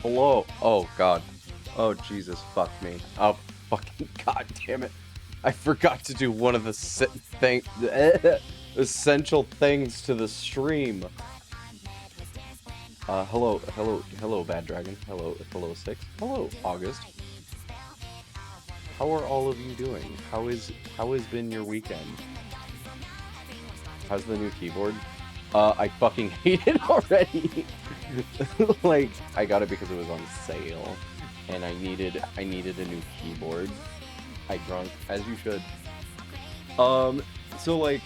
Hello. Oh god. Oh Jesus, fuck me. Oh fucking god damn it. I forgot to do one of the essential things to the stream. Hello, Bad Dragon. Hello, Six. Hello, August. How are all of you doing? How has been your weekend? How's the new keyboard? I fucking hate it already. Like, I got it because it was on sale, and I needed a new keyboard. I drunk, as you should. So like,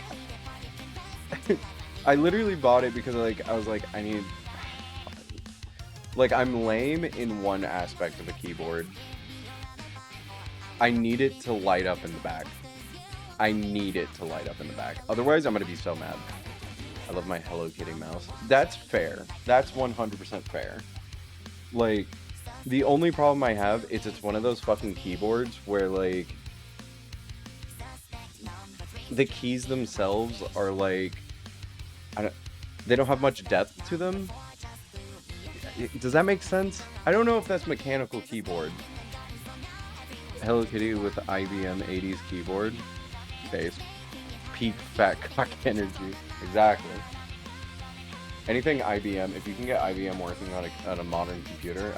I literally bought it because like I was like, I need. Like, I'm lame in one aspect of the keyboard. I need it to light up in the back. I need it to light up in the back. Otherwise, I'm gonna be so mad. I love my Hello Kitty mouse. That's fair. That's 100% fair. Like, the only problem I have is it's one of those fucking keyboards where, like, the keys themselves are, like, they don't have much depth to them. Does that make sense? I don't know if that's mechanical keyboard. Hello Kitty with the IBM 80s keyboard. Base. Peak fat cock energy. Exactly. Anything IBM, if you can get IBM working on a modern computer,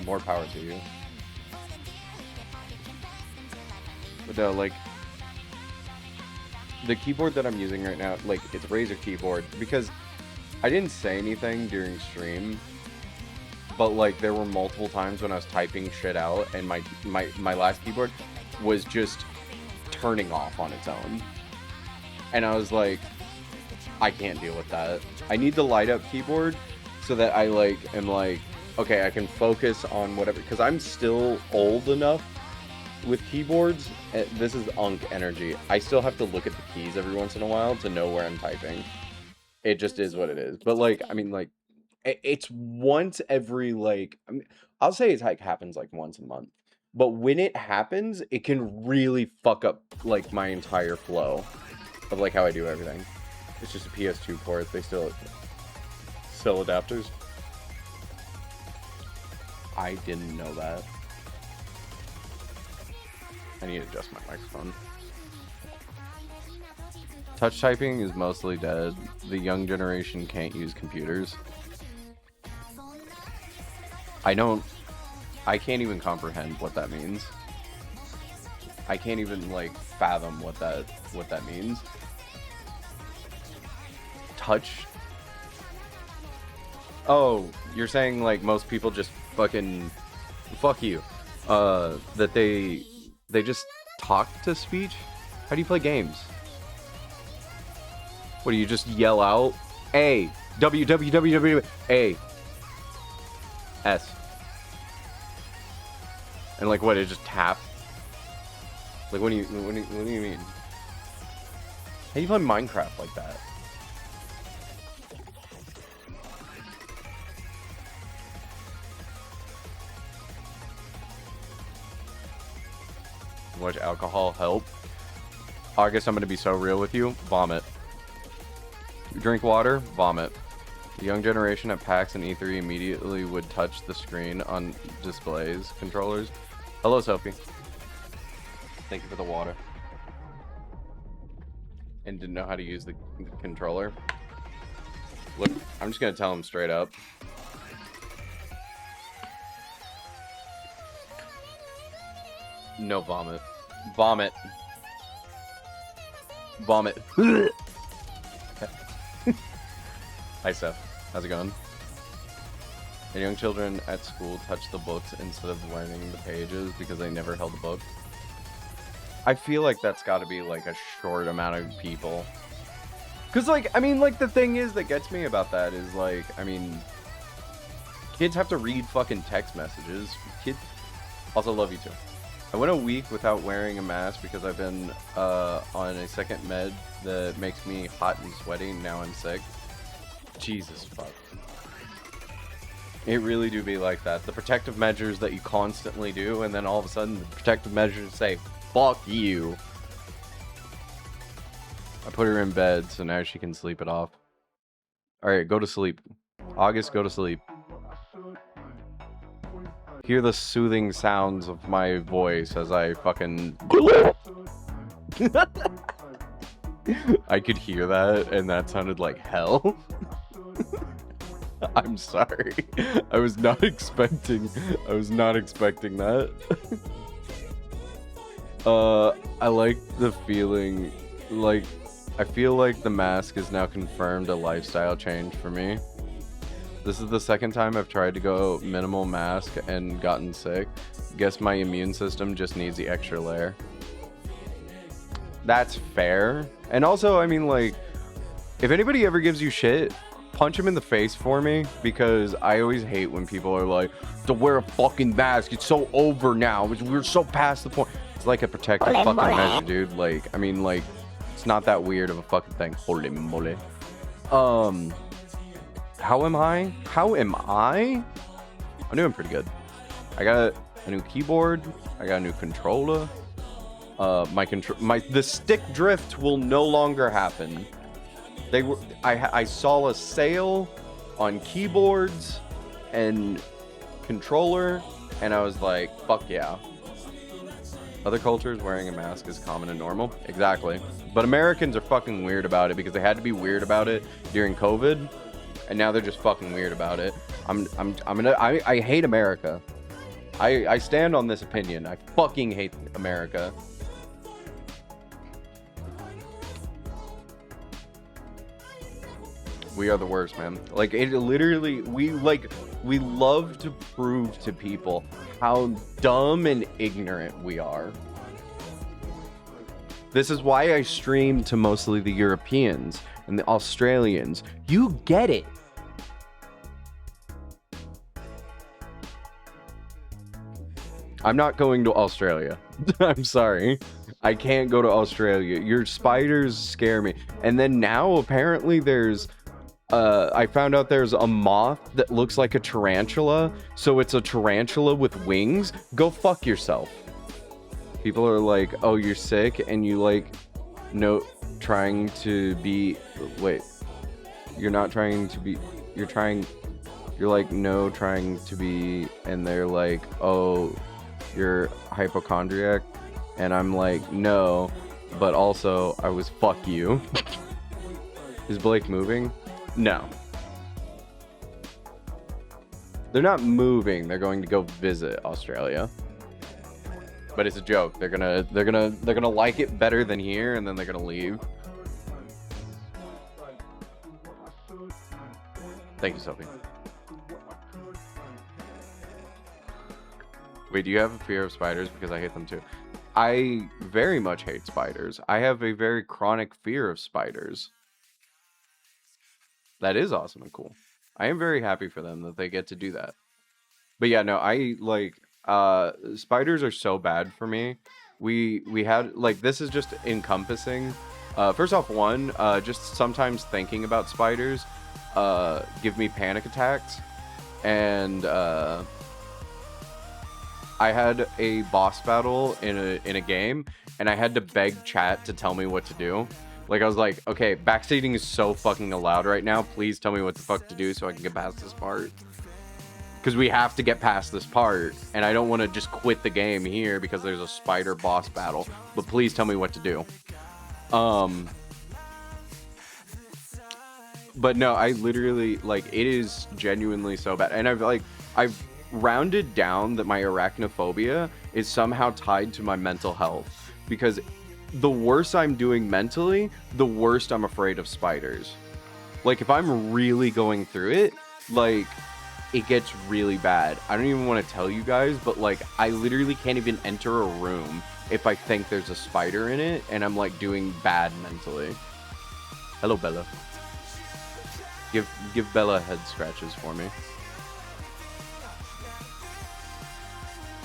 more power to you. But like, the keyboard that I'm using right now, like, it's Razer keyboard, because I didn't say anything during stream, but like, there were multiple times when I was typing shit out, and my last keyboard was just turning off on its own. And I was like, I can't deal with that. I need the light up keyboard so that I like am like, okay, I can focus on whatever, because I'm still old enough with keyboards. This is Unk energy. I still have to look at the keys every once in a while to know where I'm typing. It just is what it is. But like, I mean, like, it's once every, like, I mean, I'll say it like happens like once a month. But when it happens, it can really fuck up like my entire flow of like how I do everything. It's just a PS2 port. They still sell adapters. I didn't know that. I need to adjust my microphone. Touch typing is mostly dead. The young generation can't use computers. I can't even comprehend what that means. I can't even like fathom what that means. Touch. Oh, you're saying like most people just fucking fuck you. That they just talk to speech? How do you play games? What do you just yell out? A W W W W A S. And like what, it just tap? Like what do you mean? How do you play Minecraft like that? Much alcohol help? August, I'm gonna be so real with you. Vomit. You drink water, vomit. The young generation at PAX and E3 immediately would touch the screen on displays, controllers. Hello, Sophie. Thank you for the water. And didn't know how to use the controller. Look, I'm just gonna tell him straight up. No vomit. Vomit. Vomit. Hi, Seth. How's it going? And young children at school touch the books instead of learning the pages because they never held a book. I feel like that's got to be like a short amount of people. Because like, I mean, like the thing is that gets me about that is like, I mean, kids have to read fucking text messages. Kids also love you too. I went a week without wearing a mask because I've been on a second med that makes me hot and sweaty. Now I'm sick. Jesus fuck. It really do be like that. The protective measures that you constantly do, and then all of a sudden the protective measures say, fuck you. I put her in bed, so now she can sleep it off. Alright, go to sleep. August, go to sleep. Hear the soothing sounds of my voice as I fucking... I could hear that, and that sounded like hell. I'm sorry. I was not expecting that. I like the feeling, like, I feel like the mask is now confirmed a lifestyle change for me. This is the second time I've tried to go minimal mask and gotten sick. Guess my immune system just needs the extra layer. That's fair. And also, I mean, like, if anybody ever gives you shit, punch him in the face for me, because I always hate when people are like, to wear a fucking mask, it's so over now, we're so past the point. It's like a protective fucking measure, dude. Like, I mean, like, it's not that weird of a fucking thing. Holy moly. How am I? I'm doing pretty good. I got a new keyboard. I got a new controller. The stick drift will no longer happen. I saw a sale on keyboards and controller, and I was like, fuck yeah. Other cultures wearing a mask is common and normal. Exactly. But Americans are fucking weird about it because they had to be weird about it during COVID, and now they're just fucking weird about it. I hate America. I stand on this opinion. I fucking hate America. We are the worst, man. Like, it literally, we love to prove to people how dumb and ignorant we are. This is why I stream to mostly the Europeans and the Australians. You get it. I'm not going to Australia. I'm sorry. I can't go to Australia. Your spiders scare me. And then now apparently there's I found out there's a moth that looks like a tarantula, so it's a tarantula with wings. Go fuck yourself. People are like, oh, you're sick, and you like, no, trying to be, wait, you're not trying to be, you're like, no, trying to be, and they're like, oh, you're hypochondriac, and I'm like, no, but also, I was fuck you. Is Blake moving? No. They're not moving. They're going to go visit Australia. But it's a joke. They're gonna like it better than here, and then they're gonna leave. Thank you, Sophie. Wait, do you have a fear of spiders? Because I hate them too. I very much hate spiders. I have a very chronic fear of spiders. That is awesome and cool. I am very happy for them that they get to do that. But yeah, no, I like spiders are so bad for me. We had like, this is just encompassing. First off, one, just sometimes thinking about spiders give me panic attacks. And I had a boss battle in a game, and I had to beg chat to tell me what to do. Like, I was like, okay, backseating is so fucking allowed right now. Please tell me what the fuck to do so I can get past this part. Because we have to get past this part. And I don't want to just quit the game here because there's a spider boss battle. But please tell me what to do. But no, I literally, like, it is genuinely so bad. And I've rounded down that my arachnophobia is somehow tied to my mental health. Because the worse I'm doing mentally, the worse I'm afraid of spiders. Like, if I'm really going through it, like, it gets really bad. I don't even want to tell you guys, but like, I literally can't even enter a room if I think there's a spider in it, and I'm like doing bad mentally. Hello, Bella. Give Bella head scratches for me.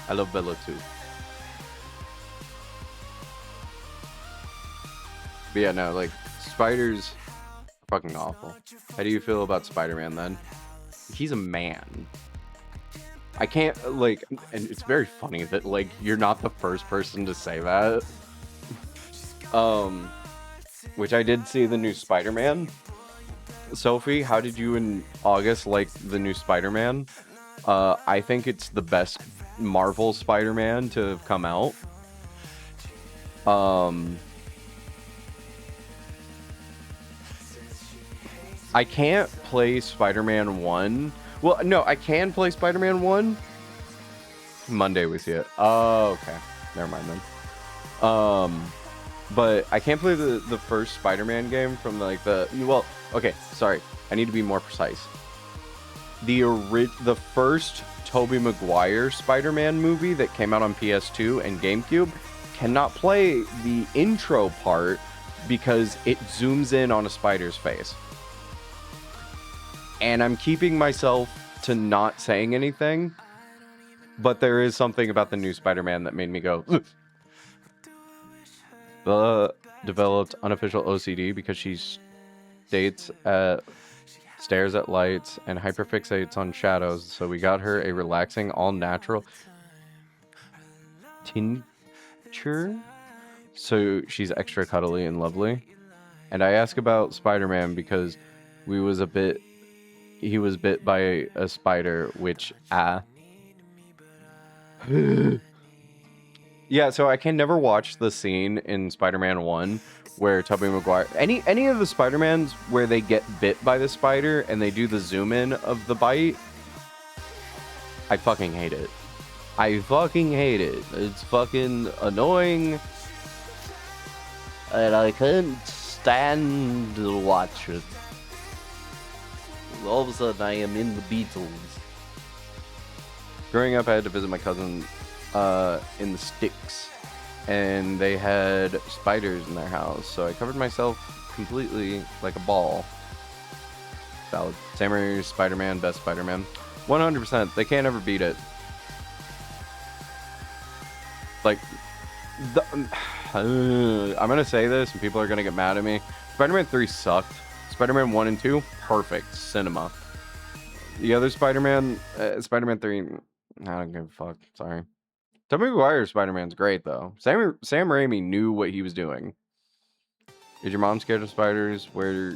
I love Bella too. But yeah, no, like, spiders are fucking awful. How do you feel about Spider-Man then? He's a man. I can't, like, and it's very funny that, like, you're not the first person to say that. Which I did see the new Spider-Man. Sophie, how did you and August like the new Spider-Man? I think it's the best Marvel Spider-Man to have come out. I can't play Spider-Man 1. Well, no, I can play Spider-Man 1. Monday we see it. Oh, okay. Never mind then. But I can't play the first Spider-Man game from like well, okay, sorry. I need to be more precise. The first Tobey Maguire Spider-Man movie that came out on PS2 and GameCube cannot play the intro part because it zooms in on a spider's face. And I'm keeping myself to not saying anything, but there is something about the new Spider-Man that made me go, ugh. Bella developed unofficial OCD because she stares at lights and hyperfixates on shadows, so we got her a relaxing, all-natural tincture, so she's extra cuddly and lovely. And I ask about Spider-Man because he was bit by a spider, which yeah, so I can never watch the scene in Spider-Man 1 where Tobey Maguire... Any of the Spider-Mans where they get bit by the spider and they do the zoom in of the bite, I fucking hate it. I fucking hate it. It's fucking annoying. And I can't stand to watch it. All of a sudden I am in the Beatles. Growing up, I had to visit my cousin in the sticks, and they had spiders in their house, so I covered myself completely like a ball. Valid. Sam Raimi, Spider-Man, best Spider-Man. 100%. They can't ever beat it. Like, I'm gonna say this, and people are gonna get mad at me. Spider-Man 3 sucked. Spider-Man 1 and 2, perfect cinema. The other Spider-Man, Spider-Man 3, I don't give a fuck. Sorry. Tobey Maguire's Spider-Man's great, though. Sam Raimi knew what he was doing. Is your mom scared of spiders? Where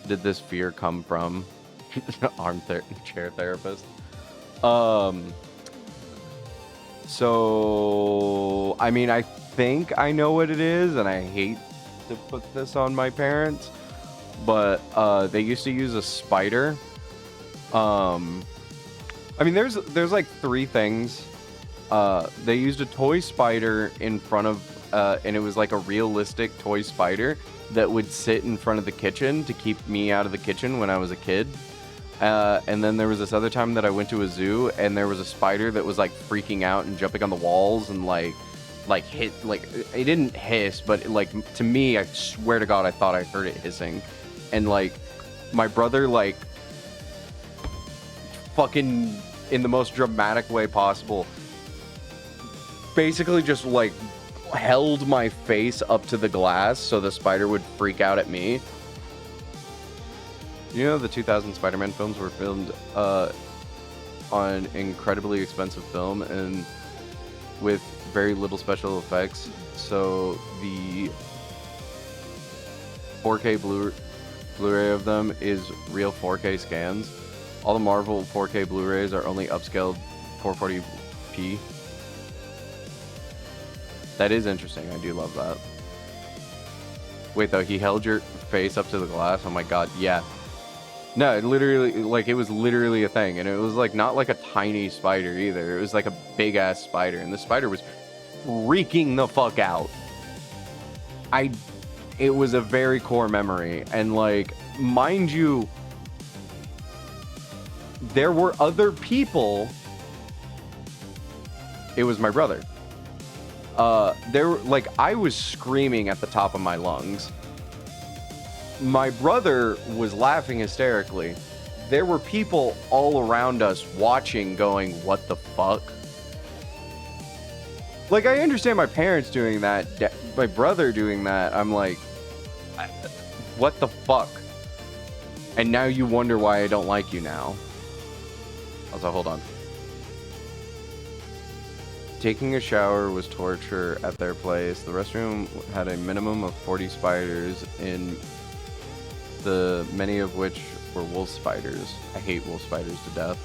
did this fear come from? Chair therapist. So, I mean, I think I know what it is, and I hate to put this on my parents, but they used to use a spider. I mean, there's like 3 things. They used a toy spider in front of, and it was like a realistic toy spider that would sit in front of the kitchen to keep me out of the kitchen when I was a kid. And then there was this other time that I went to a zoo, and there was a spider that was like freaking out and jumping on the walls and like hit, like, it didn't hiss, but like, to me, I swear to God, I thought I heard it hissing. And like, my brother, like, fucking, in the most dramatic way possible, basically just like held my face up to the glass so the spider would freak out at me. You know, the 2000 Spider-Man films were filmed on incredibly expensive film and with very little special effects, so the 4K Blu-ray of them is real 4K scans. All the Marvel 4K Blu-rays are only upscaled 440p. That is interesting. I do love that. Wait, though, he held your face up to the glass? Oh my god, yeah. No, it literally, like, it was literally a thing. And it was, like, not like a tiny spider either. It was like a big-ass spider. And the spider was freaking the fuck out. It was a very core memory. And, like, mind you, there were other people. It was my brother. Like, I was screaming at the top of my lungs. My brother was laughing hysterically. There were people all around us watching, going, what the fuck? Like, I understand my parents doing that, my brother doing that. I'm like, what the fuck? And now you wonder why I don't like you now. Also, hold on. Taking a shower was torture at their place. The restroom had a minimum of 40 spiders in many of which were wolf spiders. I hate wolf spiders to death.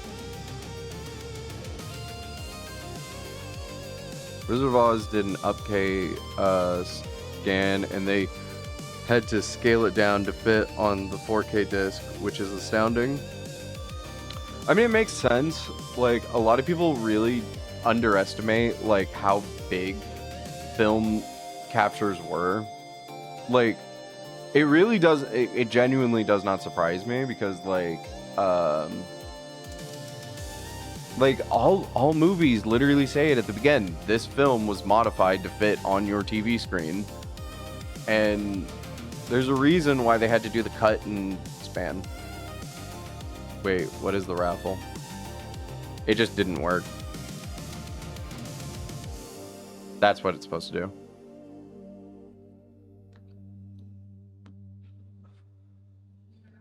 Wizard of Oz did an upK scan, and they had to scale it down to fit on the 4K disc, which is astounding. I mean, it makes sense. Like, a lot of people really underestimate like how big film captures were. Like, it really does, it genuinely does not surprise me, because like all movies literally say it at the beginning. This film was modified to fit on your TV screen, and there's a reason why they had to do the cut and span. Wait, what is the raffle? It just didn't work. That's what it's supposed to do.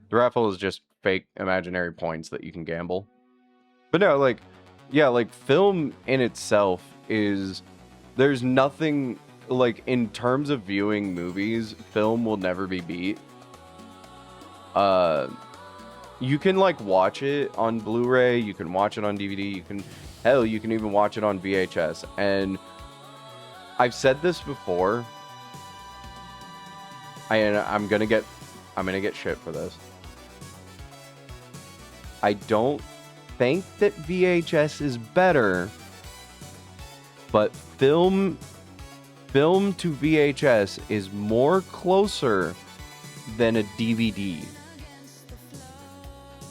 The raffle is just fake imaginary points that you can gamble. But no, like, yeah, like, film in itself is, there's nothing, like, in terms of viewing movies, film will never be beat. You can, like, watch it on Blu-ray, you can watch it on DVD, hell, you can even watch it on VHS. And I've said this before, I'm gonna get shit for this. I don't think that VHS is better, but film to VHS is more closer than a DVD.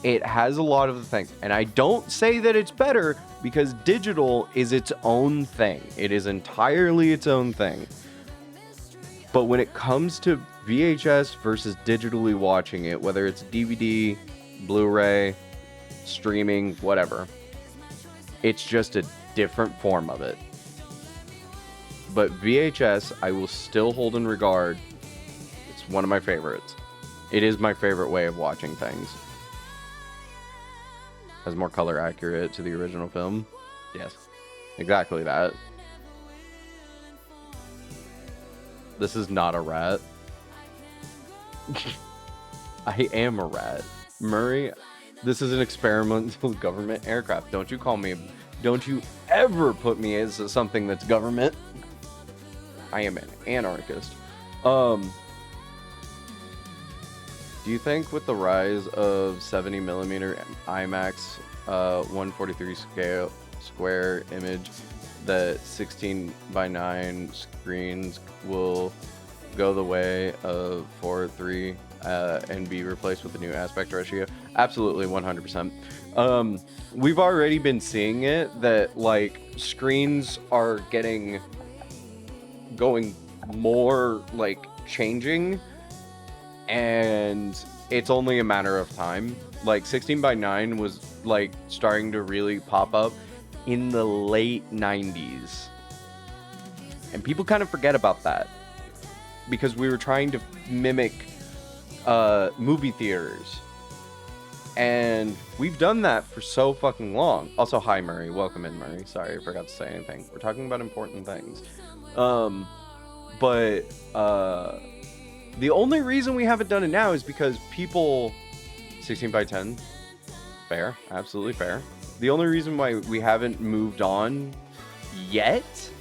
It has a lot of the things, and I don't say that it's better, because digital is its own thing. It is entirely its own thing. But when it comes to VHS versus digitally watching it, whether it's DVD, Blu-ray, streaming, whatever, it's just a different form of it. But VHS, I will still hold in regard. It's one of my favorites. It is my favorite way of watching things. As more color accurate to the original film. Yes, exactly that. This is not a rat. I am a rat. Murray, this is an experimental government aircraft. Don't you ever put me as something that's government. I am an anarchist. Do you think with the rise of 70mm IMAX 143 square image that 16:9 screens will go the way of 4:3 and be replaced with a new aspect ratio? Absolutely, 100%. We've already been seeing it, that like screens are going more like changing, and it's only a matter of time. Like 16:9 was like starting to really pop up in the late 90s, and people kind of forget about that because we were trying to mimic movie theaters, and we've done that for so fucking long. Also, hi Murray, welcome in, Murray. Sorry, I forgot to say anything. We're talking about important things. But the only reason we haven't done it now is because people 16:10, fair, absolutely fair. The only reason why we haven't moved on yet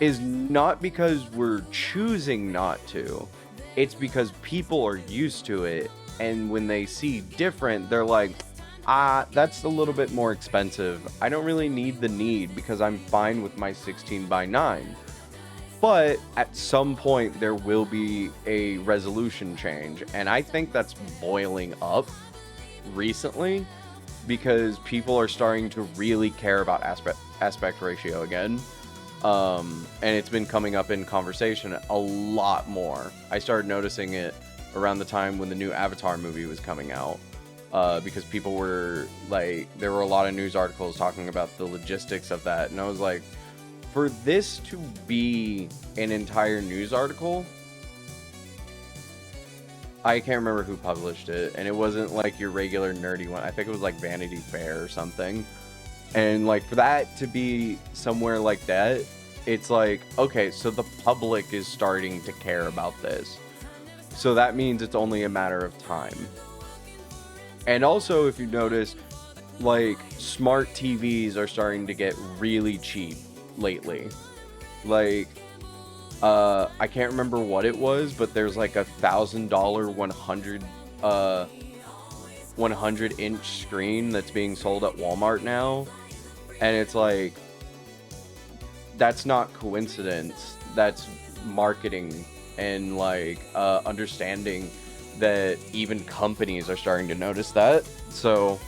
is not because we're choosing not to. It's because people are used to it, and when they see different, they're like, that's a little bit more expensive. I don't really need the need because I'm fine with my 16:9. But at some point there will be a resolution change, and I think that's boiling up recently because people are starting to really care about aspect ratio again. And it's been coming up in conversation a lot more. I started noticing it around the time when the new Avatar movie was coming out, because people were like, there were a lot of news articles talking about the logistics of that, and I was like, for this to be an entire news article, I can't remember who published it, and it wasn't like your regular nerdy one. I think it was like Vanity Fair or something. And like for that to be somewhere like that, it's like, okay, so the public is starting to care about this. So that means it's only a matter of time. And also, if you notice, like smart TVs are starting to get really cheap lately. Like, I can't remember what it was, but there's like $1,000 100-inch screen that's being sold at Walmart now, and it's like, that's not coincidence. That's marketing and like understanding that even companies are starting to notice that. So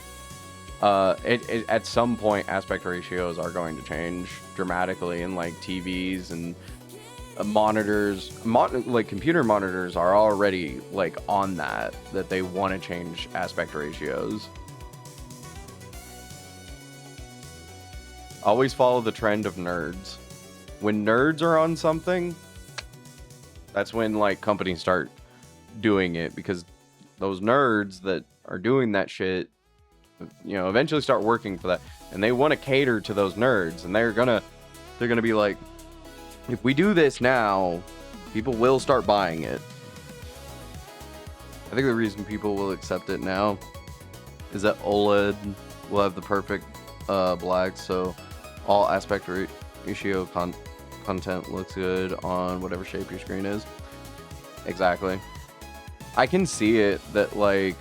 at some point, aspect ratios are going to change dramatically in like TVs and monitors. Like computer monitors are already like on that they want to change aspect ratios. Always follow the trend of nerds. When nerds are on something, that's when like companies start doing it, because those nerds that are doing that shit, you know, eventually start working for that, and they want to cater to those nerds, and they're gonna be like, if we do this now, people will start buying it. I think the reason people will accept it now is that OLED will have the perfect black, so all aspect ratio content looks good on whatever shape your screen is. Exactly. I can see it that like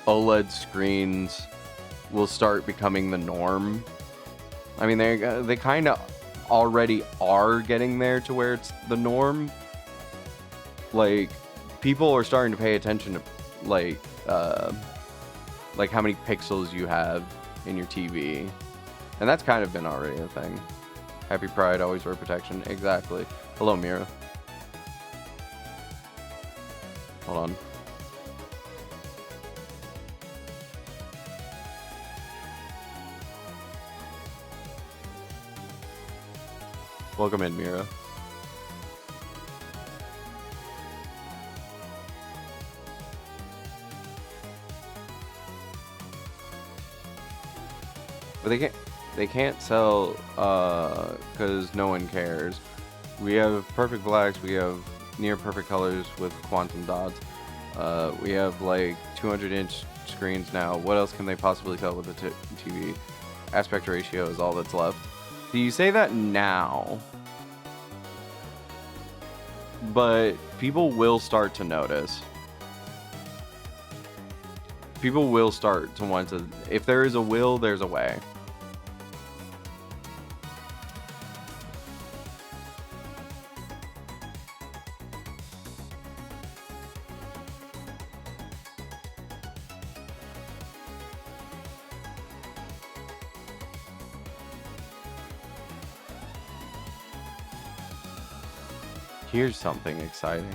OLED screens will start becoming the norm. I mean, they kind of already are getting there to where it's the norm. Like, people are starting to pay attention to like how many pixels you have in your TV, and that's kind of been already a thing. Happy Pride, always wear protection. Exactly. Hello, Mira. Hold on. Welcome in, Mira. But they can't sell because no one cares. We have perfect blacks, we have near perfect colors with quantum dots. We have like 200-inch screens now. What else can they possibly sell with a TV? Aspect ratio is all that's left. So you say that now, but people will start to notice. People will start to want to. If there is a will, there's a way. Here's something exciting.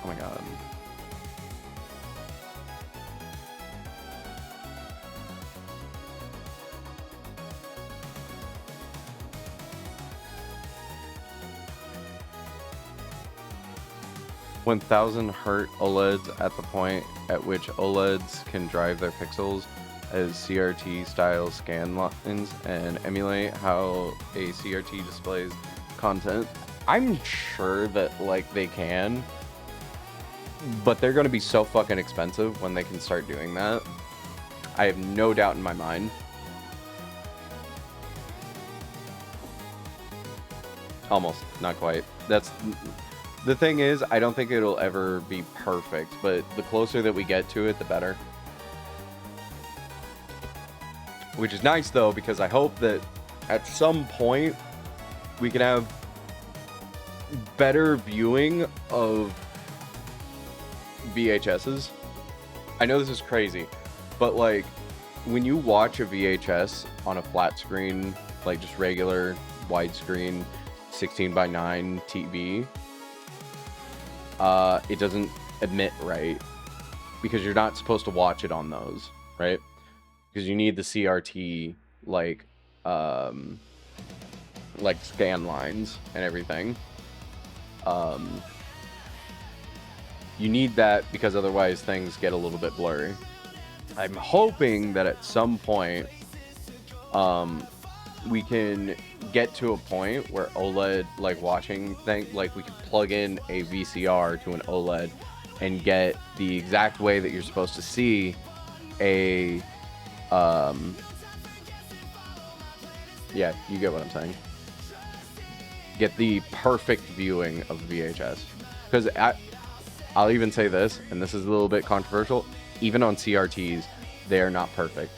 Oh my god. When 1000 Hz OLEDs at the point at which OLEDs can drive their pixels as CRT style scan lines and emulate how a CRT displays content. I'm sure that like they can, but they're going to be so fucking expensive when they can start doing that. I have no doubt in my mind. Almost, not quite. That's the thing is, I don't think it'll ever be perfect, but the closer that we get to it, the better. Which is nice though, because I hope that at some point we can have better viewing of VHSs. I know this is crazy, but like when you watch a VHS on a flat screen, like just regular widescreen 16 by 9 TV, it doesn't emit right because you're not supposed to watch it on those, right? Because you need the CRT like scan lines and everything. You need that because otherwise things get a little bit blurry. I'm hoping that at some point we can get to a point where OLED like watching thing, like we could plug in a VCR to an OLED and get the exact way that you're supposed to see a yeah, you get what I'm saying. Get the perfect viewing of VHS. Because I'll even say this, and this is a little bit controversial, even on CRTs, they're not perfect.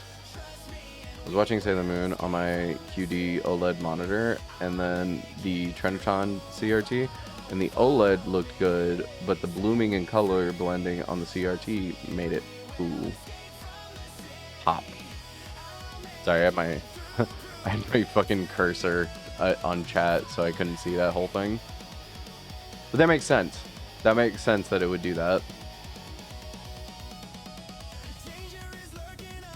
I was watching Sailor Moon on my QD OLED monitor, and then the Trinitron CRT, and the OLED looked good, but the blooming and color blending on the CRT made it pop. Sorry, I had my I had my fucking cursor on chat, so I couldn't see that whole thing. But that makes sense. That makes sense that it would do that.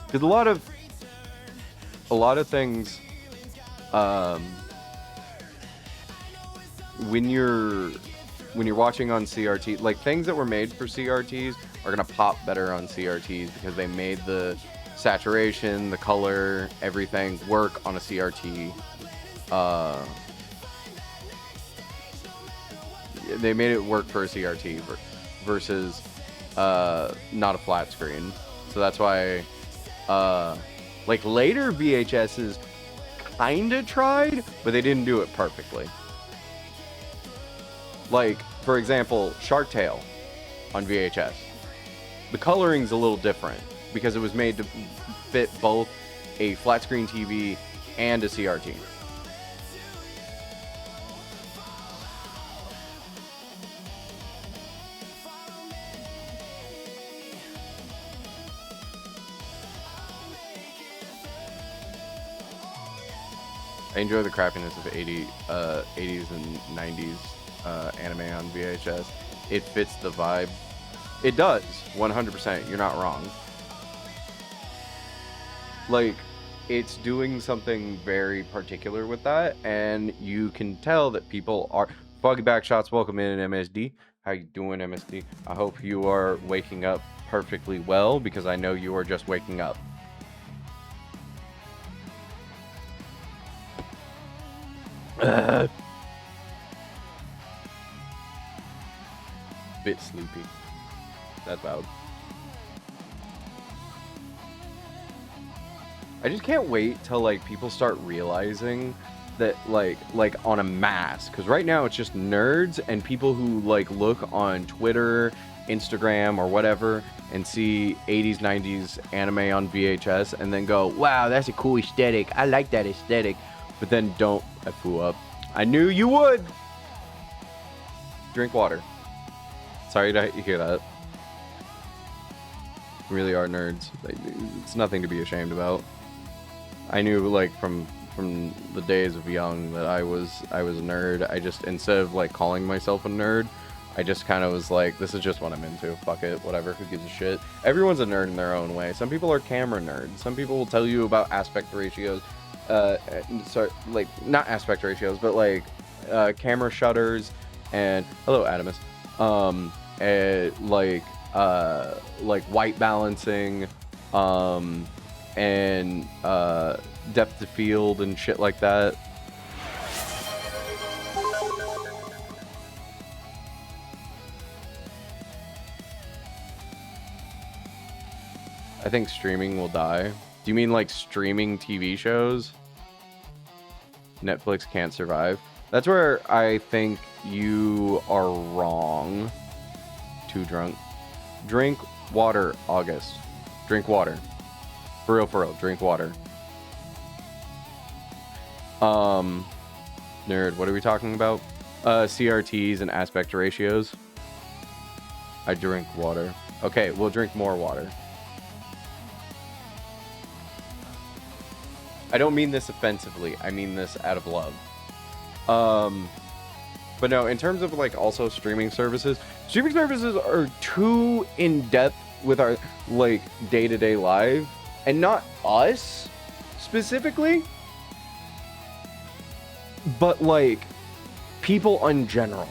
Because a lot of things, when you're watching on CRT, like things that were made for CRTs are gonna pop better on CRTs because they made the saturation, the color, everything work on a CRT. They made it work for a CRT versus not a flat screen. So that's why like later VHSs kinda tried, but they didn't do it perfectly. Like, for example, Shark Tale on VHS. The coloring's a little different because it was made to fit both a flat screen TV and a CRT. I enjoy the crappiness of 80s and 90s anime on VHS. It fits the vibe. It does, 100%. You're not wrong. Like, it's doing something very particular with that, and you can tell that people are... Foggy Backshots, welcome in, MSD. How you doing, MSD? I hope you are waking up perfectly well, because I know you are just waking up. Bit sleepy. That's loud. I just can't wait till like people start realizing that like on a mass, because right now it's just nerds and people who like look on Twitter, Instagram, or whatever and see 80s, 90s anime on VHS and then go, wow, that's a cool aesthetic. I like that aesthetic. But then don't F-oo up. I knew you would. Drink water. Sorry to hear that. We really are nerds. It's nothing to be ashamed about. I knew like from the days of young that I was a nerd. I just, instead of like calling myself a nerd, I just kind of was like, this is just what I'm into. Fuck it, whatever. Who gives a shit? Everyone's a nerd in their own way. Some people are camera nerds. Some people will tell you about aspect ratios. Sorry, like not aspect ratios, but like camera shutters and hello, Adamus. Like white balancing, and depth of field and shit like that. I think streaming will die. Do you mean like streaming TV shows? Netflix can't survive. That's where I think you are wrong. Too drunk. Drink water, August. Drink water. For real, drink water. Nerd, what are we talking about? CRTs and aspect ratios. I drink water. Okay, we'll drink more water. I don't mean this offensively. I mean this out of love. Um, but no, in terms of like also streaming services are too in depth with our like day-to-day life, and not us specifically, but like people in general.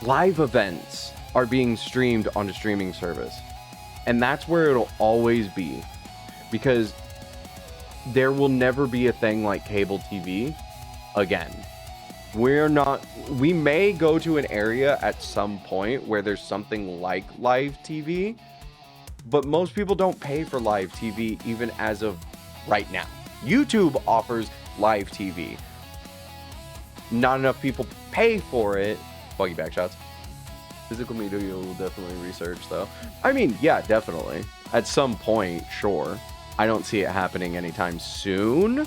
Live events are being streamed on a streaming service, and that's where it'll always be, because there will never be a thing like cable TV again. We may go to an area at some point where there's something like live TV, but most people don't pay for live TV even as of right now. YouTube offers live TV. Not enough people pay for it. Buggy back shots. Physical media will definitely research though. I mean, yeah, definitely. At some point, sure. I don't see it happening anytime soon.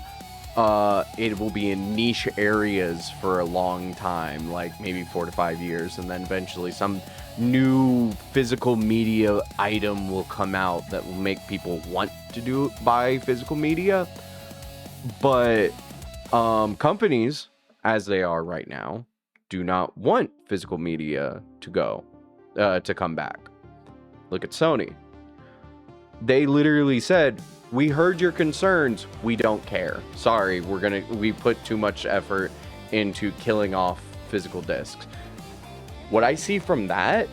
It will be in niche areas for a long time, like maybe 4 to 5 years, and then eventually some new physical media item will come out that will make people want to buy physical media. But companies, as they are right now, do not want physical media to come back. Look at Sony. They literally said, we heard your concerns, we don't care. Sorry, we put too much effort into killing off physical discs. What I see from that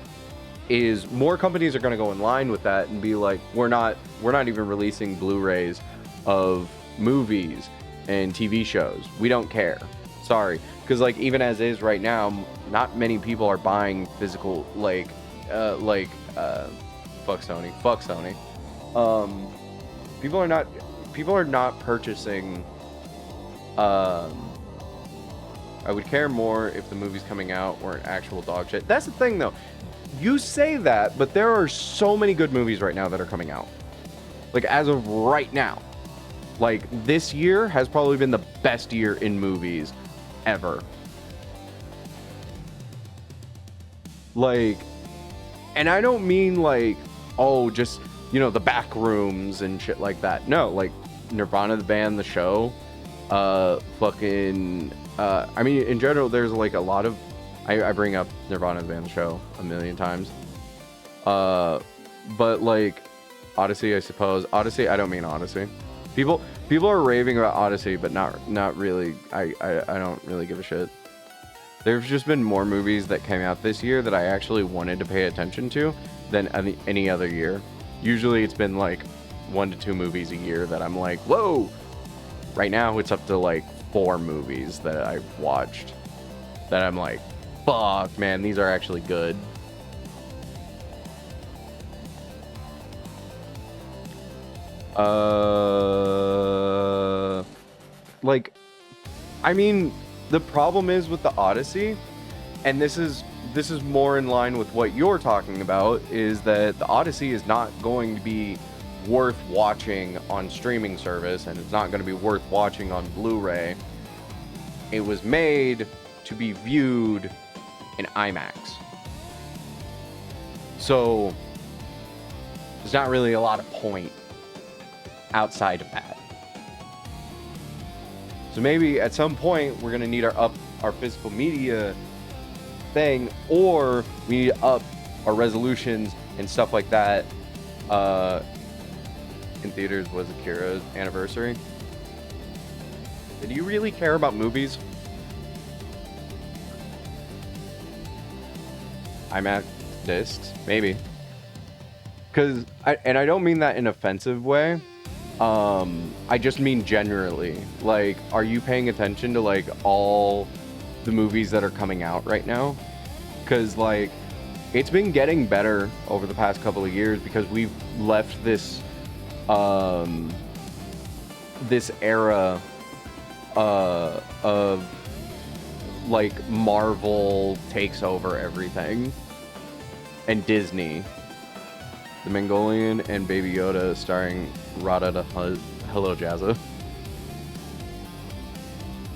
is more companies are going to go in line with that and be like, we're not even releasing Blu-rays of movies and TV shows. We don't care. Sorry. Because like even as is right now, not many people are buying physical fuck Sony. People are not purchasing. I would care more if the movies coming out weren't actual dog shit. That's the thing though. You say that, but there are so many good movies right now that are coming out. Like as of right now. Like this year has probably been the best year in movies ever. Like, and I don't mean like, oh, just, you know, the back rooms and shit like that. No, like Nirvana the band, the show, I mean, in general, there's like a lot of, I bring up Nirvana the band, the show a million times. But like Odyssey, I suppose. Odyssey, I don't mean Odyssey. People are raving about Odyssey, but not really. I don't really give a shit. There's just been more movies that came out this year that I actually wanted to pay attention to than any other year. Usually it's been like 1 to 2 movies a year that I'm like, whoa! Right now it's up to like 4 movies that I've watched that I'm like, fuck, man, these are actually good. Like, I mean, the problem is with the Odyssey, and this is more in line with what you're talking about, is that the Odyssey is not going to be worth watching on streaming service, and it's not going to be worth watching on Blu-ray. It was made to be viewed in IMAX. So there's not really a lot of point outside of that. So maybe at some point we're gonna need our physical media thing, or we need to up our resolutions and stuff like that. In theaters was Akira's anniversary. Do you really care about movies? IMAX discs, maybe. Because I don't mean that in an offensive way. I just mean generally. Like, are you paying attention to like all the movies that are coming out right now? Because like, it's been getting better over the past couple of years because we've left this this era of like Marvel takes over everything, and Disney. The Mongolian and Baby Yoda starring Radha. Hello, Jazza.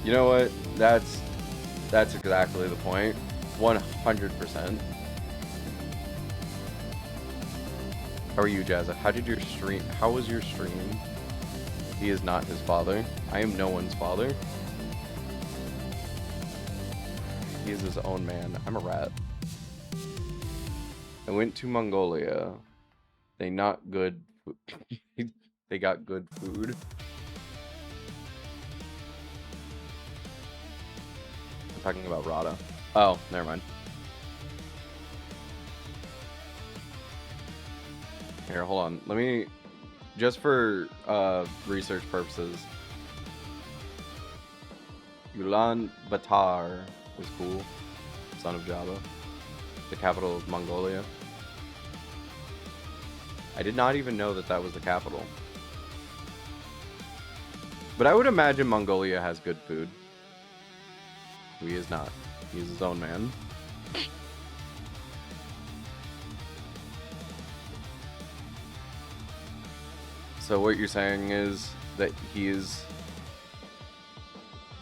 You know what? That's exactly the point. 100%. How are you, Jazza? How was your stream? He is not his father. I am no one's father. He is his own man. I'm a rat. I went to Mongolia. They not good. They got good food. I'm talking about Rada. Oh, never mind. Here, hold on. Let me, just for research purposes. Ulaanbaatar was cool. Son of Java. The capital of Mongolia. I did not even know that that was the capital. But I would imagine Mongolia has good food. He is not. He's his own man. So what you're saying is that he is...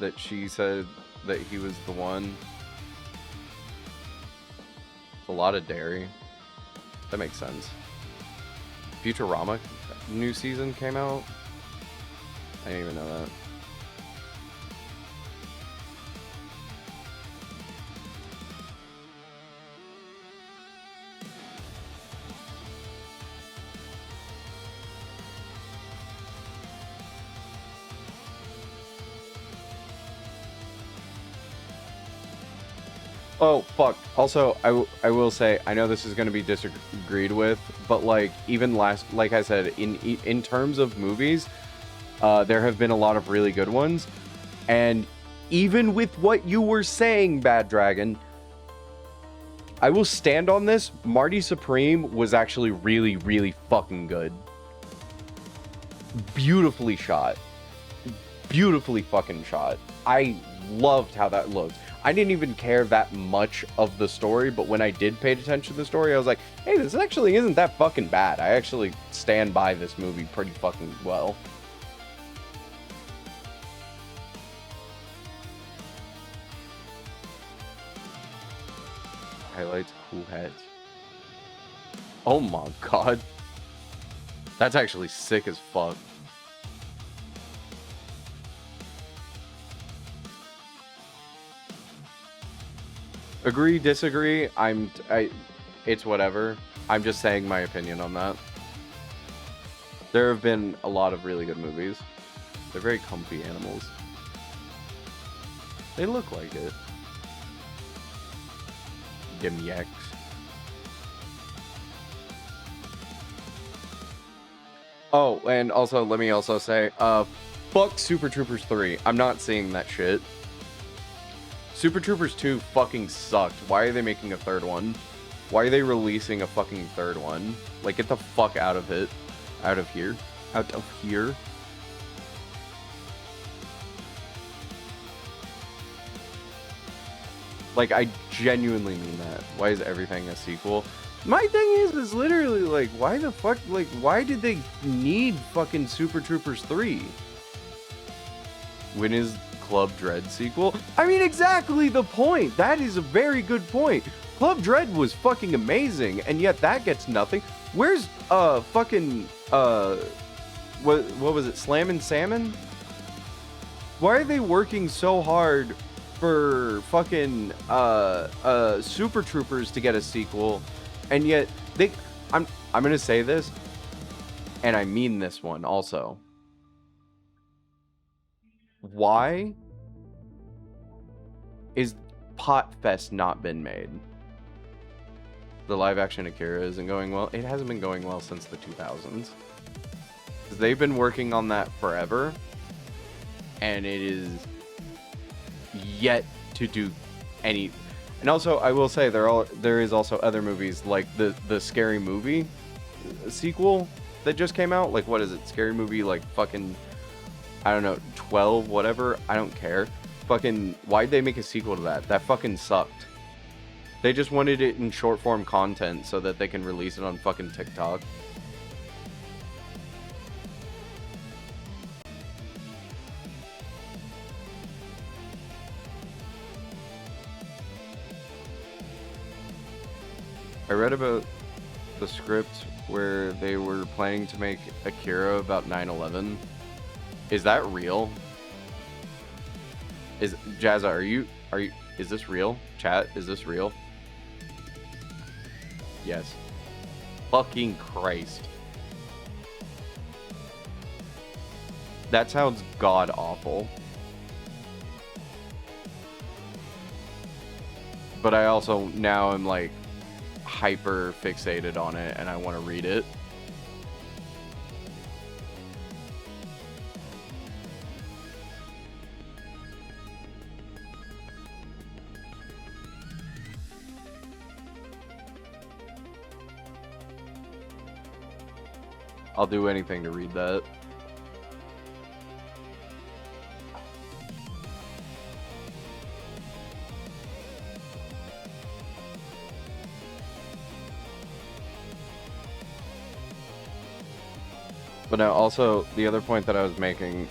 That she said that he was the one. A lot of dairy. That makes sense. Futurama new season came out. I didn't even know that. Oh, fuck. Also, I will say, I know this is going to be disagreed with, but, like, even like I said, in terms of movies, there have been a lot of really good ones, and even with what you were saying, Bad Dragon, I will stand on this, Marty Supreme was actually really, really fucking good. Beautifully shot. Beautifully fucking shot. I loved how that looked. I didn't even care that much of the story, but when I did pay attention to the story, I was like, hey, this actually isn't that fucking bad. I actually stand by this movie pretty fucking well. Highlights, cool heads. Oh my god. That's actually sick as fuck. Agree, disagree, it's whatever. I'm just saying my opinion on that. There have been a lot of really good movies. They're very comfy animals. They look like it. Gimyeks. Oh, and also, let me also say, fuck Super Troopers 3. I'm not seeing that shit. Super Troopers 2 fucking sucked. Why are they making a third one? Why are they releasing a fucking third one? Like, get the fuck out of it. Out of here. Out of here. Like, I genuinely mean that. Why is everything a sequel? My thing is literally, like, why the fuck, like, why did they need fucking Super Troopers 3? When is Club Dread sequel? I mean, exactly the point. That is a very good point. Club Dread was fucking amazing, and yet that gets nothing. Where's, fucking, what was it, Slammin' Salmon? Why are they working so hard for fucking, Super Troopers to get a sequel, and yet I'm gonna say this, and I mean this one also. Why is Potfest not been made? The live action Akira isn't going well. It hasn't been going well since the 2000s. They've been working on that forever, and it is yet to do any. And also, I will say there is also other movies like the Scary Movie sequel that just came out. Like, what is it? Scary Movie, like fucking, I don't know, 12, whatever. I don't care. Fucking, why'd they make a sequel to that? That fucking sucked. They just wanted it in short form content so that they can release it on fucking TikTok. I read about the script where they were planning to make Akira about 9/11. Is that real? Is Jazza, Is this real? Chat, is this real? Yes. Fucking Christ. That sounds god awful. But I also now am like hyper fixated on it and I want to read it. I'll do anything to read that. But now also, the other point that I was making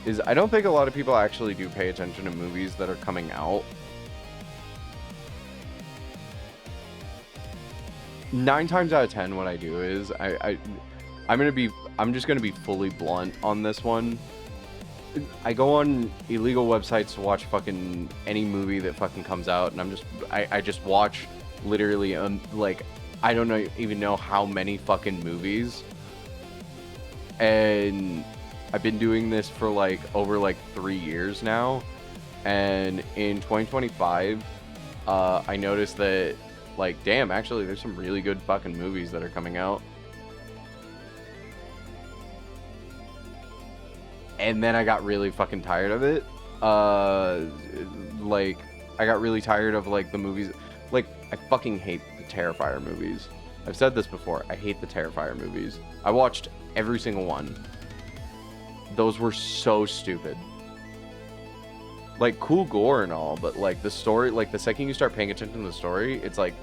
is I don't think a lot of people actually do pay attention to movies that are coming out. 9 times out of 10 what I do is I'm just gonna be fully blunt on this one. I go on illegal websites to watch fucking any movie that fucking comes out, and I just watch literally like I don't even know how many fucking movies. And I've been doing this for like over like 3 years now, and in 2025 I noticed that like, damn, actually there's some really good fucking movies that are coming out. And then I got really fucking tired of it. Like, I got really tired of like the movies. Like, I fucking hate the Terrifier movies. I've said this before. I hate the Terrifier movies. I watched every single one. Those were so stupid. Like, cool gore and all, but like the story, like the second you start paying attention to the story, it's like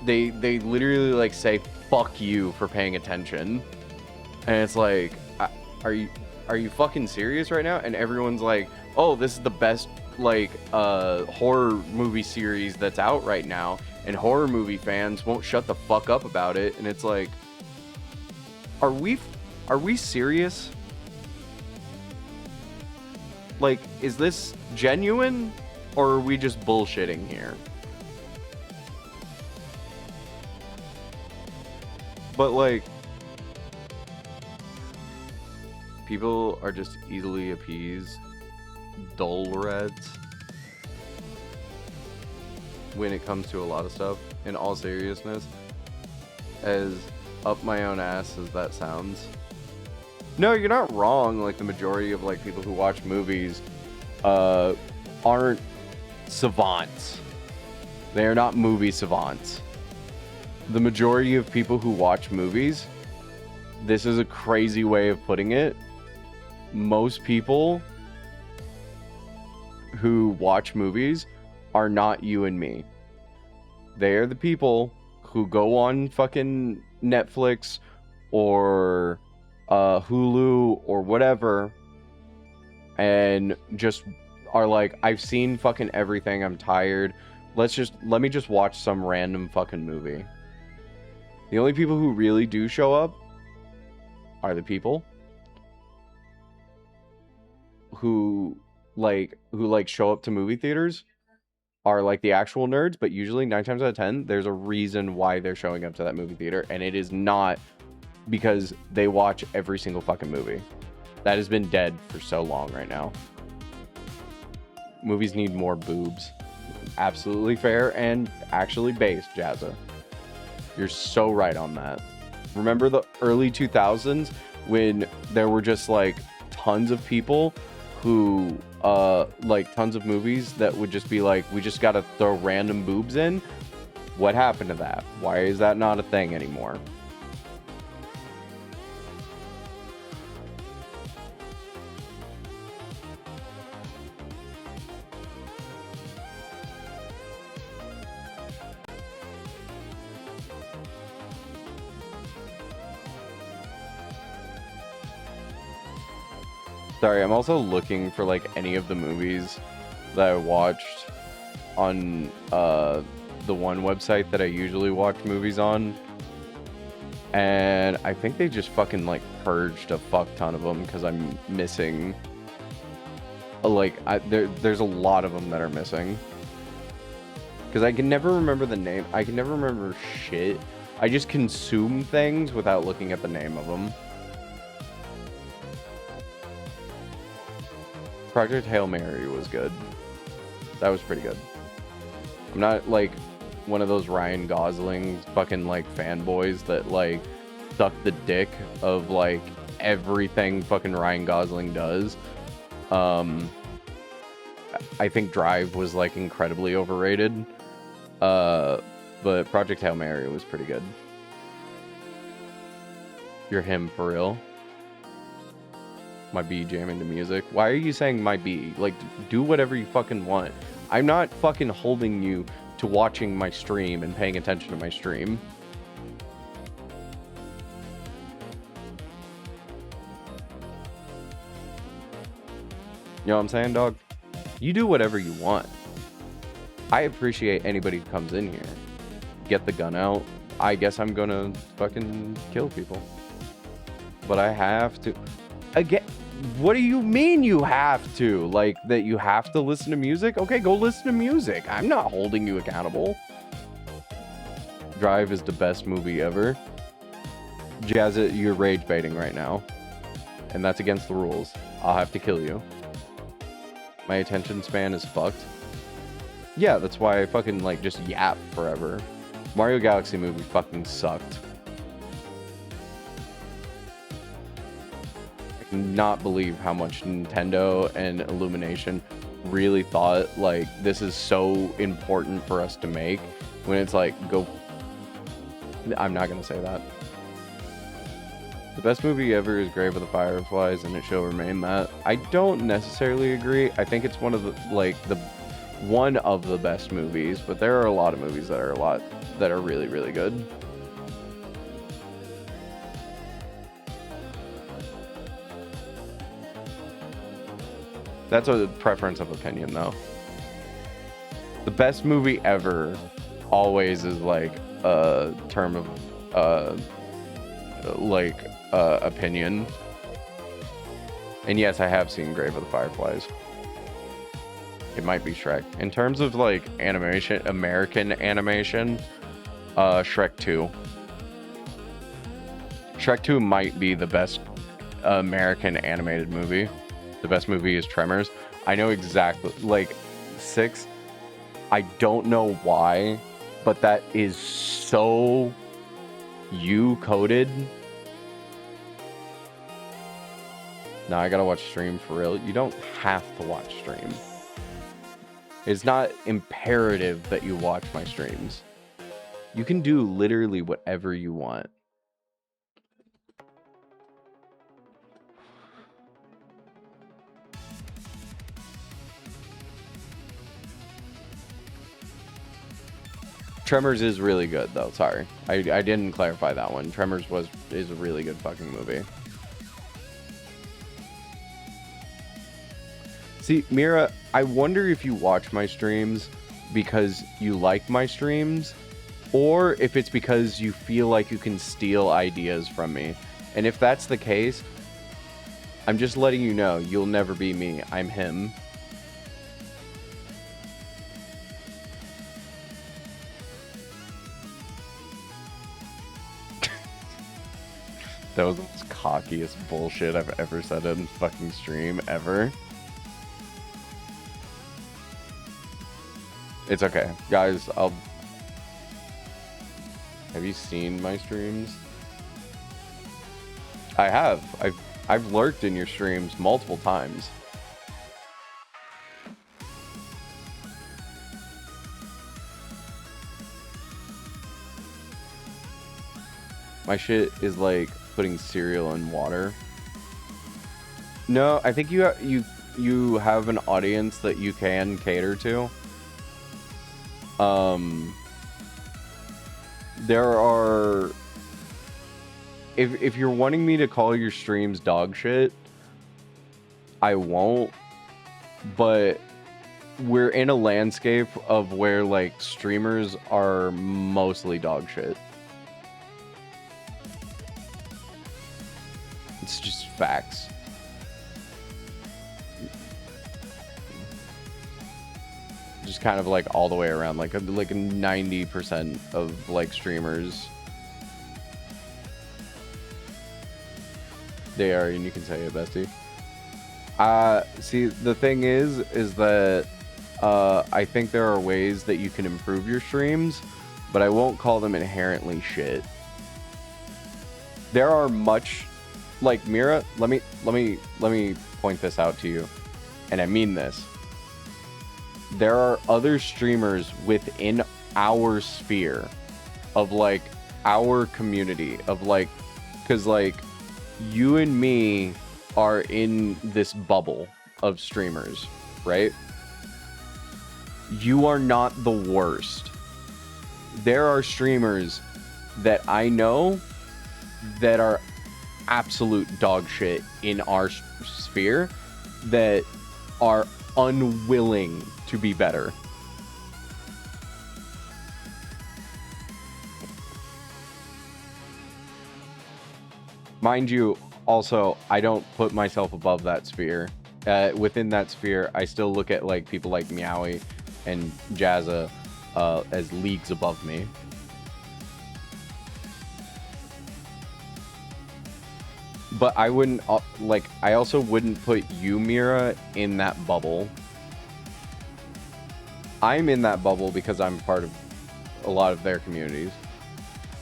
they literally like say fuck you for paying attention, and it's like, are you fucking serious right now? And everyone's like, oh, this is the best like horror movie series that's out right now, and horror movie fans won't shut the fuck up about it. And it's like, are we serious? Like, is this genuine, or are we just bullshitting here? But like, people are just easily appeased dull reds when it comes to a lot of stuff, in all seriousness. As up my own ass as that sounds. No, you're not wrong. Like, the majority of like people who watch movies aren't savants. They are not movie savants. The majority of people who watch movies, this is a crazy way of putting it, most people who watch movies are not you and me. They are the people who go on fucking Netflix or Hulu or whatever, and just are like, I've seen fucking everything, I'm tired, let me just watch some random fucking movie. The only people who really do show up are the people who show up to movie theaters, are like the actual nerds, but usually 9 times out of 10 there's a reason why they're showing up to that movie theater, and it is not because they watch every single fucking movie. That has been dead for so long right now. Movies need more boobs. Absolutely fair and actually based, Jazza. You're so right on that. Remember the early 2000s when there were just like tons of people who like tons of movies that would just be like, we just gotta throw random boobs in? What happened to that? Why is that not a thing anymore? Sorry, I'm also looking for like any of the movies that I watched on the one website that I usually watch movies on, and I think they just fucking like purged a fuck ton of them because I'm missing Like, there's a lot of them that are missing. Because I can never remember the name. I can never remember shit. I just consume things without looking at the name of them. Project Hail Mary was good. That was pretty good. I'm not, like, one of those Ryan Gosling fucking, like, fanboys that, like, suck the dick of, like, everything fucking Ryan Gosling does. I think Drive was, like, incredibly overrated. But Project Hail Mary was pretty good. You're him for real. My B jamming to music. Why are you saying my B? Like, do whatever you fucking want. I'm not fucking holding you to watching my stream and paying attention to my stream. You know what I'm saying, dog? You do whatever you want. I appreciate anybody who comes in here. Get the gun out. I guess I'm gonna fucking kill people. But I have to. Again, what do you mean you have to? Like, that you have to listen to music? Okay, go listen to music. I'm not holding you accountable. Drive is the best movie ever. Jazz, you're rage baiting right now. And that's against the rules. I'll have to kill you. My attention span is fucked. Yeah, that's why I fucking, like, just yap forever. Mario Galaxy movie fucking sucked. I cannot believe how much Nintendo and Illumination really thought, like, this is so important for us to make, when it's like, go... I'm not gonna say that. The best movie ever is Grave of the Fireflies, and it shall remain that. I don't necessarily agree. I think it's one of the, like, one of the best movies, but there are a lot of movies that are really, really good. That's a preference of opinion, though. The best movie ever always is, like, a term of, opinion. And yes, I have seen Grave of the Fireflies. It might be Shrek. In terms of, like, animation, American animation, Shrek 2. Shrek 2 might be the best American animated movie. The best movie is Tremors. I know exactly, like, 6. I don't know why, but that is so you-coded. Now I gotta watch stream for real. You don't have to watch stream. It's not imperative that you watch my streams. You can do literally whatever you want. Tremors is really good, though. Sorry. I didn't clarify that one. Tremors is a really good fucking movie. See, Mira, I wonder if you watch my streams because you like my streams, or if it's because you feel like you can steal ideas from me. And if that's the case, I'm just letting you know, you'll never be me. I'm him. That was the most cockiest bullshit I've ever said in fucking stream, ever. It's okay. Guys, have you seen my streams? I have. I've lurked in your streams multiple times. My shit is like putting cereal in water. No, I think you have an audience that you can cater to. There are... If you're wanting me to call your streams dog shit, I won't. But we're in a landscape of where, like, streamers are mostly dog shit. It's just facts. just kind of like all the way around, like 90% of like streamers. They are, and you can say it, bestie. See, the thing is that I think there are ways that you can improve your streams, but I won't call them inherently shit. There are much, like Mira. Let me point this out to you, and I mean this. There are other streamers within our sphere of like our community of like, because like you and me are in this bubble of streamers, right? You are not the worst. There are streamers that I know that are absolute dog shit in our sphere that are unwilling to be better. Mind you, also, I don't put myself above that sphere. Within that sphere, I still look at like people like Meowie and Jazza as leagues above me. But I wouldn't, like, I also wouldn't put you, Mira, in that bubble. I'm in that bubble because I'm part of a lot of their communities.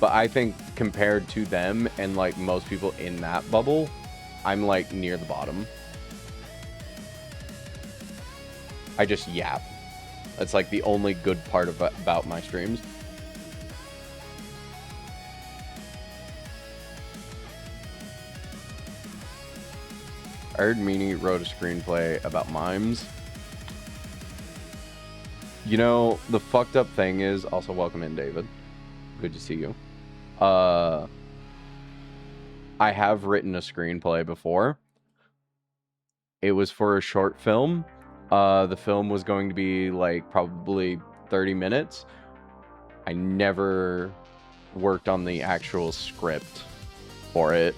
But I think compared to them and, like, most people in that bubble, I'm, like, near the bottom. I just yap. That's, like, the only good part about my streams. I heard Meanie wrote a screenplay about mimes. You know, the fucked up thing is, also welcome in, David. Good to see you. I have written a screenplay before. It was for a short film. The film was going to be like probably 30 minutes. I never worked on the actual script for it.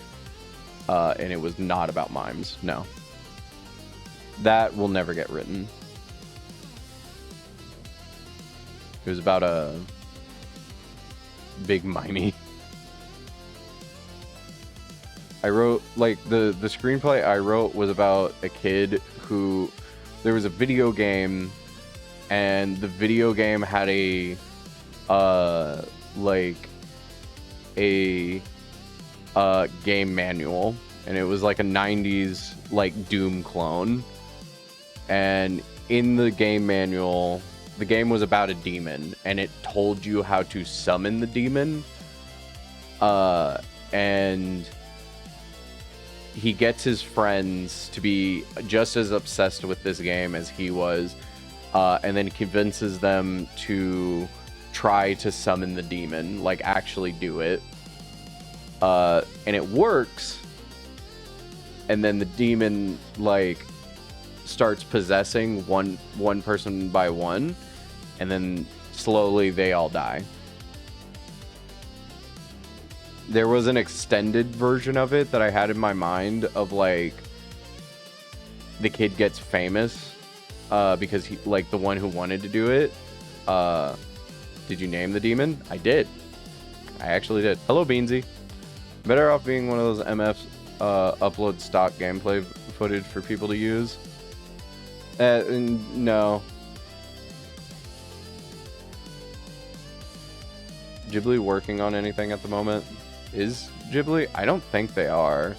And it was not about mimes. No. That will never get written. It was about a big mimey. I wrote, like, the screenplay I wrote was about a kid who, there was a video game, and the video game had a, game manual, and it was like a 90s, like, Doom clone. And in the game manual, the game was about a demon, and it told you how to summon the demon. And he gets his friends to be just as obsessed with this game as he was, and then convinces them to try to summon the demon, like actually do it. And it works, and then the demon like starts possessing one person by one, and then slowly they all die. There was an extended version of it that I had in my mind of like the kid gets famous because he, like, the one who wanted to do it. Did you name the demon? I did. I actually did. Hello, Beansy. Better off being one of those MFs upload stock gameplay footage for people to use. No. Ghibli working on anything at the moment? Is Ghibli? I don't think they are.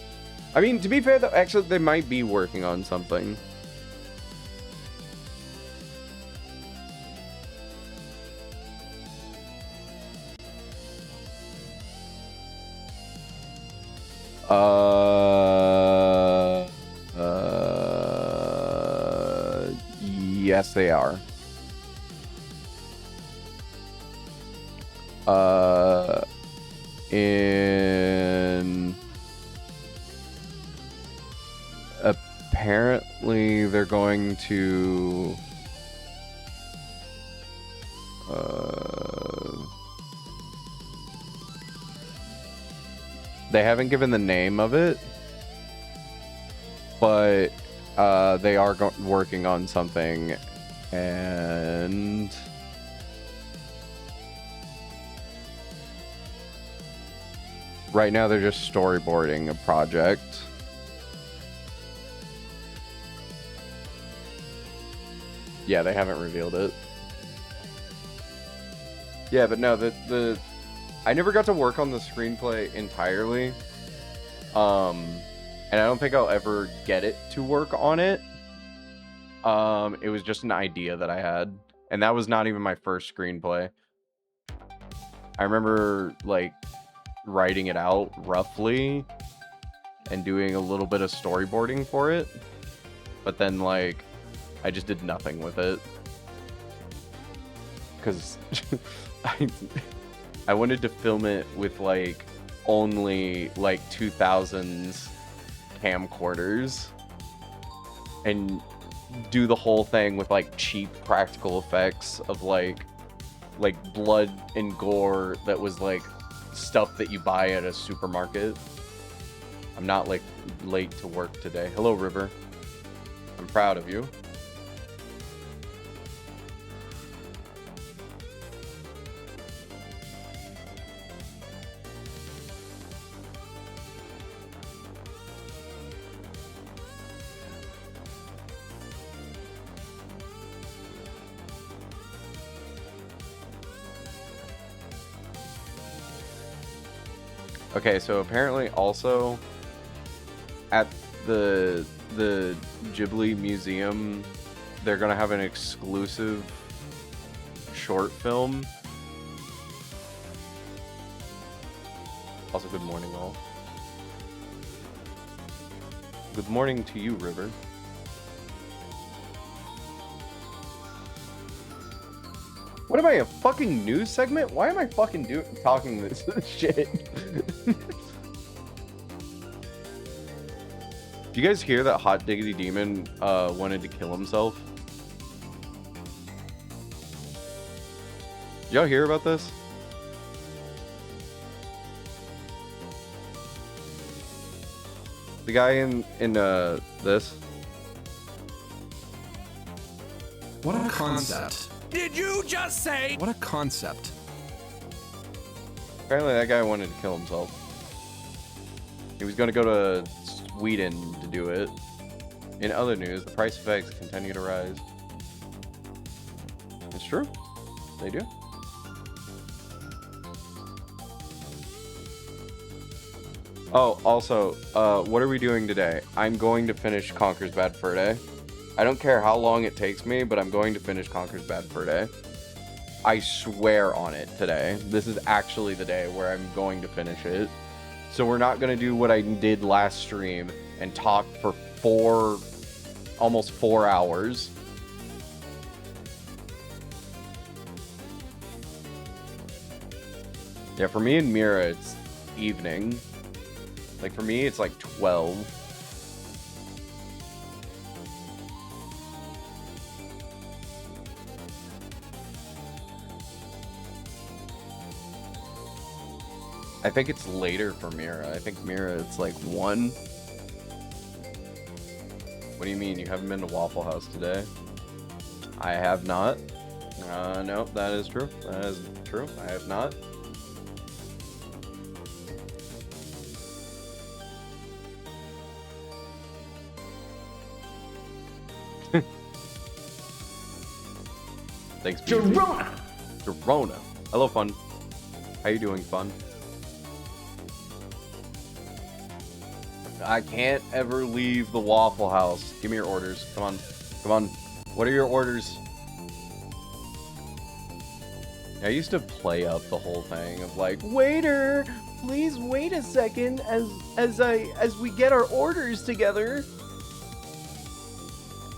I mean, to be fair, though, actually, they might be working on something. Yes, they are. And apparently they're going to they haven't given the name of it, but they are working on something And right now they're just storyboarding a project. Yeah, they haven't revealed it. Yeah, but no, I never got to work on the screenplay entirely. And I don't think I'll ever get it to work on it. It was just an idea that I had, and that was not even my first screenplay. I remember like writing it out roughly and doing a little bit of storyboarding for it, but then like I just did nothing with it because I wanted to film it with like only like 2000s camcorders and do the whole thing with like cheap practical effects of like blood and gore that was like stuff that you buy at a supermarket. I'm not like late to work today. Hello, River. I'm proud of you. Okay, so apparently also at the Ghibli Museum, they're gonna have an exclusive short film. Also, good morning, all. Good morning to you, River. What am I, a fucking news segment? Why am I fucking talking this shit? Do you guys hear that Hot Diggity Demon wanted to kill himself? Y'all hear about this? The guy in this. What a concept. Did you just say? What a concept. Apparently that guy wanted to kill himself. He was going to go to Sweden to do it. In other news, the price of eggs continue to rise. It's true. They do. Oh, also, what are we doing today? I'm going to finish Conker's Bad Fur Day. I don't care how long it takes me, but I'm going to finish Conker's Bad Fur Day. I swear on it today. This is actually the day where I'm going to finish it. So we're not going to do what I did last stream and talk for almost 4 hours. Yeah, for me and Mira, it's evening. Like, for me, it's like 12. I think it's later for Mira. I think Mira, it's like 1. What do you mean? You haven't been to Waffle House today? I have not. No, that is true. That is true. I have not. Thanks, Jerona. Jerona. Hello, Fun. How you doing, Fun? I can't ever leave the Waffle House. Give me your orders. Come on. Come on. What are your orders? I used to play up the whole thing of like, waiter, please wait a second as we get our orders together.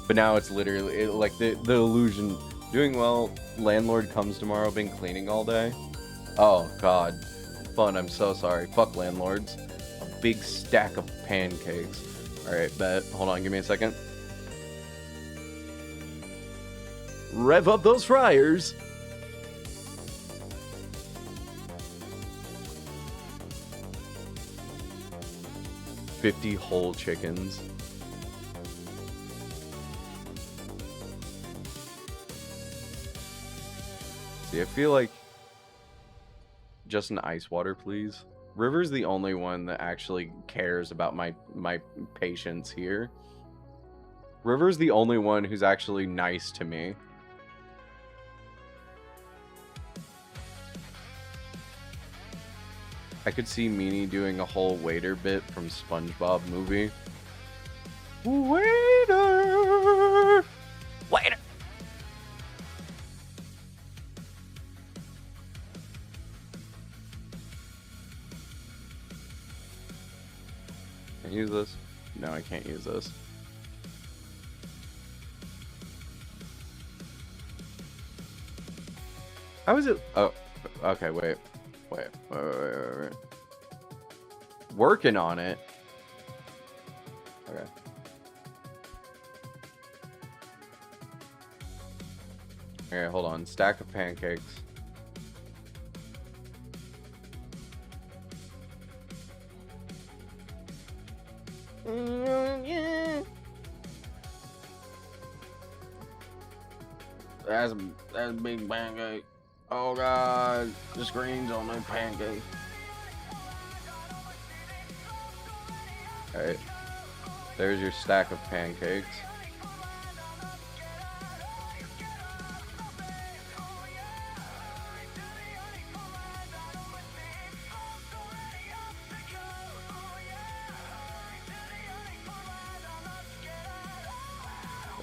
But now it's literally like the illusion. Doing well. Landlord comes tomorrow. Been cleaning all day. Oh God. Fun. I'm so sorry. Fuck landlords. A big stack of pancakes. All right, bet. Hold on. Give me a second. Rev up those fryers. $50 whole chickens. See, I feel like just an ice water, please. River's the only one that actually cares about my patience here. River's the only one who's actually nice to me. I could see Meanie doing a whole waiter bit from SpongeBob movie. Waiter! Waiter! Can I use this? No, I can't use this. How is it? Oh, okay, wait. Wait. Working on it. Okay. Alright, hold on. Stack of pancakes. Yeah. That's a big pancake. Oh god, the screen's on my pancake. Alright. There's your stack of pancakes.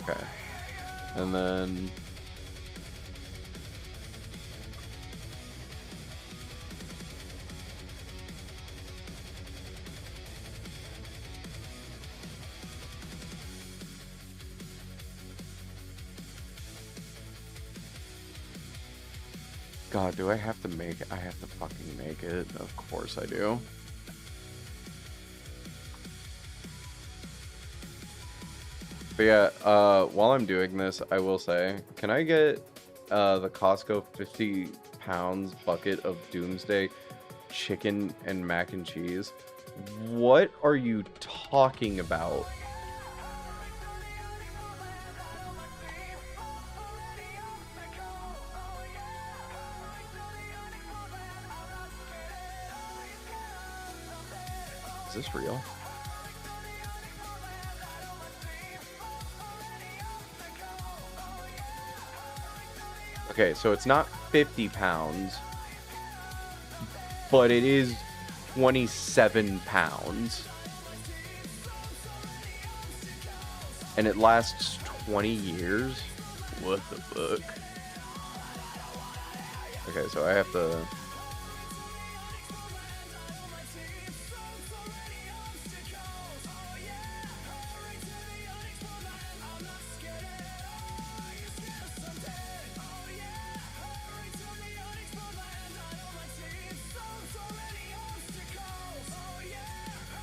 Okay. And then God, do I have to make it? I have to fucking make it. Of course I do. But yeah, while I'm doing this, I will say, can I get the Costco 50 pounds bucket of Doomsday chicken and mac and cheese? What are you talking about? Is this real? Okay, so it's not 50 pounds, but it is 27 pounds. And it lasts 20 years? What the fuck? Okay, so I have to...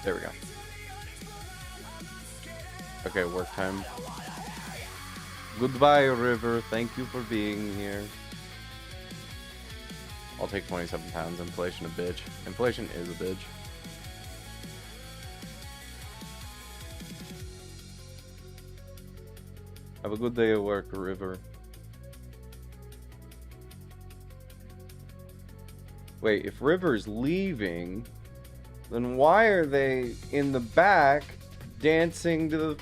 There we go. Okay, work time. Goodbye, River. Thank you for being here. I'll take 27 pounds. Inflation a bitch. Inflation is a bitch. Have a good day at work, River. Wait, if River's leaving, then why are they in the back dancing to the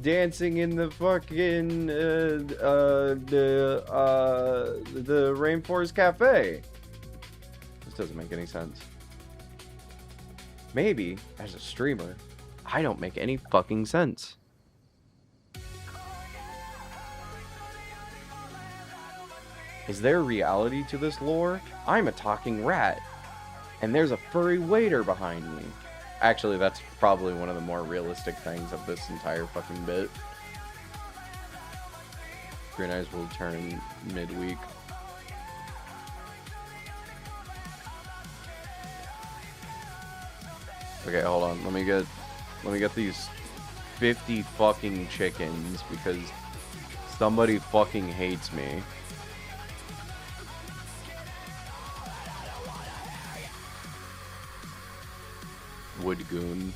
dancing in the fucking the Rainforest Cafe? This doesn't make any sense. Maybe as a streamer, I don't make any fucking sense. Is there reality to this lore? I'm a talking rat. And there's a furry waiter behind me. Actually, that's probably one of the more realistic things of this entire fucking bit. Green Eyes will turn midweek. Okay, hold on. Let me get these 50 fucking chickens because somebody fucking hates me. Woodgoon.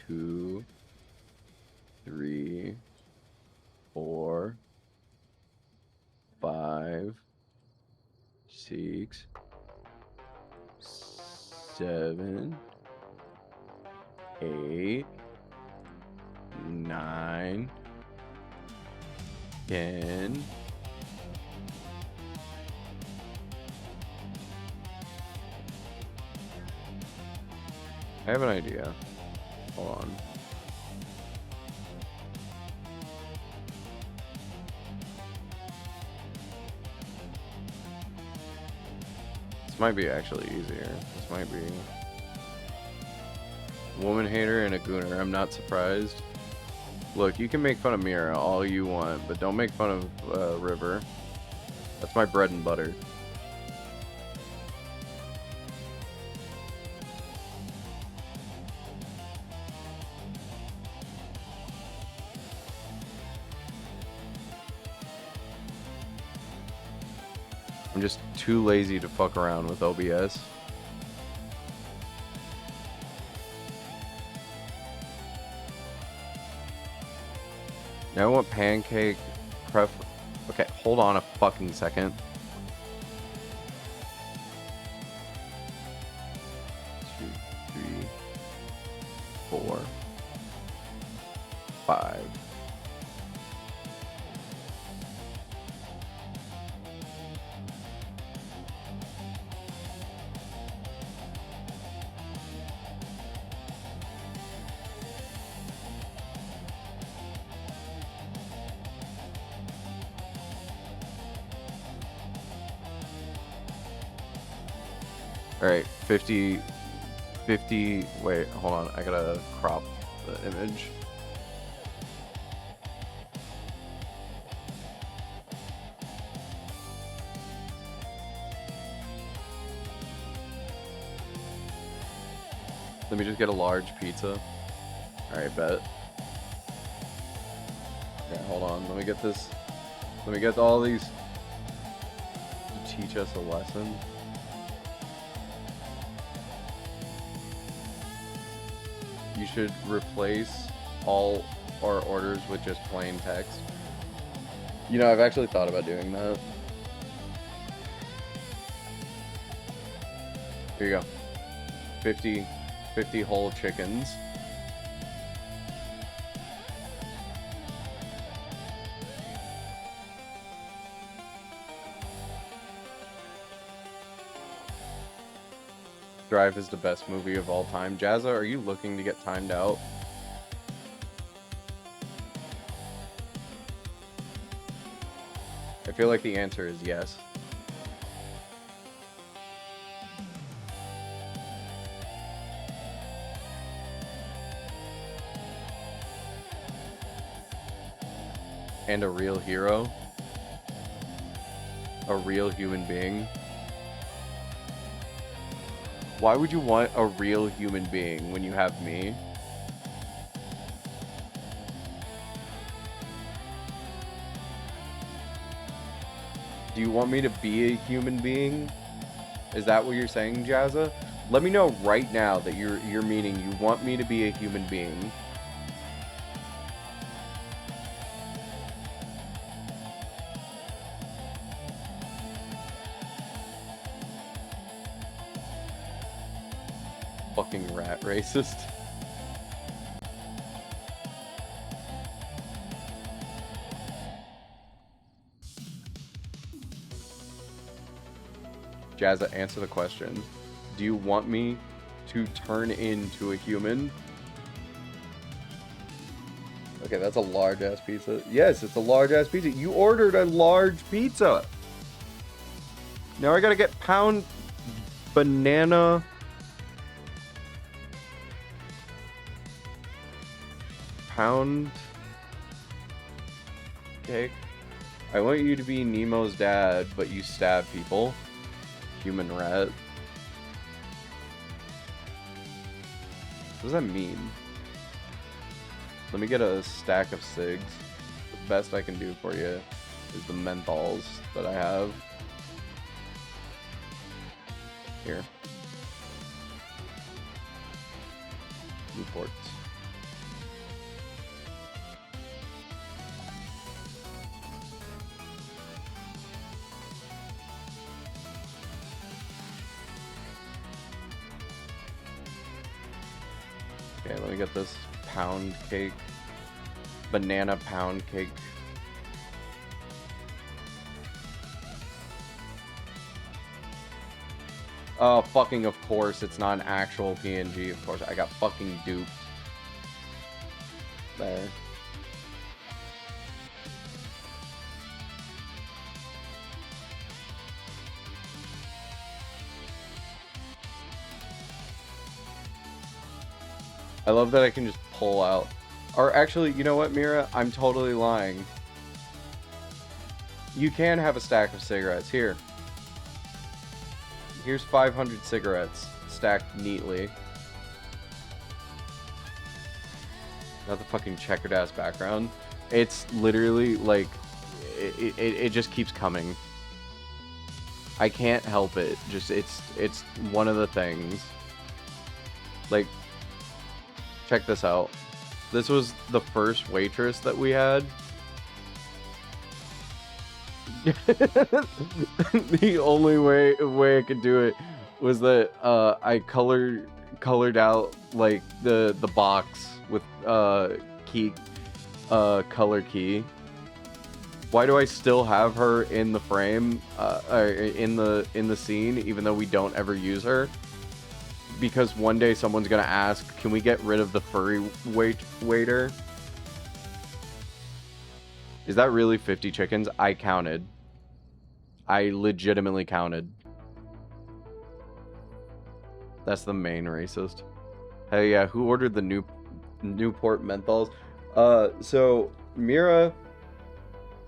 2, 3, 4, 5, 6, 7, 8, 9, 10. I have an idea. Hold on. This might be actually easier. This might be woman hater and a gooner. I'm not surprised. Look, you can make fun of Mira all you want, but don't make fun of River. That's my bread and butter. I'm just too lazy to fuck around with OBS. Now I want pancake Okay, hold on a fucking second. 2, 3, 4, 5. Alright, 50, wait, hold on, I gotta crop the image. Let me just get a large pizza. Alright, bet. Okay, hold on, let me get this, let me get all these to teach us a lesson. You should replace all our orders with just plain text. You know, I've actually thought about doing that. Here you go. 50 whole chickens. Drive is the best movie of all time. Jazza, are you looking to get timed out? I feel like the answer is yes. And a real hero? A real human being? Why would you want a real human being when you have me? Do you want me to be a human being? Is that what you're saying, Jazza? Let me know right now that you're meaning you want me to be a human being. Fucking rat racist. Jazza, answer the question. Do you want me to turn into a human? Okay, that's a large-ass pizza. Yes, it's a large-ass pizza. You ordered a large pizza. Now I gotta get pound banana... pound cake. I want you to be Nemo's dad, but you stab people. Human rat. What does that mean? Let me get a stack of cigs. The best I can do for you is the menthols that I have. Here. Newports. Okay, let me get this pound cake. Banana pound cake. Oh, fucking of course, it's not an actual PNG, of course. I got fucking duped. There. I love that I can just pull out. Or actually, you know what, Mira? I'm totally lying. You can have a stack of cigarettes. Here. Here's 500 cigarettes stacked neatly. Not the fucking checkered ass background. It's literally like it just keeps coming. I can't help it. Just it's one of the things. Like, check this out. This was the first waitress that we had. The only way I could do it was that I colored out like the box with key color key. Why do I still have her in the frame or in the scene even though we don't ever use her? Because one day someone's gonna ask, can we get rid of the furry waiter? Is that really 50 chickens? I counted. I legitimately counted. That's the main racist. Hey, yeah, who ordered the Newport menthols? So Mira,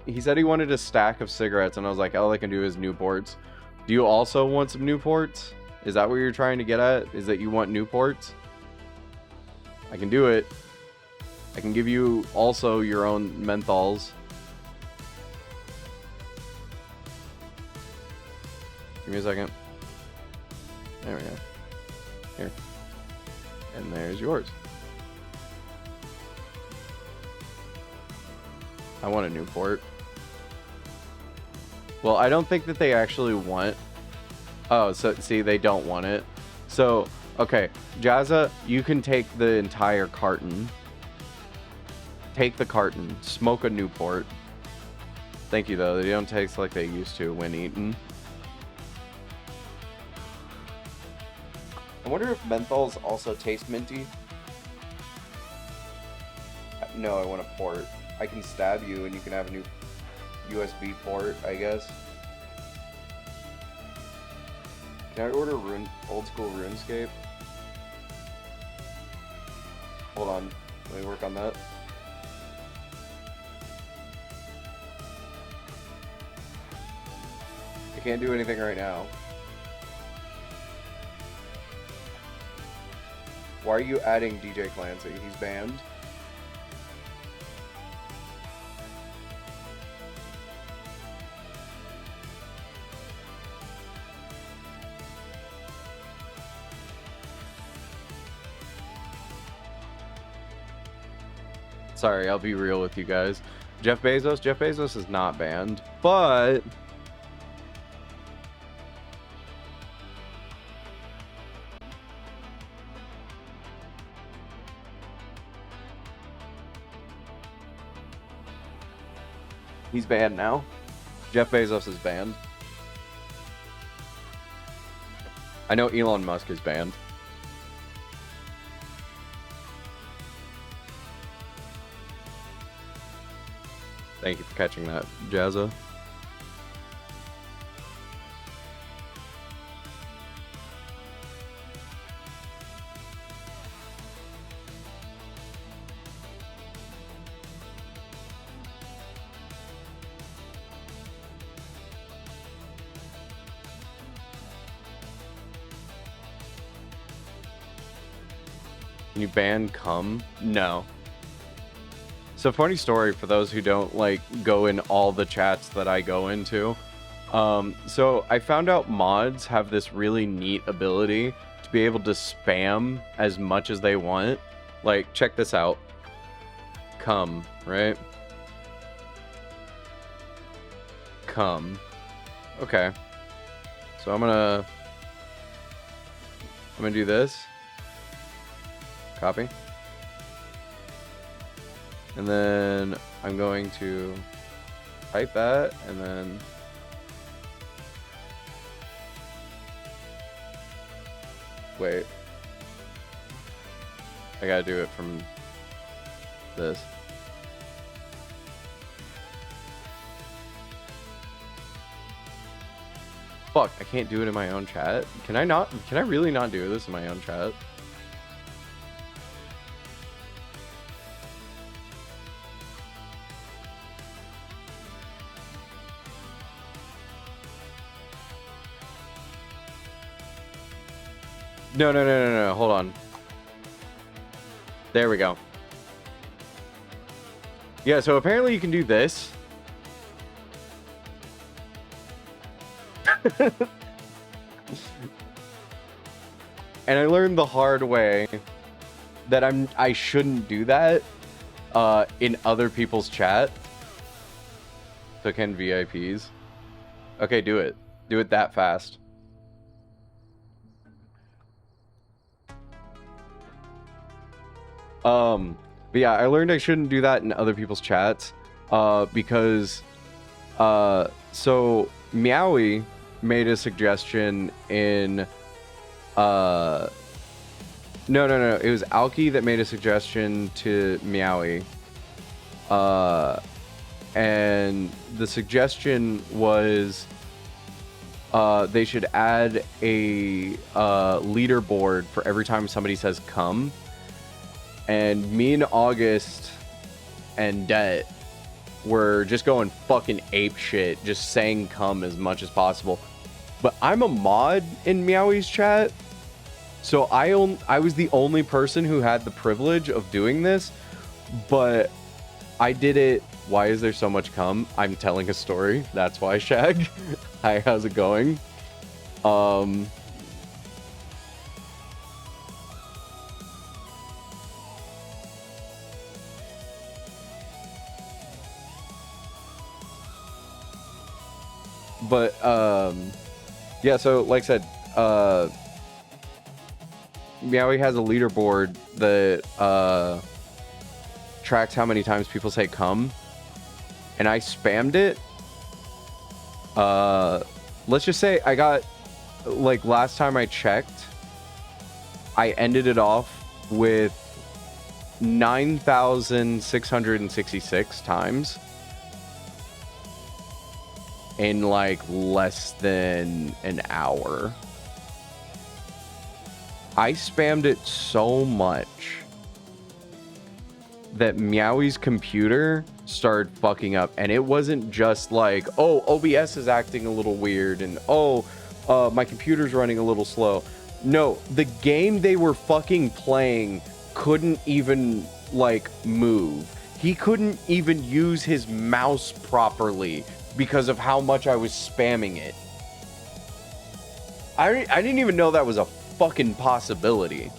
he said he wanted a stack of cigarettes, and I was like, all I can do is Newports. Do you also want some Newports? Is that what you're trying to get at? Is that you want Newports? I can do it. I can give you also your own menthols. Give me a second. There we go. Here. And there's yours. I want a Newport. Well, I don't think that they actually want... Oh, so see, they don't want it. So, okay. Jazza, you can take the entire carton. Take the carton. Smoke a Newport. Thank you, though. They don't taste like they used to when eaten. I wonder if menthols also taste minty. No, I want a port. I can stab you and you can have a new USB port, I guess. Can I order old school RuneScape? Hold on. Let me work on that. I can't do anything right now. Why are you adding DJ Clancy? He's banned. Sorry, I'll be real with you guys. Jeff Bezos is not banned, but he's banned now. Jeff Bezos is banned. I know Elon Musk is banned. Thank you for catching that, Jazza. Can you ban cum? No. So funny story for those who don't like go in all the chats that I go into. So I found out mods have this really neat ability to be able to spam as much as they want. Like, check this out. Come, right? Come. Okay. So I'm gonna do this. Copy. And then I'm going to type that, and then wait. I gotta do it from this. Fuck, I can't do it in my own chat. Can I not? Can I really not do this in my own chat? No. Hold on. There we go. Yeah, so apparently you can do this. And I learned the hard way that I shouldn't do that in other people's chat. So can VIPs. Okay, do it. Do it that fast. But yeah, I learned I shouldn't do that in other people's chats because so Meowie made a suggestion in no, it was Alki that made a suggestion to Meowie, and the suggestion was they should add a leaderboard for every time somebody says come. And me and August and Det were just going fucking ape shit, just saying come as much as possible. But I'm a mod in Meowie's chat, so I was the only person who had the privilege of doing this, but I did it. Why is there so much cum? I'm telling a story. That's why, Shag. Hi, how's it going? But yeah, so like I said, Meowie has a leaderboard that tracks how many times people say come, and I spammed it. Let's just say I got, like, last time I checked, I ended it off with 9,666 times in like less than an hour. I spammed it so much that Meowie's computer started fucking up, and it wasn't just like, oh, OBS is acting a little weird, and oh, my computer's running a little slow. No, the game they were fucking playing couldn't even like move. He couldn't even use his mouse properly because of how much I was spamming it. I didn't even know that was a fucking possibility.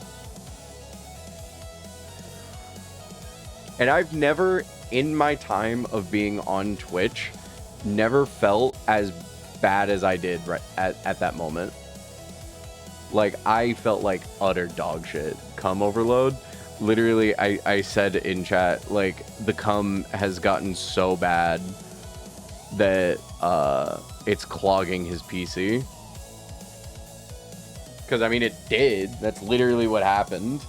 And I've never, in my time of being on Twitch, never felt as bad as I did right at that moment. Like, I felt like utter dog shit. Cum overload. Literally, I said in chat, like, the cum has gotten so bad that it's clogging his PC. Because, I mean, it did. That's literally what happened.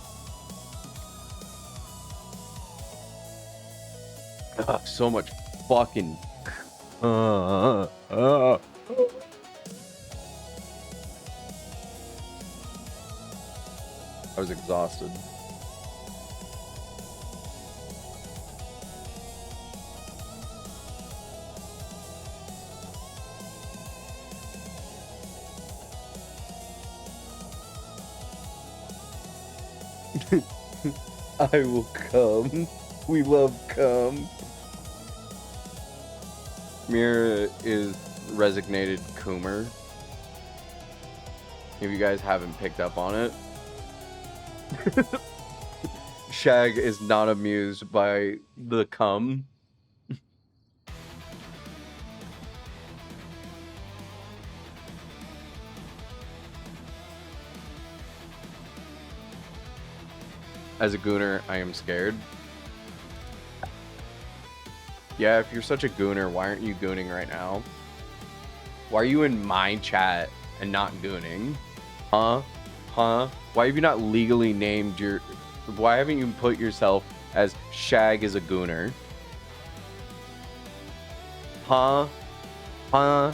So much fucking... I was exhausted. I will come. We love come. Mira is resignated Coomer. If you guys haven't picked up on it. Shag is not amused by the cum. As a gooner, I am scared. Yeah, if you're such a gooner, why aren't you gooning right now? Why are you in my chat and not gooning? Huh? Huh? Why have you not legally named your... Why haven't you put yourself as Shag is a gooner? Huh? Huh?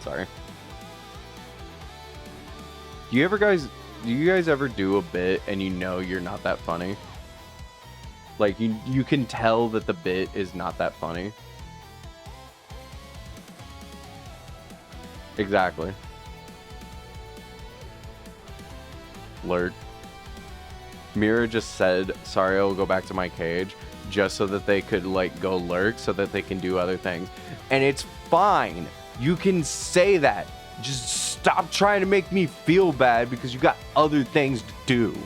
Sorry. Do you guys ever do a bit and you know you're not that funny? Like you can tell that the bit is not that funny. Exactly. Lurk. Mira just said, sorry, I will go back to my cage, just so that they could like go lurk so that they can do other things. And it's fine. You can say that. Just stop trying to make me feel bad because you got other things to do.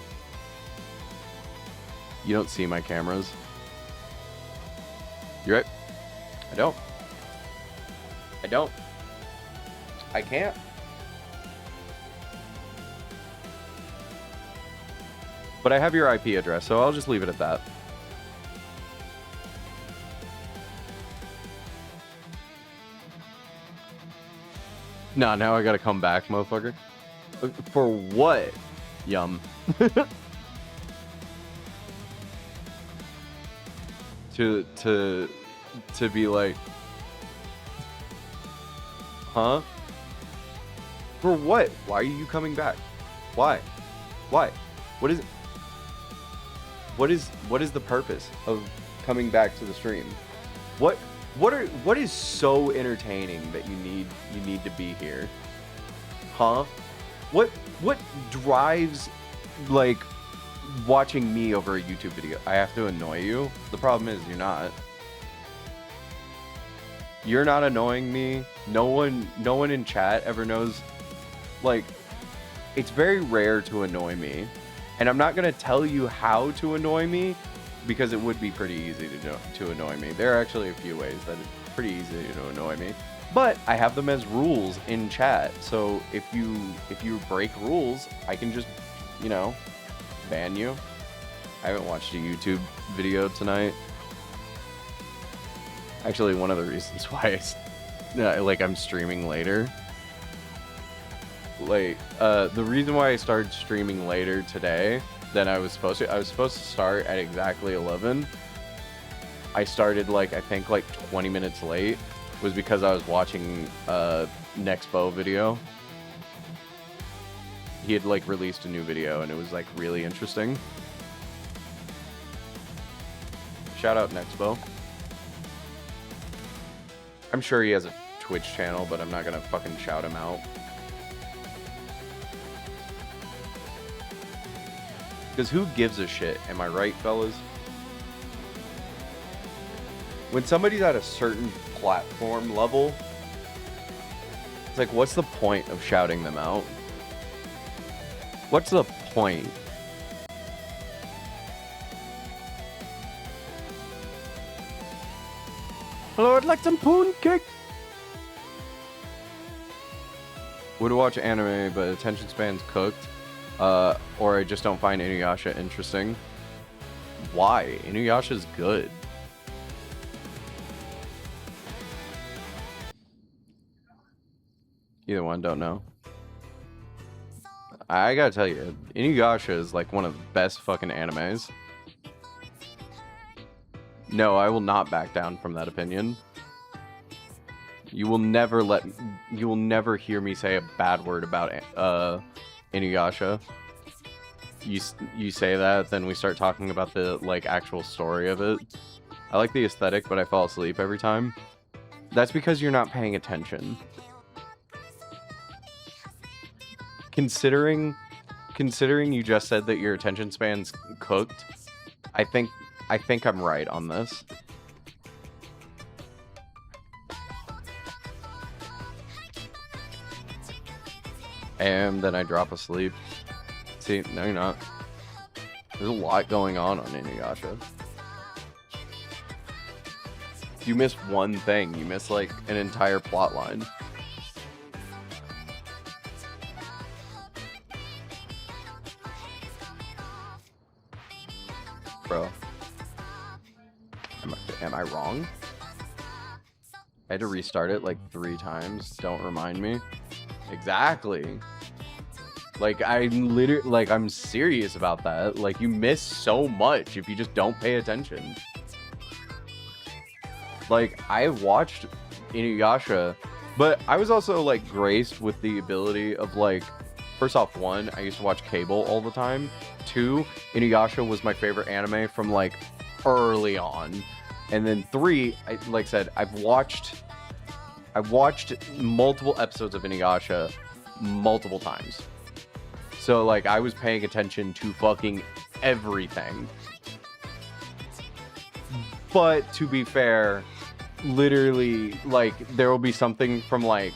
You don't see my cameras. You're right. I don't. I can't. But I have your IP address, so I'll just leave it at that. Nah, now I gotta come back, motherfucker. For what? Yum. to be like, huh? For what? Why are you coming back? Why? What is it? What is the purpose of coming back to the stream? What is so entertaining that you need to be here? Huh? What drives like watching me over a YouTube video? I have to annoy you? The problem is you're not. You're not annoying me. No one in chat ever knows. Like, it's very rare to annoy me. And I'm not going to tell you how to annoy me because it would be pretty easy to annoy me. There are actually a few ways that it's pretty easy to annoy me. But I have them as rules in chat. So if you break rules, I can just, you know, ban you. I haven't watched a YouTube video tonight. Actually, one of the reasons why I'm streaming later. Like, the reason why I started streaming later today than I was supposed to start at exactly 11. I started like, I think like 20 minutes late, was because I was watching Nexpo video. He had like released a new video and it was like really interesting. Shout out Nexpo. I'm sure he has a Twitch channel, but I'm not gonna fucking shout him out. Because who gives a shit? Am I right, fellas? When somebody's at a certain platform level, it's like, what's the point of shouting them out? What's the point? Hello, I'd like some poon cake. Would watch anime, but attention span's cooked. Or I just don't find Inuyasha interesting. Why? Inuyasha's good. Either one, don't know. I gotta tell you, Inuyasha is like one of the best fucking animes. No, I will not back down from that opinion. You will never hear me say a bad word about Inuyasha. You say that, then we start talking about the like actual story of it. I like the aesthetic, but I fall asleep every time. That's because you're not paying attention. Considering you just said that your attention span's cooked, I think I'm right on this. And then I drop asleep. See, no you're not. There's a lot going on Inuyasha. You miss one thing. You miss like an entire plot line. Bro. long. I had to restart it like 3 times. Don't remind me. Exactly. Like, I'm serious about that. Like, you miss so much if you just don't pay attention. Like, I watched Inuyasha, but I was also, like, graced with the ability of, like, first off, 1, I used to watch cable all the time. 2, Inuyasha was my favorite anime from, like, early on. And then 3, like I said, I've watched multiple episodes of Inuyasha multiple times. So, like, I was paying attention to fucking everything. But, to be fair, literally, like, there will be something from, like,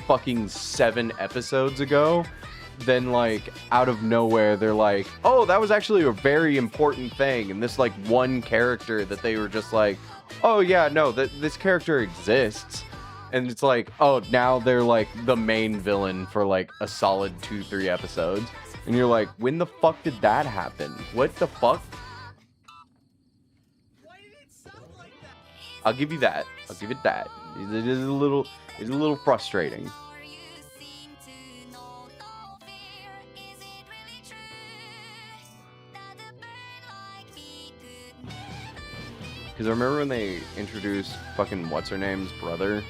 fucking 7 episodes ago. Then, like, out of nowhere, they're like, oh, that was actually a very important thing. And this, like, one character that they were just like, oh, yeah, no, this character exists. And it's like, oh, now they're, like, the main villain for, like, a solid 2-3 episodes. And you're like, when the fuck did that happen? What the fuck? Why did it sound like that? I'll give you that. I'll give it that. It is a little frustrating. Because I remember when they introduced fucking what's-her-name's brother.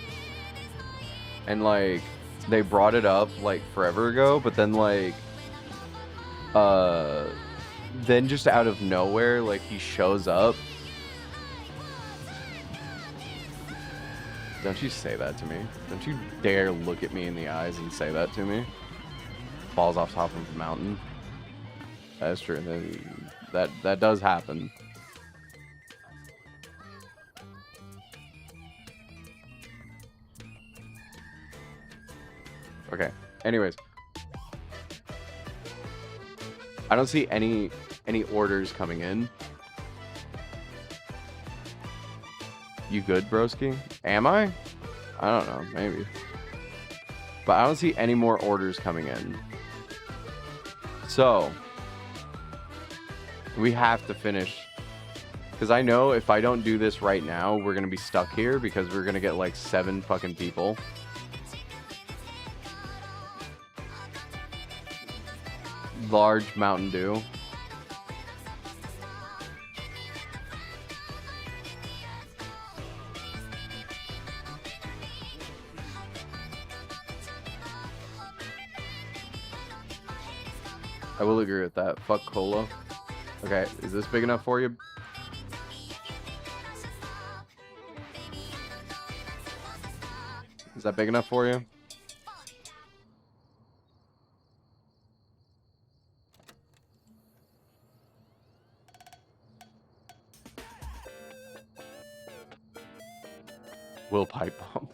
And, like, they brought it up, like, forever ago. But then, like, then just out of nowhere, like, he shows up. Don't you say that to me. Don't you dare look at me in the eyes and say that to me. Falls off top of the mountain. That's true. That does happen. Okay. Anyways. I don't see any orders coming in. You good, broski? Am I? I don't know. Maybe. But I don't see any more orders coming in. So. We have to finish. Because I know if I don't do this right now, we're going to be stuck here. Because we're going to get like 7 fucking people. Large Mountain Dew. I will agree with that. Fuck cola. Okay, is this big enough for you? Is that big enough for you? Will pipe bomb.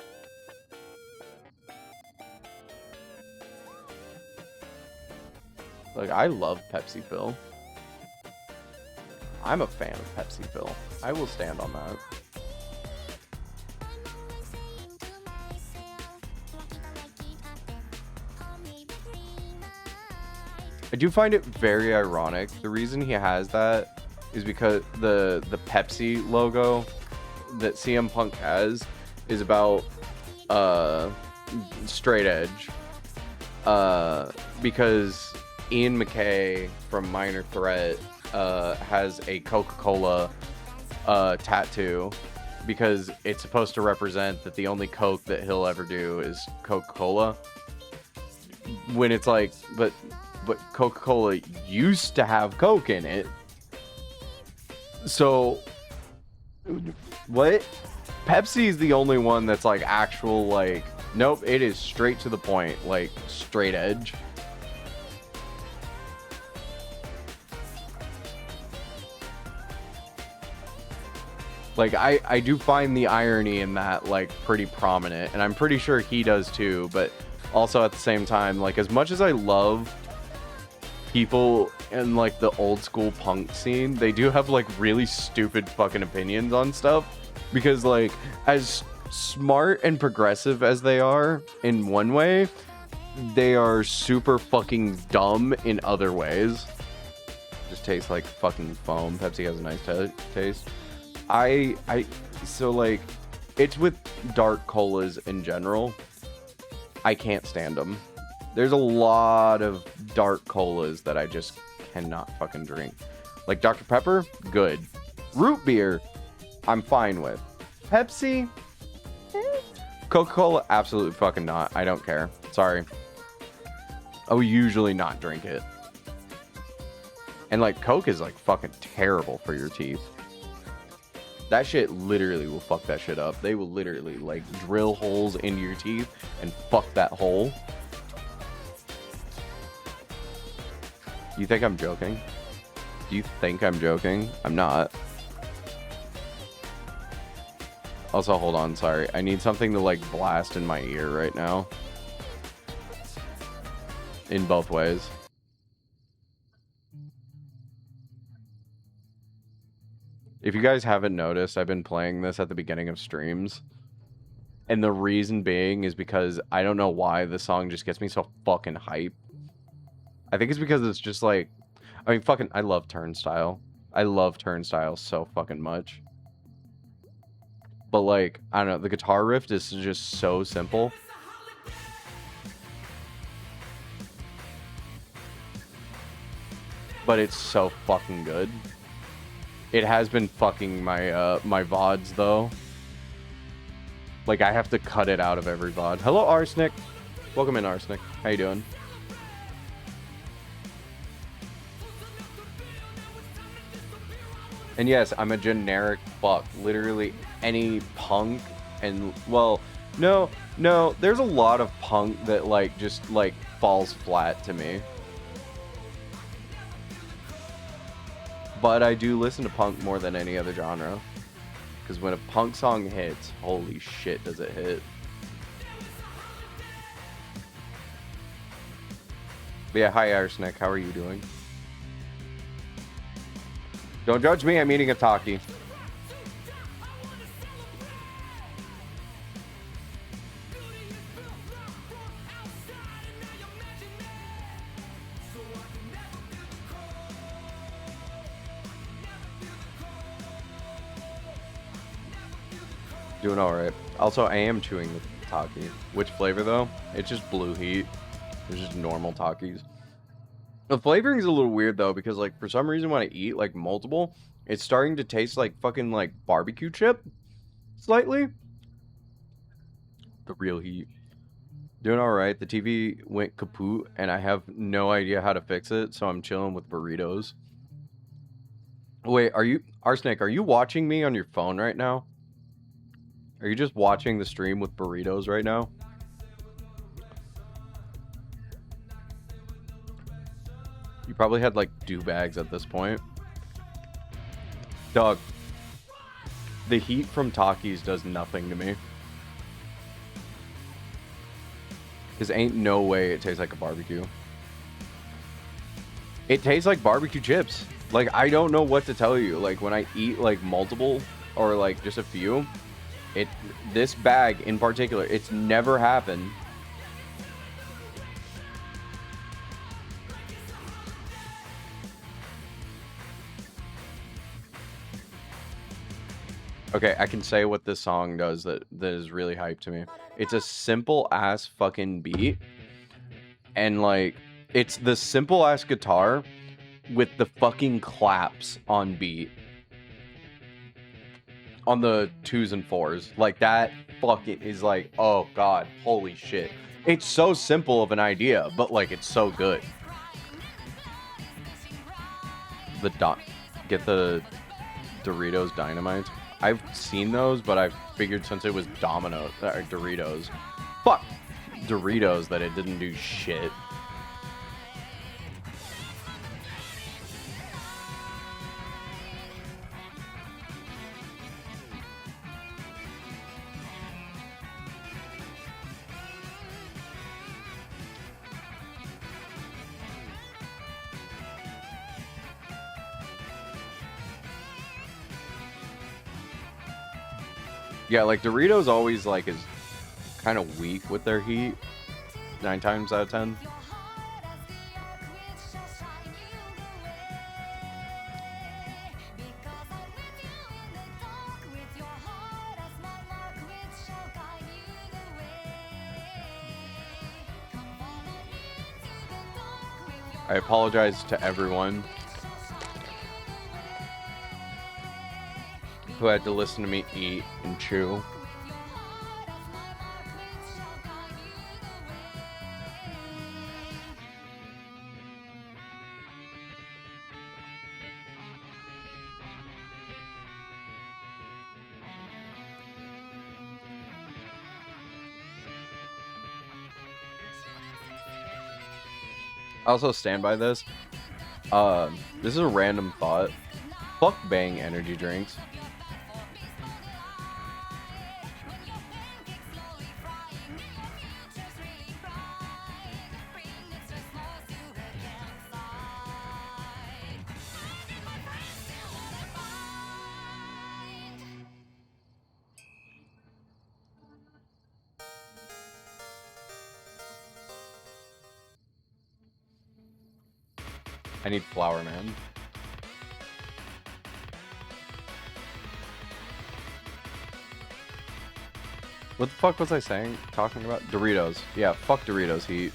Like, I love Pepsi Phil. I'm a fan of Pepsi Phil. I will stand on that. I do find it very ironic. The reason he has that is because the Pepsi logo that CM Punk has is about straight edge. Because Ian McKay from Minor Threat has a Coca-Cola tattoo because it's supposed to represent that the only Coke that he'll ever do is Coca-Cola. When it's like, but Coca-Cola used to have Coke in it. So, what? Pepsi is the only one that's like actual, like, nope, it is straight to the point, like straight edge. Like, I do find the irony in that, like, pretty prominent, and I'm pretty sure he does too, but also at the same time, like, as much as I love people in, like, the old school punk scene, they do have, like, really stupid fucking opinions on stuff, because, like, as smart and progressive as they are in one way, they are super fucking dumb in other ways. Just tastes like fucking foam. Pepsi has a nice taste. So like, it's with dark colas in general. I can't stand them. There's a lot of dark colas that I just cannot fucking drink. Like Dr. Pepper, good. Root beer, I'm fine with. Pepsi, Coca-Cola, absolutely fucking not. I don't care. Sorry. I will usually not drink it. And like Coke is like fucking terrible for your teeth. That shit literally will fuck that shit up. They will literally like drill holes into your teeth and fuck that hole. You think I'm joking? Do you think I'm joking? I'm not. Also, hold on, sorry. I need something to like blast in my ear right now. In both ways. If you guys haven't noticed, I've been playing this at the beginning of streams. And the reason being is because I don't know why the song just gets me so fucking hype. I think it's because it's just like, I mean, fucking, I love Turnstile. I love Turnstile so fucking much. But like, I don't know, the guitar riff is just so simple. But it's so fucking good. It has been fucking my my VODs though. Like I have to cut it out of every VOD. Hello Arsenic. Welcome in Arsenic. How you doing? And yes, I'm a generic fuck. Literally any punk and well, no, there's a lot of punk that like just like falls flat to me. But I do listen to punk more than any other genre. Because when a punk song hits, holy shit does it hit. But yeah, hi Arsenic, how are you doing? Don't judge me, I'm eating a Taki. Doing alright. Also, I am chewing the Taki. Which flavor though? It's just Blue Heat. It's just normal Takis. The flavoring is a little weird though, because like for some reason when I eat like multiple, it's starting to taste like fucking like barbecue chip. Slightly. The real heat. Doing alright. The TV went kaput and I have no idea how to fix it, so I'm chilling with burritos. Wait, are you... Arsenic, are you watching me on your phone right now? Are you just watching the stream with burritos right now? You probably had like do-bags at this point. Dog. The heat from Takis does nothing to me. Because ain't no way it tastes like a barbecue. It tastes like barbecue chips. Like, I don't know what to tell you. Like, when I eat like multiple or like just a few... This bag in particular, it's never happened. Okay, I can say what this song does that is really hype to me. It's a simple ass fucking beat. And like, it's the simple ass guitar with the fucking claps on beat. On the 2s and 4s. Like that fucking is like, oh god, holy shit. It's so simple of an idea, but like it's so good. Get the Doritos Dynamite. I've seen those, but I figured since it was Doritos. Fuck Doritos that it didn't do shit. Yeah, like Doritos always like is kind of weak with their heat. 9 times out of 10. I apologize to everyone who had to listen to me eat and chew. I also stand by this. This is a random thought. Fuck Bang energy drinks. I need Flower Man. What the fuck was I saying? Talking about Doritos. Yeah, fuck Doritos Heat.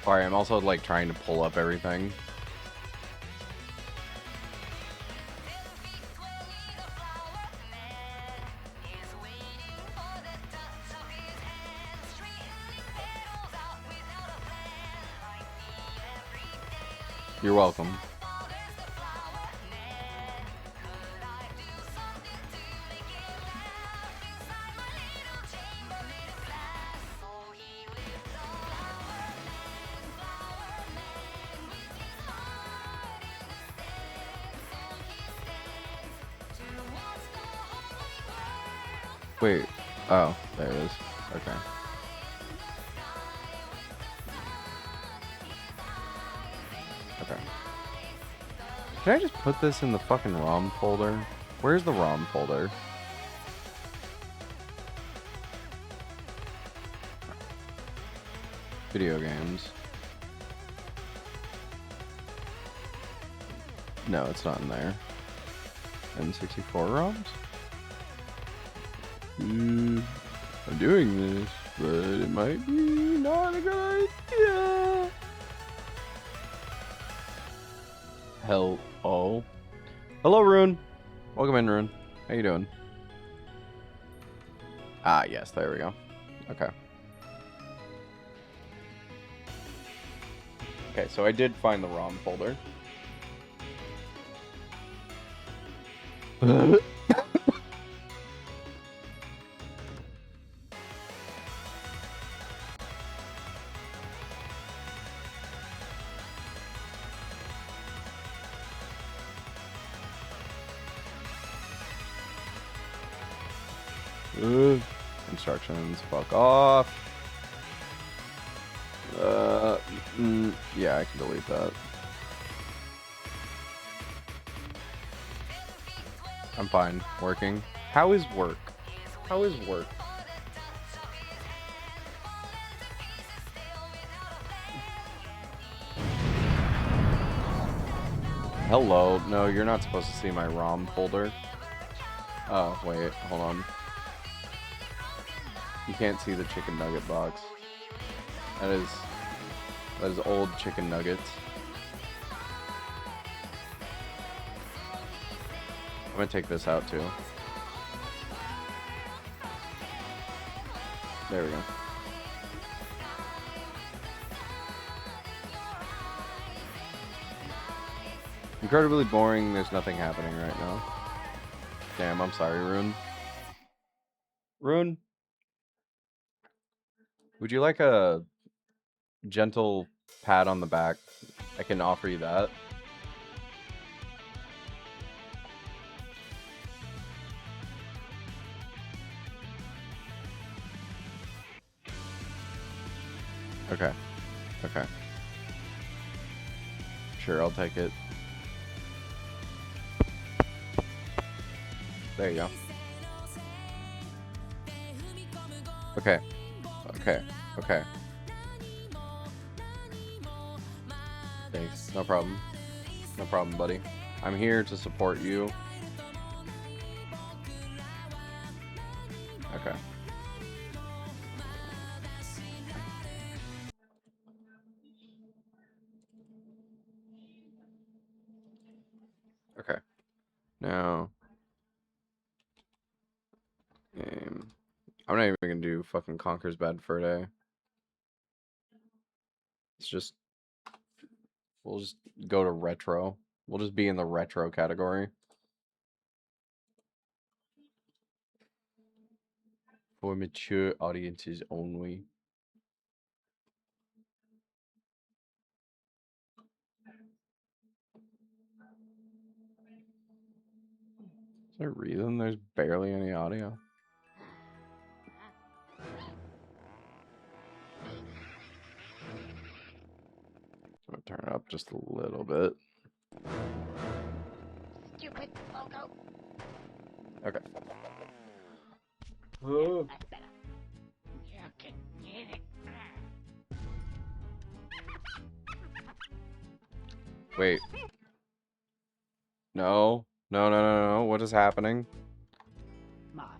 Sorry, I'm also like trying to pull up everything. You're welcome. Wait. Oh, there it is. Okay. Okay. Can I just put this in the fucking ROM folder? Where's the ROM folder? Video games. No, it's not in there. N64 ROMs? I'm doing this, but it might be not a good idea. Hello, Rune. Welcome in, Rune. How you doing? Ah, yes, there we go. Okay. Okay, so I did find the ROM folder. Instructions, fuck off. Yeah, I can delete that. I'm fine. Working. How is work? How is work? Hello. No, you're not supposed to see my ROM folder. Oh, wait. Hold on. You can't see the chicken nugget box. That is old chicken nuggets. I'm gonna take this out too. There we go. Incredibly boring. There's nothing happening right now. Damn, I'm sorry, Rune. Rune? Would you like a gentle pat on the back? I can offer you that. Okay. Okay. Sure, I'll take it. There you go. Okay. Okay. Okay. Thanks. No problem. No problem, buddy. I'm here to support you. Okay. Okay. Now, game. I'm not even gonna do fucking Conker's Bad Fur Day. It's just, we'll just go to retro. We'll just be in the retro category. For mature audiences only. Is there a reason there's barely any audio? I'm gonna turn it up just a little bit. Stupid logo. Okay. That's better. You can get it. Wait. No. No, no, no, no. What is happening? Marvelous.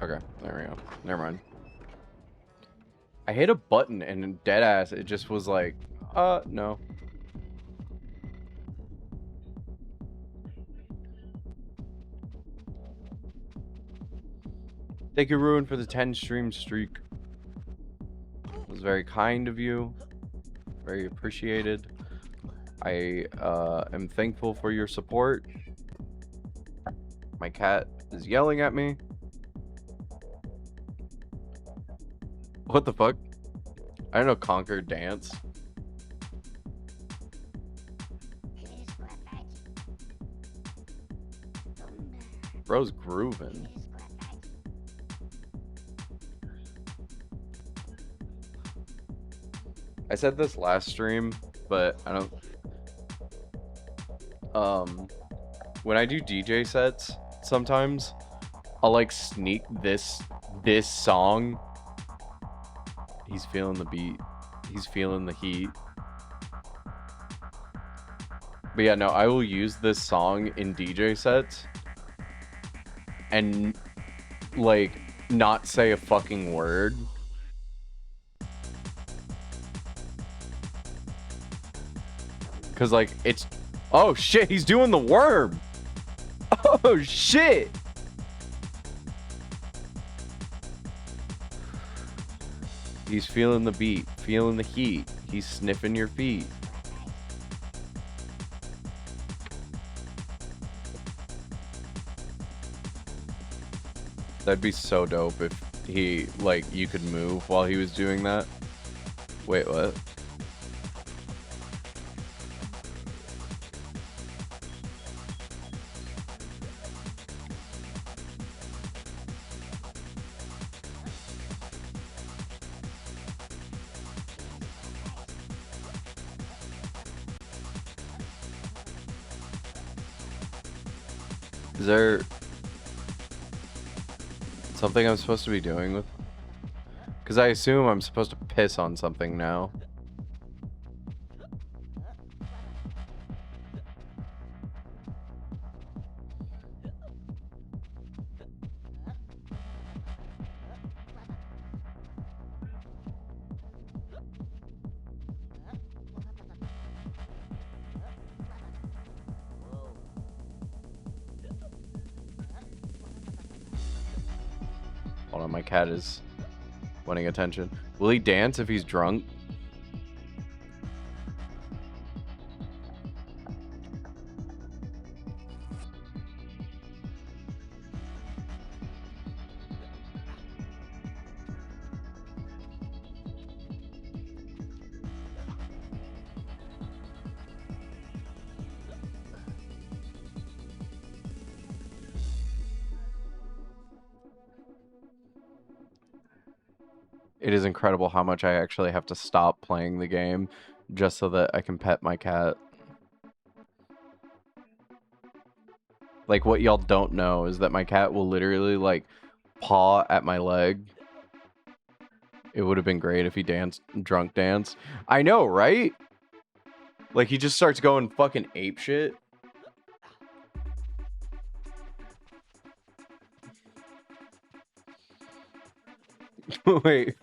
Okay, there we go. Never mind. I hit a button and deadass, it just was like, no. Thank you, Ruin, for the 10 stream streak. It was very kind of you. Very appreciated. I am thankful for your support. My cat is yelling at me. What the fuck? I don't know Conquer dance. Bro's grooving. I said this last stream, but I don't... when I do DJ sets, sometimes I'll like sneak this song. He's feeling the beat. He's feeling the heat. But yeah, no, I will use this song in DJ sets and like not say a fucking word. Cause like it's, oh shit, he's doing the worm. Oh shit. He's feeling the beat, feeling the heat. He's sniffing your feet. That'd be so dope if he, like, you could move while he was doing that. Wait, what? Is there something I'm supposed to be doing with? Because I assume I'm supposed to piss on something now. Hold on, my cat is wanting attention. Will he dance if he's drunk? It is incredible how much I actually have to stop playing the game just so that I can pet my cat. Like, what y'all don't know is that my cat will literally, like, paw at my leg. It would have been great if he danced, drunk danced. I know, right? Like, he just starts going fucking apeshit. Wait.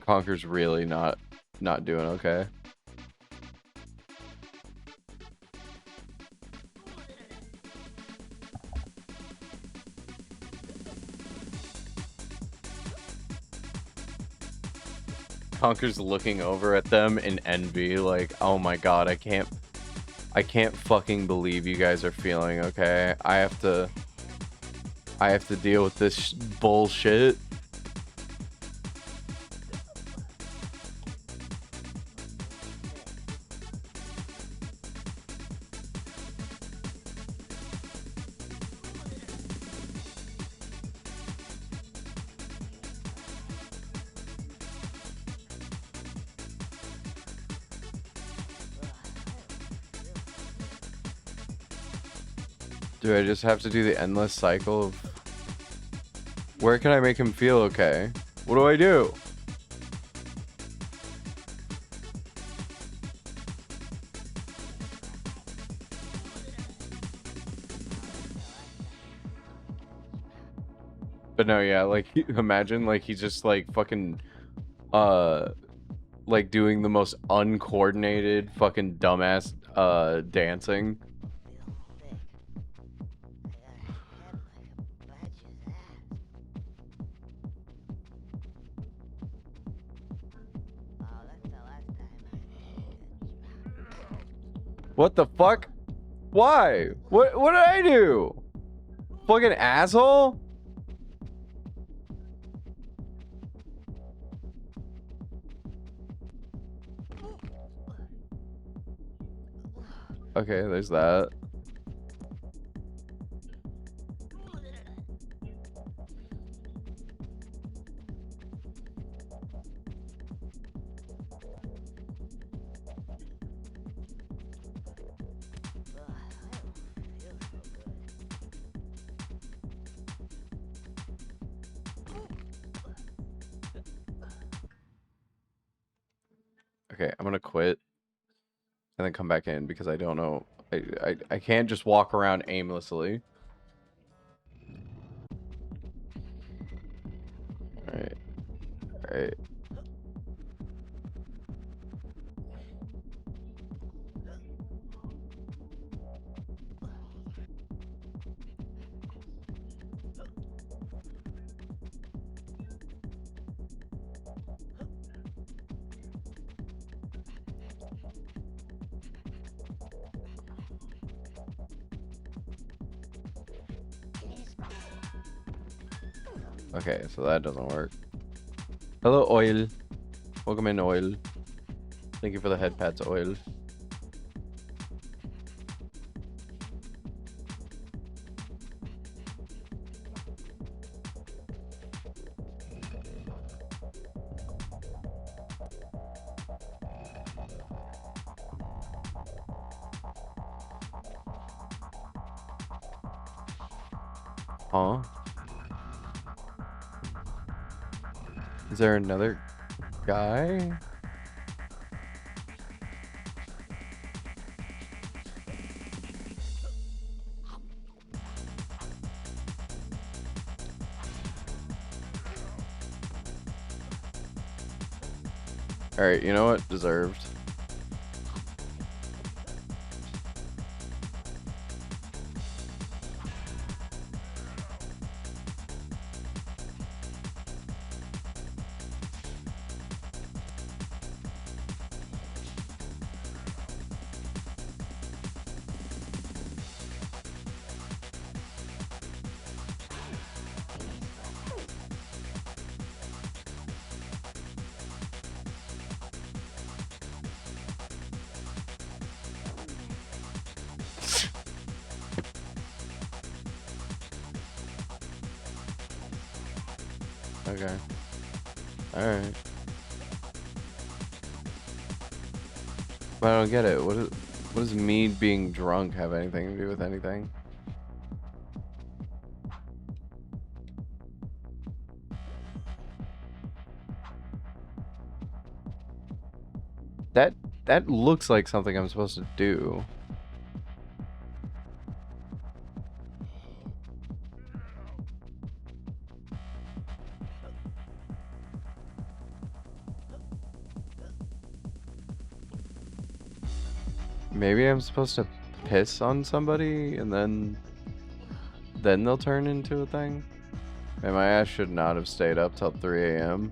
Conker's really not doing okay. Conker's looking over at them in envy, like, oh my god, I can't fucking believe you guys are feeling okay. I have to deal with this bullshit. Do I just have to do the endless cycle of where can I make him feel okay? What do I do? But no, yeah, like imagine like he's just like fucking like doing the most uncoordinated fucking dumbass dancing. What the fuck? Why? What did I do? Fucking asshole? Okay, there's that. Okay, I'm gonna quit and then come back in because I don't know. I can't just walk around aimlessly. Alright. Alright. Okay, so that doesn't work. Hello, Oil. Welcome in, Oil. Thank you for the head pats, Oil. Huh? Is there another guy? Alright, you know what? Deserved. Okay. Alright. But I don't get it. What does me being drunk have anything to do with anything? That That looks like something I'm supposed to do. Maybe I'm supposed to piss on somebody and then they'll turn into a thing? Man, my ass should not have stayed up till 3 a.m.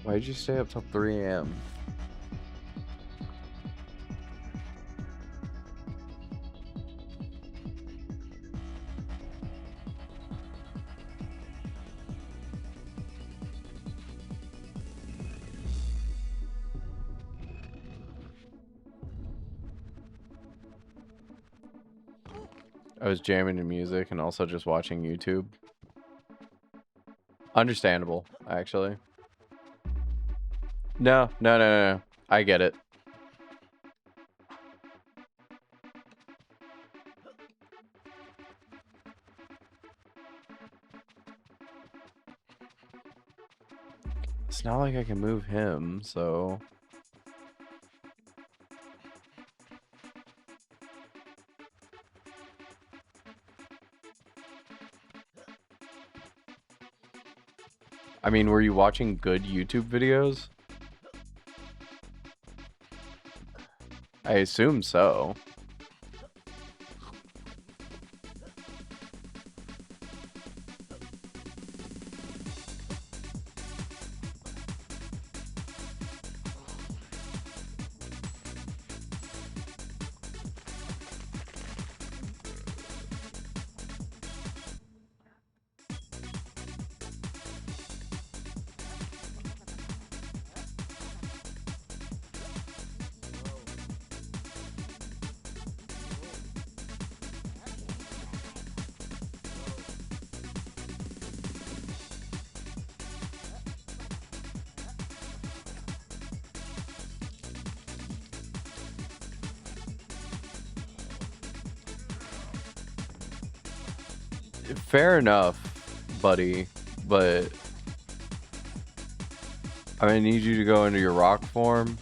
Why'd you stay up till 3 a.m.? I was jamming to music and also just watching YouTube. Understandable, actually. No. I get it. It's not like I can move him, so... I mean, were you watching good YouTube videos? I assume so. Fair enough, buddy, but I need you to go into your rock form.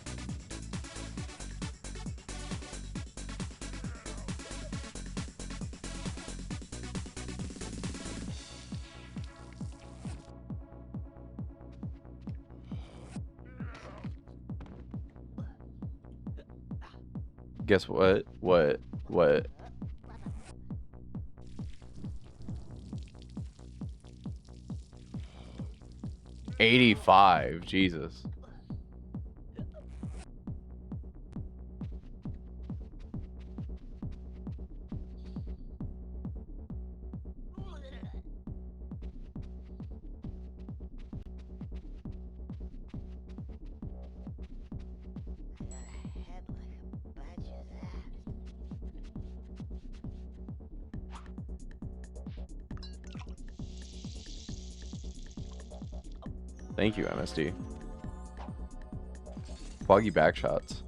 Guess what? What? 85, Jesus. Thank you, MSD. Foggy back shots.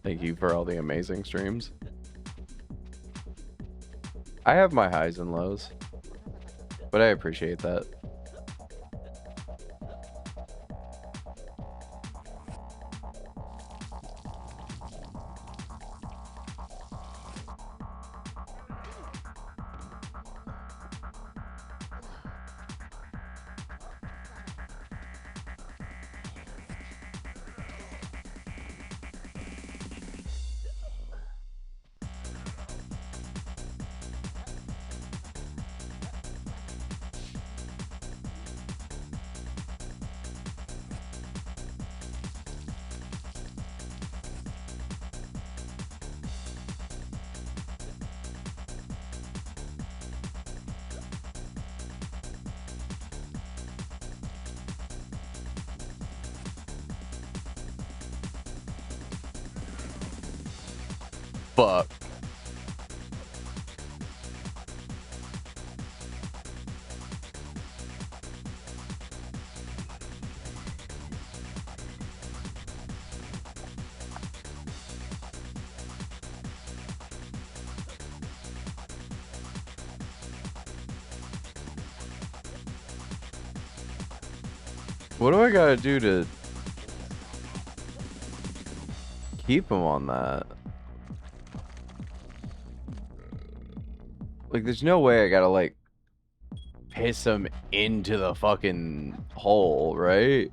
Thank you for all the amazing streams. I have my highs and lows, but I appreciate that. Fuck. What do I gotta do to keep him on that? Like, there's no way I gotta, like, piss him into the fucking hole, right?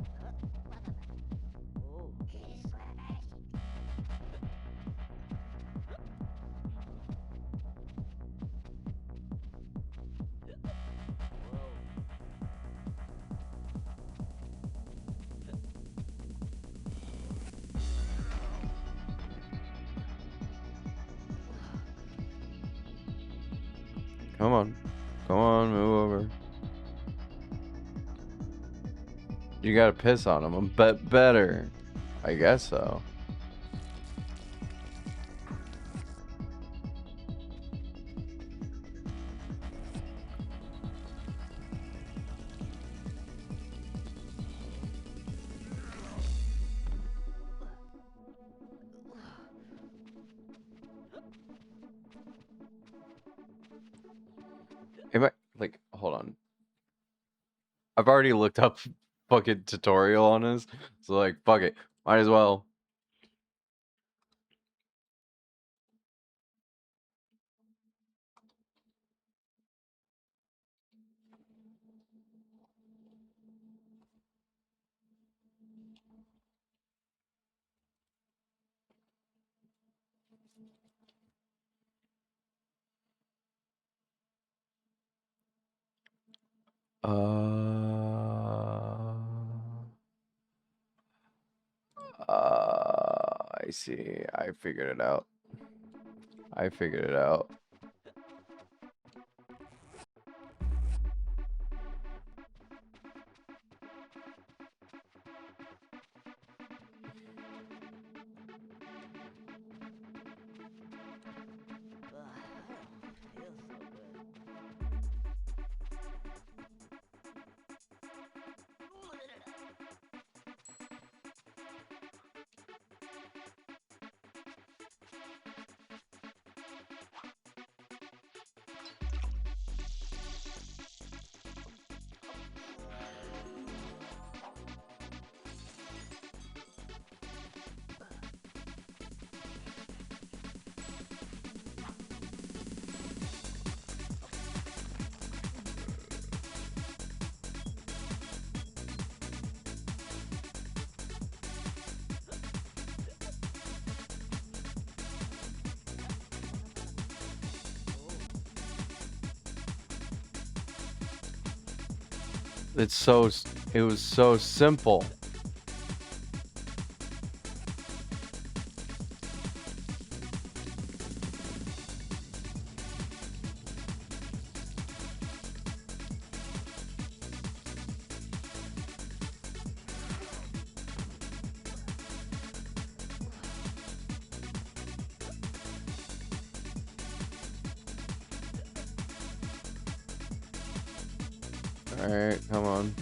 Come on. Come on, move over. You gotta piss on him. Bet better. I guess so. Am I, like, hold on. I've already looked up fucking tutorial on this, so like, fuck it. Might as well. I see. I figured it out. I figured it out. It's so, it was so simple. Alright, come on.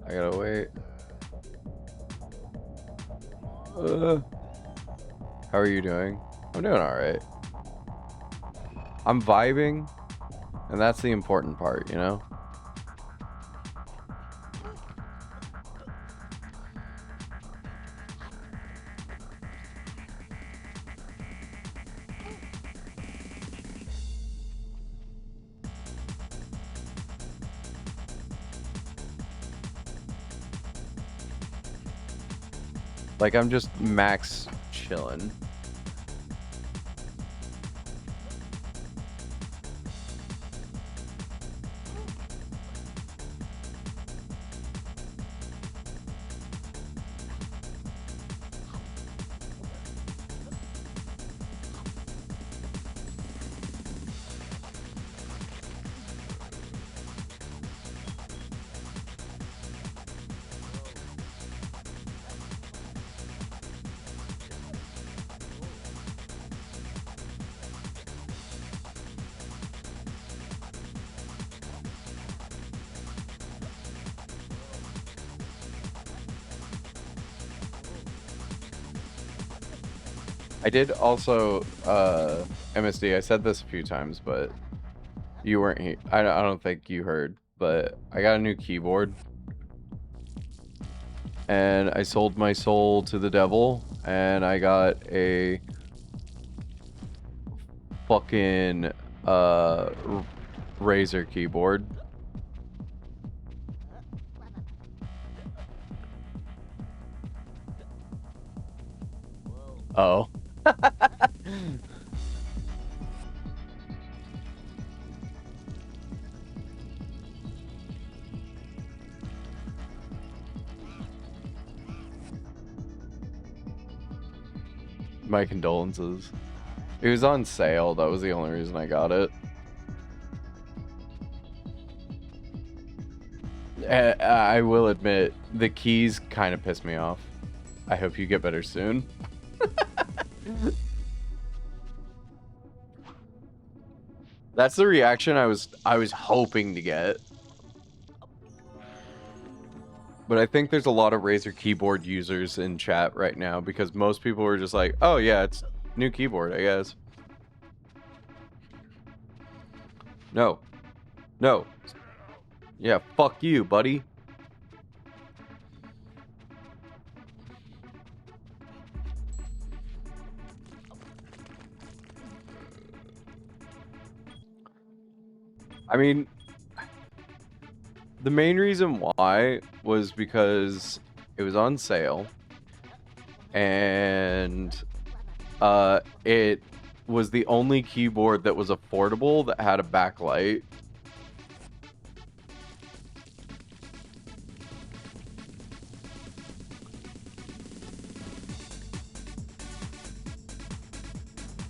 I gotta wait. How are you doing? I'm doing alright. I'm vibing, and that's the important part, you know? Like, I'm just max chilling. I did also, MSD, I said this a few times, but you weren't here. I don't think you heard, but I got a new keyboard. And I sold my soul to the devil, and I got a fucking, Razer keyboard. Oh. My condolences. It was on sale. That was the only reason I got it. I will admit, the keys kind of pissed me off. I hope you get better soon. That's the reaction I was hoping to get. But I think there's a lot of Razer keyboard users in chat right now because most people were just like, "Oh yeah, it's new keyboard, I guess." No. No. Yeah, fuck you, buddy. I mean, the main reason why was because it was on sale and it was the only keyboard that was affordable that had a backlight.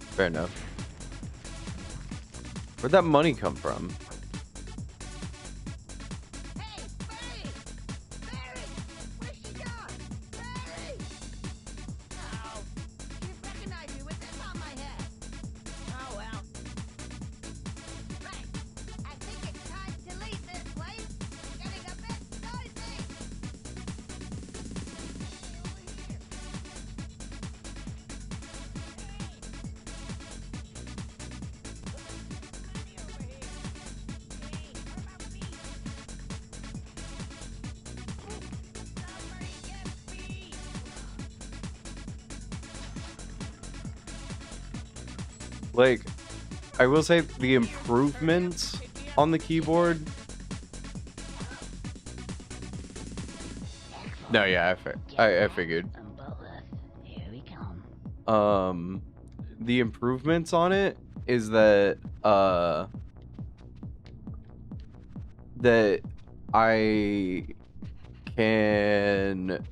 Fair enough. Where'd that money come from? Hey, Barry! Barry! Where's she gone? Barry! Oh, didn't recognize me with this on my head. Oh well. Right. I think it's time to leave this place. It's getting a bit noisy. Over here. Money over here. Hey, what about me? Somebody get me! Like, I will say the improvements on the keyboard. No, yeah, I figured. Here we come. The improvements on it is that that I can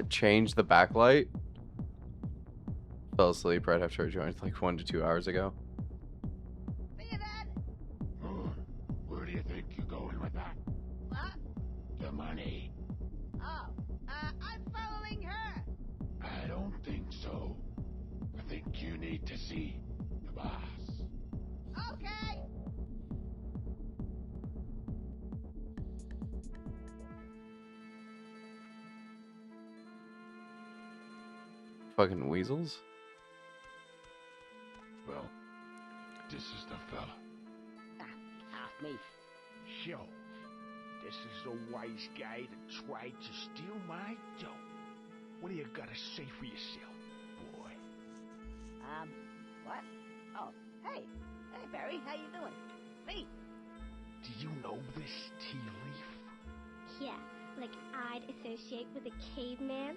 change the backlight. Fell asleep right after I joined like 1 to 2 hours ago. See you then. Where do you think you're going with that? What? The money. Oh, I'm following her. I don't think so. I think you need to see the boss. Okay. Fucking weasels. Well, this is the me. So, this is the wise guy that tried to steal my dough. What do you gotta say for yourself, boy? What? Oh, hey. Hey, Barry, how you doing? Me. Do you know this tea leaf? Yeah, like I'd associate with a caveman.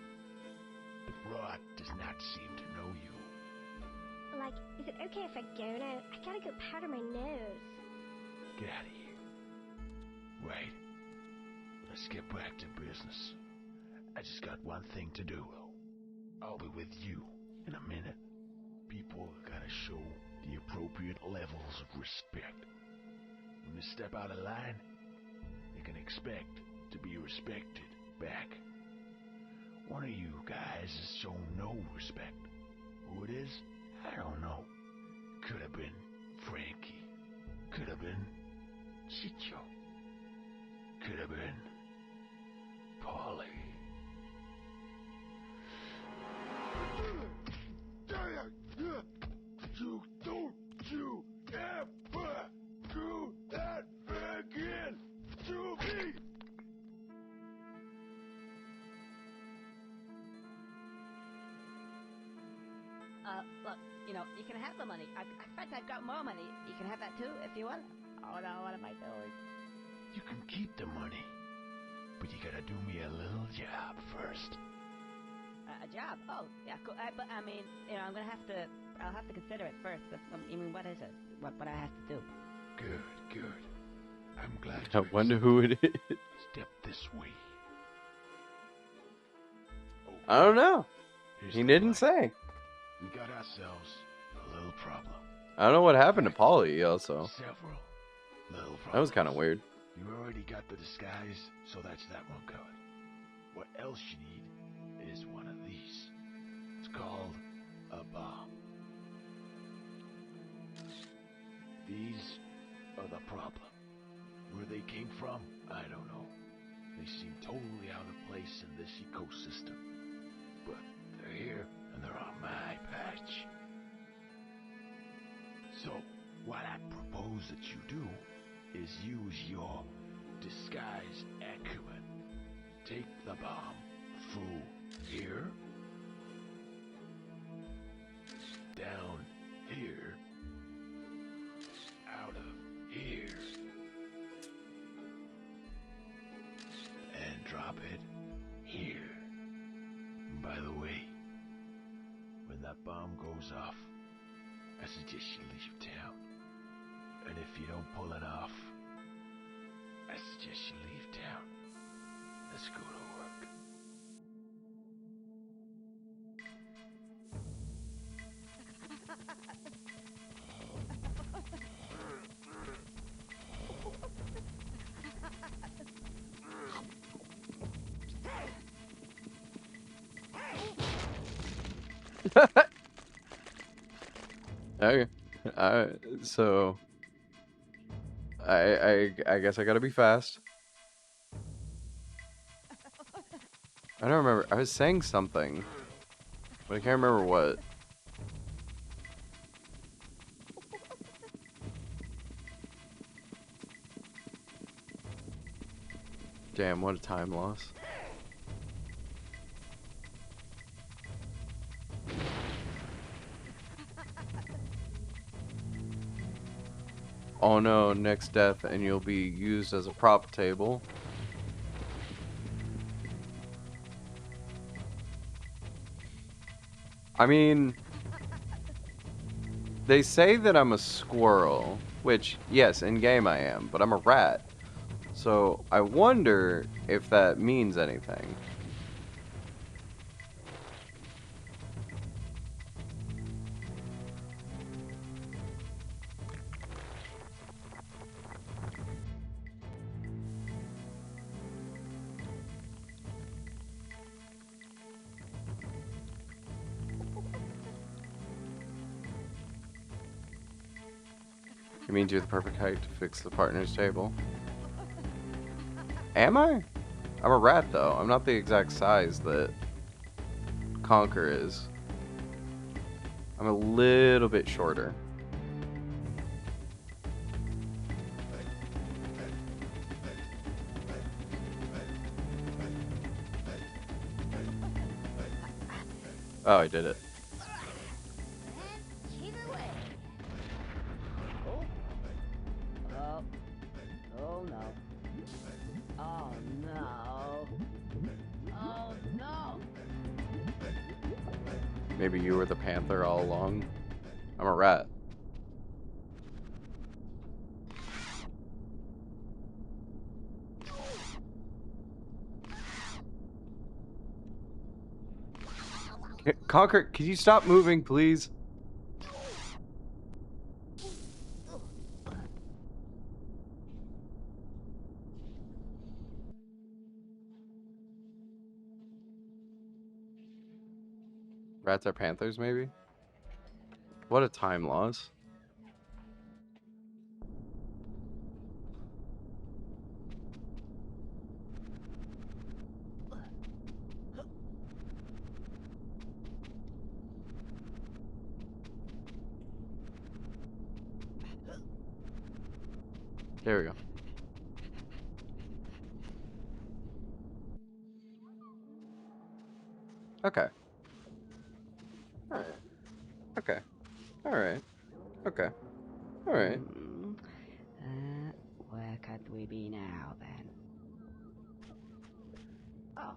Rod does not seem to know you. Like, is it okay if I go now? I gotta go powder my nose. Get out of here. Right. Let's get back to business. I just got one thing to do. I'll be with you in a minute. People gotta show the appropriate levels of respect. When you step out of line, you can expect to be respected back. One of you guys has shown no respect. Who it is, I don't know. Could have been Frankie. Could have been Chicho. Could have been Polly. You don't you ever do that again to me! Look, you know, you can have the money. In fact, I've got more money. You can have that too, if you want. Oh no, what am I doing? You can keep the money, but you gotta do me a little job first. A job? Oh, yeah, cool. But I mean, you know, I'll have to consider it first. But, I mean, what is it? What I have to do? Good. I'm glad I you wonder who it is. Step this way. Oh, I don't know. here's He the didn't plan. say. We got ourselves a little problem. I don't know what happened to Polly also. Several little problems. That was kind of weird. You already got the disguise, so that's that one covered. What else you need is one of these. It's called a bomb. These are the problem. Where they came from, I don't know. They seem totally out of place in this ecosystem. But they're here, and they're on my patch. So, what I propose that you do is use your disguise acumen. Take the bomb through here, down here, out of here, and drop it here. By the way, when that bomb goes off, I suggest you leave town. And if you don't pull it off, I suggest you leave town. Let's go to work. Okay. So I guess I gotta be fast. I don't remember. I was saying something, but I can't remember what. Damn, what a time loss. Oh no, next death and you'll be used as a prop table. I mean, they say that I'm a squirrel, which, yes, in game I am, but I'm a rat. So I wonder if that means anything. It means you're the perfect height to fix the partner's table. Am I? I'm a rat, though. I'm not the exact size that Conker is. I'm a little bit shorter. Oh, I did it. And keep it away. Oh. Oh no. Oh no. Oh no. Maybe you were the panther all along. I'm a rat. Conquer, can you stop moving, please? Rats are panthers, maybe? What a time loss. There we go. Okay. Alright. Okay. Alright. Okay. Alright. Where could we be now, then? Oh,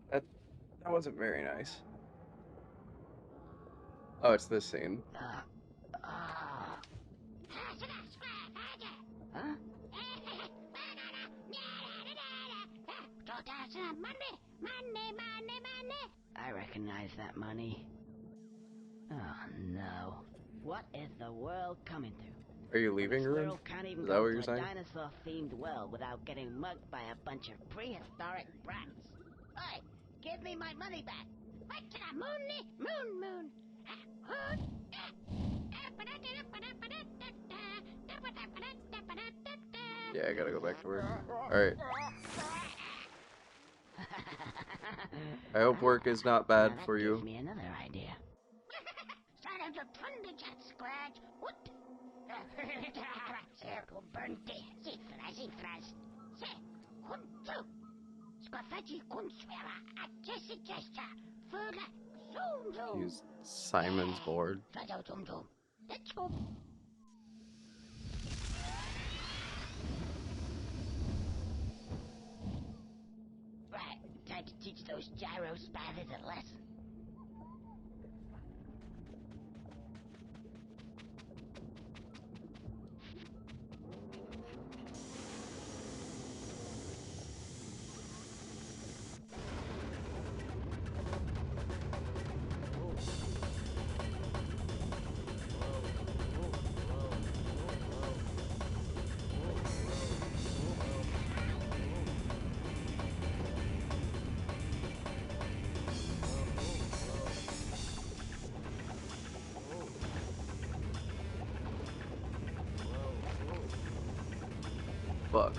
That wasn't very nice. Oh, it's this scene. Huh? I recognize that money. Oh no. What is the world coming to? Are you leaving, The Ruin? squirrel can't even Is that go what to you're a saying? dinosaur-themed well without getting mugged by a bunch of prehistoric brats. Hey, give me my money back. Back to the moon. Yeah, I gotta go back to work. Alright. I hope work is not bad Now for that you. gives me another idea. Use Simon's board. Let's go. Right, time to teach those gyro spathers a lesson. Fuck.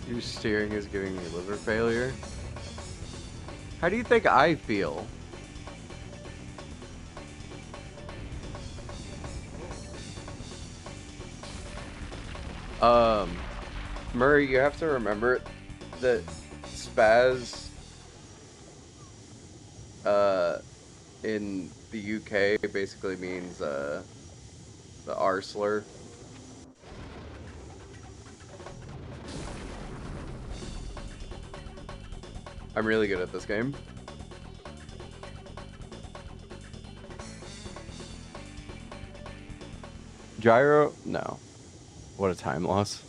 Your steering is giving me liver failure. How do you think I feel? Murray, you have to remember that spaz in the UK basically means the R slur. I'm really good at this game. Gyro? No. What a time loss.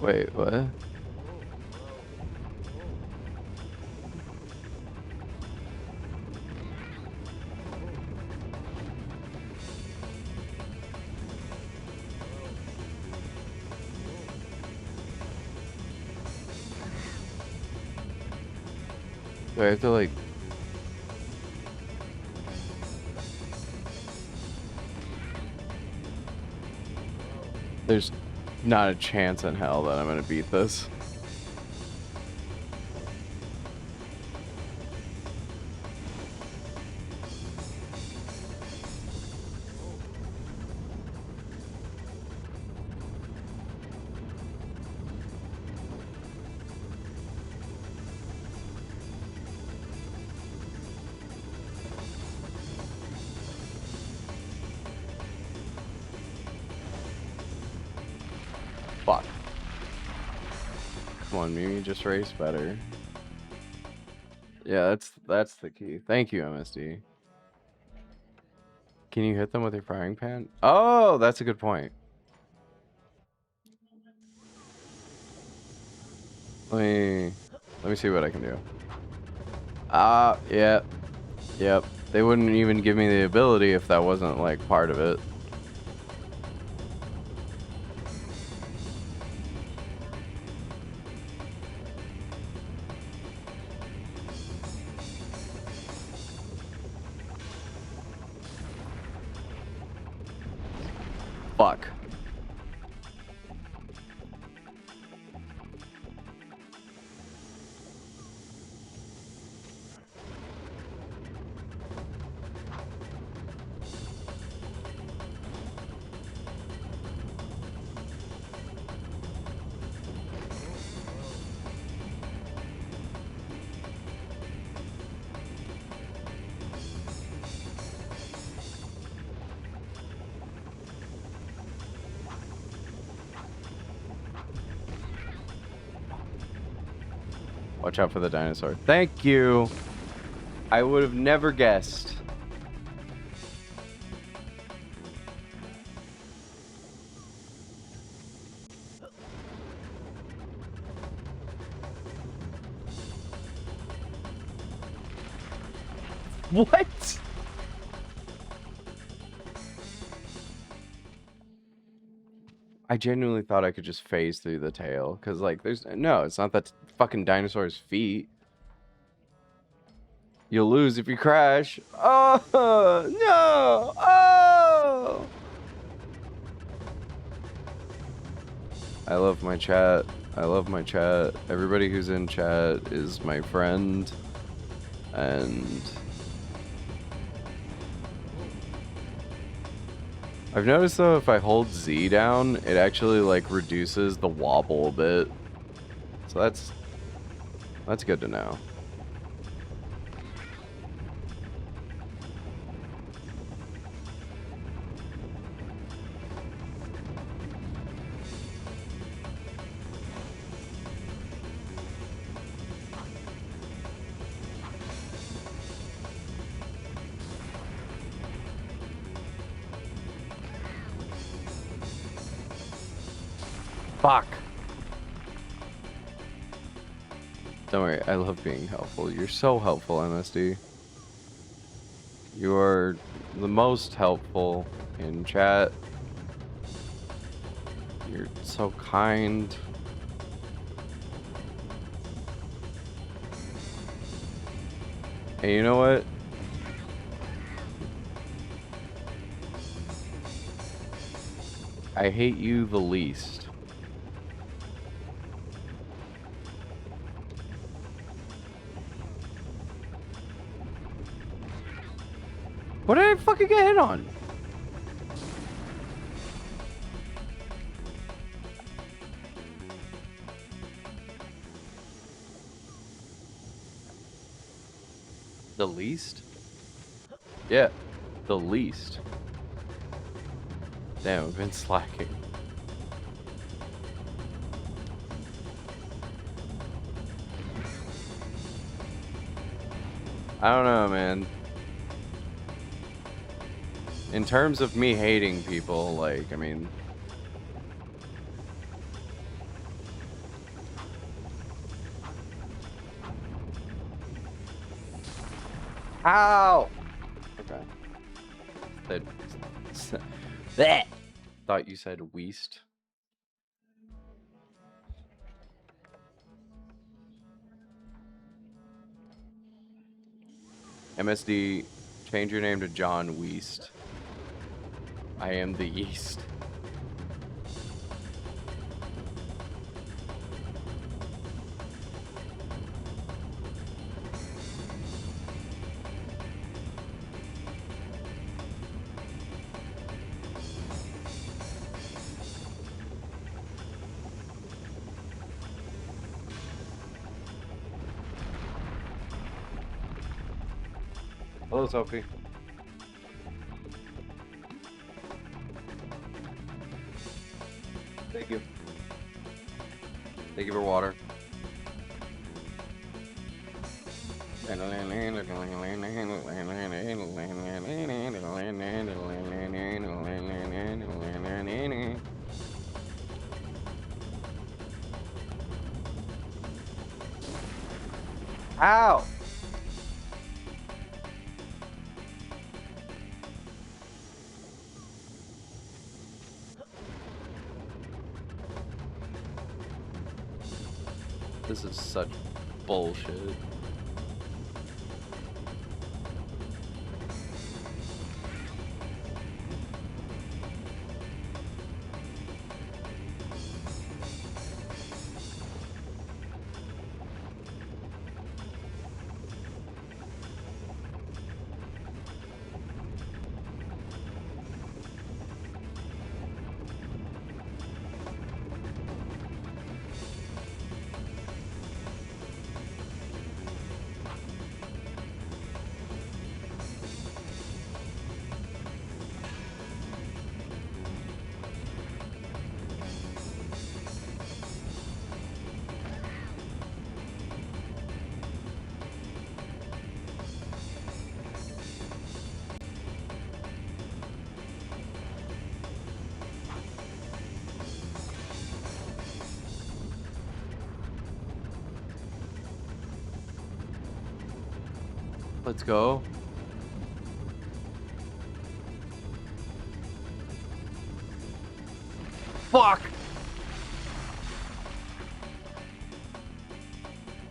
Wait, what? Do I have to like... There's not a chance in hell that I'm gonna beat this. Fuck. Come on, Mimi, just race better. Yeah, that's the key. Thank you, MSD. Can you hit them with your frying pan? Oh, that's a good point. Let me see what I can do. Yeah. Yep. They wouldn't even give me the ability if that wasn't like part of it. Fuck. Watch out for the dinosaur. Thank you. I would have never guessed. What? I genuinely thought I could just phase through the tail, because, like, there's... No, it's not that fucking dinosaur's feet. You'll lose if you crash. Oh, no! Oh! I love my chat. I love my chat. Everybody who's in chat is my friend. And... I've noticed though, if I hold Z down, it actually like reduces the wobble a bit. So that's good to know. Fuck. Don't worry, I love being helpful. You're so helpful, MSD. You are the most helpful in chat. You're so kind. And you know what? I hate you the least. What did I fucking get hit on? The least? Yeah, the least. Damn, I've been slacking. I don't know, man. In terms of me hating people, like, I mean... Ow! Okay. That... Thought you said weast. MSD, change your name to John Weast. I am the yeast. Hello, Sophie. Thank you. Thank you for water. Ow! This is such bullshit. Let's go. Fuck!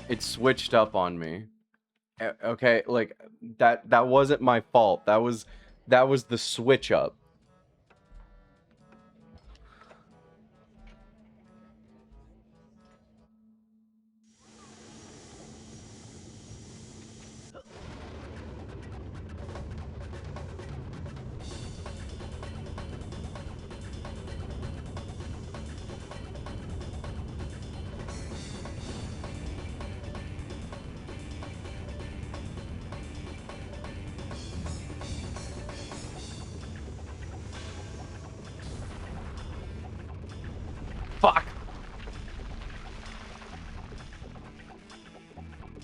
It switched up on me. Okay, like that wasn't my fault. That was the switch up. Fuck!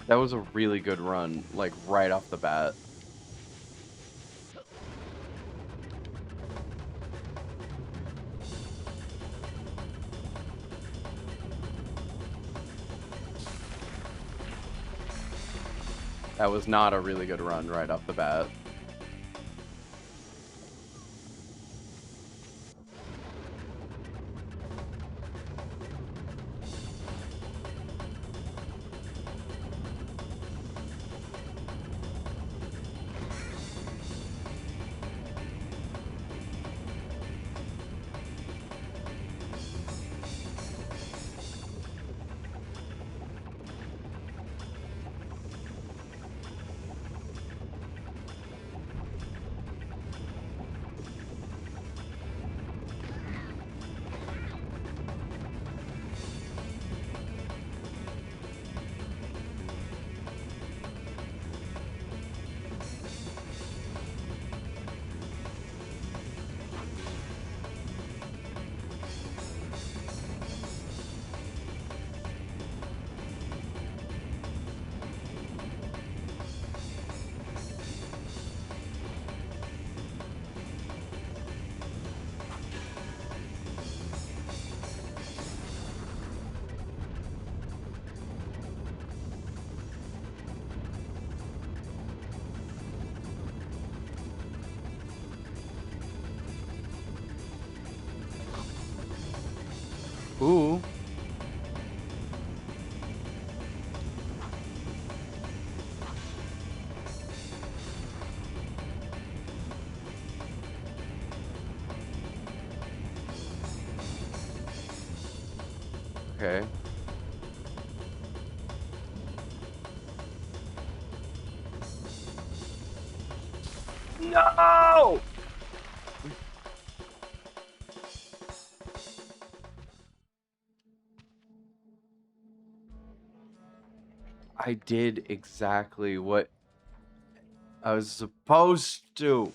That was a really good run, like right off the bat. That was not a really good run right off the bat. Okay. No! I did exactly what I was supposed to.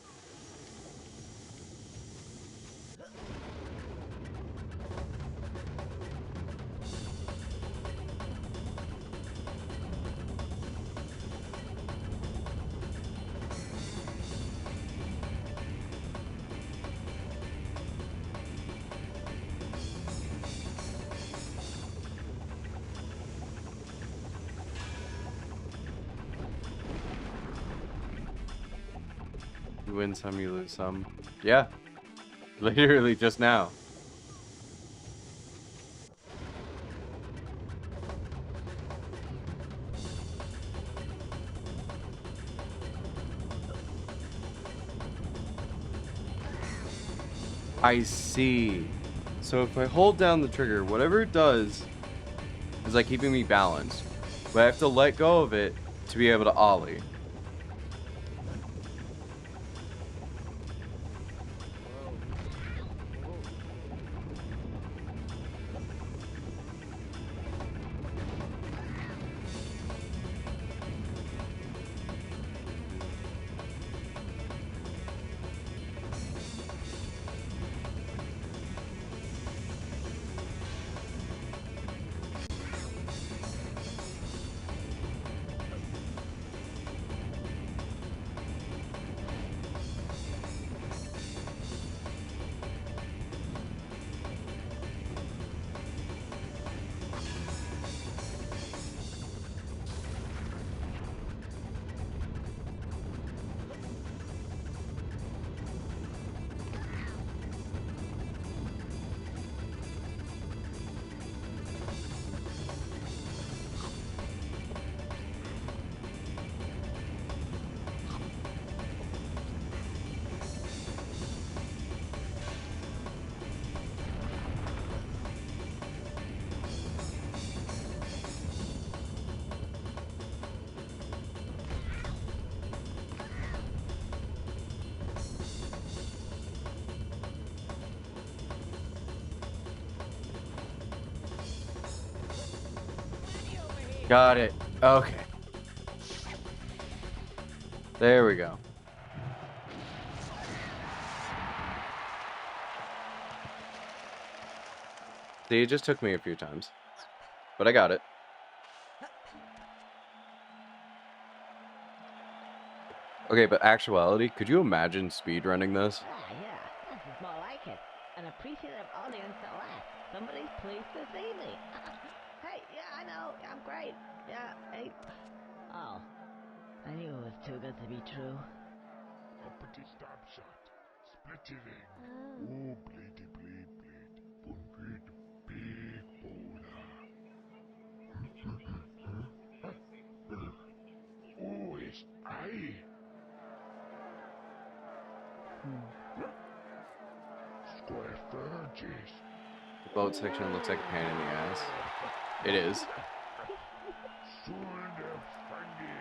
You win some, you lose some. Yeah. Literally just now. I see. So if I hold down the trigger, whatever it does is like keeping me balanced. But I have to let go of it to be able to ollie. Got it. Okay. There we go. See, it just took me a few times. But I got it. Okay, but actuality, could you imagine speedrunning this? Ah, yeah, this is more like it. An appreciative audience at last. Somebody's pleased to see me. Hey, yeah, I know. I'm great. Yeah, hey. Oh, I knew it was too good to be true. Uppity stab shot. Splittering. Oh, bleedy, bleed, bleed. Wounded big boulder. Oh, it's eye. Square Fergus. The boat section looks like a pain in the ass. It is. Sunda funny.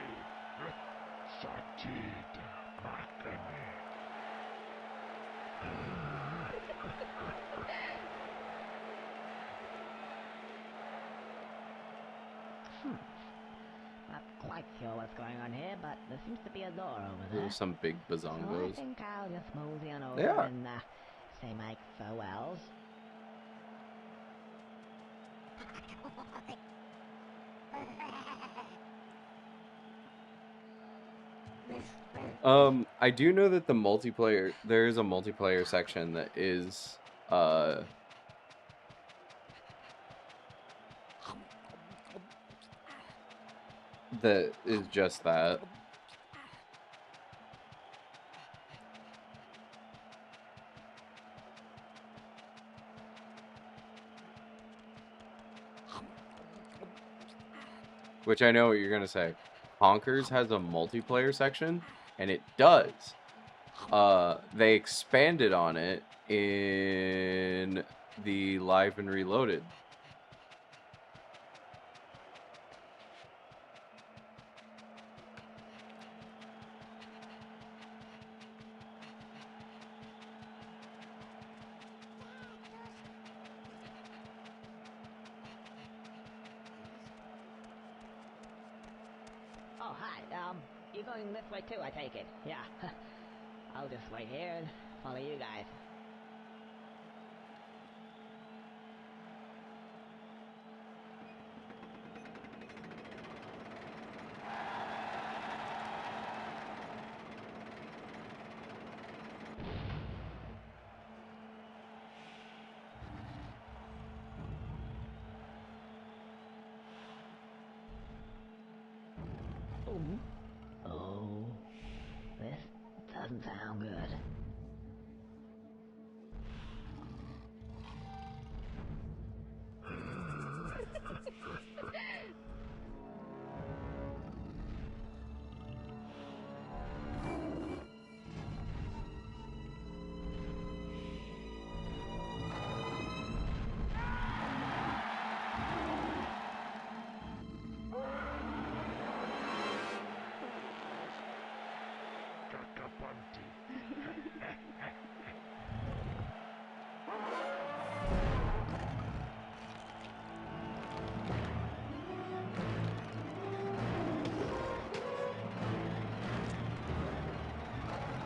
Satita makane. Not quite sure what's going on here, but there seems to be a door over there. There's some big So I bazongos. think I'll just mosey on over They are. and say my farewells. I do know that the multiplayer, there is a multiplayer section that is, that is just that. Which I know what you're gonna say. Honkers has a multiplayer section, and it does. They expanded on it in the Live and Reloaded. Oh, hi. You're going this way too, I take it. Yeah. I'll just wait here and follow you guys. Ooh. Oh, this doesn't sound good.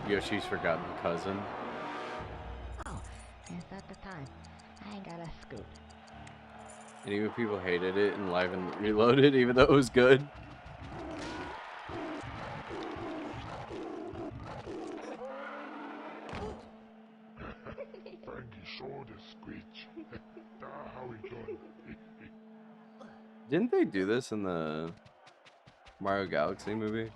Yoshi's forgotten cousin. Oh, is that the time? I ain't got a scoot. And even people hated it in Live and Reloaded, even though it was good. Frankie shoulder squeech. How we done? Didn't they do this in the Mario Galaxy movie?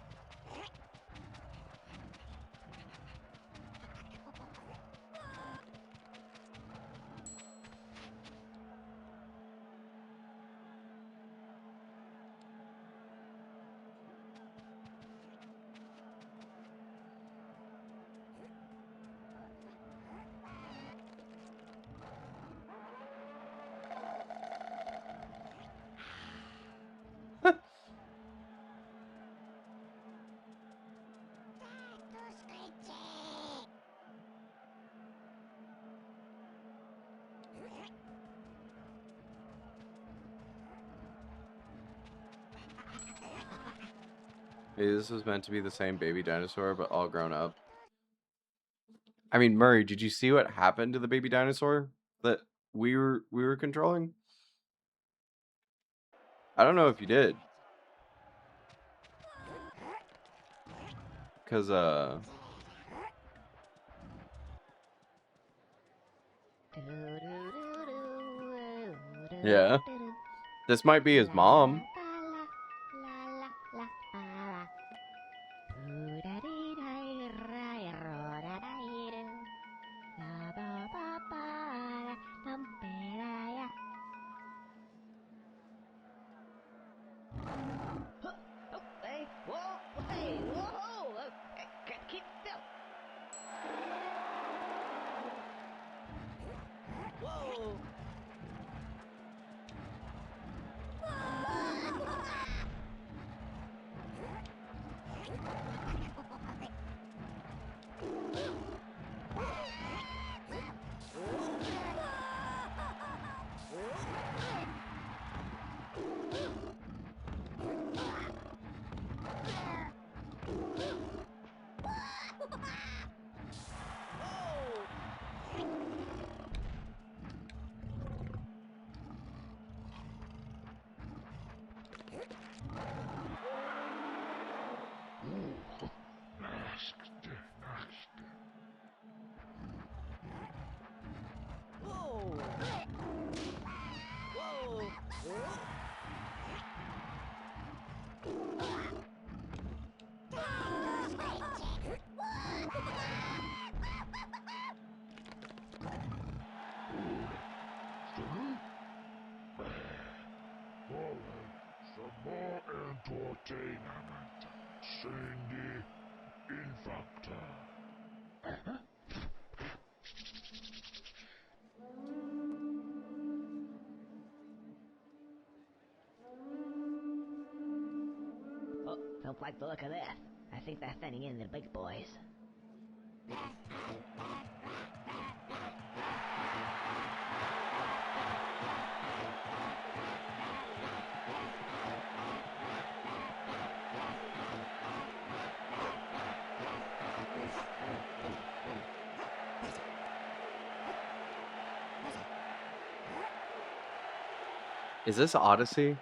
Maybe this was meant to be the same baby dinosaur, but all grown up. I mean, Murray, did you see what happened to the baby dinosaur that we were controlling? I don't know if you did. Cause yeah. This might be his mom. Hey, whoa, hey, whoa! Keep still. Whoa! Whoa! Whoa! Some more entertainment. Sandy Infactor. Oh, don't like the look of this. I think they're sending in the big boys. Is this Odyssey?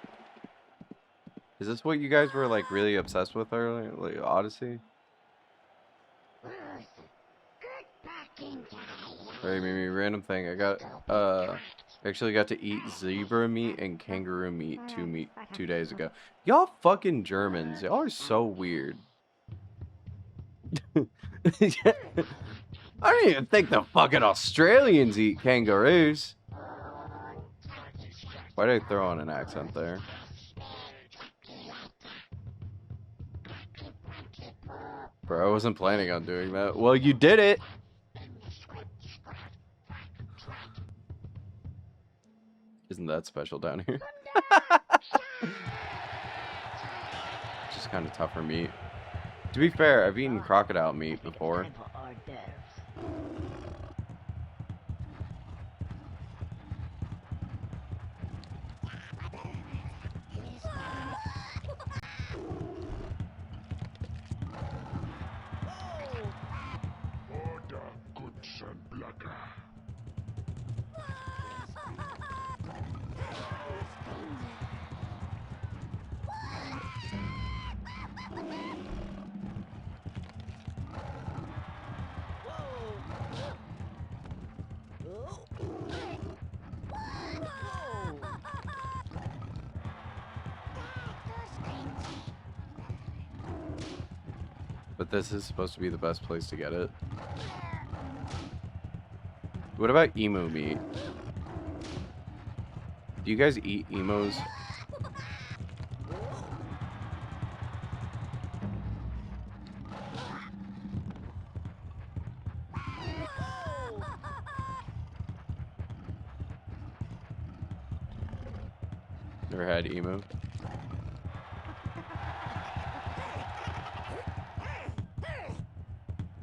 Is this what you guys were like really obsessed with earlier? Like Odyssey? Hey, Mimi, random thing. Actually got to eat zebra meat and kangaroo meat 2 days ago. Y'all fucking Germans. Y'all are so weird. I don't even think the fucking Australians eat kangaroos. Why did I throw on an accent there? Bro, I wasn't planning on doing that. Well, you did it! Isn't that special down here? Just kind of tougher meat. To be fair, I've eaten crocodile meat before. Order, good son Blacker. But this is supposed to be the best place to get it. What about emu meat? Do you guys eat emus? Never had emu.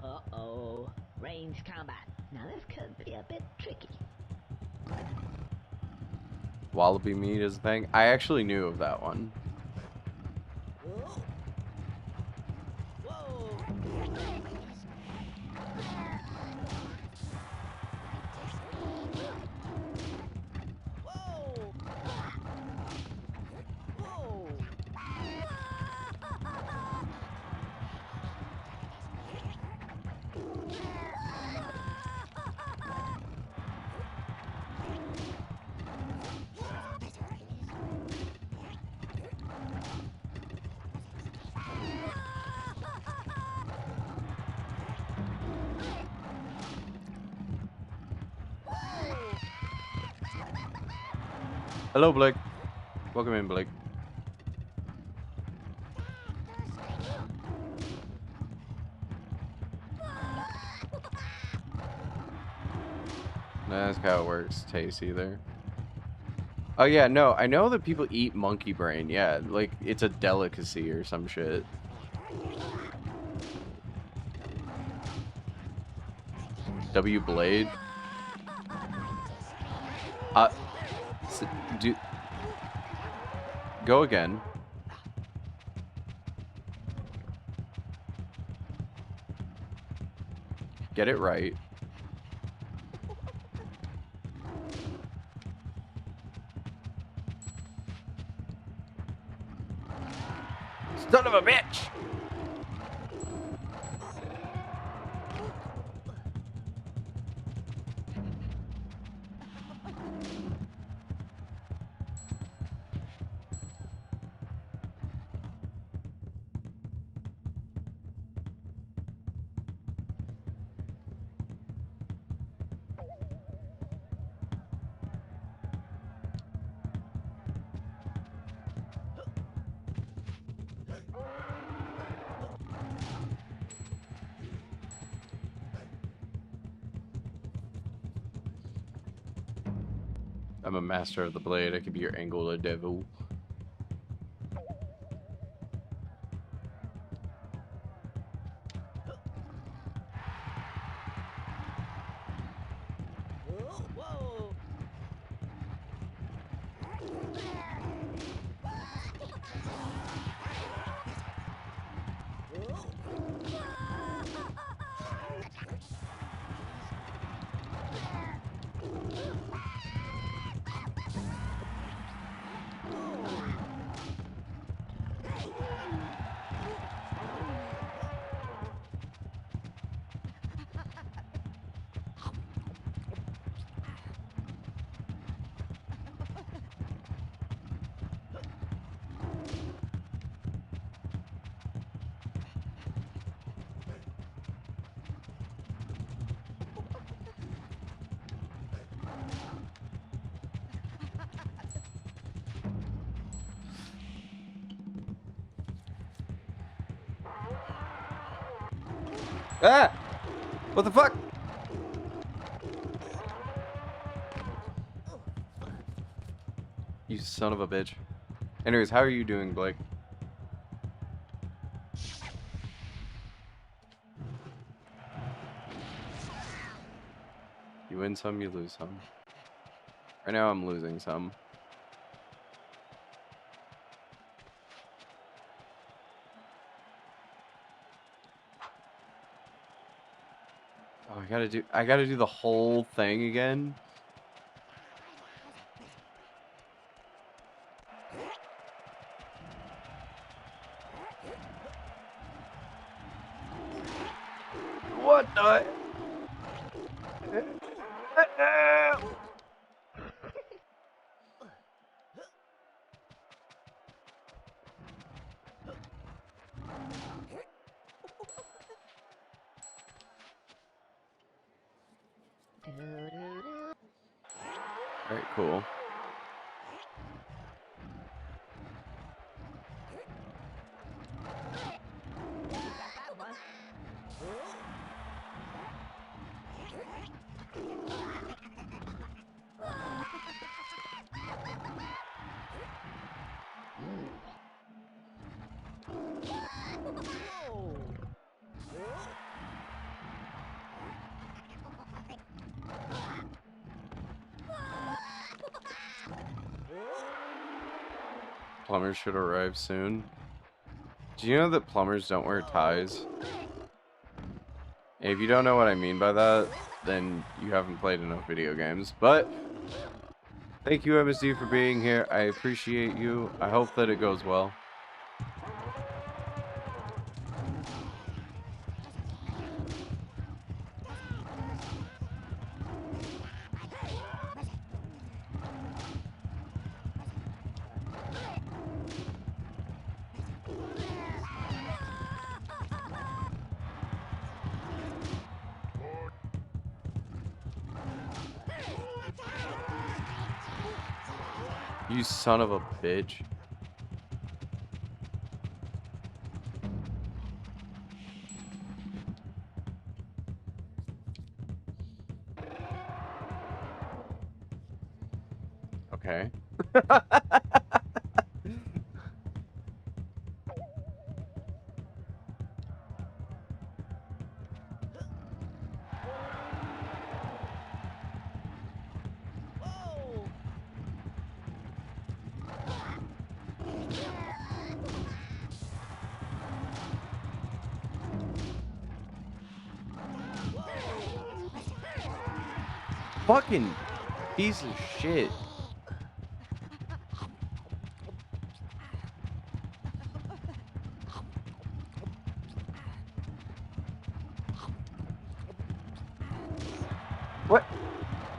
Uh-oh. Range combat. Now this could be a bit tricky. Wallaby meat is a thing. I actually knew of that one. Hello, Blake. Welcome in, Blake. That's how it works. Tasty either. Oh yeah, no, I know that people eat monkey brain. Yeah, like it's a delicacy or some shit. W Blade. Go again. Get it right. Son of a bitch! I'm a master of the blade. I could be your Angola devil. Ah! What the fuck? You son of a bitch. Anyways, how are you doing, Blake? You win some, you lose some. Right now I'm losing some. Oh, I gotta do the whole thing again. What the? Alright, cool. That one. Plumbers should arrive soon. Do you know that plumbers don't wear ties? If you don't know what I mean by that, then you haven't played enough video games. But thank you, MSD, for being here. I appreciate you. I hope that it goes well. You son of a bitch. Okay. Fucking piece of shit. What?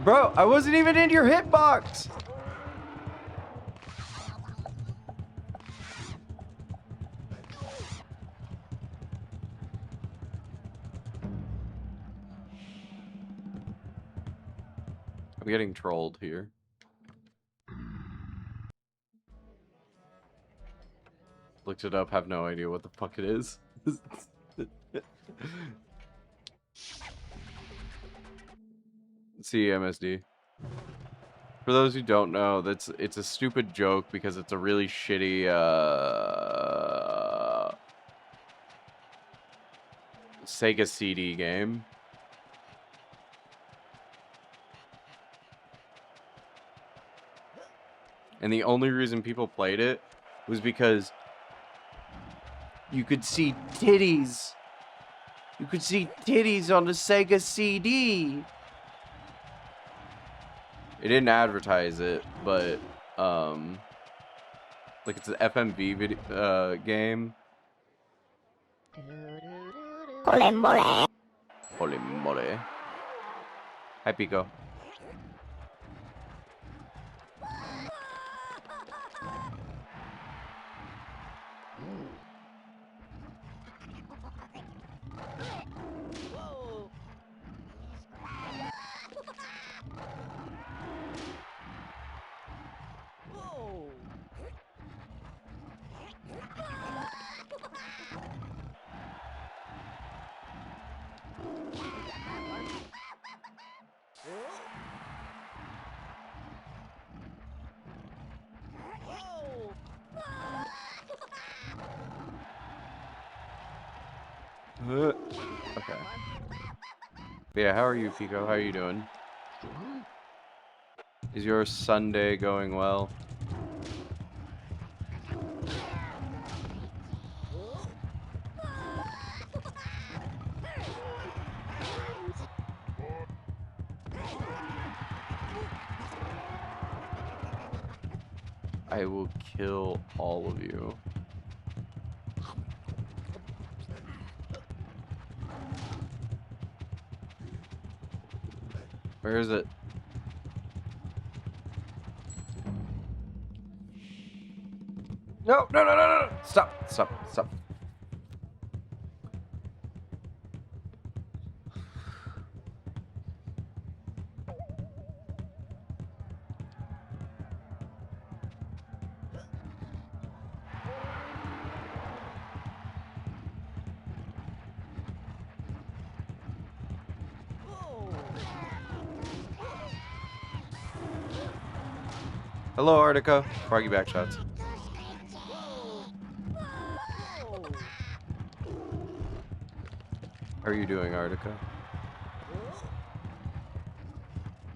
Bro, I wasn't even in your hitbox. I'm getting trolled here. Looked it up, have no idea what the fuck it is. See MSD. For those who don't know, it's a stupid joke because it's a really shitty Sega CD game. And the only reason people played it was because you could see titties. You could see titties on the Sega CD. It didn't advertise it, but like it's an FMV video, game. Holy moly. Holy moly. Hi, Pico. Okay. But yeah, how are you, Pico? How are you doing? Is your Sunday going well? I will kill all of you. Where is it? No, no, no, no, no! Stop, stop, stop. Hello, Artica. Froggy back shots. How are you doing, Artica?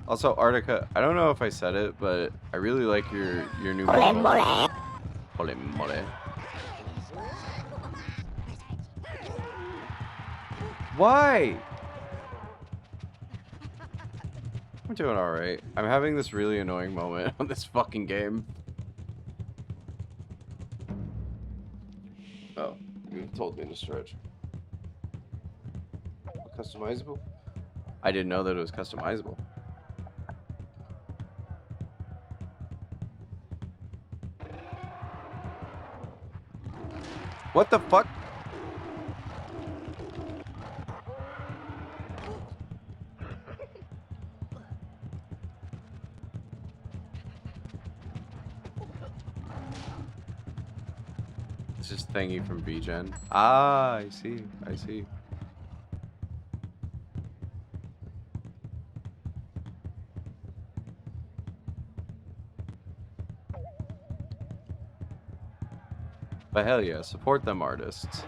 Also, Artica, I don't know if I said it, but I really like your new model. Holy moly. Why? I'm doing alright. I'm having this really annoying moment on this fucking game. Oh, you told me to stretch. Customizable? I didn't know that it was customizable. What the fuck? It's just thingy from BGen. Ah, I see. I see. But hell yeah, support them artists.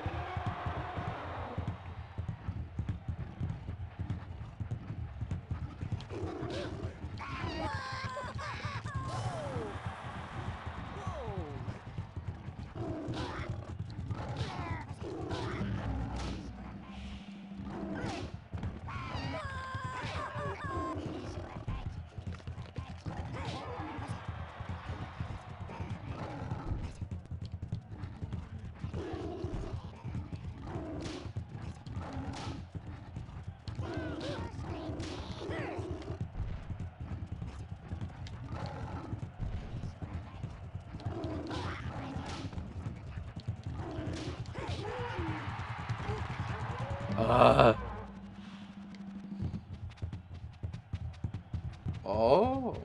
Oh,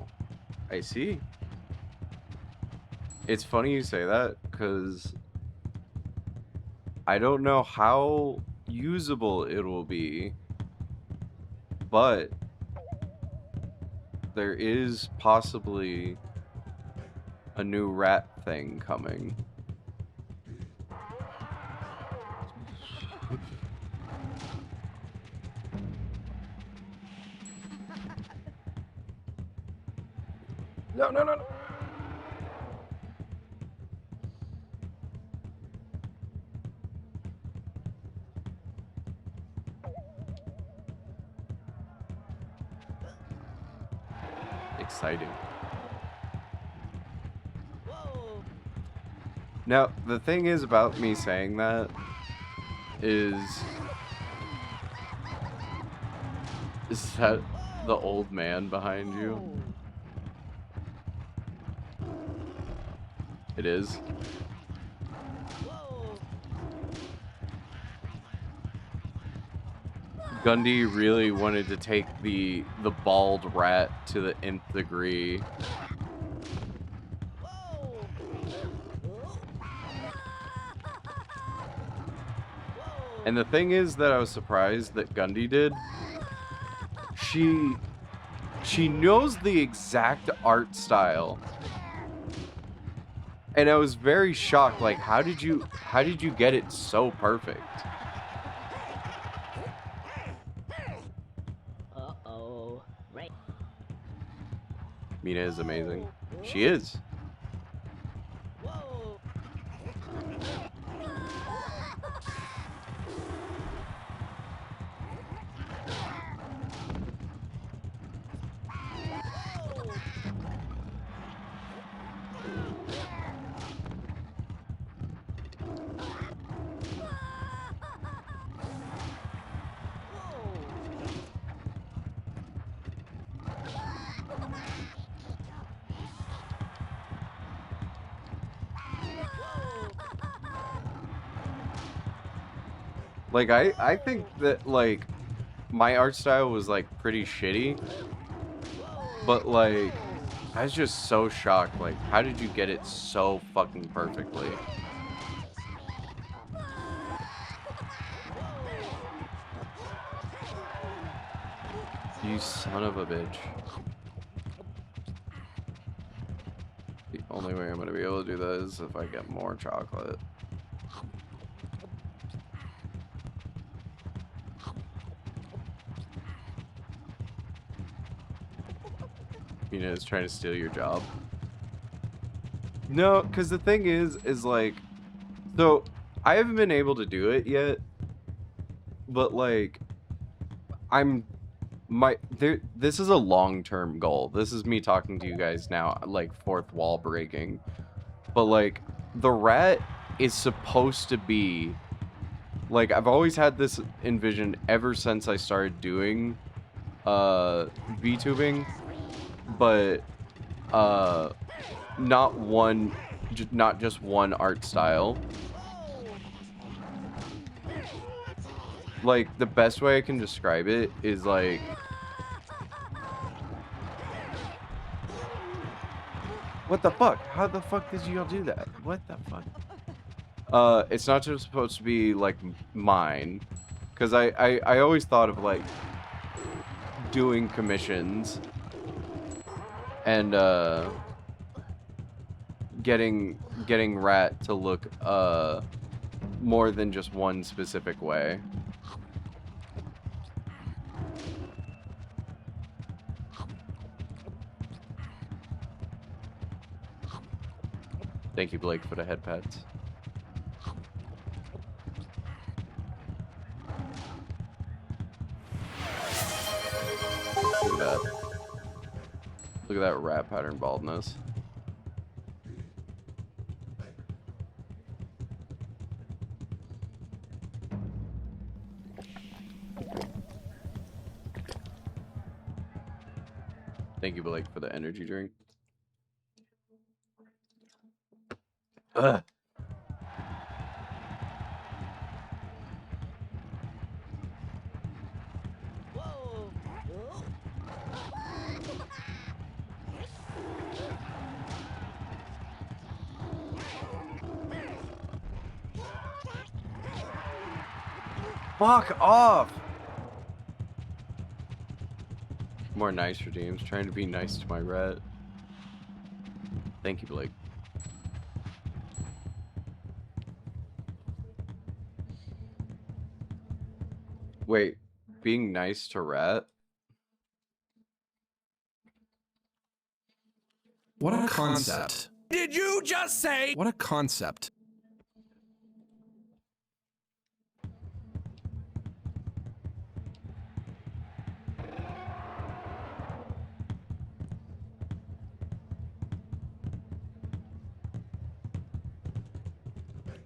I see. It's funny you say that, because I don't know how usable it will be, but there is possibly a new rat thing coming. No, no, no, no. Exciting. Now, the thing is about me saying that is that the old man behind you? It is. Gundy really wanted to take the bald rat to the nth degree. And the thing is that I was surprised that Gundy did. She knows the exact art style. And I was very shocked, like, how did you get it so perfect? Mina is amazing. She is. Like, I think that, like, my art style was, like, pretty shitty. But, like, I was just so shocked. Like, how did you get it so fucking perfectly? You son of a bitch. The only way I'm gonna be able to do that is if I get more chocolate. Mina is trying to steal your job. No, because the thing is like, so I haven't been able to do it yet, but like, this is a long-term goal. This is me talking to you guys now, like fourth wall breaking, but like, the rat is supposed to be, like, I've always had this envision ever since I started doing VTubing, but not just one art style. Like, the best way I can describe it is like, what the fuck? How the fuck did you all do that? What the fuck? It's not just supposed to be like mine, because I always thought of like doing commissions and getting Rat to look more than just one specific way. Thank you, Blake, for the head pats. Look at that. Look at that rat pattern baldness. Thank you, Blake, for the energy drink. Ugh. Fuck off! More nice redeems. Trying to be nice to my rat. Thank you, Blake. Wait, being nice to rat? What a concept. Did you just say? What a concept.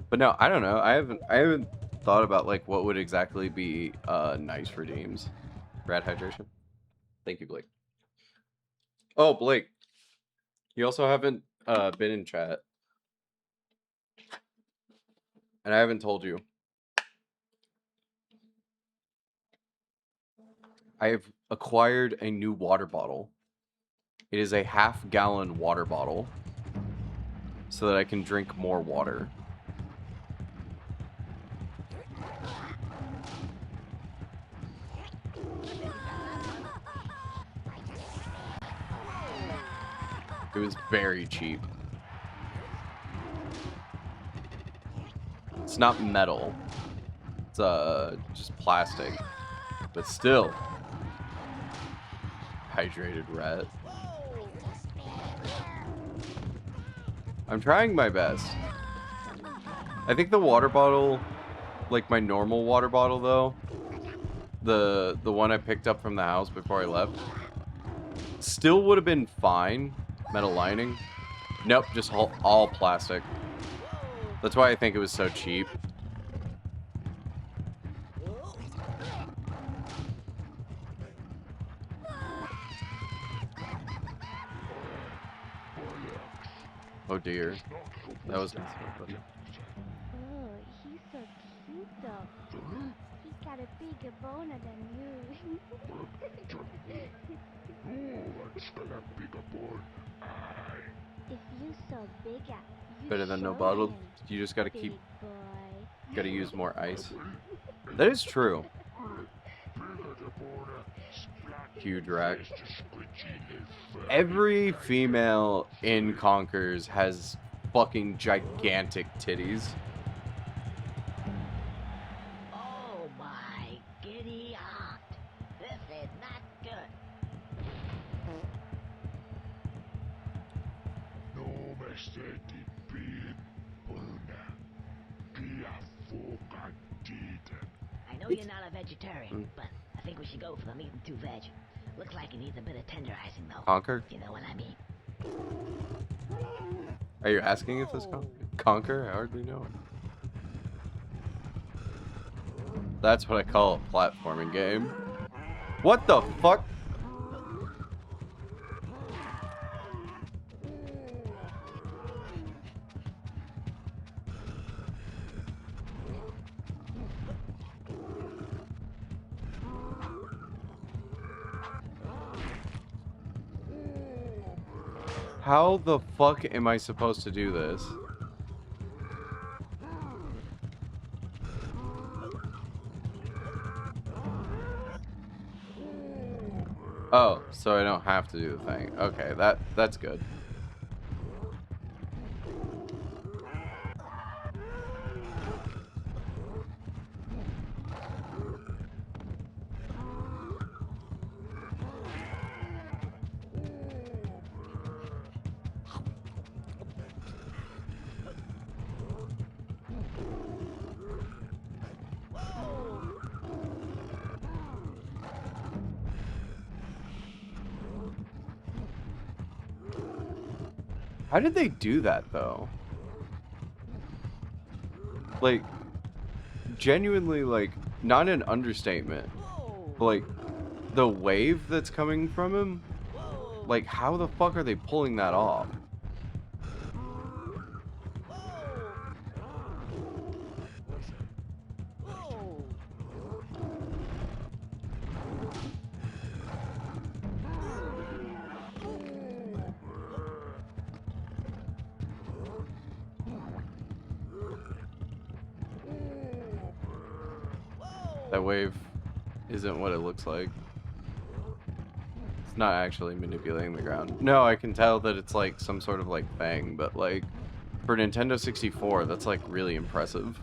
But no, I don't know. I haven't thought about like what would exactly be nice redeems. Rat hydration. Thank you, Blake. Oh, Blake. You also haven't been in chat. And I haven't told you. I have acquired a new water bottle. It is a half-gallon water bottle so that I can drink more water. It was very cheap. It's not metal. It's just plastic. But still. Hydrated rat. I'm trying my best. I think the water bottle, like my normal water bottle though, the one I picked up from the house before I left, still would have been fine. Metal lining. Nope, just all plastic. That's why I think it was so cheap. Oh dear. That was not so funny. Oh, he's so cute though. He got a bigger boner than you. If you so bigger, you Better than no show bottle. him, You just gotta big keep, boy. gotta use more ice. That is true. Huge rack. Every female in Conkers has fucking gigantic titties. Oh my giddy aunt. This is not good. No mistake, big Buna. Kia fucking dita. I know you're not a vegetarian, but I think we should go for the meat and two veg. Looks like it needs a bit of tenderizing though. Conker? If you know what I mean. Are you asking if this Conker? I hardly know it. That's what I call a platforming game. What the fuck? How the fuck am I supposed to do this? Oh, so I don't have to do the thing. Okay, that's good. How did they do that, though? Like, genuinely, like, not an understatement, but, like, the wave that's coming from him? Like, how the fuck are they pulling that off? That wave isn't what it looks like. It's not actually manipulating the ground. No, I can tell that it's like some sort of like fang, but like for Nintendo 64, that's like really impressive.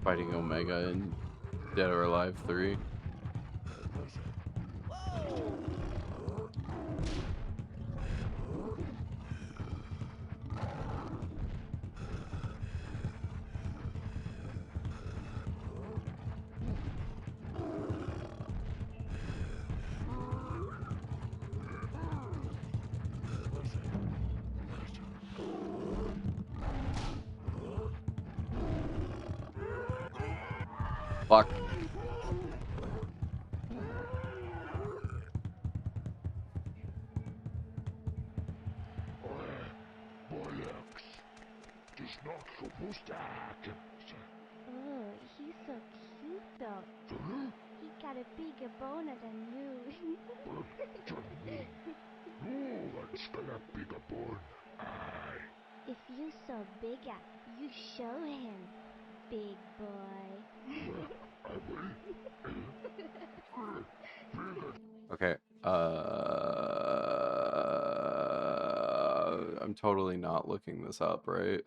Fighting Omega in Dead or Alive 3. Fuck. It's not supposed to happen. Oh, he's so cute though. He got a bigger boner than you. Let's get a bigger boy. If you so bigger, you show him, big boy. Okay. I'm totally not looking this up, right?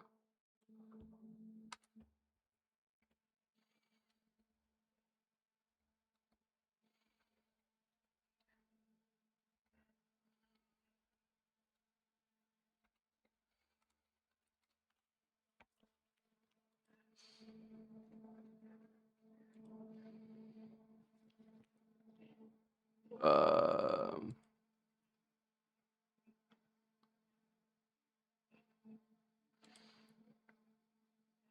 Um,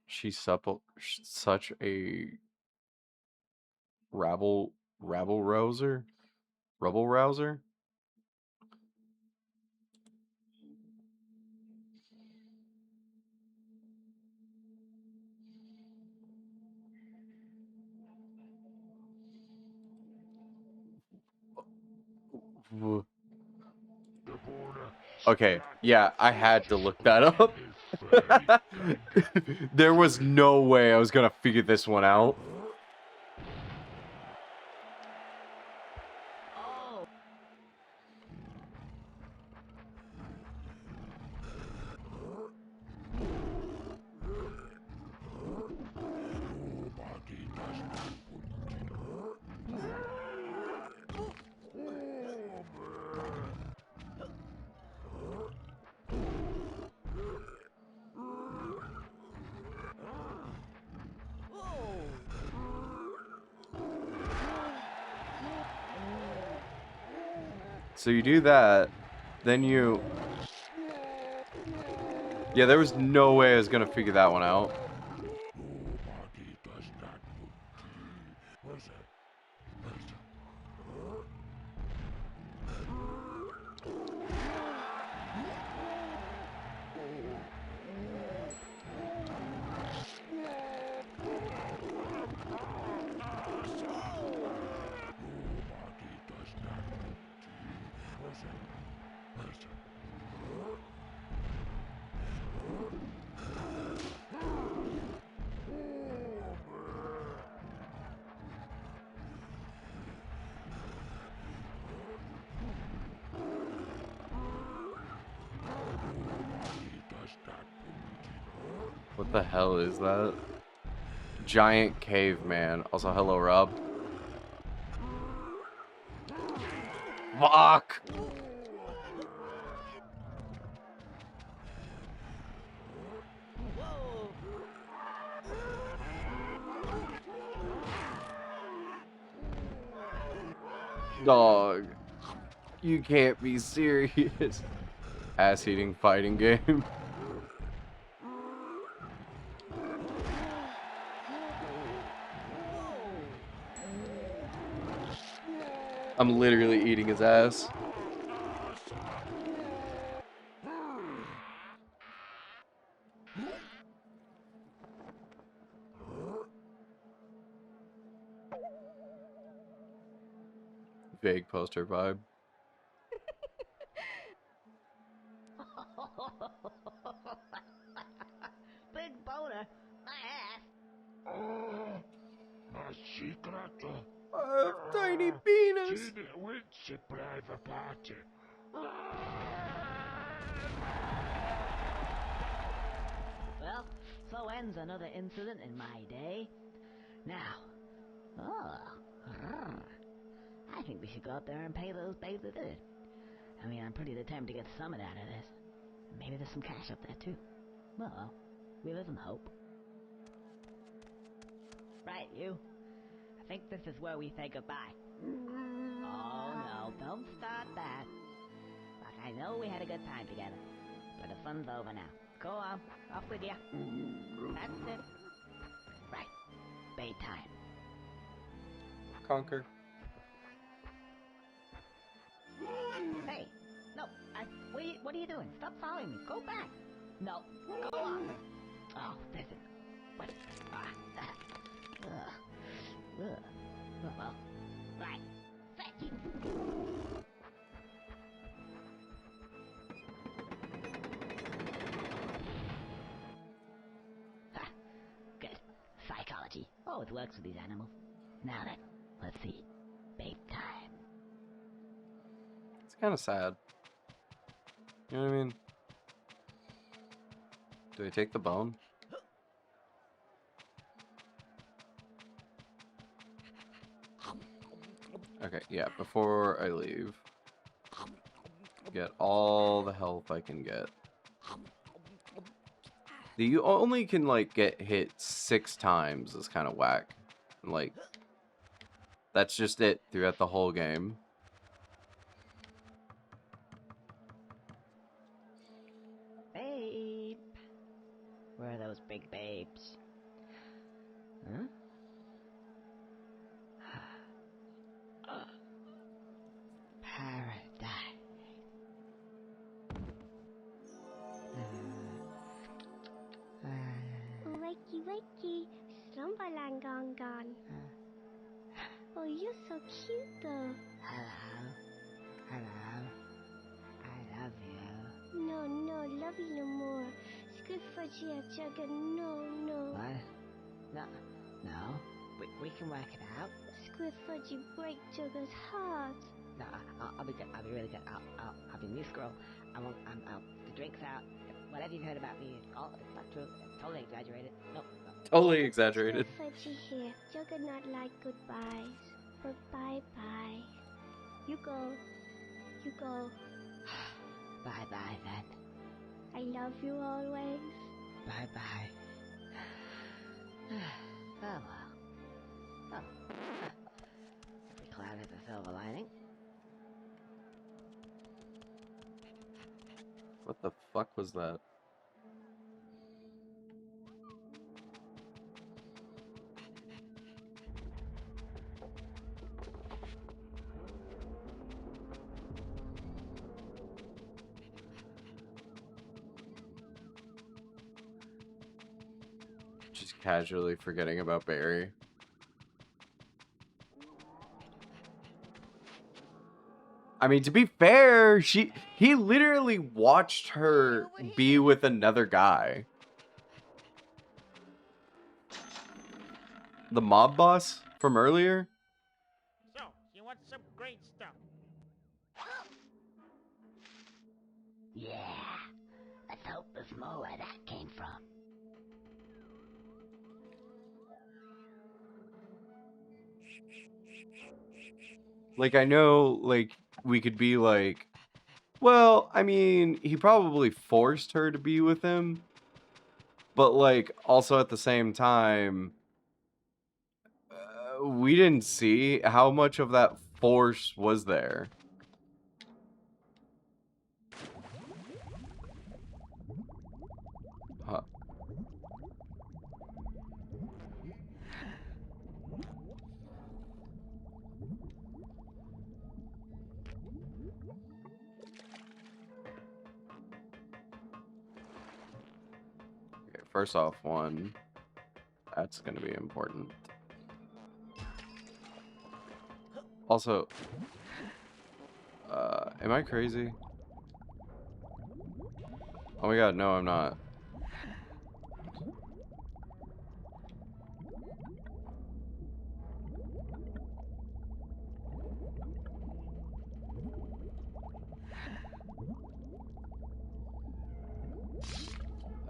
she's such a rabble rouser. Rubble rouser? W- Okay, yeah, I had to look that up. There was no way I was gonna figure this one out. Oh, So you do that, then you... Yeah, there was no way I was gonna figure that one out. What the hell is that? Giant caveman. Also, hello, Rob. Fuck! Dog. You can't be serious. Ass-eating fighting game. I'm literally eating his ass. Vague poster vibe. big boner, my ass. A secret. Tiny penis. Tine Wincy private party. Well, so ends another incident in my day. Now, I think we should go out there and pay those babes that did it. I mean, I'm pretty determined to get something out of this. Maybe there's some cash up there, too. Well, we live in hope. Right, you. I think this is where we say goodbye. Oh, no, don't start that. Look, I know we had a good time together, but the fun's over now. Go on, off with ya. That's it. Right, bait time. Conquer. Hey, no, what are you doing? Stop following me. Go back. No, go on. Oh, this is... What? Well, right. Fetch. Good. Psychology. Always works with these animals. Now then, let's see. Bait time. It's kind of sad. You know what I mean? Do I take the bone? Okay, yeah, before I leave. Get all the health I can get. You only can, like, get hit 6 times is kind of whack. Like, that's just it throughout the whole game. Babe. Where are those big babes? Huh? Paradise. Wakey, wakey, Slumberland gone. Oh, you're so cute though. Hello. Hello. I love you. No, love you no more. Squidfudgy Jugga, no. What? No. No. We can work it out. Squidfudgy break Jugga's heart. No, I'll be good. I'll be really good. I'll be new scroll. The drink's out. Whatever you've heard about me is all it's not true. It's totally exaggerated. No. Totally exaggerated. Squidfudgy here. Jugga not like goodbyes. But bye-bye. You go. Bye-bye then. I love you always. Bye-bye. Oh well. Oh. Every cloud has a silver lining. What the fuck was that? Just casually forgetting about Barry. I mean, to be fair, he literally watched her be with another guy. The mob boss from earlier? So, you want some great stuff? Yeah. Let's hope there's more where that came from. Like, I know, like, we could be like, well, I mean, he probably forced her to be with him. But, like, also at the same time, we didn't see how much of that force was there. Huh. Okay, first off, one, that's going to be important. Also, am I crazy? Oh my god, no, I'm not.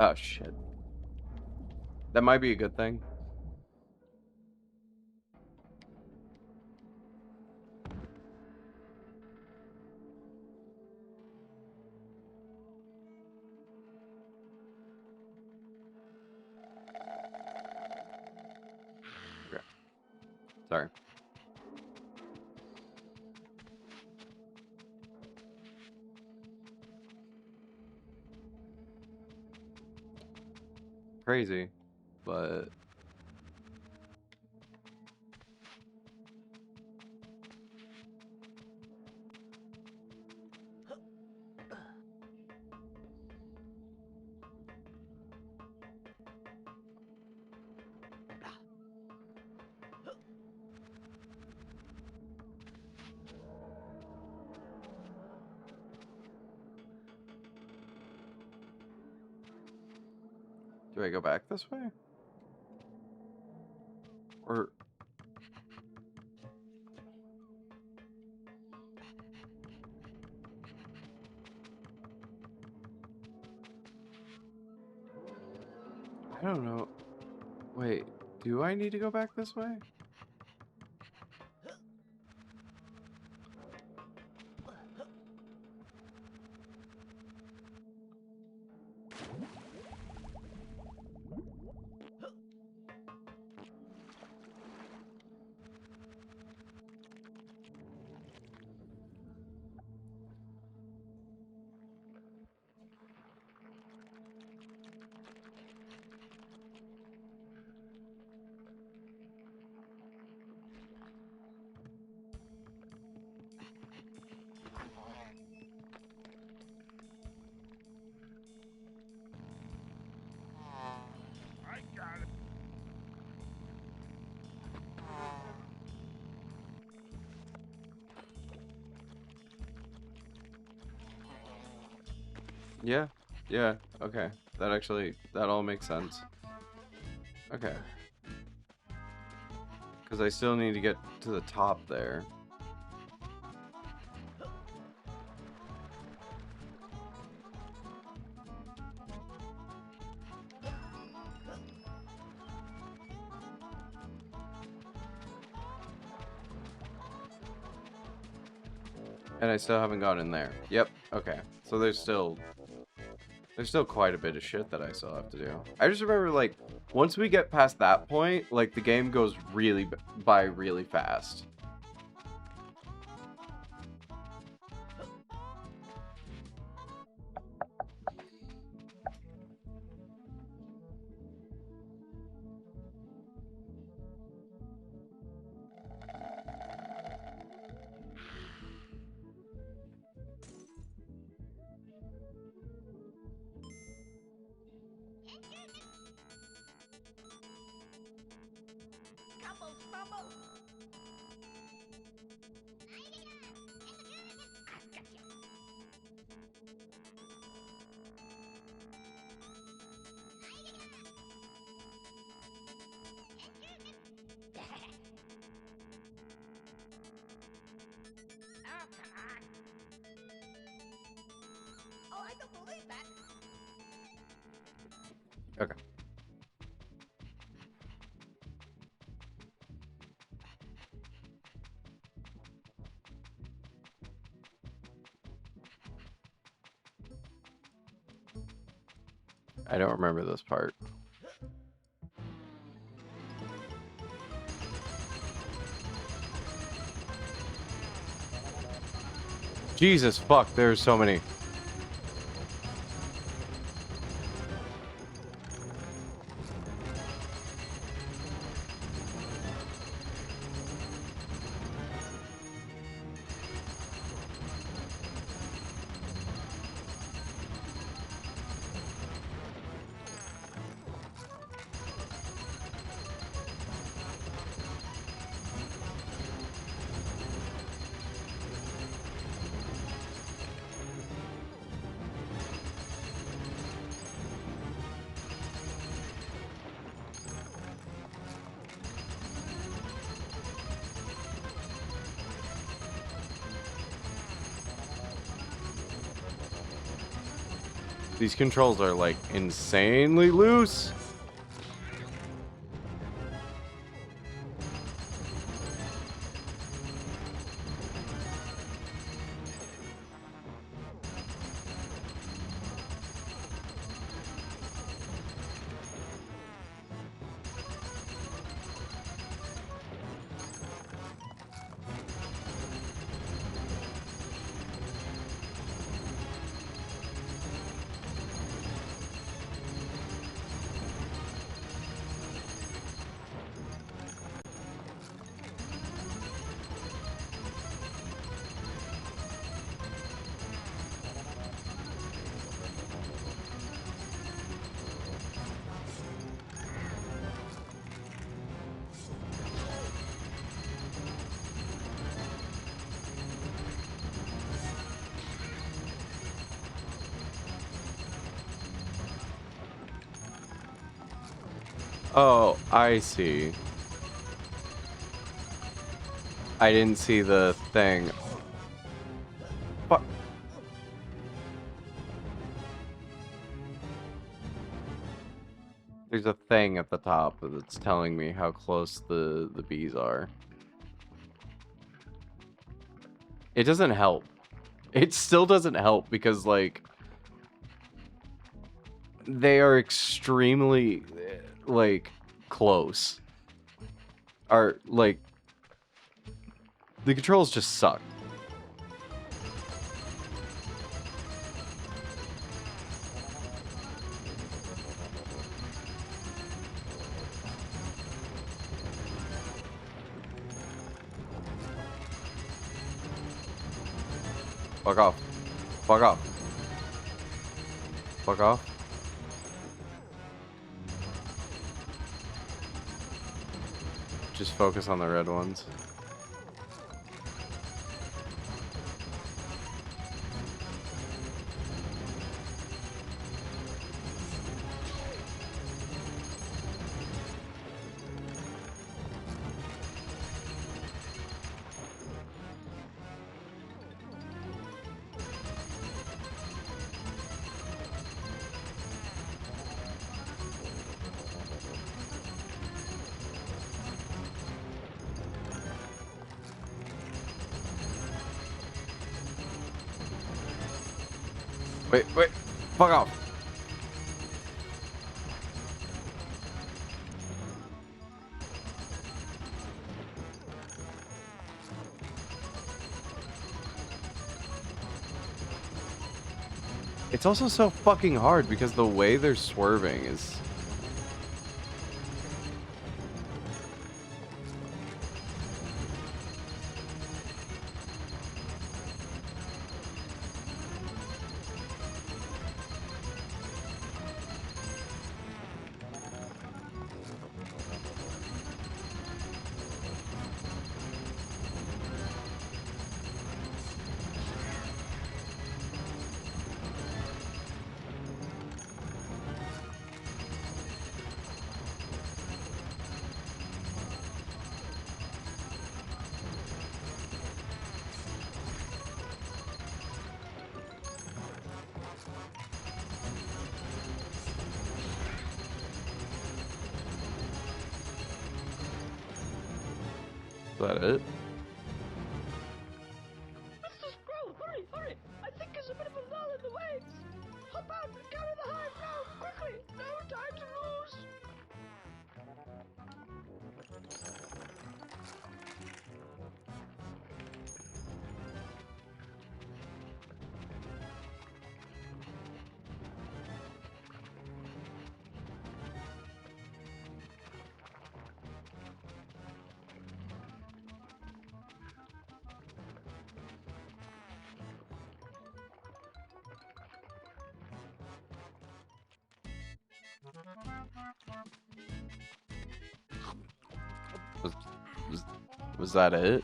Oh shit. That might be a good thing. Okay. Sorry. Crazy, but do I go back this way? Or I don't know. Wait, do I need to go back this way? Yeah, yeah, okay. That all makes sense. Okay. Because I still need to get to the top there. And I still haven't gotten there. Yep, okay. So there's still quite a bit of shit that I still have to do. I just remember, like, once we get past that point, like, the game goes by really fast. Okay. I don't remember this part. Jesus fuck, there's so many. These controls are, like, insanely loose. Oh, I see. I didn't see the thing. Fuck. There's a thing at the top that's telling me how close the bees are. It doesn't help. It still doesn't help because, like, they are extremely, like, close. Like, the controls just suck. Fuck off. Fuck off. Fuck off. Just focus on the red ones. Wait, fuck off. It's also so fucking hard because the way they're swerving is... Is that it? Mr. Scroll, hurry! I think there's a bit of a lull in the waves. Hop out and carry the hive now, quickly! No time to lose! Was that it?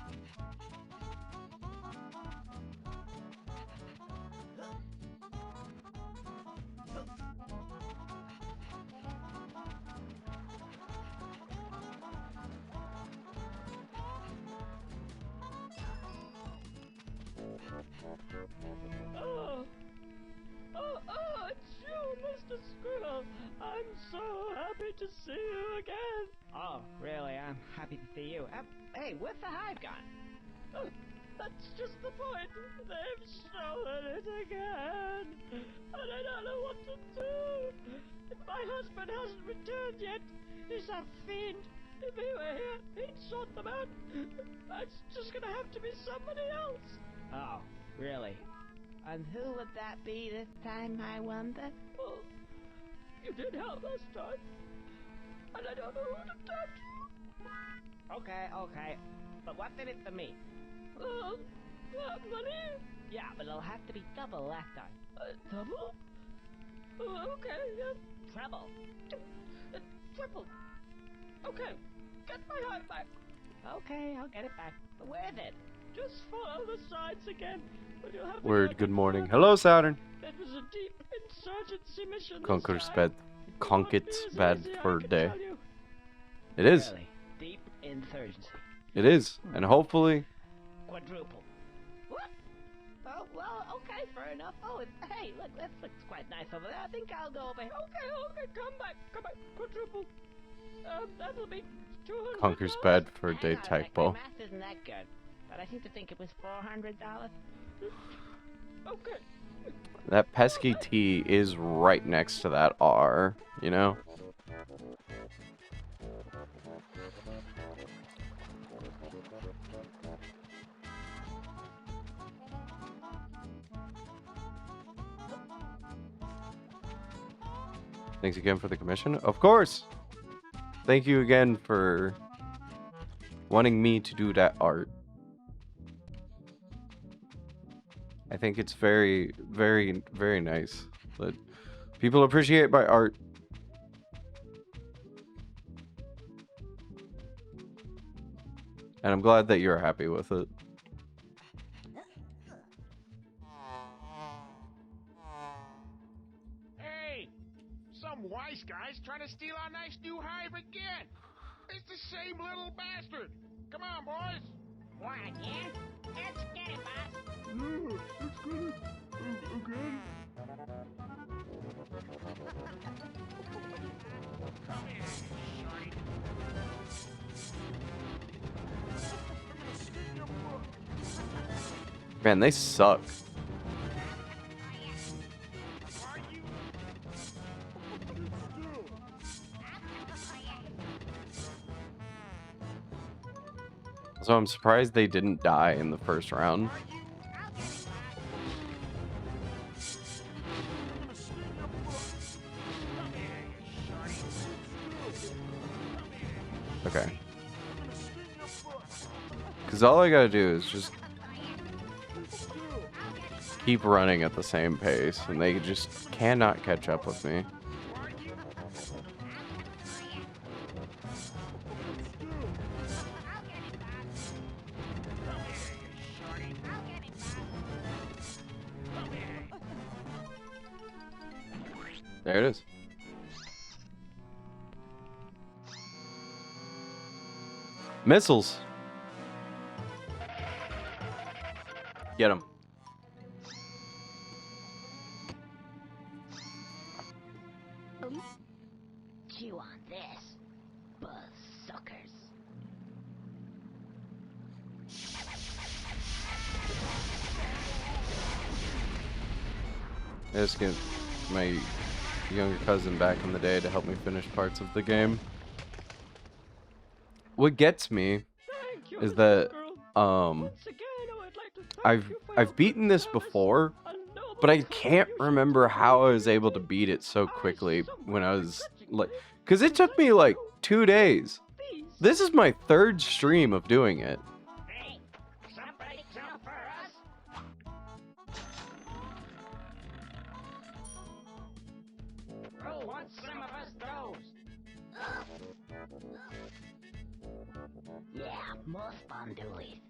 Oh, it's you, Mr. Squirrel. I'm so happy to see you again. Oh, really? I'm happy to see you. Hey, where's the hive gone? Oh, that's just the point. They've stolen it again. And I don't know what to do. My husband hasn't returned yet. He's a fiend. If he were here, he'd sort them out. It's just gonna have to be somebody else. Oh, really? And who would that be this time, I wonder? Well, you did help last time. And I don't know who to turn to. Okay. But what's in it for me? Money? Yeah, but it'll have to be double last time. Double? Okay, yeah. Treble. Triple. Okay, get my hive back. Okay, I'll get it back. But where is it? Just follow the signs again. But you'll have to Word, get good it morning. back. Hello, Saturn. It was a deep insurgency mission. Conquer's this bad. time. Conquet's It bad won't be as for easy, I day. can tell you. It is. Really? Deep insurgency. It is. And hopefully... Quadruple. What? Oh, well, okay, fair enough. Oh, hey, look, this looks quite nice over there. I think I'll go over here. Okay, come back. Quadruple. That'll be 200. Conker's bed for Hang day on a sec, typo. my math isn't that good, but I seem to think it was $400. Okay. That pesky T is right next to that R, you know? Thanks again for the commission. Of course! Thank you again for wanting me to do that art. I think it's very, very, very nice that people appreciate my art. And I'm glad that you're happy with it. Hey! Some wise guy's trying to steal our nice new hive again! It's the same little bastard! Come on, boys! What again? Let's get it, boss. No, it's good. Again? Come here, shorty. Man, they suck. Are you? So I'm surprised they didn't die in the first round. Okay. Because all I gotta do is just keep running at the same pace, and they just cannot catch up with me. There it is. Missiles. Get him. Chew on this, buzz suckers. I just get my younger cousin back in the day to help me finish parts of the game. What gets me Thank you, is little that girl. Once again, I would like to thank I've you for your beaten this service before, and noble but I can't contribution remember to how I our was able to community. beat it so I quickly when I was like, begrudgingly because it took me like 2 days. these This is my 3rd stream of doing it. Hey, somebody jump for us? Who wants some of us those? Yeah, more spondoolies.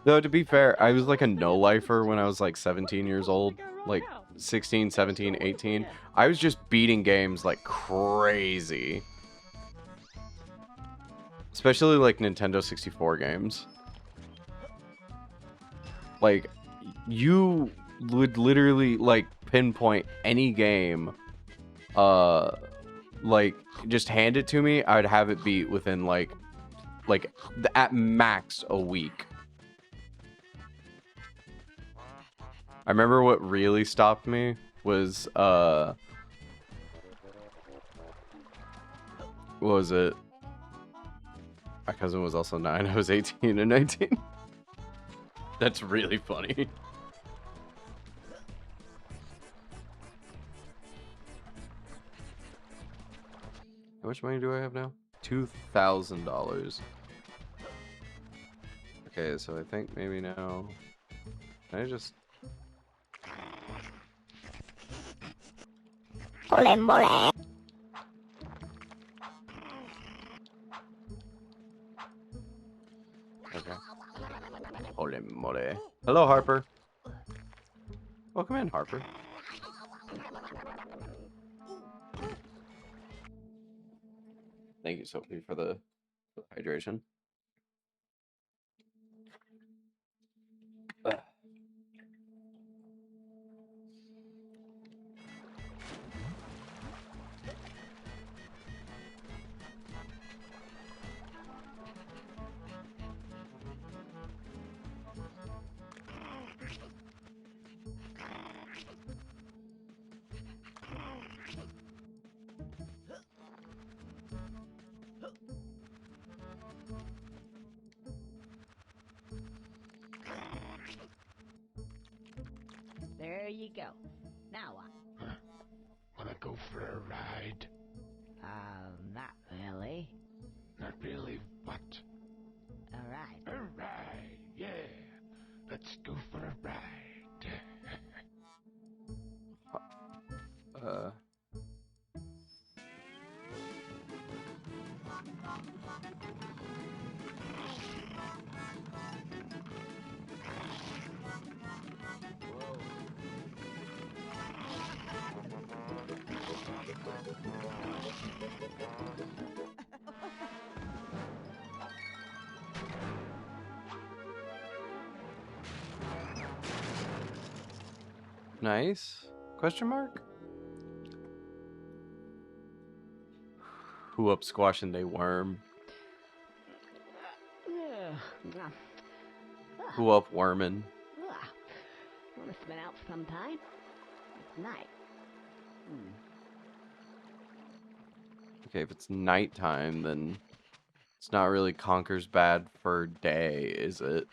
Though, to be fair, I was like a no-lifer when I was like 17 years old. Like 16, 17, 18. I was just beating games like crazy. Especially like Nintendo 64 games. Like, you would literally like pinpoint any game, like just hand it to me, I'd have it beat within like at max a week. I remember what really stopped me was what was it? My cousin was also 9. I was 18 and 19. That's really funny. How much money do I have now? $2,000. Okay, so I think maybe now can I just okay. Holy moly. Hello, Harper. Welcome in, Harper. Thank you, Sophie, for the hydration. you go. Now what? Wanna go for a ride? Not really. Not really. What? All right. A ride, yeah. Let's go for a ride. Nice? Question mark? Who up squashing they worm? Who up worming? Well, it's been out for some time. It's night. Okay, if it's nighttime, then it's not really Conker's bad for day, is it?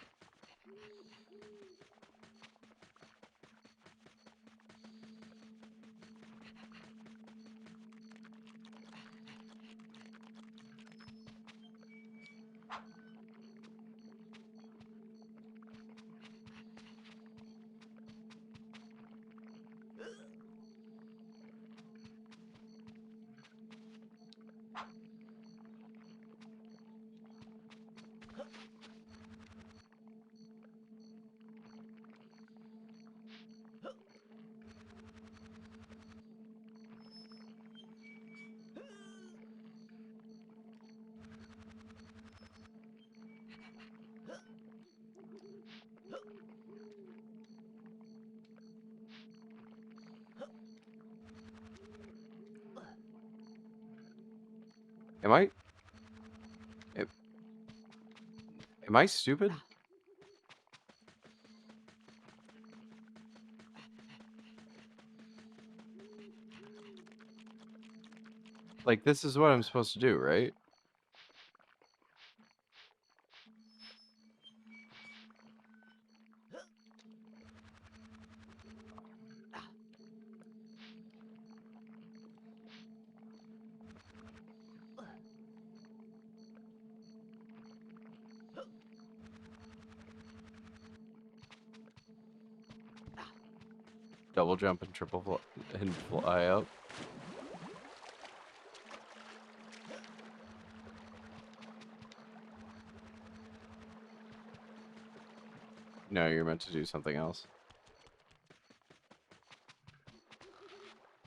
Am I... Am I stupid? Like, this is what I'm supposed to do, right? Double jump and triple fly, and fly up. No, you're meant to do something else.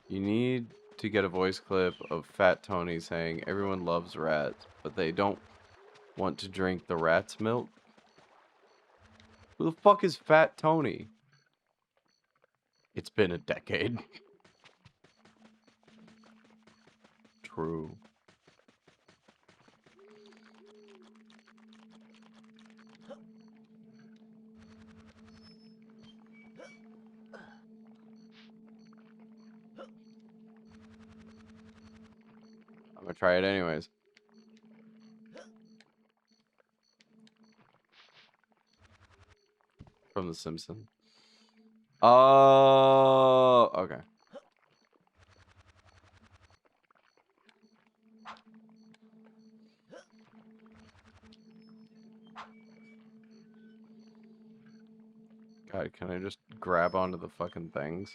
You need to get a voice clip of Fat Tony saying everyone loves rats, but they don't want to drink the rat's milk. Who the fuck is Fat Tony? It's been a decade. True. I'm gonna try it anyways. From The Simpsons. Oh, okay. God, can I just grab onto the fucking things?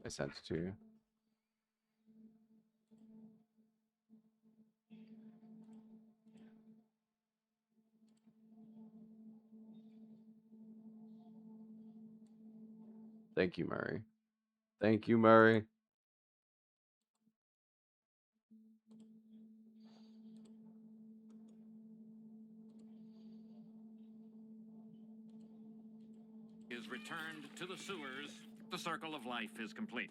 I sent it to you. Thank you, Murray. Thank you, Murray. Is returned to the sewers. The circle of life is complete.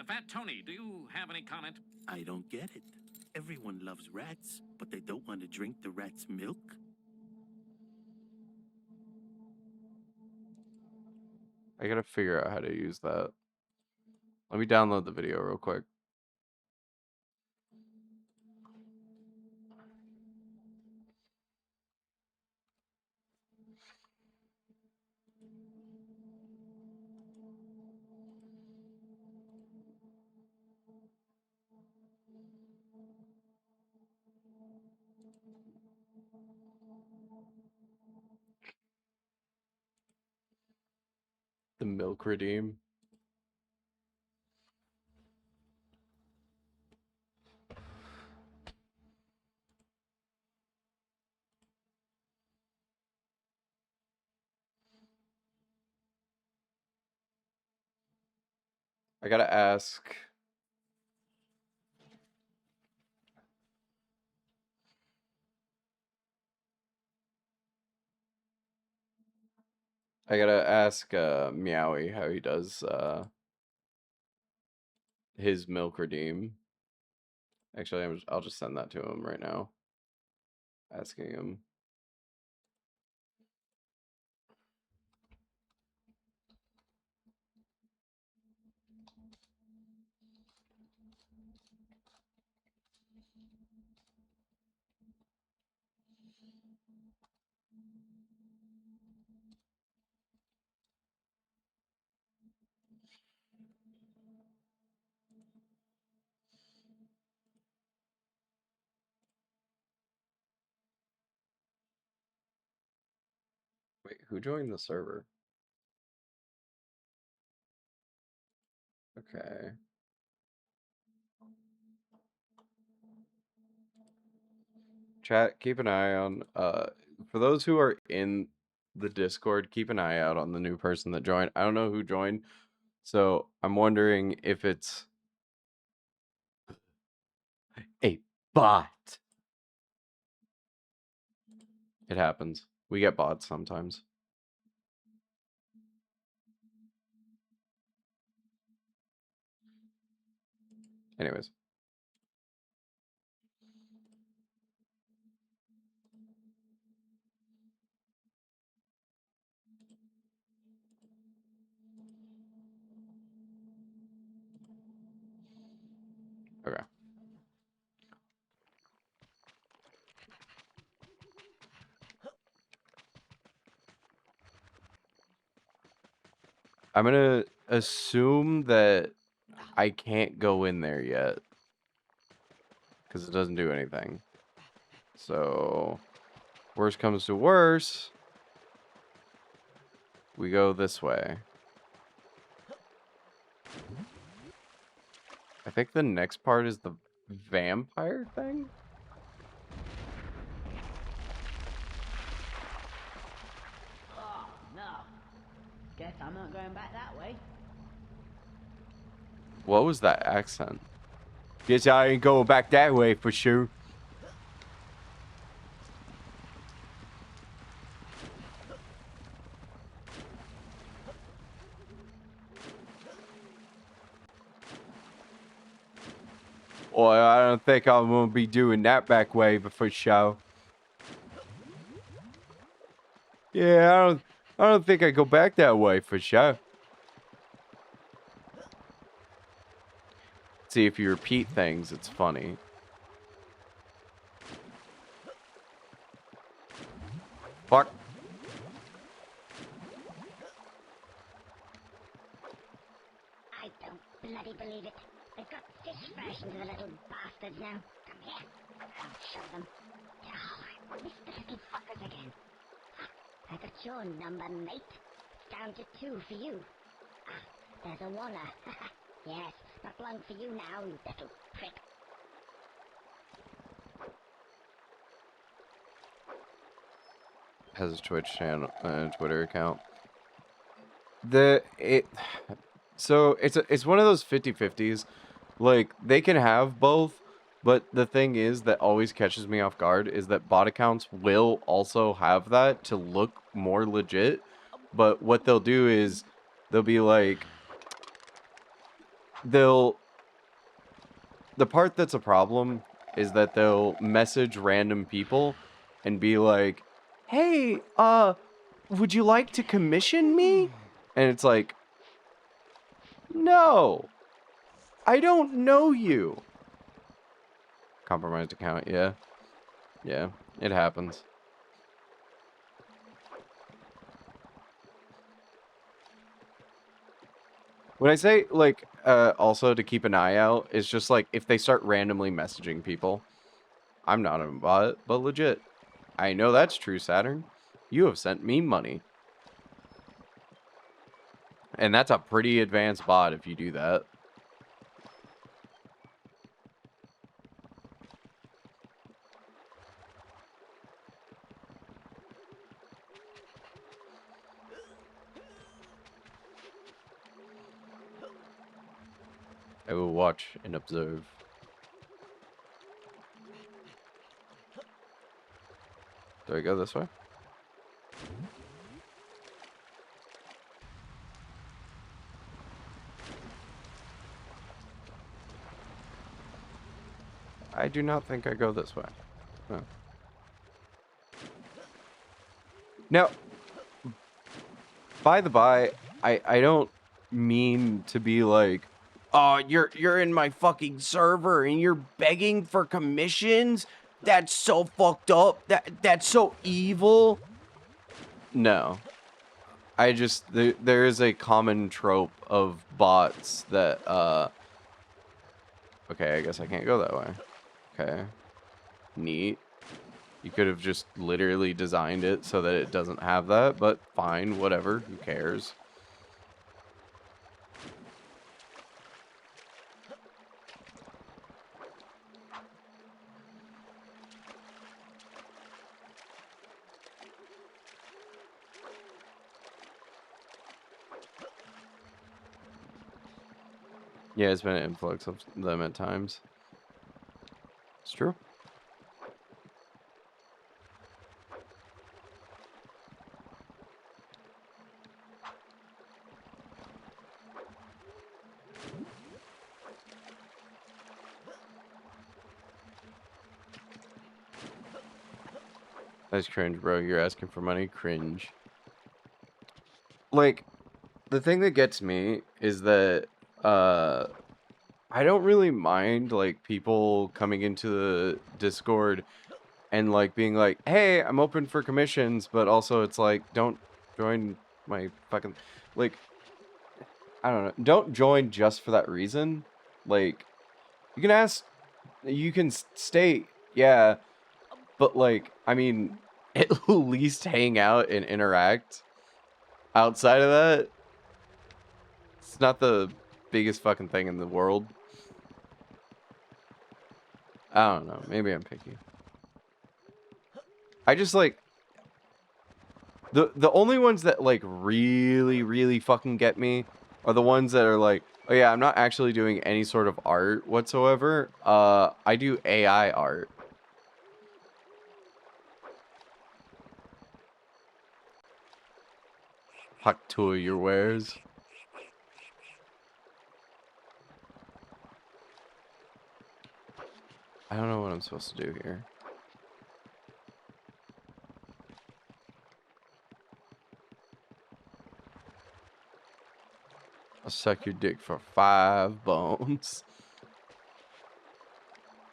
Fat Tony, do you have any comment? I don't get it. Everyone loves rats, but they don't want to drink the rat's milk? I gotta figure out how to use that. Let me download the video real quick. The milk redeem. I gotta ask. Meowie how he does his milk redeem. Actually, I'll just send that to him right now. Asking him. Wait, who joined the server? Okay. Chat, keep an eye on for those who are in the Discord, keep an eye out on the new person that joined. I don't know who joined, so I'm wondering if it's a bot. It happens. We get bots sometimes. Anyways. Okay. I'm gonna assume that I can't go in there yet. Because it doesn't do anything. So, worst comes to worst, we go this way. I think the next part is the vampire thing? Oh, no. Guess I'm not going back that way. What was that accent? Guess I ain't going back that way for sure. Well, I don't think I'm gonna be doing that back way for sure. Yeah, I don't think I go back that way for sure. See, if you repeat things, it's funny. Fuck. I don't bloody believe it. They've got fish versions of the little bastards now. Come here. I'll show them. Oh, I missed the little fuckers again. I got your number, mate. It's down to 2 for you. Ah, there's a wanna. Yes, not long for you now, you little prick. Has a Twitch channel, Twitter account. So it's one of those 50-50s. Like, they can have both, but the thing is that always catches me off guard is that bot accounts will also have that to look more legit. But what they'll do is they'll be like, the part that's a problem is that they'll message random people and be like, hey, would you like to commission me? And it's like, no, I don't know you. Compromised account, yeah. Yeah, it happens. When I say, like, also to keep an eye out, it's just, like, if they start randomly messaging people. I'm not a bot, but legit. I know that's true, Saturn. You have sent me money. And that's a pretty advanced bot if you do that. I will watch and observe. Do I go this way? I do not think I go this way. No. Now, by the by, I don't mean to be like, oh, you're in my fucking server and you're begging for commissions? That's so fucked up. That's so evil. No. I just there is a common trope of bots that okay, I guess I can't go that way. Okay. Neat. You could have just literally designed it so that it doesn't have that, but fine, whatever, who cares? Yeah, it's been an influx of them at times. It's true. That's cringe, bro. You're asking for money? Cringe. Like, the thing that gets me is that, I don't really mind, like, people coming into the Discord and, like, being like, hey, I'm open for commissions, but also it's like, don't join my fucking, like, I don't know. Don't join just for that reason. Like, you can ask, you can state, yeah, but, like, I mean, at least hang out and interact. Outside of that, it's not the biggest fucking thing in the world. I don't know. Maybe I'm picky. I just, like, the only ones that, like, really fucking get me are the ones that are like, oh yeah, I'm not actually doing any sort of art whatsoever. I do AI art. Hot tour your wares. I don't know what I'm supposed to do here. I'll suck your dick for 5 bones.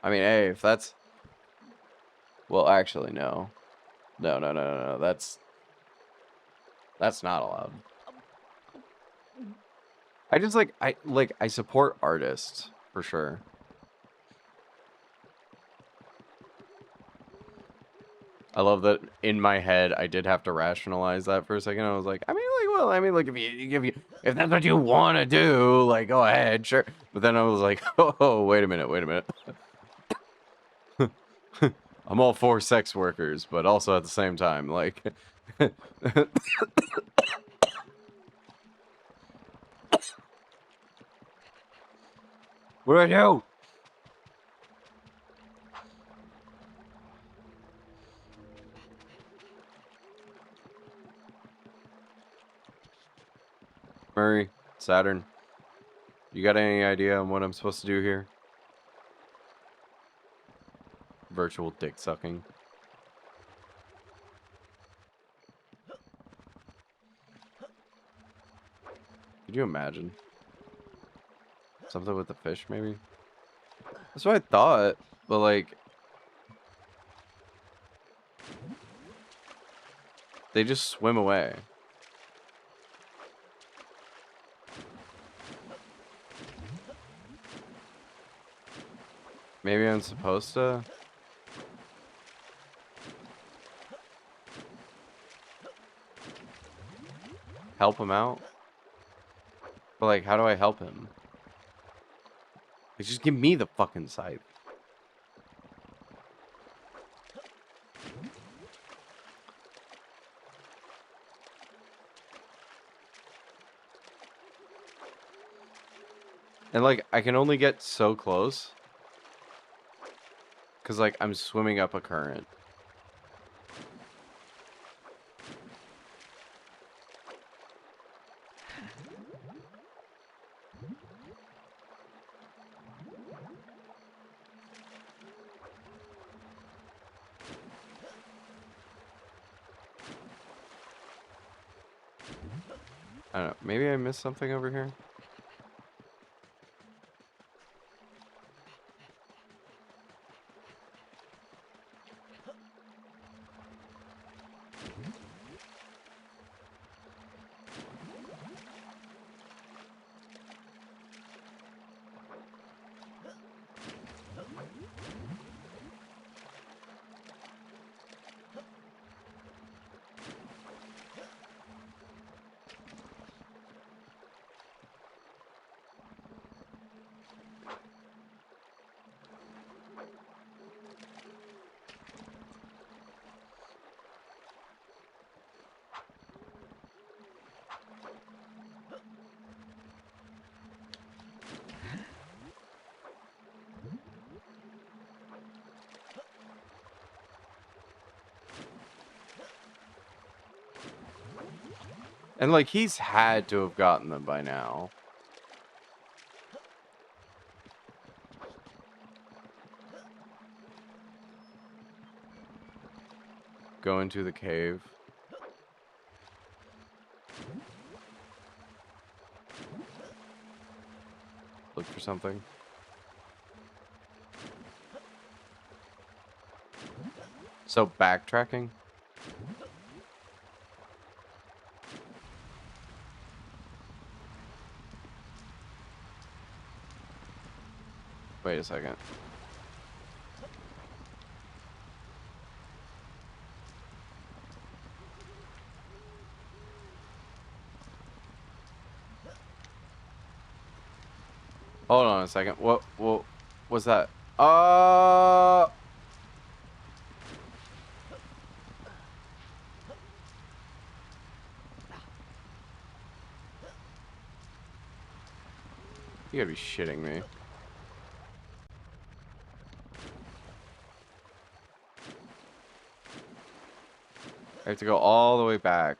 I mean, hey, if that's... Well, actually, no. No. That's not allowed. I just, I support artists, for sure. I love that in my head, I did have to rationalize that for a second. I was like, I mean, like, well, I mean, like, if that's what you want to do, like, go ahead, sure. But then I was like, oh, wait a minute. I'm all for sex workers, but also at the same time, like, what do I do? Murray, Saturn, you got any idea on what I'm supposed to do here? Virtual dick sucking. Could you imagine? Something with the fish, maybe? That's what I thought, but like... They just swim away. Maybe I'm supposed to? Help him out? But, like, how do I help him? Like, just give me the fucking scythe. And, like, I can only get so close. Because, like, I'm swimming up a current. I don't know. Maybe I missed something over here? And, like, he's had to have gotten them by now. Go into the cave. Look for something. So, backtracking? Wait a second. Hold on a second. What was that? You gotta be shitting me. I have to go all the way back.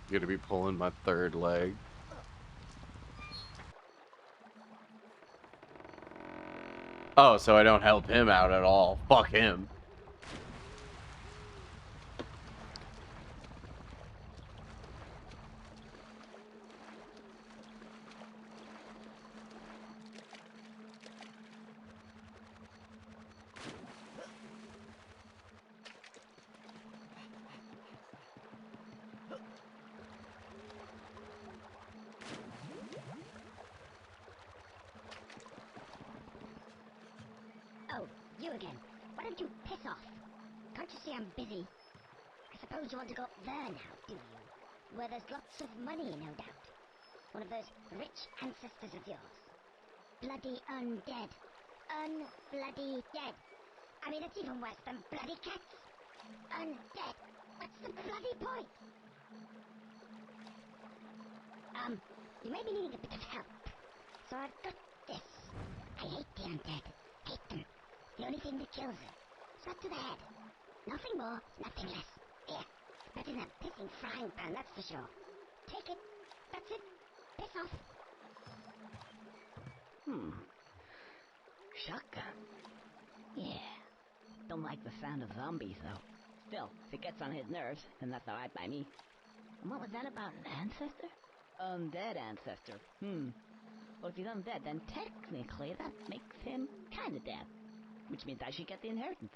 You gotta be pulling my third leg. Oh, so I don't help him out at all. Fuck him. Oh, you again. Why don't you piss off? Can't you see I'm busy? I suppose you want to go up there now, do you? Where there's lots of money, no doubt. One of those rich ancestors of yours. Bloody undead. Unbloody dead. I mean, it's even worse than bloody cats. Undead. What's the bloody point? You may be needing a bit of help. So I've got this. I hate the undead. Hate them. The only thing that kills them. Shot to the head. Nothing more, nothing less. Here. Better than a pissing frying pan, that's for sure. Take it. That's it. Piss off. Shotgun. Yeah. Don't like the sound of zombies, though. Still, if it gets on his nerves, then that's alright by me. And what was that about an ancestor? Undead ancestor. Well, if he's undead, then technically that makes him kinda dead. Which means I should get the inheritance.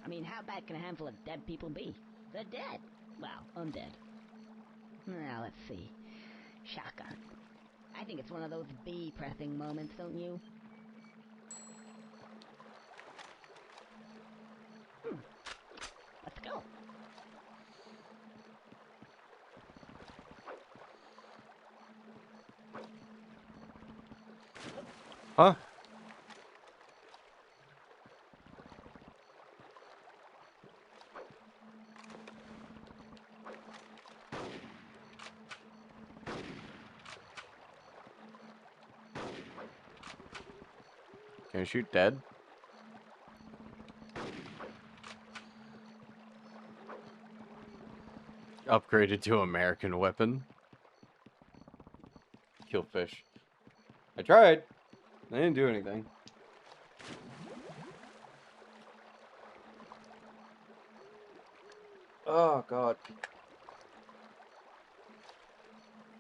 I mean, how bad can a handful of dead people be? They're dead. Well, undead. Now, let's see. Shotgun. I think it's one of those bee-pressing moments, don't you? Let's go. Huh? Can I shoot dead? Upgraded to American weapon. Kill fish. I tried. I didn't do anything. Oh, God.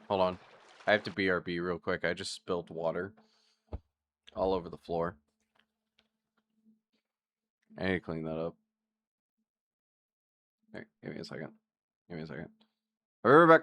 Hold on. I have to BRB real quick. I just spilled water all over the floor. I need to clean that up. Hey, give me a second. Give me a second. We're back.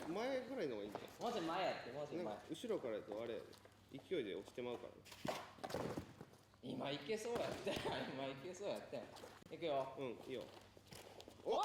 前ぐらいの方がいいんじゃないですか。もうちょい前やって、もうちょい前。後ろからやとあれやで。勢いで押してまうからね。今いけそうやったよ。今いけそうやったよ。いくよ。うん、いいよ。おわ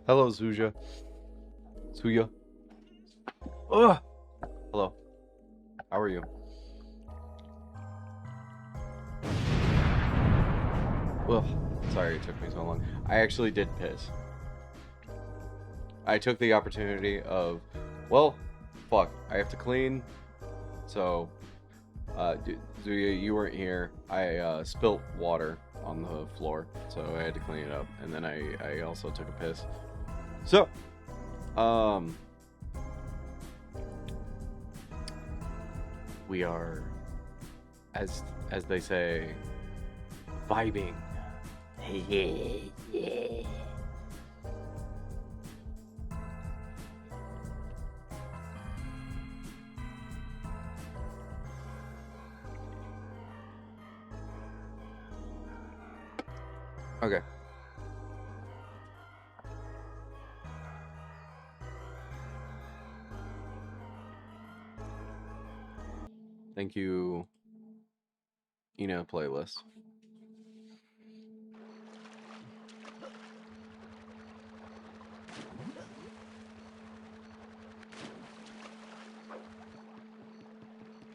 Hello, Zuja. Suya. Ugh. Hello. How are you? Well, sorry it took me so long. I actually did piss. I took the opportunity of, well, fuck, I have to clean, so Zuya, you weren't here. I spilt water on the floor, so I had to clean it up, and then I also took a piss. So, we are, as they say, vibing. Yeah. Okay. Thank you, Ina playlist.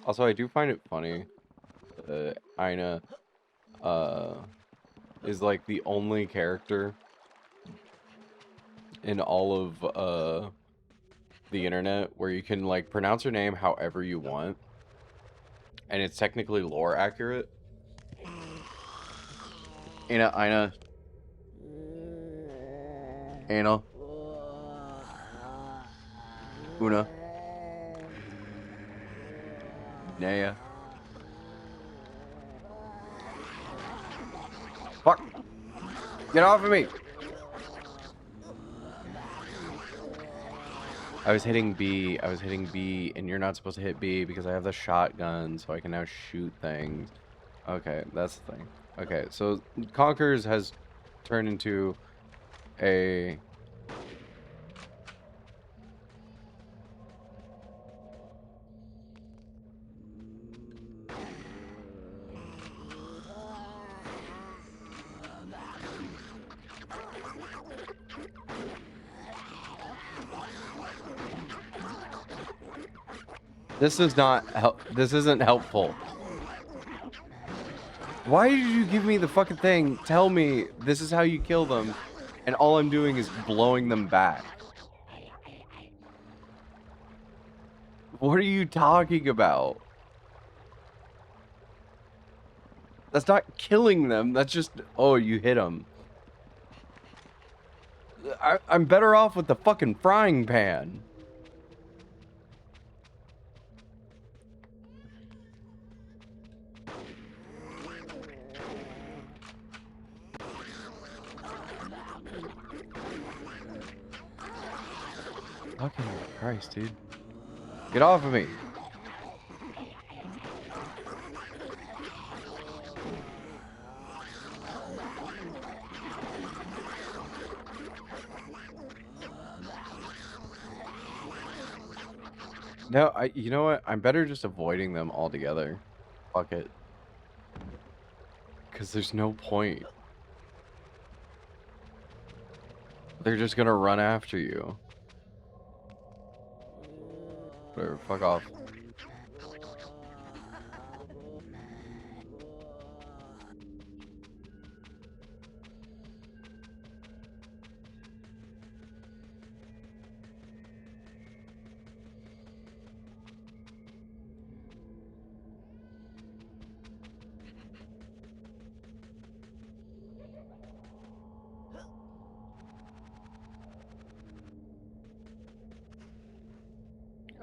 Also, I do find it funny that Ina is like the only character in all of the internet where you can like pronounce her name however you want, and it's technically lore accurate. Ina, Anna, Una, Naya. Fuck! Get off of me! I was hitting B, and you're not supposed to hit B because I have the shotgun, so I can now shoot things. Okay, that's the thing. Okay, so Conquers has turned into a... This is not this isn't helpful. Why did you give me the fucking thing? Tell me this is how you kill them, and all I'm doing is blowing them back. What are you talking about? That's not killing them. That's just, oh, you hit them. I'm better off with the fucking frying pan. Fucking Christ, dude. Get off of me. No, you know what? I'm better just avoiding them altogether. Fuck it. Because there's no point. They're just gonna run after you. Whatever, fuck off.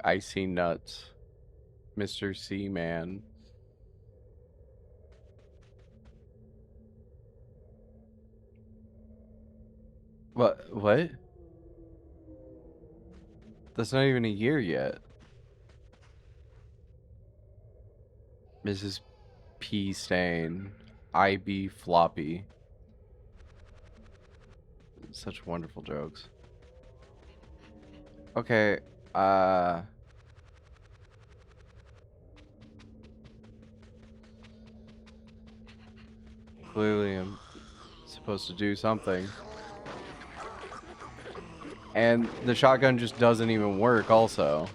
Icy nuts. Mr. Seaman. What? That's not even a year yet. Mrs. P. Stain. IB Floppy. Such wonderful jokes. Okay, clearly I'm supposed to do something. And the shotgun just doesn't even work also.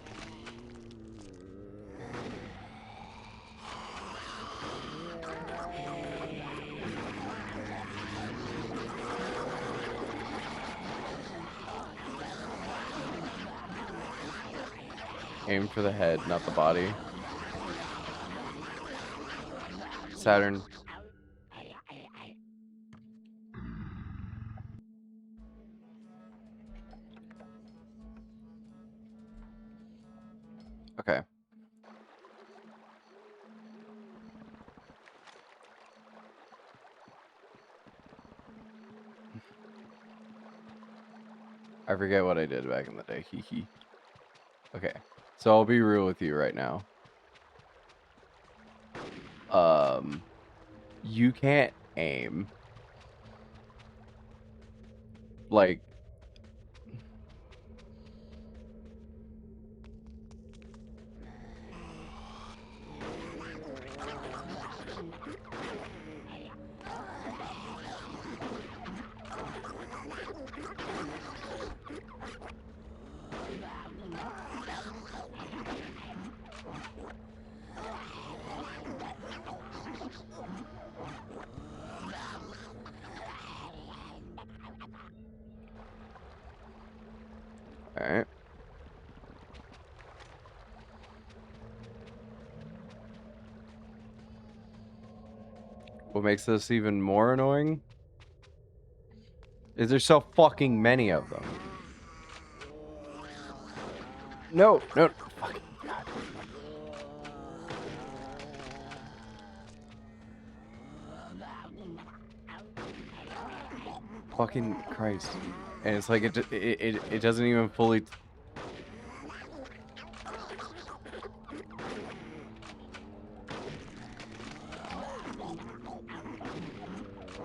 Aim for the head, not the body. Saturn. Okay. I forget what I did back in the day. Hee hee. Okay. So I'll be real with you right now. You can't aim. Like, alright. What makes this even more annoying is there's so fucking many of them. No, fucking God. Fucking Christ. And it's like it doesn't even fully.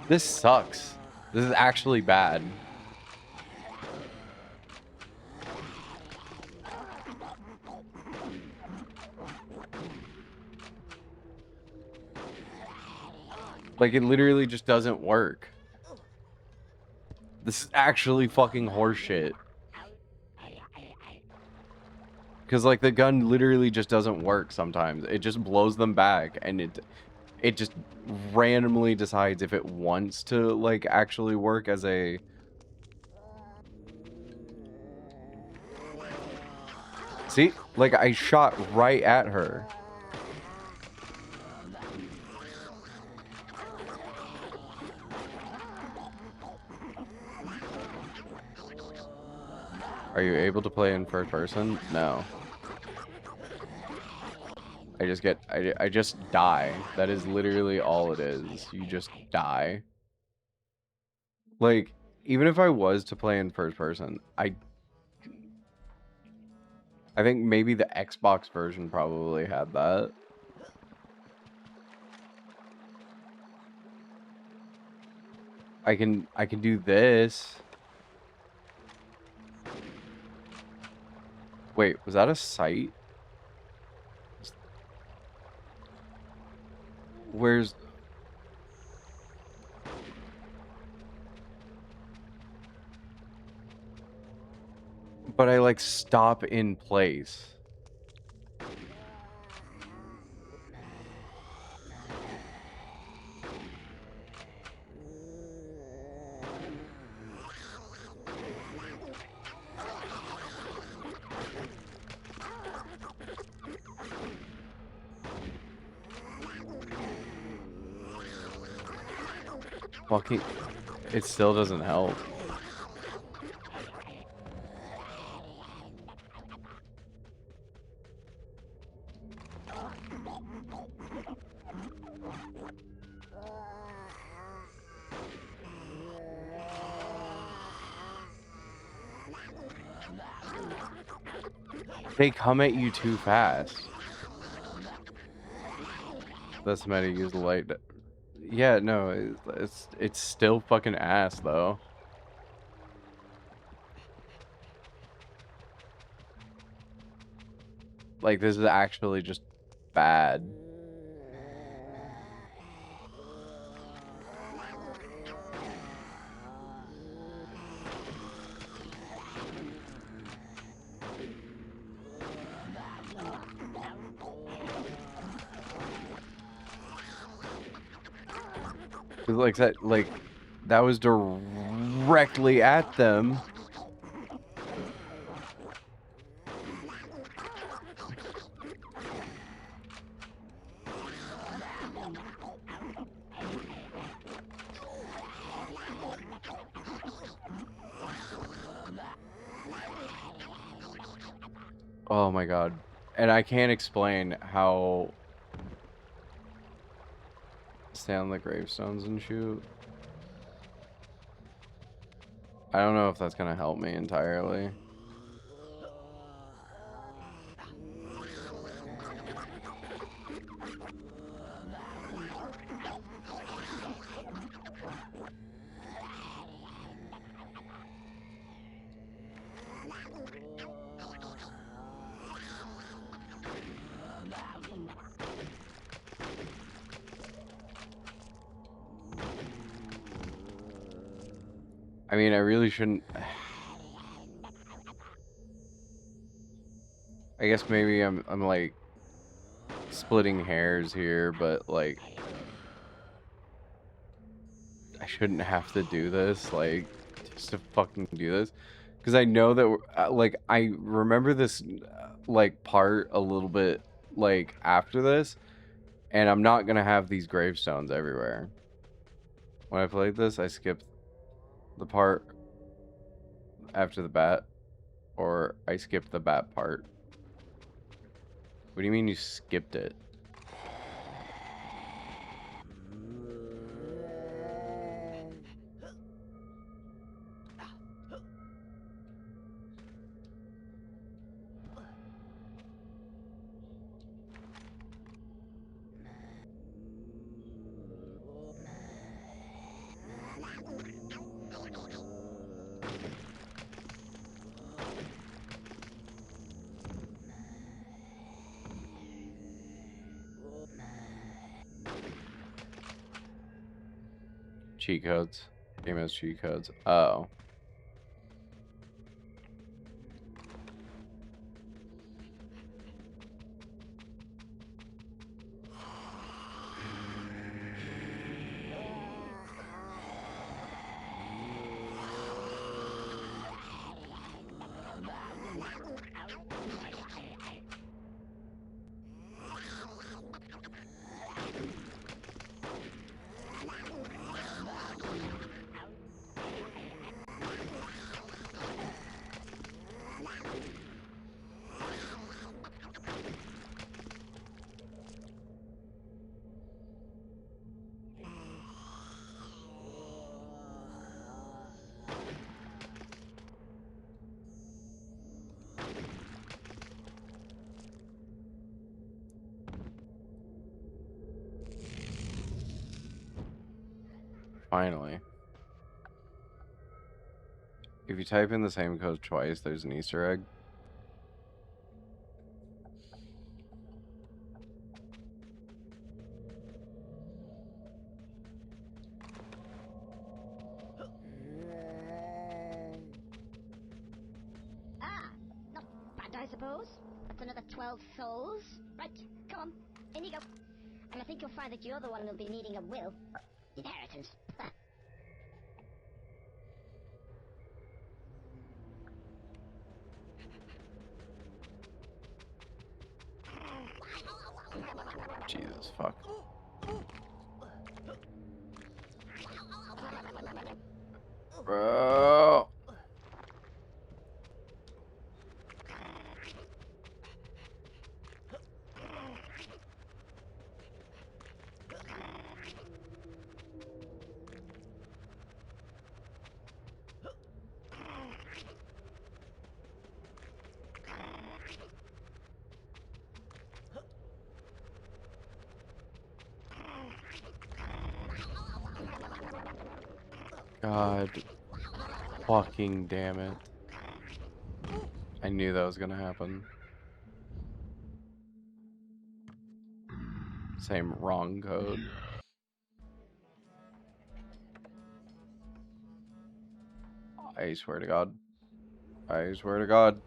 This sucks. This is actually bad. Like, it literally just doesn't work. This is actually fucking horseshit. Because, like, the gun literally just doesn't work sometimes. It just blows them back, and it just randomly decides if it wants to, like, actually work as a... See? Like, I shot right at her. Are you able to play in first person? No. I just die. That is literally all it is. You just die. Like, even if I was to play in first person, I think maybe the Xbox version probably had that. I can do this. Wait, was that a sight? Where's... But I, like, stop in place. Fucking... It still doesn't help. They come at you too fast. That's meant to use the light. Yeah, no, it's still fucking ass though. Like, this is actually just bad. Like that was directly at them. Oh my god. And I can't explain how... Stay on the gravestones and shoot. I don't know if that's gonna help me entirely. I mean, I really shouldn't... I guess maybe I'm like splitting hairs here, but like I shouldn't have to do this, like just to fucking do this, because I know that like I remember this like part a little bit like after this, and I'm not gonna have these gravestones everywhere. When I played this, I skipped the part after the bat, or I skipped the bat part. What do you mean you skipped it? Cheat codes. Game has cheat codes. Oh. Finally. If you type in the same code twice, there's an Easter egg. Ah, not bad, I suppose. That's another 12 souls. Right, come on, in you go. And I think you'll find that you're the one who'll be needing a will. Inheritance. Jesus fuck. Bro. God fucking damn it. I knew that was gonna happen. Same wrong code. I swear to God. I swear to God.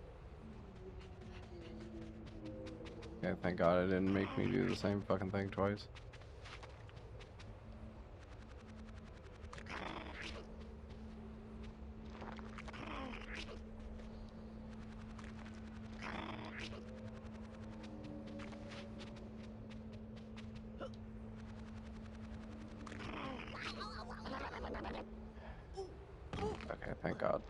Yeah, thank God it didn't make me do the same fucking thing twice. Okay, thank God.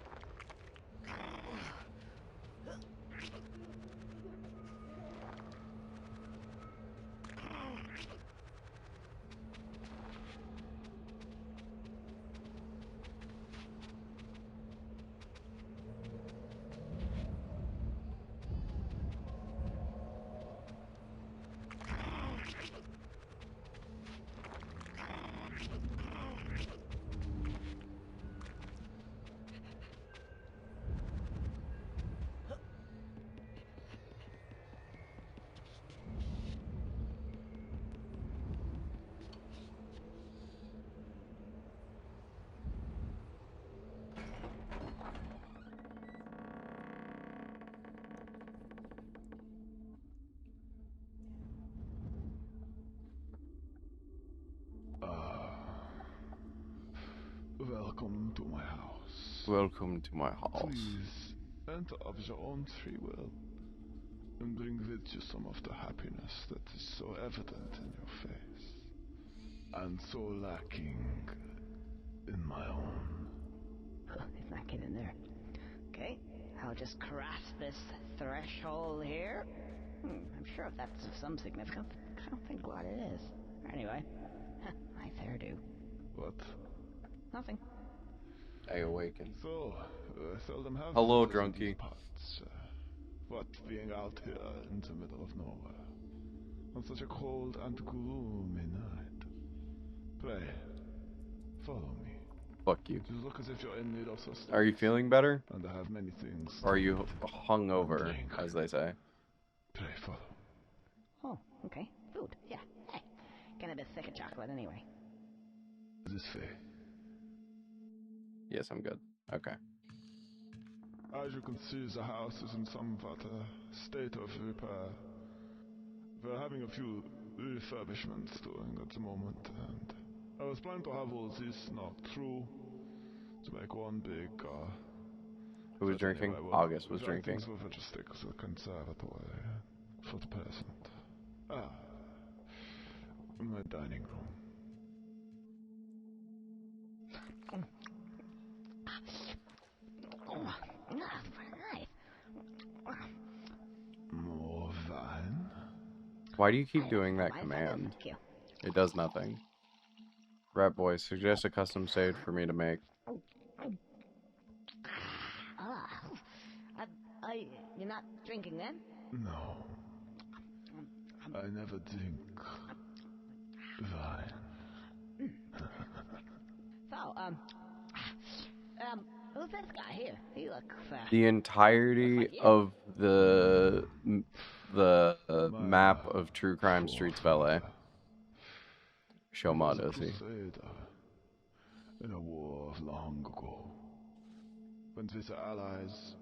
Welcome to my house. Welcome to my house. Please enter of your own free will and bring with you some of the happiness that is so evident in your face and so lacking in my own. It's not getting there. Okay, I'll just cross this threshold here. I'm sure if that's of some significance. I don't think what it is. Anyway, my hairdo. What? Nothing. I awaken. So, seldom have Hello, visitors in drunkie. these parts. What being out here in the middle of nowhere on such a cold and gloomy night? Pray, follow me. Fuck you. You look as if you're in need of sustenance. Are you feeling better? And I have many things. Or are you hungover, as they say? Pray, follow. Oh, okay. Food. Yeah. Hey, getting a bit sick of chocolate anyway. This way. Yes, I'm good. Okay. As you can see, the house is in somewhat a state of repair. We're having a few refurbishments doing at the moment, and I was planning to have all this knocked through to make one big, Who was drinking? anyway, August was drinking. Things will just stick to the conservatory for the present. My dining room. Oh, very nice. More wine? Why do you keep doing that command? It does nothing. Rat boy, suggest a custom save for me to make. You're not drinking then? No. I never drink wine. So, who's this guy here? He looks, The entirety of the map of True Crime Streets of LA. Show mod, is he? In a war of long ago, went with the allies,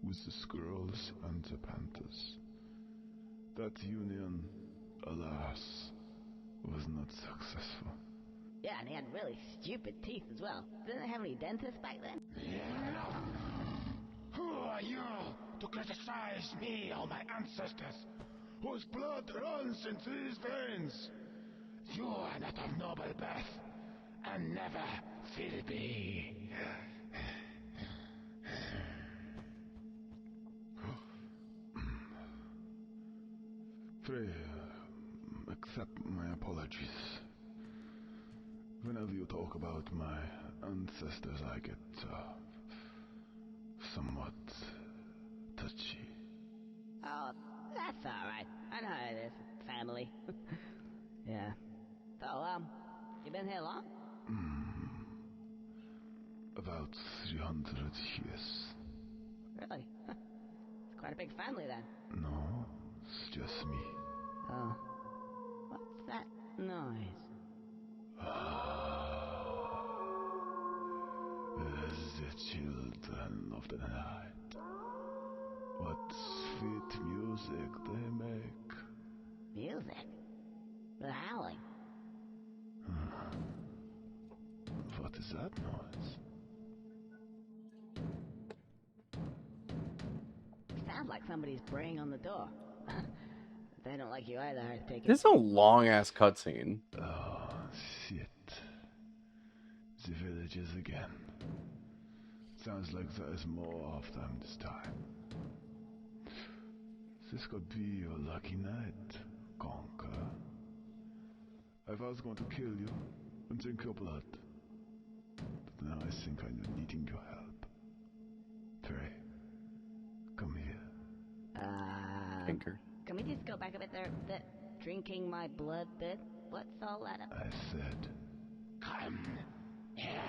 with the squirrels and the panthers. That union, alas, was not successful. yeah, and he had really stupid teeth as well. Didn't they have any dentists back then? Who are you to criticize me or my ancestors, whose blood runs in these veins? You are not of noble birth, and never will be. Pray, accept my apologies. Whenever you talk about my ancestors, I get somewhat touchy. Oh, that's alright. I know how it is. Family. Yeah. So, you been here long? About 300 years. Really? It's quite a big family then. No, it's just me. Oh. What's that noise? The children of the night. What sweet music they make. Music? The howling. What is that noise? Sounds like somebody's praying on the door. They don't like you either, I take it. This is a long ass cutscene. Oh, shit. The villagers again. Sounds like there is more of them this time. This could be your lucky night, Conker. I was going to kill you and drink your blood. But now I think I'm needing your help. Pray, come here. Tinker. Can we just go back a bit there? The drinking my blood bit? What's all that about? I said, come here.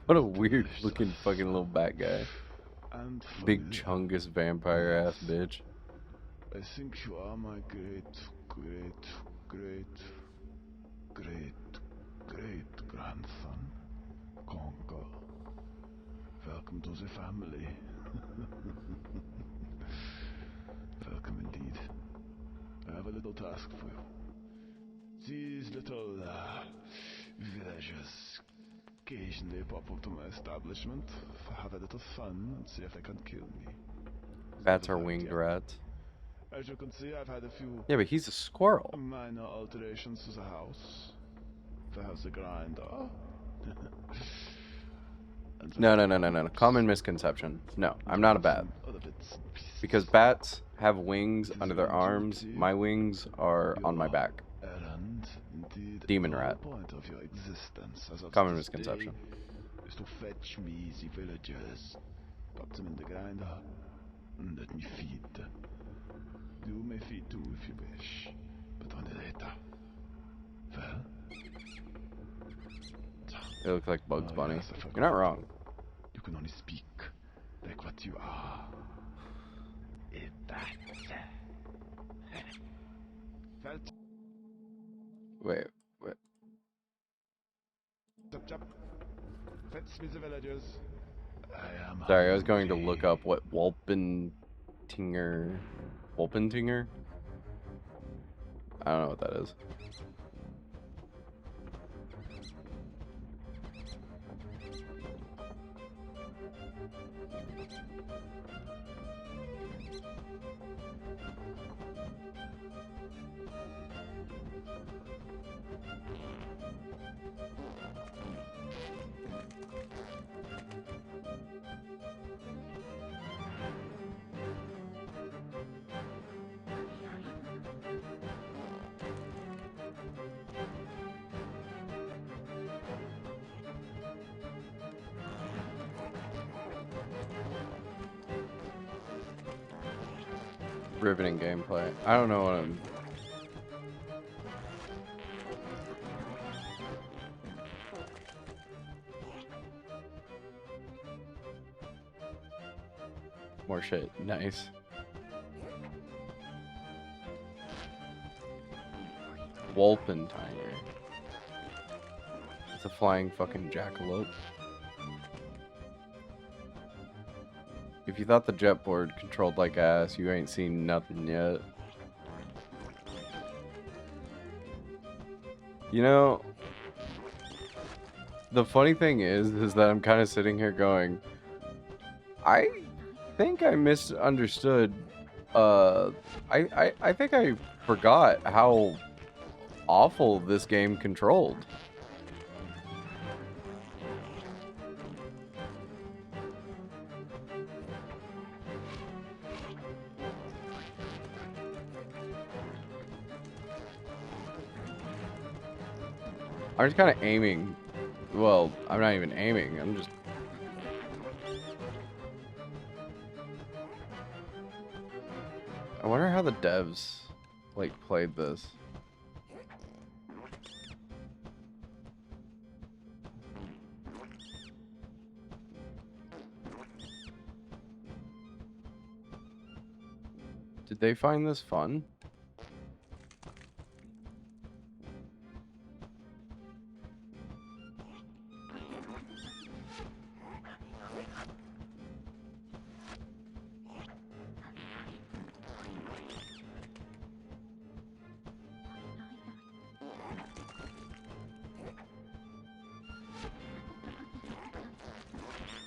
What a weird looking fucking little bat guy. And Big chungus vampire ass bitch. I think you are my great grandson, Conker. Welcome to the family. have a little task for you. These little villagers occasionally pop up to my establishment, have a little fun, and see if they can kill me. Bats are winged rats. As you can see, I've had a few Yeah, but he's a squirrel. minor alterations to the house. The house of grinder. No. Common misconception. No, I'm not a bat. Because bats have wings under their arms. My wings are on my back. Demon rat. Common misconception. Is to fetch me the villagers, pop them in the grinder, and let me feed. You may feed too if you wish, but only later. Well? They look like Bugs Bunny. You're not wrong. You can only speak like what you are. A bat. Wait. Chop. Fetch me the villagers. Sorry, I was going to look up what Wolpentinger? I don't know what that is. Riveting gameplay. I don't know what I'm... More shit. Nice. Wolpentinger. It's a flying fucking jackalope. If you thought the jetboard controlled like ass, you ain't seen nothing yet. You know, the funny thing is that I'm kind of sitting here going, I think I misunderstood. I think I forgot how awful this game controlled. I'm just kind of aiming. Well, I'm not even aiming. I'm just... I wonder how the devs, like, played this. Did they find this fun?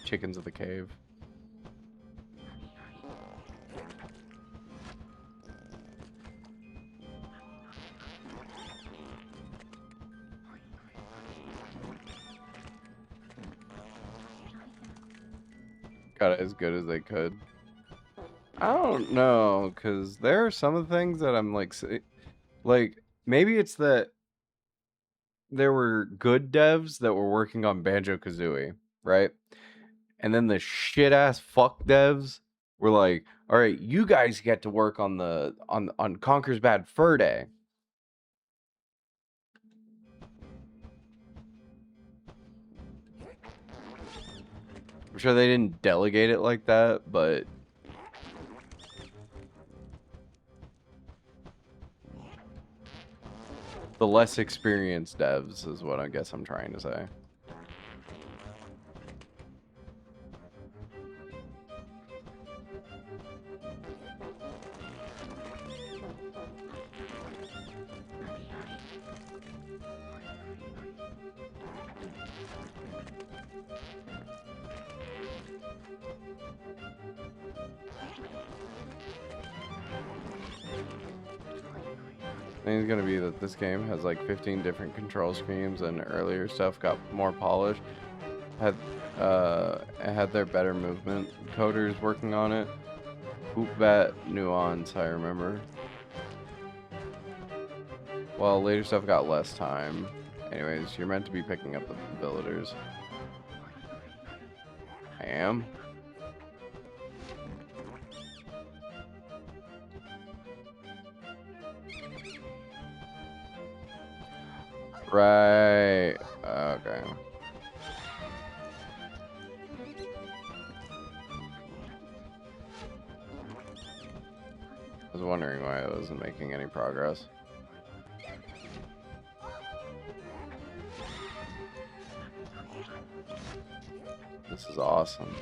Chickens of the cave. Got it as good as they could. I don't know, because there are some of the things that I'm like, maybe it's that there were good devs that were working on Banjo-Kazooie, right? And then the shit ass fuck devs were like, all right, you guys get to work on on Conker's Bad Fur Day. I'm sure they didn't delegate it like that, but the less experienced devs is what I guess I'm trying to say. I think it's gonna be that this game has like 15 different control schemes, and earlier stuff got more polished. Had their better movement coders working on it. Hoopbat nuance, I remember. Well, later stuff got less time. Anyways, you're meant to be picking up the villagers. I am. Right. Okay. I was wondering why I wasn't making any progress. This is awesome.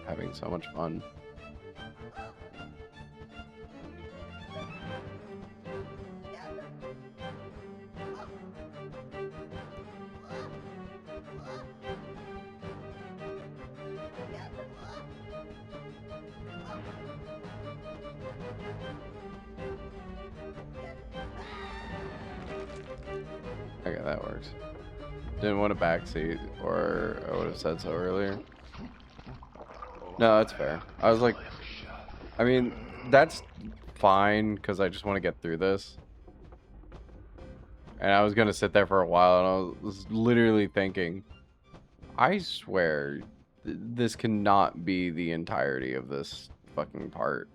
Having so much fun. Okay, that works. Didn't want a backseat, or I would have said so earlier. No, that's fair. I was like, I mean, that's fine, because I just want to get through this. And I was going to sit there for a while, and I was literally thinking, I swear, this cannot be the entirety of this fucking part.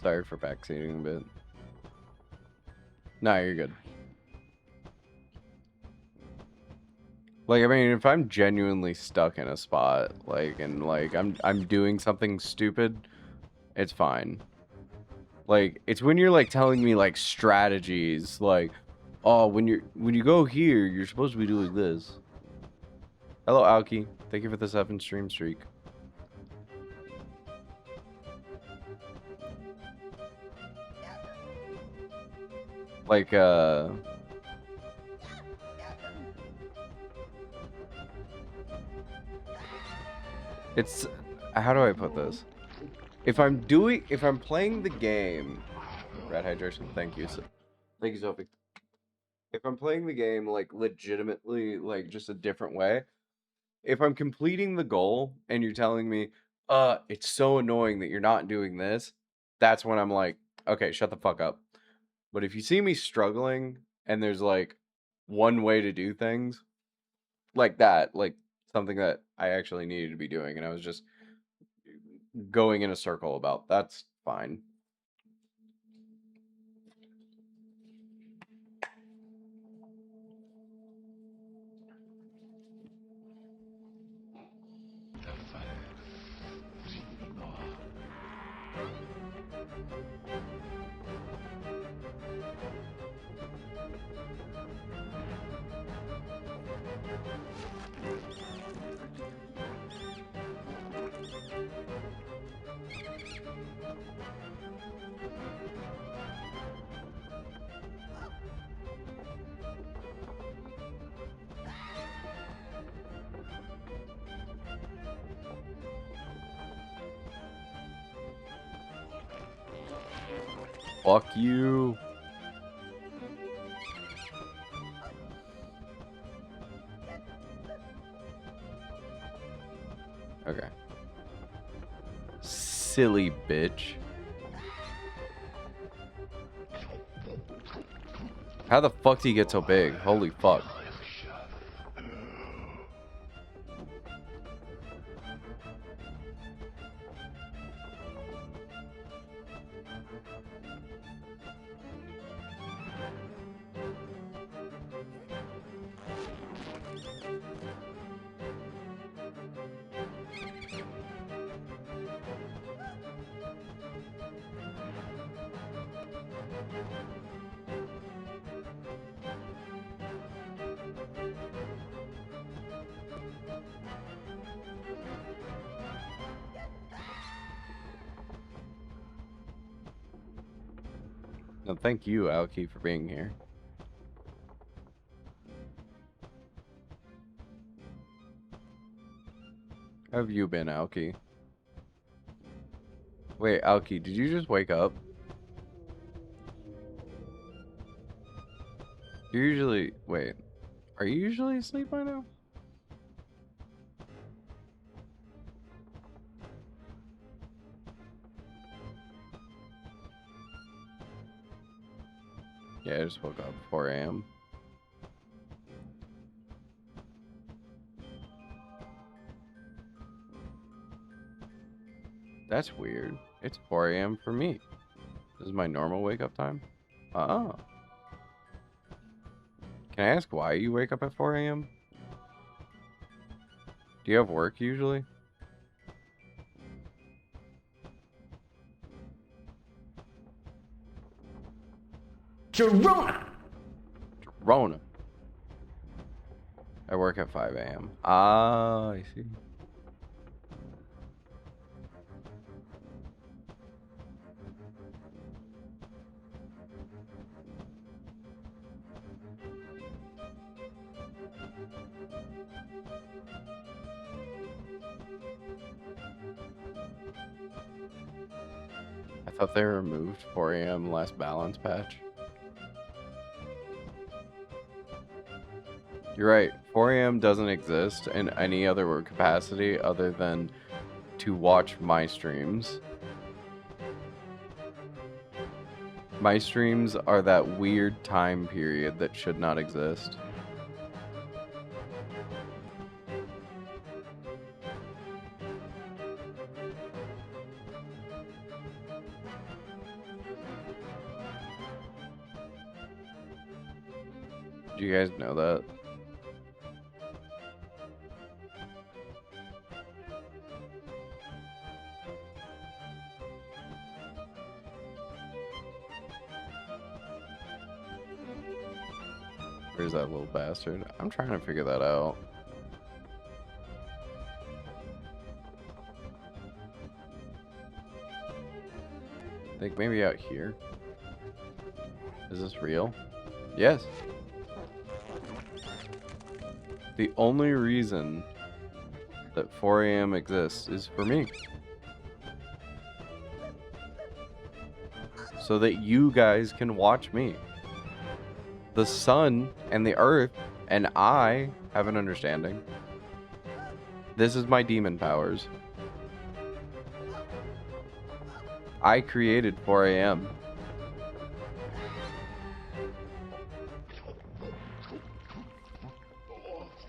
Sorry for backseating a bit. Nah, you're good. Like, I mean, if I'm genuinely stuck in a spot, like, and like I'm doing something stupid, it's fine. Like, it's when you're like telling me like strategies, like, oh, when you go here, you're supposed to be doing this. Hello, Alki. Thank you for the 7 stream streak. Like, it's, how do I put this? If I'm playing the game, Red Hydration, thank you. Thank you, Sophie. If I'm playing the game, like, legitimately, like, just a different way, if I'm completing the goal and you're telling me, it's so annoying that you're not doing this, that's when I'm like, okay, shut the fuck up. But if you see me struggling and there's like one way to do things like that, like something that I actually needed to be doing and I was just going in a circle about, that's fine. Fuck you. Okay. Silly bitch. How the fuck did he get so big? Holy fuck. No, thank you, Alki, for being here. How have you been, Alki? Wait, Alki, did you just wake up? You're usually... Wait. Are you usually asleep by now? Yeah, I just woke up 4 a.m. That's weird. It's 4 a.m. for me. This is my normal wake up time? Oh. Can I ask why you wake up at 4 a.m.? Do you have work usually? Gerona! Gerona. I work at 5 a.m. Ah, I see. I thought they removed 4 a.m. last balance patch. You're right. 4 a.m. doesn't exist in any other capacity other than to watch my streams. My streams are that weird time period that should not exist. Do you guys know that? Where's that little bastard? I'm trying to figure that out. I think maybe out here. Is this real? Yes. The only reason that 4 a.m. exists is for me. So that you guys can watch me. The sun and the earth and I have an understanding. This is my demon powers. I created 4 a.m.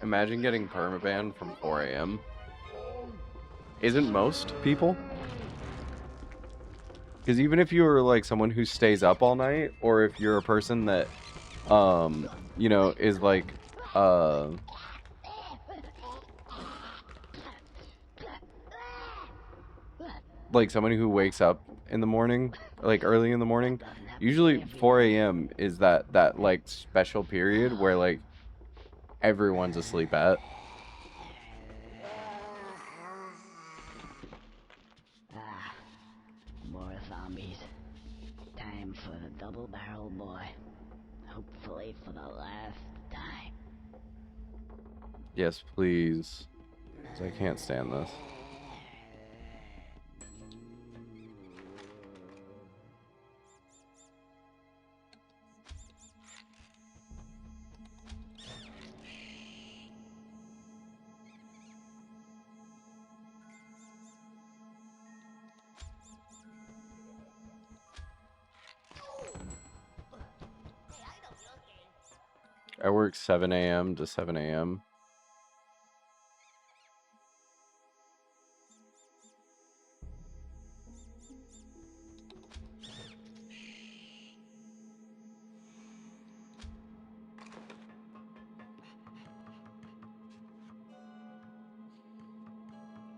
Imagine getting permaban from 4 a.m. Isn't most people? Because even if you're like someone who stays up all night, or if you're a person that, you know, is like, someone who wakes up in the morning, like early in the morning, usually 4 a.m. is that like special period where like everyone's asleep at. More zombies. Time for the double barrel boy. Hopefully for the last time. Yes, please. 'Cause I can't stand this. I work 7 a.m. to 7 a.m.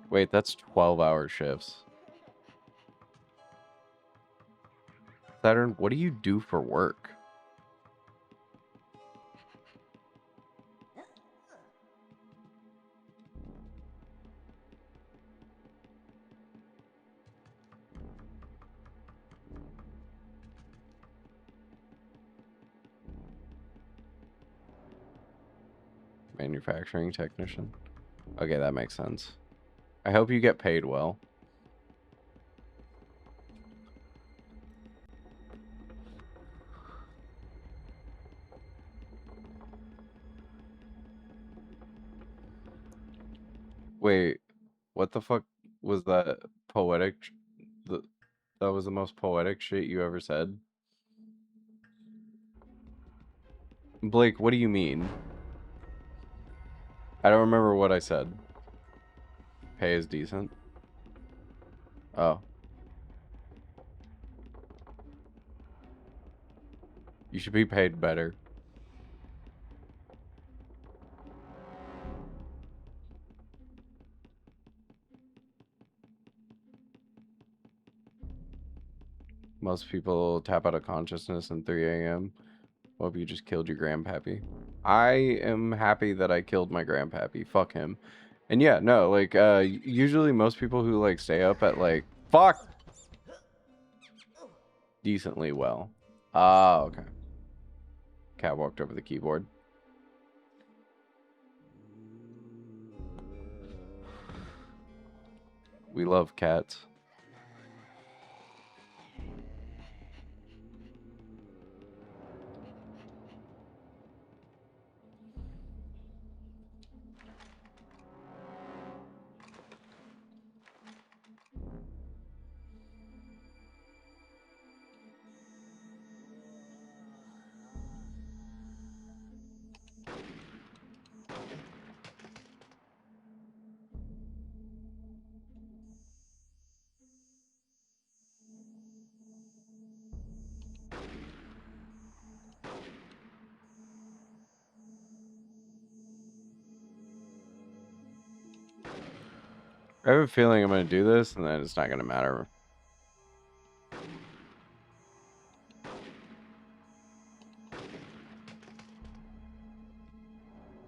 Wait, that's 12-hour shifts. Saturn, what do you do for work? Manufacturing technician. Okay, that makes sense. I hope you get paid well. Wait, what the fuck was that poetic? That was the most poetic shit you ever said. Blake, what do you mean? I don't remember what I said. Pay is decent. Oh. You should be paid better. Most people tap out of consciousness in 3 a.m. Hope you just killed your grandpappy. I am happy that I killed my grandpappy. Fuck him. And yeah, no, like, usually most people who, like, stay up at, like, fuck! Decently well. Ah, okay. Cat walked over the keyboard. We love cats. I have a feeling I'm going to do this, and then it's not going to matter.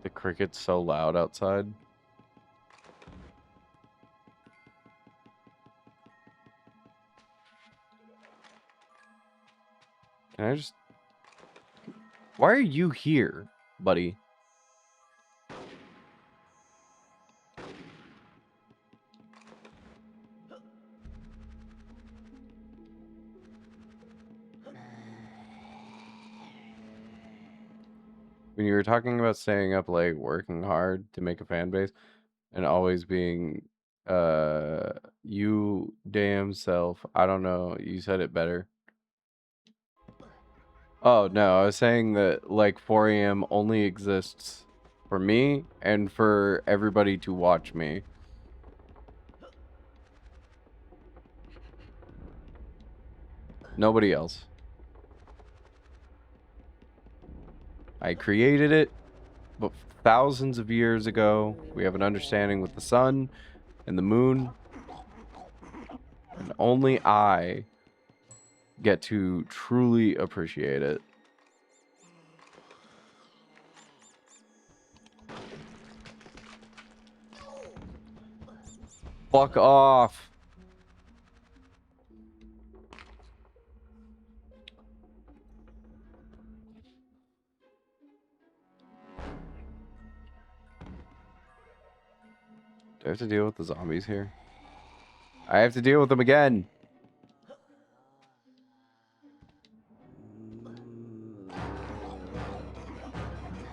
The cricket's so loud outside. Can I just... Why are you here, buddy? When you were talking about staying up late, working hard to make a fan base, and always being, you damn self. I don't know. You said it better. Oh, no. I was saying that, like, 4 a.m. only exists for me and for everybody to watch me. Nobody else. I created it, but thousands of years ago. We have an understanding with the sun and the moon. And only I get to truly appreciate it. Fuck off. Do I have to deal with the zombies here? I have to deal with them again.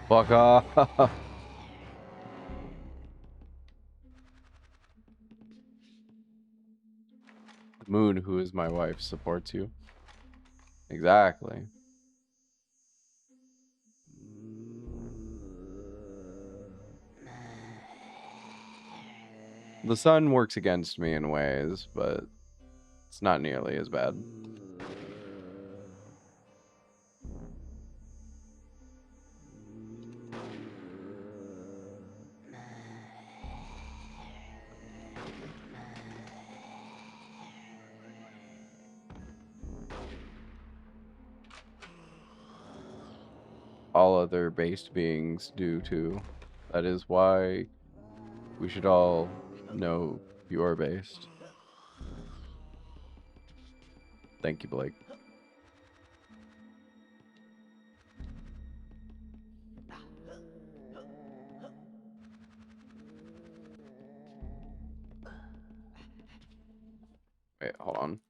Fuck off. The moon, who is my wife, supports you. Exactly. The sun works against me in ways, but it's not nearly as bad. All other based beings do too. That is why we should all know you are based. Thank you, Blake. Wait, hold on.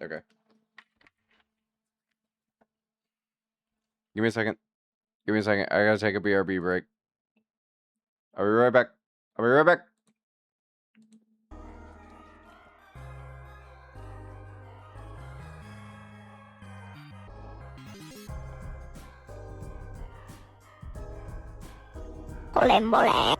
Okay. Give me a second. Give me a second. I gotta take a BRB break. I'll be right back. I'll be right back. Ole mole.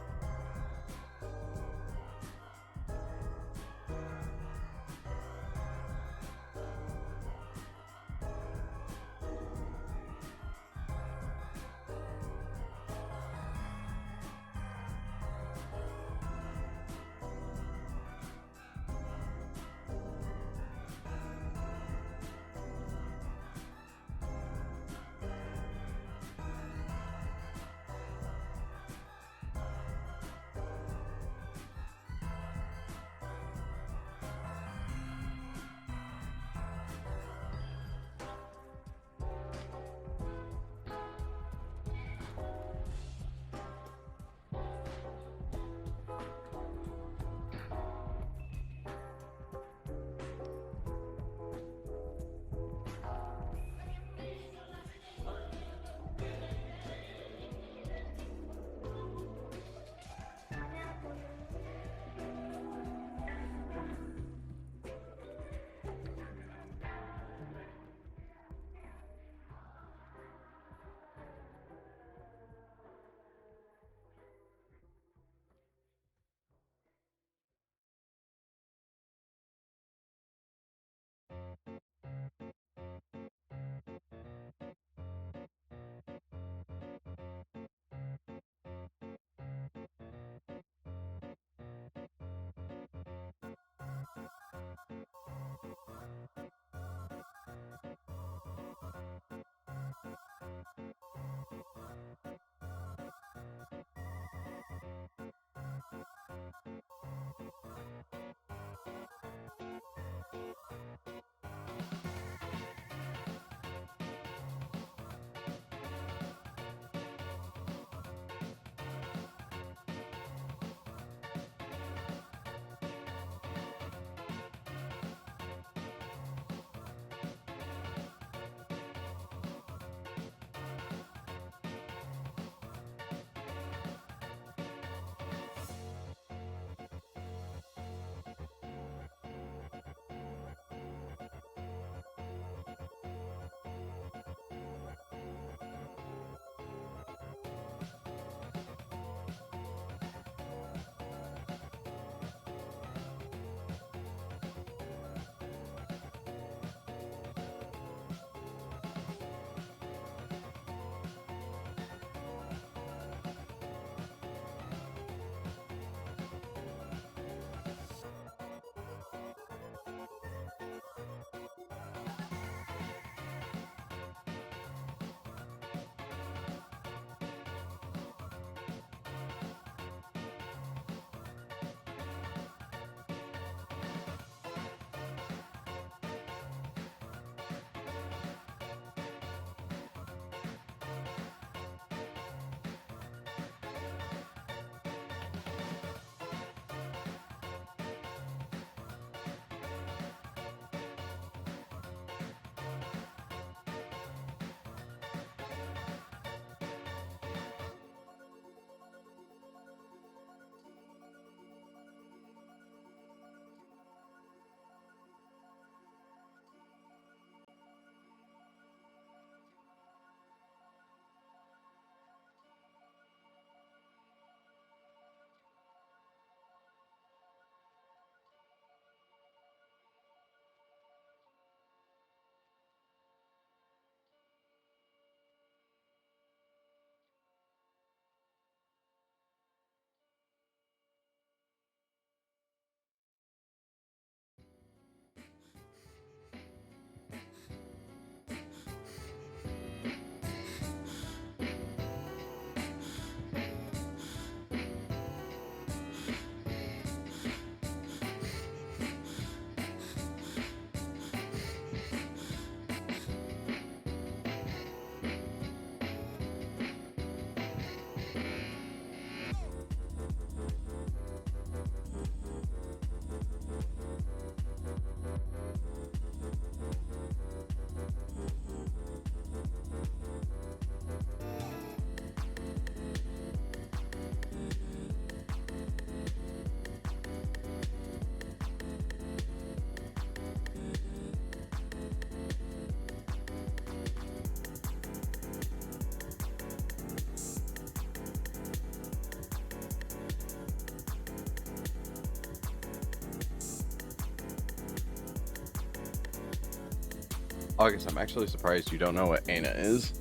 August, I'm actually surprised you don't know what Ana is.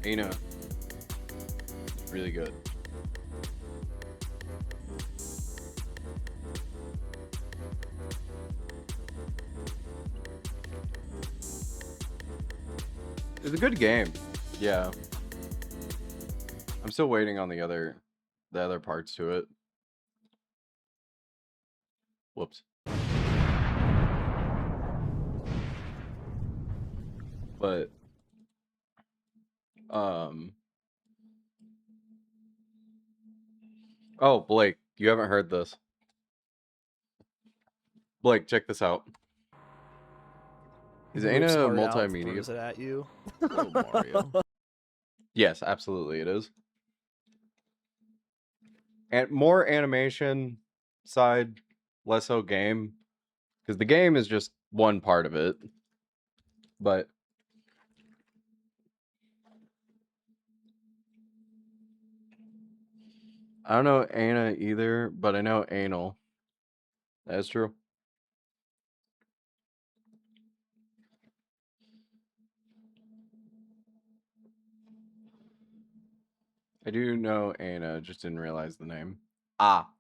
Ana. Really good. It's a good game. Yeah. I'm still waiting on the other parts to it. Whoops. But oh, Blake, you haven't heard this. Blake, check this out. Is Ana multimedia? Throws it at you. Oh, Mario. Yes, absolutely it is. And more animation side, less so game. Because the game is just one part of it. But I don't know Ana either, but I know anal. That's true. I do know Ana, just didn't realize the name. Ah.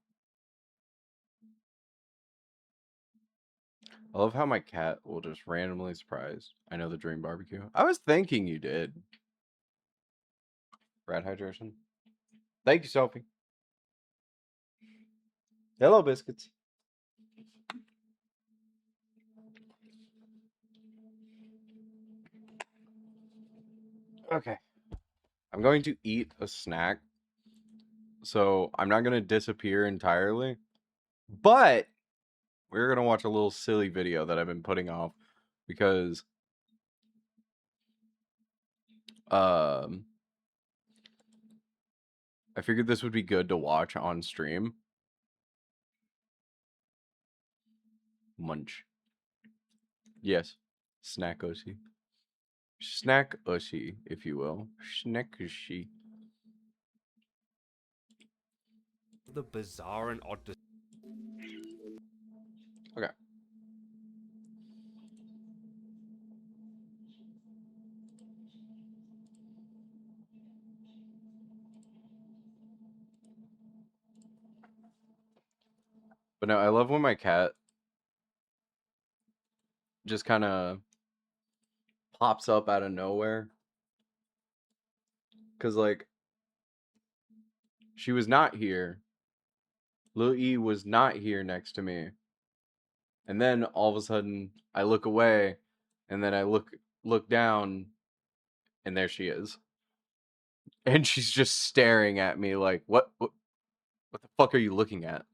I love how my cat will just randomly surprise. I know the dream barbecue. I was thinking you did. Rat hydration. Thank you, Sophie. Hello, biscuits. Okay. I'm going to eat a snack. So I'm not going to disappear entirely. But we're going to watch a little silly video that I've been putting off. Because I figured this would be good to watch on stream. Munch. Yes. Snack Ushi. Snack Ushi, if you will. Snack Ushi. The bizarre and odd. Okay. But no, I love when my cat just kind of pops up out of nowhere. Because, like, she was not here. Lil E was not here next to me. And then, all of a sudden, I look away, and then I look down, and there she is. And she's just staring at me like, what the fuck are you looking at?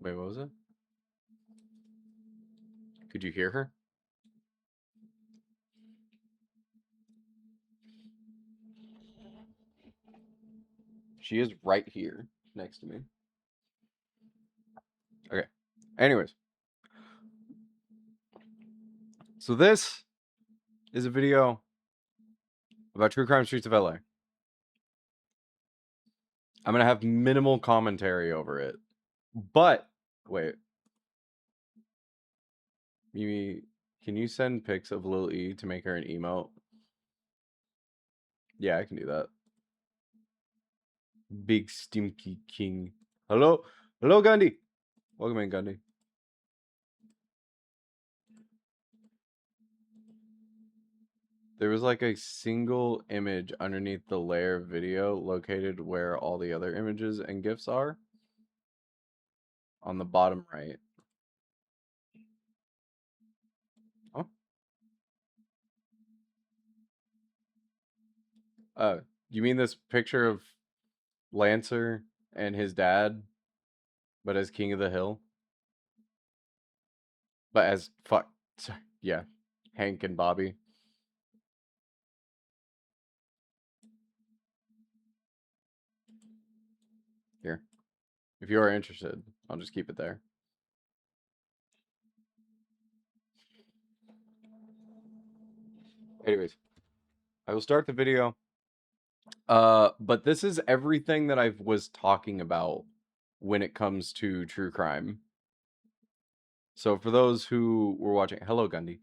Wait, what was it? Could you hear her? She is right here next to me. Okay. Anyways. So this is a video about True Crime Streets of LA. I'm going to have minimal commentary over it. But, wait. Mimi, can you send pics of Lil E to make her an emote? Yeah, I can do that. Big Stinky King. Hello? Hello, Gandhi. Welcome in, Gandhi. There was like a single image underneath the layer video located where all the other images and GIFs are. On the bottom right. Oh. You mean this picture of Lancer and his dad, but as King of the Hill? But as yeah, Hank and Bobby. Here. If you are interested, I'll just keep it there. Anyways, I will start the video But this is everything that I was talking about when it comes to true crime. So for those who were watching, hello Gundy.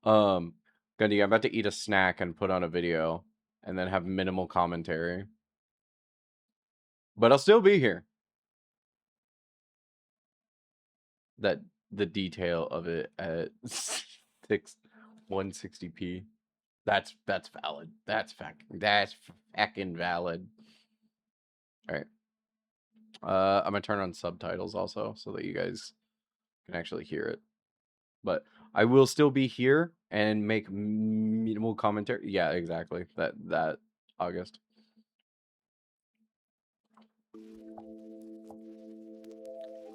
Gundy, I'm about to eat a snack and put on a video and then have minimal commentary. But I'll still be here. That the detail of it at 160p. That's valid. That's fucking valid. All right. I'm gonna turn on subtitles also so that you guys can actually hear it. But I will still be here and make minimal commentary. Yeah, exactly. That August.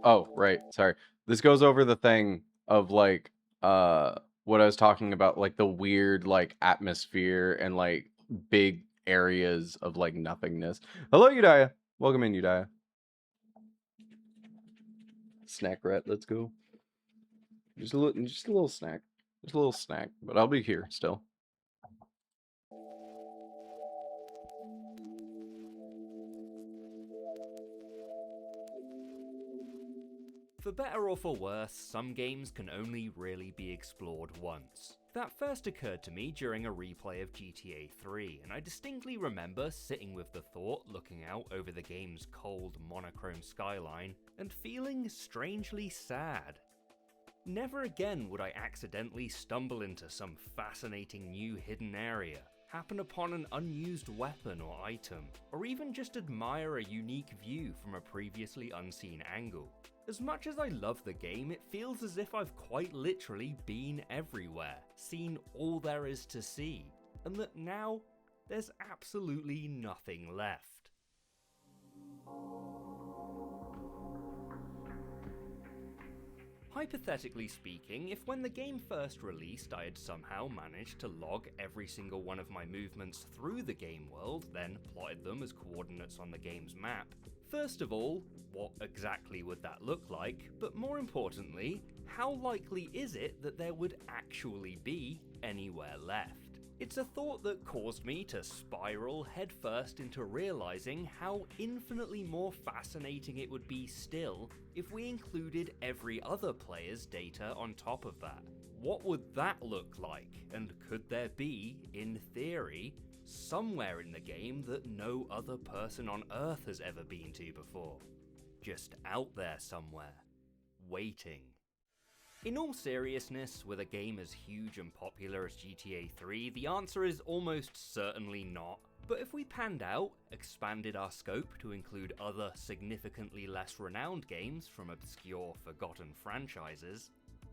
Oh, right. Sorry. This goes over the thing of like what I was talking about, like the weird like atmosphere and like big areas of like nothingness. Hello, Udaya. Welcome in, Udaya. Snack rat, let's go. Just a little snack. Just a little snack, but I'll be here still. For better or for worse, some games can only really be explored once. That first occurred to me during a replay of GTA 3, and I distinctly remember sitting with the thought looking out over the game's cold, monochrome skyline, and feeling strangely sad. Never again would I accidentally stumble into some fascinating new hidden area, happen upon an unused weapon or item, or even just admire a unique view from a previously unseen angle. As much as I love the game, it feels as if I've quite literally been everywhere, seen all there is to see, and that now there's absolutely nothing left. Hypothetically speaking, if when the game first released I had somehow managed to log every single one of my movements through the game world, then plotted them as coordinates on the game's map, first of all, what exactly would that look like? But more importantly, how likely is it that there would actually be anywhere left? It's a thought that caused me to spiral headfirst into realizing how infinitely more fascinating it would be still if we included every other player's data on top of that. What would that look like? And could there be, in theory, somewhere in the game that no other person on Earth has ever been to before? Just out there somewhere, waiting. In all seriousness, with a game as huge and popular as GTA 3, the answer is almost certainly not. But if we panned out, expanded our scope to include other significantly less renowned games from obscure, forgotten franchises,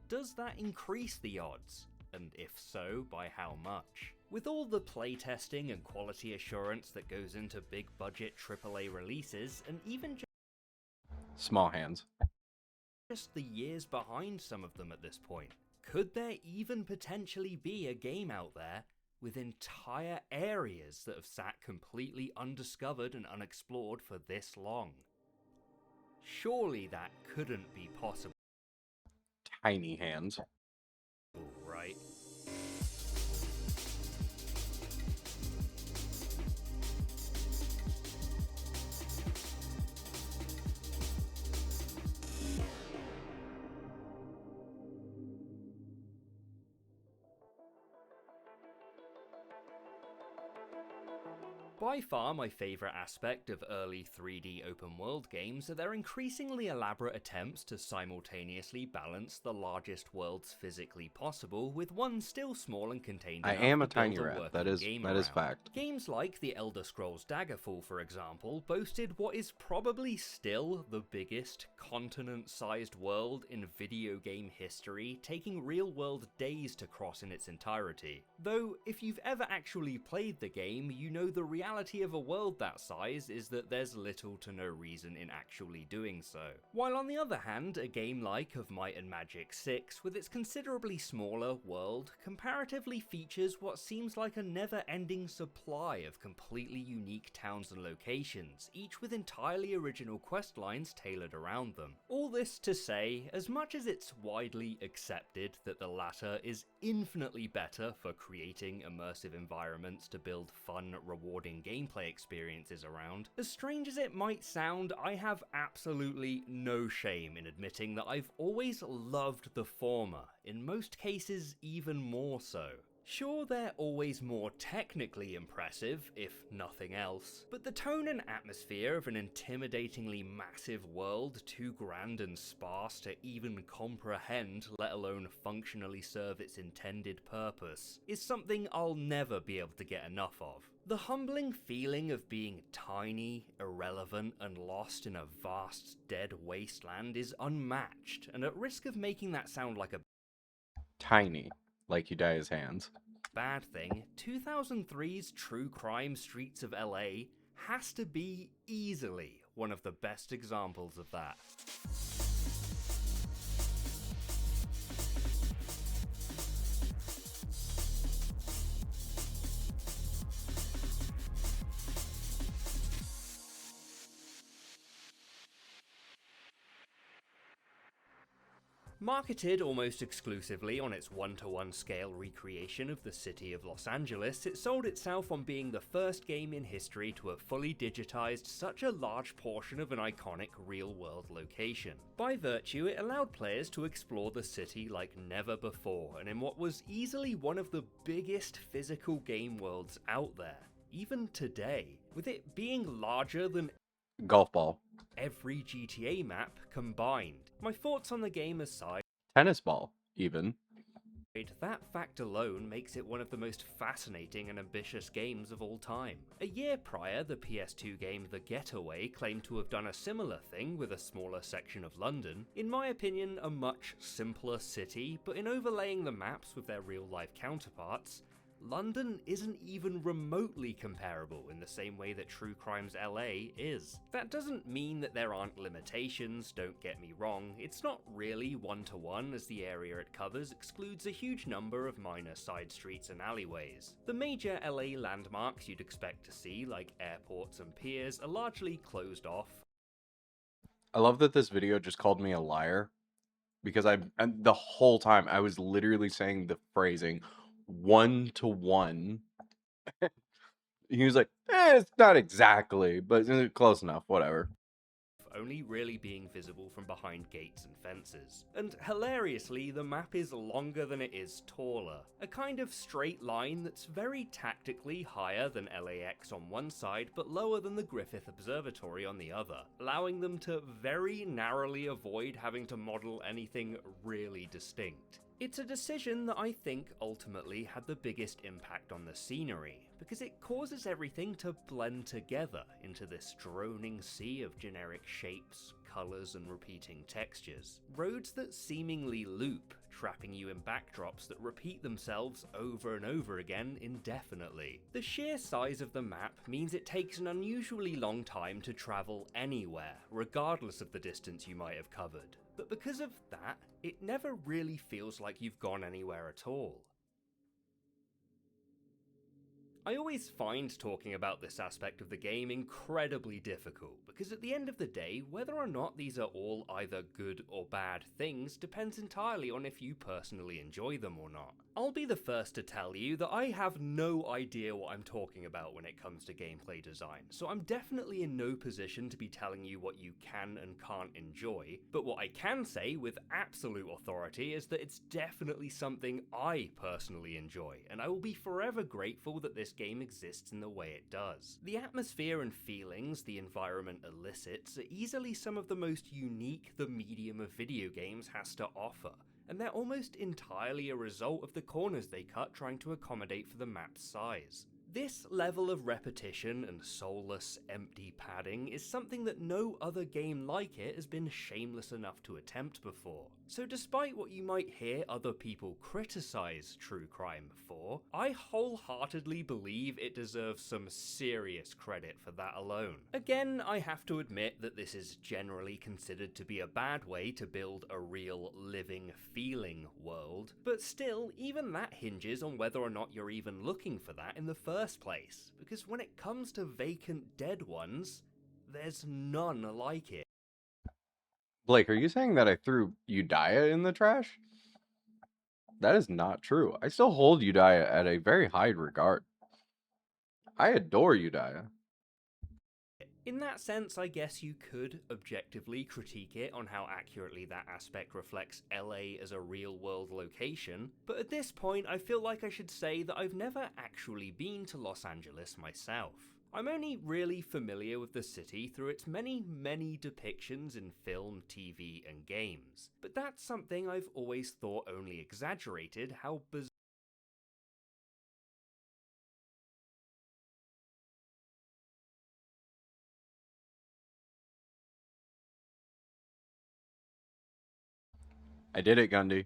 does that increase the odds? And if so, by how much? With all the playtesting and quality assurance that goes into big budget AAA releases, and even Small hands. just the years behind some of them at this point, could there even potentially be a game out there with entire areas that have sat completely undiscovered and unexplored for this long? Surely that couldn't be possible. Tiny hands. Right? By far my favourite aspect of early 3D open world games are their increasingly elaborate attempts to simultaneously balance the largest worlds physically possible with one still small and contained enough I am a to build tiny rat. working That is game around. fact. Games like The Elder Scrolls Daggerfall, for example, boasted what is probably still the biggest continent-sized world in video game history, taking real-world days to cross in its entirety. Though, if you've ever actually played the game, you know the reality of a world that size is that there's little to no reason in actually doing so. While on the other hand, a game like Of Might and Magic 6, with its considerably smaller world, comparatively features what seems like a never-ending supply of completely unique towns and locations, each with entirely original quest lines tailored around them. All this to say, as much as it's widely accepted that the latter is infinitely better for creating immersive environments to build fun, rewarding gameplay experiences around. As strange as it might sound, I have absolutely no shame in admitting that I've always loved the former, in most cases even more so. Sure, they're always more technically impressive, if nothing else, but the tone and atmosphere of an intimidatingly massive world too grand and sparse to even comprehend, let alone functionally serve its intended purpose, is something I'll never be able to get enough of. The humbling feeling of being tiny, irrelevant, and lost in a vast, dead wasteland is unmatched, and at risk of making that sound like a Tiny, like Yudaya's hands. bad thing, 2003's True Crime Streets of LA has to be easily one of the best examples of that. Marketed almost exclusively on its one-to-one scale recreation of the city of Los Angeles, it sold itself on being the first game in history to have fully digitized such a large portion of an iconic real-world location. By virtue, it allowed players to explore the city like never before, and in what was easily one of the biggest physical game worlds out there, even today, with it being larger than Golf ball. every GTA map combined. My thoughts on the game aside, Tennis ball, even. that fact alone makes it one of the most fascinating and ambitious games of all time. A year prior, the PS2 game The Getaway claimed to have done a similar thing with a smaller section of London. In my opinion, a much simpler city, but in overlaying the maps with their real-life counterparts, London isn't even remotely comparable in the same way that True Crime's LA is. That doesn't mean that there aren't limitations, don't get me wrong. It's not really one-to-one, as the area it covers excludes a huge number of minor side streets and alleyways. The major LA landmarks you'd expect to see, like airports and piers, are largely closed off. I love that this video just called me a liar, because and the whole time I was literally saying the phrasing one-to-one. He was like, it's not exactly, but close enough, whatever. Only really being visible from behind gates and fences. And hilariously, the map is longer than it is taller. A kind of straight line that's very tactically higher than LAX on one side, but lower than the Griffith Observatory on the other, allowing them to very narrowly avoid having to model anything really distinct. It's a decision that I think ultimately had the biggest impact on the scenery, because it causes everything to blend together into this droning sea of generic shapes, colours and repeating textures. Roads that seemingly loop, trapping you in backdrops that repeat themselves over and over again indefinitely. The sheer size of the map means it takes an unusually long time to travel anywhere, regardless of the distance you might have covered. But because of that, it never really feels like you've gone anywhere at all. I always find talking about this aspect of the game incredibly difficult, because at the end of the day, whether or not these are all either good or bad things depends entirely on if you personally enjoy them or not. I'll be the first to tell you that I have no idea what I'm talking about when it comes to gameplay design, so I'm definitely in no position to be telling you what you can and can't enjoy, but what I can say with absolute authority is that it's definitely something I personally enjoy, and I will be forever grateful that this game exists in the way it does. The atmosphere and feelings the environment elicits are easily some of the most unique the medium of video games has to offer, and they're almost entirely a result of the corners they cut trying to accommodate for the map's size. This level of repetition and soulless, empty padding is something that no other game like it has been shameless enough to attempt before. So despite what you might hear other people criticize True Crime for, I wholeheartedly believe it deserves some serious credit for that alone. Again, I have to admit that this is generally considered to be a bad way to build a real, living, feeling world, but still, even that hinges on whether or not you're even looking for that in the first place, because when it comes to vacant dead ones, there's none like it. Blake, are you saying that I threw Yudaya in the trash? That is not true. I still hold Yudaya at a very high regard. I adore Udia. In that sense, I guess you could objectively critique it on how accurately that aspect reflects LA as a real-world location, but at this point I feel like I should say that I've never actually been to Los Angeles myself. I'm only really familiar with the city through its many depictions in film, TV, and games, but that's something I've always thought only exaggerated how bizarre. I did it, Gundy.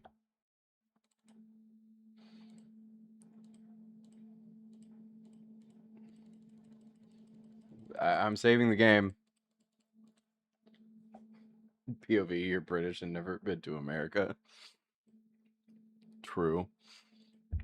I'm saving the game. POV, you're British and never been to America. True.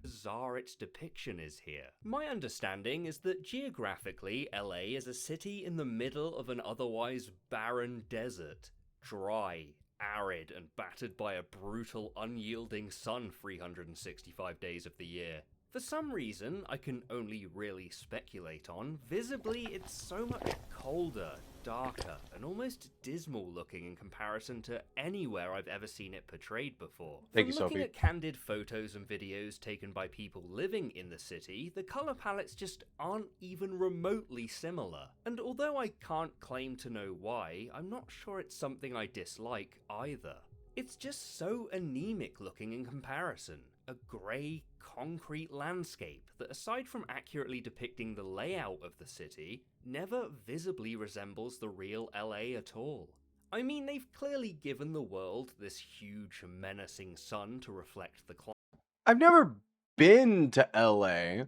Bizarre its depiction is here. My understanding is that geographically, LA is a city in the middle of an otherwise barren desert. Dry, arid, and battered by a brutal, unyielding sun 365 days of the year. For some reason, I can only really speculate on, visibly it's so much colder, darker, and almost dismal looking in comparison to anywhere I've ever seen it portrayed before. Thank you, From looking Sophie. at candid photos and videos taken by people living in the city, the colour palettes just aren't even remotely similar. And although I can't claim to know why, I'm not sure it's something I dislike either. It's just so anemic looking in comparison. A grey, concrete landscape that, aside from accurately depicting the layout of the city, never visibly resembles the real LA at all. I mean, they've clearly given the world this huge, menacing sun to reflect the climate. I've never been to LA,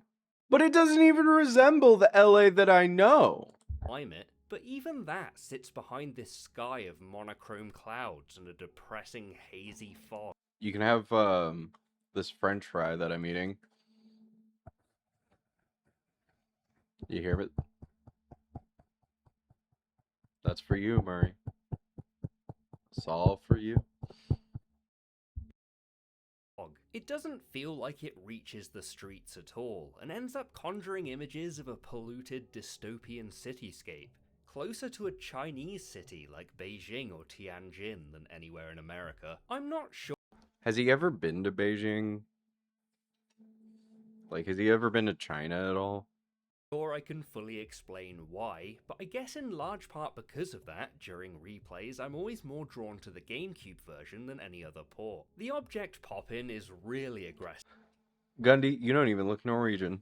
but it doesn't even resemble the LA that I know. But even that sits behind this sky of monochrome clouds and a depressing, hazy fog. You can have this French fry that I'm eating. You hear it? That's for you, Murray. It's all for you. It doesn't feel like it reaches the streets at all, and ends up conjuring images of a polluted dystopian cityscape, closer to a Chinese city like Beijing or Tianjin than anywhere in America. I'm not sure. Has he ever been to Beijing? Like, has he ever been to China at all? Sure, I can fully explain why, but I guess in large part because of that, during replays I'm always more drawn to the GameCube version than any other port. The object pop-in is really aggressive. Gundy, you don't even look Norwegian.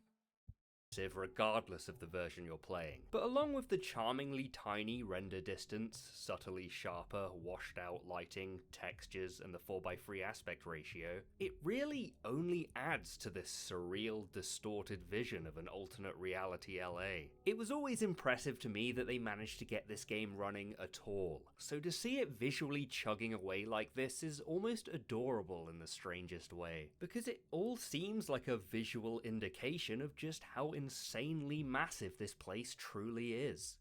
Regardless of the version you're playing. But along with the charmingly tiny render distance, subtly sharper, washed out lighting, textures, and the 4:3 aspect ratio, it really only adds to this surreal, distorted vision of an alternate reality LA. It was always impressive to me that they managed to get this game running at all, so to see it visually chugging away like this is almost adorable in the strangest way, because it all seems like a visual indication of just how insanely massive this place truly is.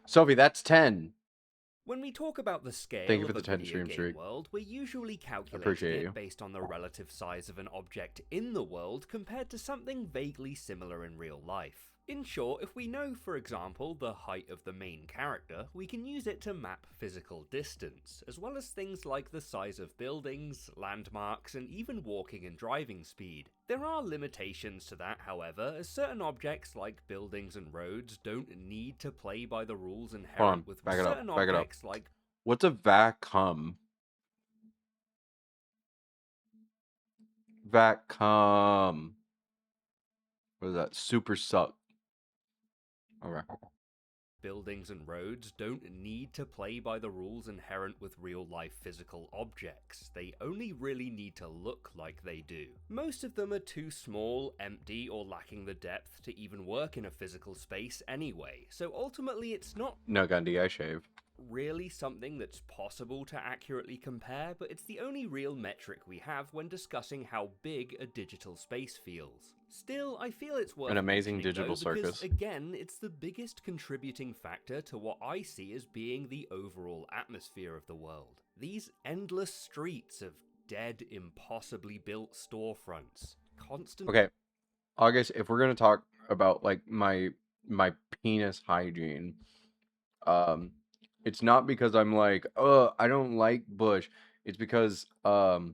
Sophie, that's 10. When we talk about the scale Thank you for of the a 10 video stream game streak. world, we're usually calculating Appreciate it you. based on the relative size of an object in the world compared to something vaguely similar in real life. In short, if we know, for example, the height of the main character, we can use it to map physical distance, as well as things like the size of buildings, landmarks, and even walking and driving speed. There are limitations to that, however, as certain objects like buildings and roads don't need to play by the rules inherent with certain objects like... What's a vacuum? Vacuum. What is that? Super suck. Okay. Buildings and roads don't need to play by the rules inherent with real-life physical objects. They only really need to look like they do. Most of them are too small, empty, or lacking the depth to even work in a physical space anyway, so ultimately it's not No, Gundy, I shave. really something that's possible to accurately compare, but it's the only real metric we have when discussing how big a digital space feels. Still, I feel it's worth An amazing mentioning, digital though, because, circus. again, it's the biggest contributing factor to what I see as being the overall atmosphere of the world. These endless streets of dead, impossibly built storefronts, constant. Okay, August, if we're gonna talk about like my penis hygiene, it's not because I'm like, I don't like bush. It's because well,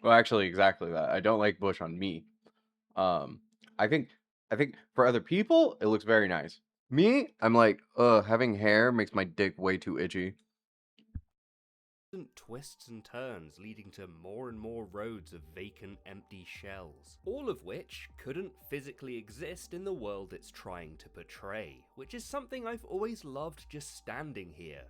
actually, exactly that. I don't like bush on me. Um, I think for other people it looks very nice. Me, I'm like, having hair makes my dick way too itchy. Twists and turns leading to more and more roads of vacant, empty shells, all of which couldn't physically exist in the world it's trying to portray, which is something I've always loved just standing here,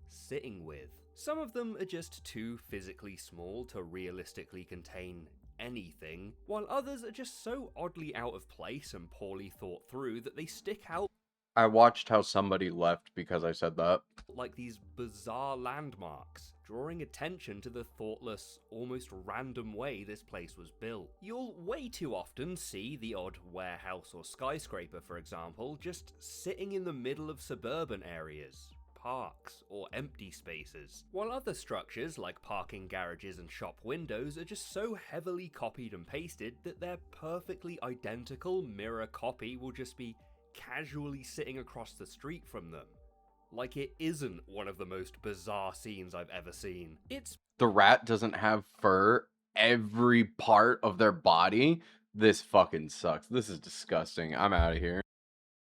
sitting with. Some of them are just too physically small to realistically contain anything, while others are just so oddly out of place and poorly thought through that they stick out I watched how somebody left because I said that. like these bizarre landmarks, drawing attention to the thoughtless, almost random way this place was built. You'll way too often see the odd warehouse or skyscraper, for example, just sitting in the middle of suburban areas, parks, or empty spaces, while other structures like parking garages and shop windows are just so heavily copied and pasted that their perfectly identical mirror copy will just be casually sitting across the street from them. Like it isn't one of the most bizarre scenes I've ever seen. It's The rat doesn't have fur every part of their body. This fucking sucks. This is disgusting. I'm out of here.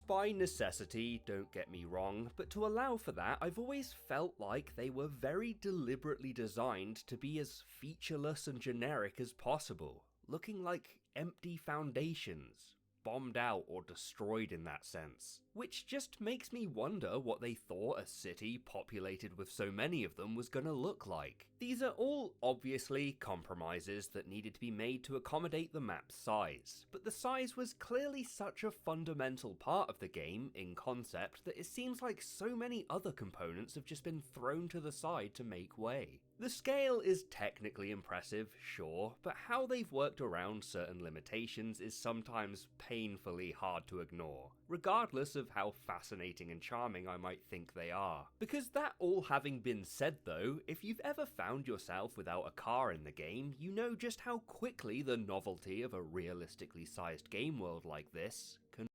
by necessity, don't get me wrong, but to allow for that, I've always felt like they were very deliberately designed to be as featureless and generic as possible, looking like empty foundations, bombed out or destroyed in that sense. Which just makes me wonder what they thought a city populated with so many of them was gonna look like. These are all obviously compromises that needed to be made to accommodate the map's size, but the size was clearly such a fundamental part of the game in concept that it seems like so many other components have just been thrown to the side to make way. The scale is technically impressive, sure, but how they've worked around certain limitations is sometimes painfully hard to ignore, regardless of how fascinating and charming I might think they are. Because that all having been said though, if you've ever found yourself without a car in the game, you know just how quickly the novelty of a realistically sized game world like this can...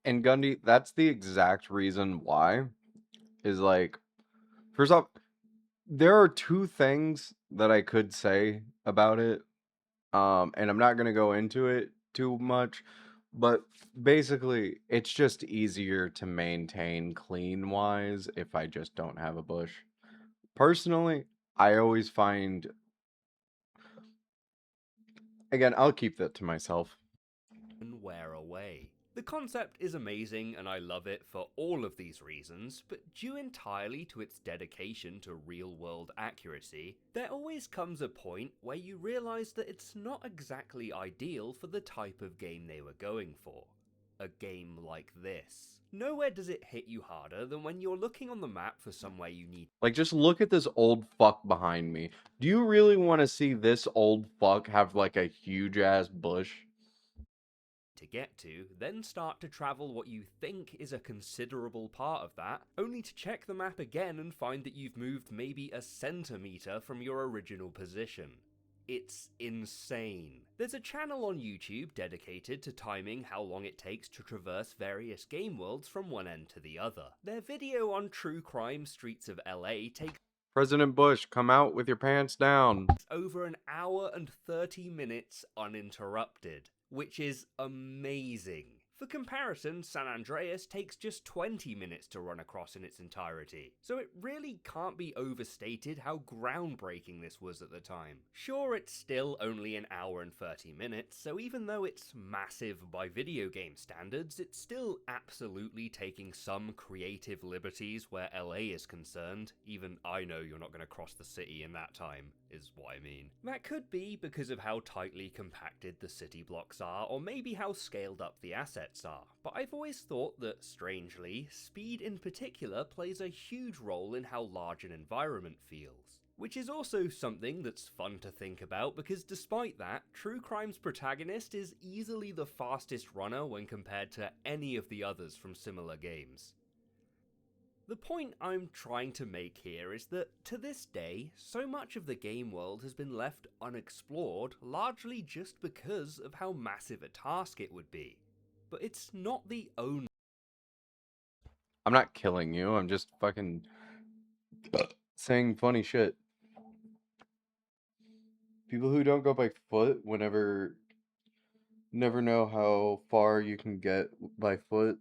And Gundy, that's the exact reason why, is like, first off, there are two things that I could say about it, and I'm not gonna go into it too much, but basically, it's just easier to maintain clean-wise if I just don't have a bush. Personally, I always find... Again, I'll keep that to myself. ...and wear away. The concept is amazing and I love it for all of these reasons, but due entirely to its dedication to real-world accuracy, there always comes a point where you realise that it's not exactly ideal for the type of game they were going for. A game like this. Nowhere does it hit you harder than when you're looking on the map for somewhere you need... Like, just look at this old fuck behind me. Do you really want to see this old fuck have, like, a huge-ass bush? ...to get to, then start to travel what you think is a considerable part of that, only to check the map again and find that you've moved maybe a centimetre from your original position. It's insane. There's a channel on YouTube dedicated to timing how long it takes to traverse various game worlds from one end to the other. Their video on true crime streets of LA takes President Bush, come out with your pants down. over an hour and 30 minutes uninterrupted, which is amazing. For comparison, San Andreas takes just 20 minutes to run across in its entirety, so it really can't be overstated how groundbreaking this was at the time. Sure, it's still only an hour and 30 minutes, so even though it's massive by video game standards, it's still absolutely taking some creative liberties where LA is concerned. Even I know you're not going to cross the city in that time, is what I mean. That could be because of how tightly compacted the city blocks are, or maybe how scaled up the assets are, but I've always thought that, strangely, speed in particular plays a huge role in how large an environment feels. Which is also something that's fun to think about because despite that, True Crime's protagonist is easily the fastest runner when compared to any of the others from similar games. The point I'm trying to make here is that, to this day, so much of the game world has been left unexplored, largely just because of how massive a task it would be. But it's not the only... I'm not killing you, I'm just fucking saying funny shit. People who don't go by foot never know how far you can get by foot.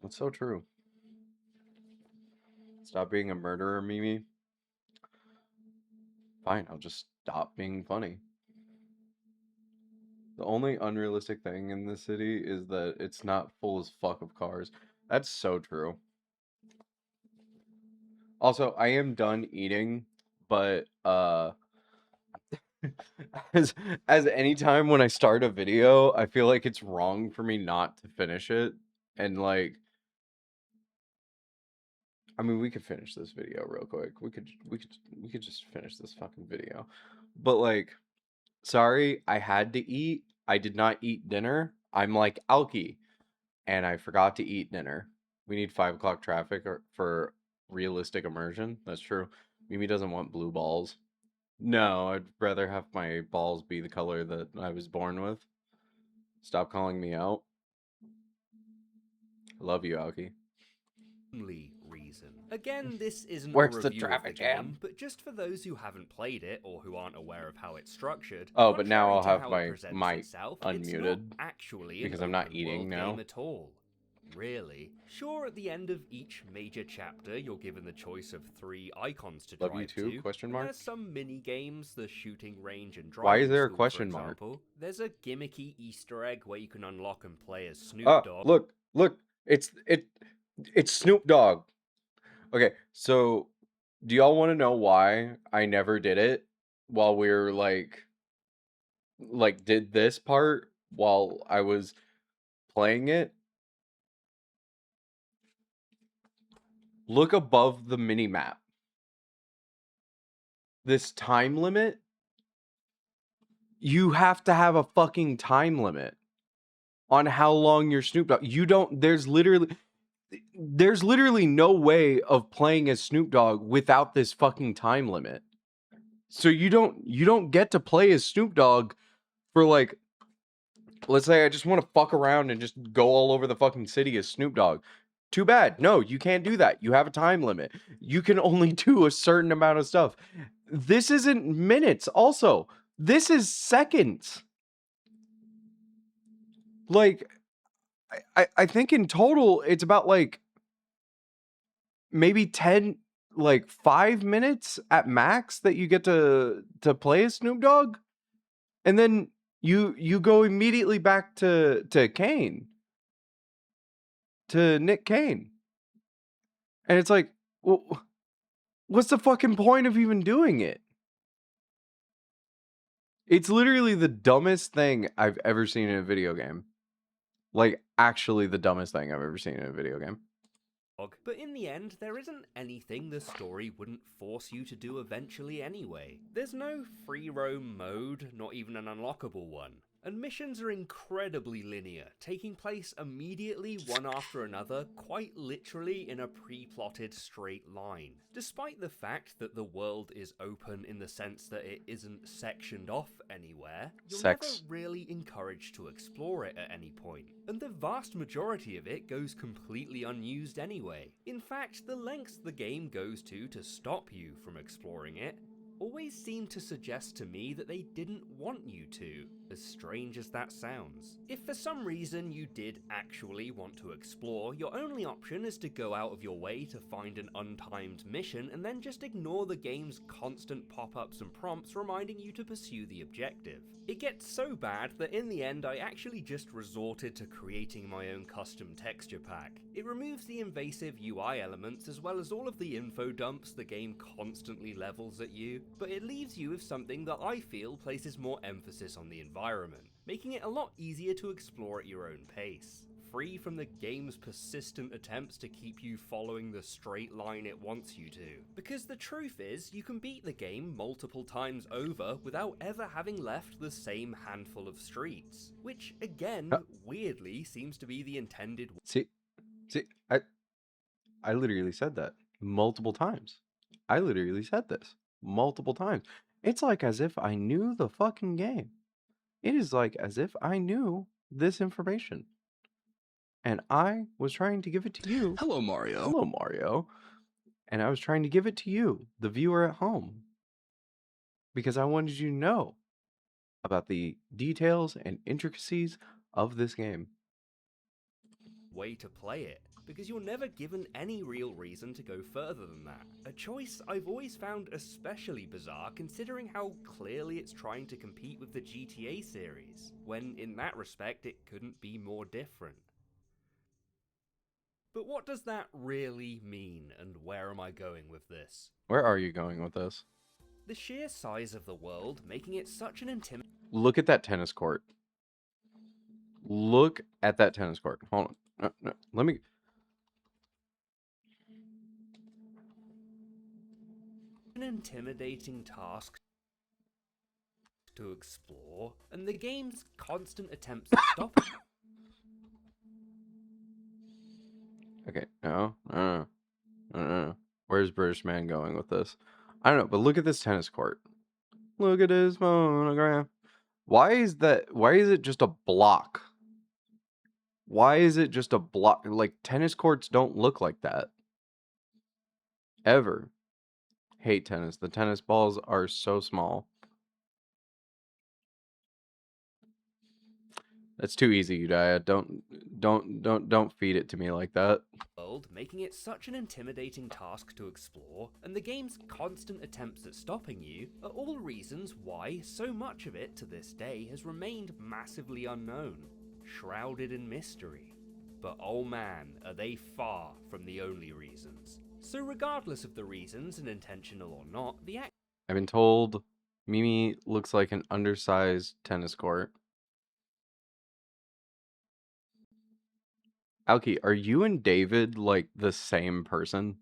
That's so true. Stop being a murderer, Mimi. Fine, I'll just stop being funny. The only unrealistic thing in this city is that it's not full as fuck of cars. That's so true. Also, I am done eating, but as any time when I start a video, I feel like it's wrong for me not to finish it. And like, I mean, we could finish this video real quick. We could just finish this fucking video. But like, sorry, I had to eat. I did not eat dinner. I'm like Alki, and I forgot to eat dinner. We need 5 o'clock traffic for realistic immersion. That's true. Mimi doesn't want blue balls. No, I'd rather have my balls be the color that I was born with. Stop calling me out. I love you, Alki. Reason. Again, this isn't Where's a the review traffic of the game, jam? but just for those who haven't played it or who aren't aware of how it's structured. Oh, but now I'll contrary to have how it my presents mic itself, unmuted it's not actually because an I'm not open eating world now. game at all. Really. Sure, at the end of each major chapter, you're given the choice of 3 icons to Love drive you too? to. Question and mark? There's some mini games, the shooting range and driving Why is there a school, question for mark? example. There's a gimmicky Easter egg where you can unlock and play as Snoop Dogg. Look, it's Snoop Dogg. Okay, so do y'all want to know why I never did it while we were like did this part while I was playing it? Look above the mini map. This time limit, you have to have a fucking time limit on how long your Snoop Dogg. You don't, there's literally no way of playing as Snoop Dogg without this fucking time limit. So you don't get to play as Snoop Dogg for like, let's say I just want to fuck around and just go all over the fucking city as Snoop Dogg. Too bad. No, you can't do that. You have a time limit. You can only do a certain amount of stuff. This isn't minutes. Also, this is seconds. Like, I think in total it's about like maybe 10, like 5 minutes at max that you get to play as Snoop Dogg, and then you go immediately back to Kane, to Nick Kane, and it's like, well, what's the fucking point of even doing it? It's literally the dumbest thing I've ever seen in a video game. Like, actually the dumbest thing I've ever seen in a video game. But in the end, there isn't anything the story wouldn't force you to do eventually anyway. There's no free roam mode, not even an unlockable one. And missions are incredibly linear, taking place immediately one after another, quite literally in a pre-plotted straight line. Despite the fact that the world is open in the sense that it isn't sectioned off anywhere, you're never really encouraged to explore it at any point. And the vast majority of it goes completely unused anyway. In fact, the lengths the game goes to stop you from exploring it always seem to suggest to me that they didn't want you to, as strange as that sounds. If for some reason you did actually want to explore, your only option is to go out of your way to find an untimed mission and then just ignore the game's constant pop-ups and prompts reminding you to pursue the objective. It gets so bad that in the end I actually just resorted to creating my own custom texture pack. It removes the invasive UI elements as well as all of the info dumps the game constantly levels at you, but it leaves you with something that I feel places more emphasis on the environment, making it a lot easier to explore at your own pace, free from the game's persistent attempts to keep you following the straight line it wants you to. Because the truth is, you can beat the game multiple times over without ever having left the same handful of streets, which again, weirdly, seems to be the intended... See, I literally said that multiple times. I literally said this multiple times. It's like as if I knew the fucking game. It is like as if I knew this information. And I was trying to give it to you. Hello, Mario. Hello, Mario. And I was trying to give it to you, the viewer at home. Because I wanted you to know about the details and intricacies of this game. Way to play it, because you're never given any real reason to go further than that. A choice I've always found especially bizarre considering how clearly it's trying to compete with the GTA series, when in that respect it couldn't be more different. But what does that really mean, and where am I going with this? Where are you going with this? The sheer size of the world making it such an intimidating... Look at that tennis court. Look at that tennis court. Hold on. No, let me... An intimidating task to explore, and the game's constant attempts at stopping. Okay, no. Where's British Man going with this? I don't know, but look at this tennis court. Look at his monograph. Why is it just a block? Why is it just a block? Like, tennis courts don't look like that. Ever. Hate tennis. The tennis balls are so small. That's too easy, Udaya. Don't feed it to me like that. World, making it such an intimidating task to explore, and the game's constant attempts at stopping you are all reasons why so much of it to this day has remained massively unknown, shrouded in mystery. But oh man, are they far from the only reasons. So regardless of the reasons, and intentional or not, the act... I've been told Mimi looks like an undersized tennis court. Alki, are you and David like the same person?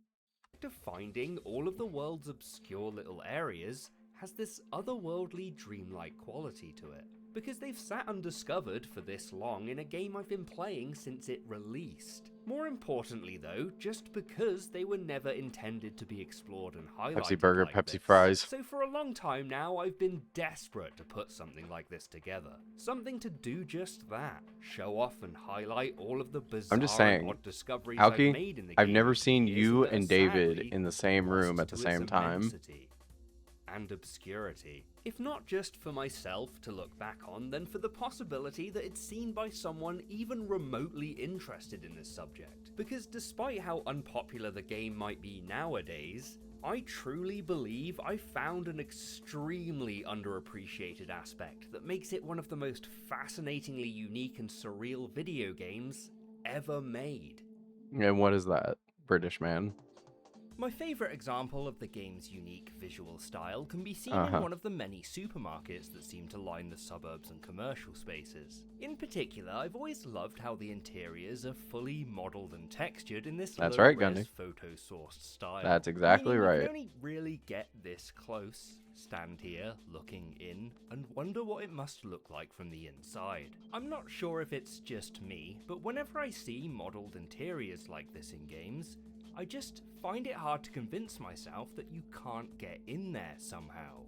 ...of finding all of the world's obscure little areas has this otherworldly dreamlike quality to it. Because they've sat undiscovered for this long in a game I've been playing since it released. More importantly though, just because they were never intended to be explored and highlighted Pepsi burger, like Pepsi this. fries. So for a long time now, I've been desperate to put something like this together. Something to do just that. Show off and highlight all of the bizarre I'm just saying, and odd discoveries Alki, I've made in the I've game never seen years you that and are David sadly in the same room lost at the to same its time. immensity and obscurity. If not just for myself to look back on, then for the possibility that it's seen by someone even remotely interested in this subject. Because despite how unpopular the game might be nowadays, I truly believe I found an extremely underappreciated aspect that makes it one of the most fascinatingly unique and surreal video games ever made. And what is that, British Man? My favourite example of the game's unique visual style can be seen Uh-huh. in one of the many supermarkets that seem to line the suburbs and commercial spaces. In particular, I've always loved how the interiors are fully modelled and textured in this That's right, low-res Gundy. photo-sourced style. That's exactly Meaning right. You can only really get this close, stand here, looking in, and wonder what it must look like from the inside. I'm not sure if it's just me, but whenever I see modelled interiors like this in games, I just find it hard to convince myself that you can't get in there somehow.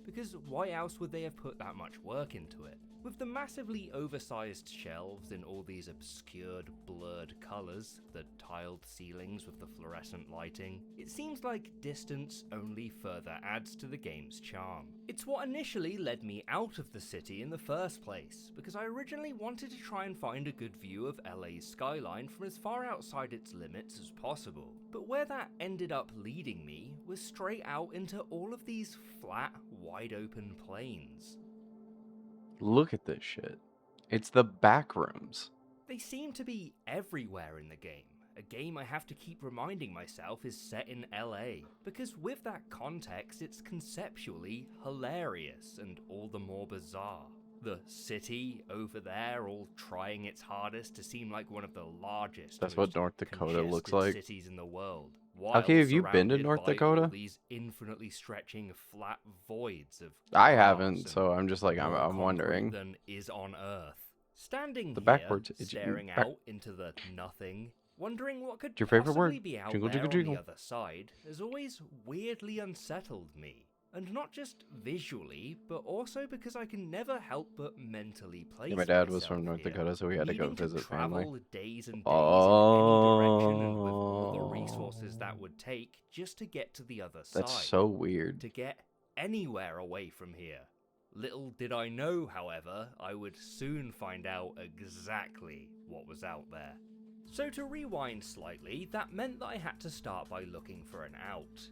Because why else would they have put that much work into it? With the massively oversized shelves in all these obscured, blurred colours, the tiled ceilings with the fluorescent lighting, it seems like distance only further adds to the game's charm. It's what initially led me out of the city in the first place, because I originally wanted to try and find a good view of LA's skyline from as far outside its limits as possible. But where that ended up leading me was straight out into all of these flat, wide open plains. Look at this shit. It's the back rooms. They seem to be everywhere in the game. A game I have to keep reminding myself is set in LA, because with that context it's conceptually hilarious and all the more bizarre. The city over there all trying its hardest to seem like one of the largest, That's most what North Dakota looks congested like. cities in the world. Okay, have you been to surrounded North by Dakota? all these infinitely stretching flat voids of I grass haven't, and so I'm just like, more I'm concrete wondering. than is on Earth. Standing The here, backwards- staring back- out into the nothing, wondering what could Your favorite possibly word? be out Jingle, there jingle, on jingle. the other side has always weirdly unsettled me. And not just visually, but also because I can never help but mentally place Yeah, my dad was myself from North here, Dakota, so we had to go needing visit travel family. days and days in any direction and with all the Oh, resources that would take just to get to the other that's side. so weird. To get anywhere away from here. Little did I know, however, I would soon find out exactly what was out there. So to rewind slightly, that meant that I had to start by looking for an out.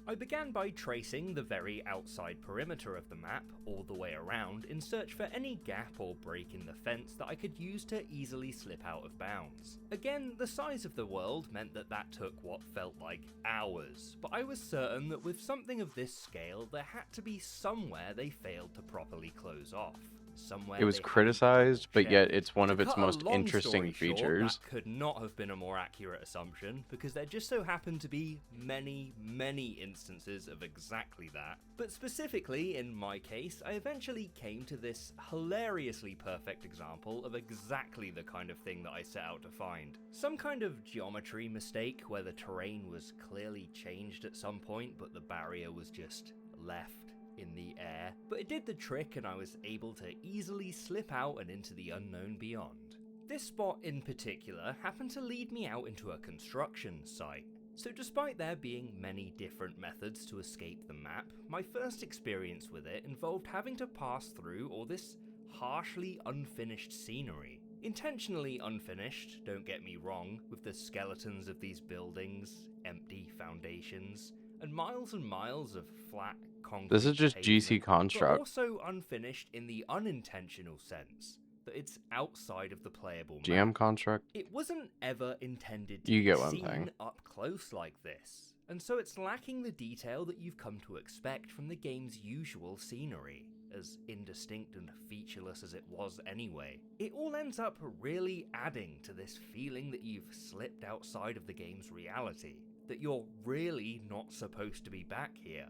I began by tracing the very outside perimeter of the map all the way around in search for any gap or break in the fence that I could use to easily slip out of bounds. Again, the size of the world meant that that took what felt like hours, but I was certain that with something of this scale there had to be somewhere they failed to properly close off. Somewhere It was they hadn't criticized, but checked. yet it's one of To its cut a most long interesting story short, features. that could not have been a more accurate assumption, because there just so happened to be many, many instances of exactly that. But specifically, in my case, I eventually came to this hilariously perfect example of exactly the kind of thing that I set out to find. Some kind of geometry mistake where the terrain was clearly changed at some point, but the barrier was just left in the air, but it did the trick and I was able to easily slip out and into the unknown beyond. This spot in particular happened to lead me out into a construction site. So despite there being many different methods to escape the map, my first experience with it involved having to pass through all this harshly unfinished scenery. Intentionally unfinished, don't get me wrong, with the skeletons of these buildings, empty foundations, and miles of flat concrete This is just GC pavement, Construct. but also unfinished in the unintentional sense that it's outside of the playable GM map. Construct. It wasn't ever intended to You be get what I'm seen saying. up close like this, and so it's lacking the detail that you've come to expect from the game's usual scenery, as indistinct and featureless as it was anyway. It all ends up really adding to this feeling that you've slipped outside of the game's reality, that you're really not supposed to be back here,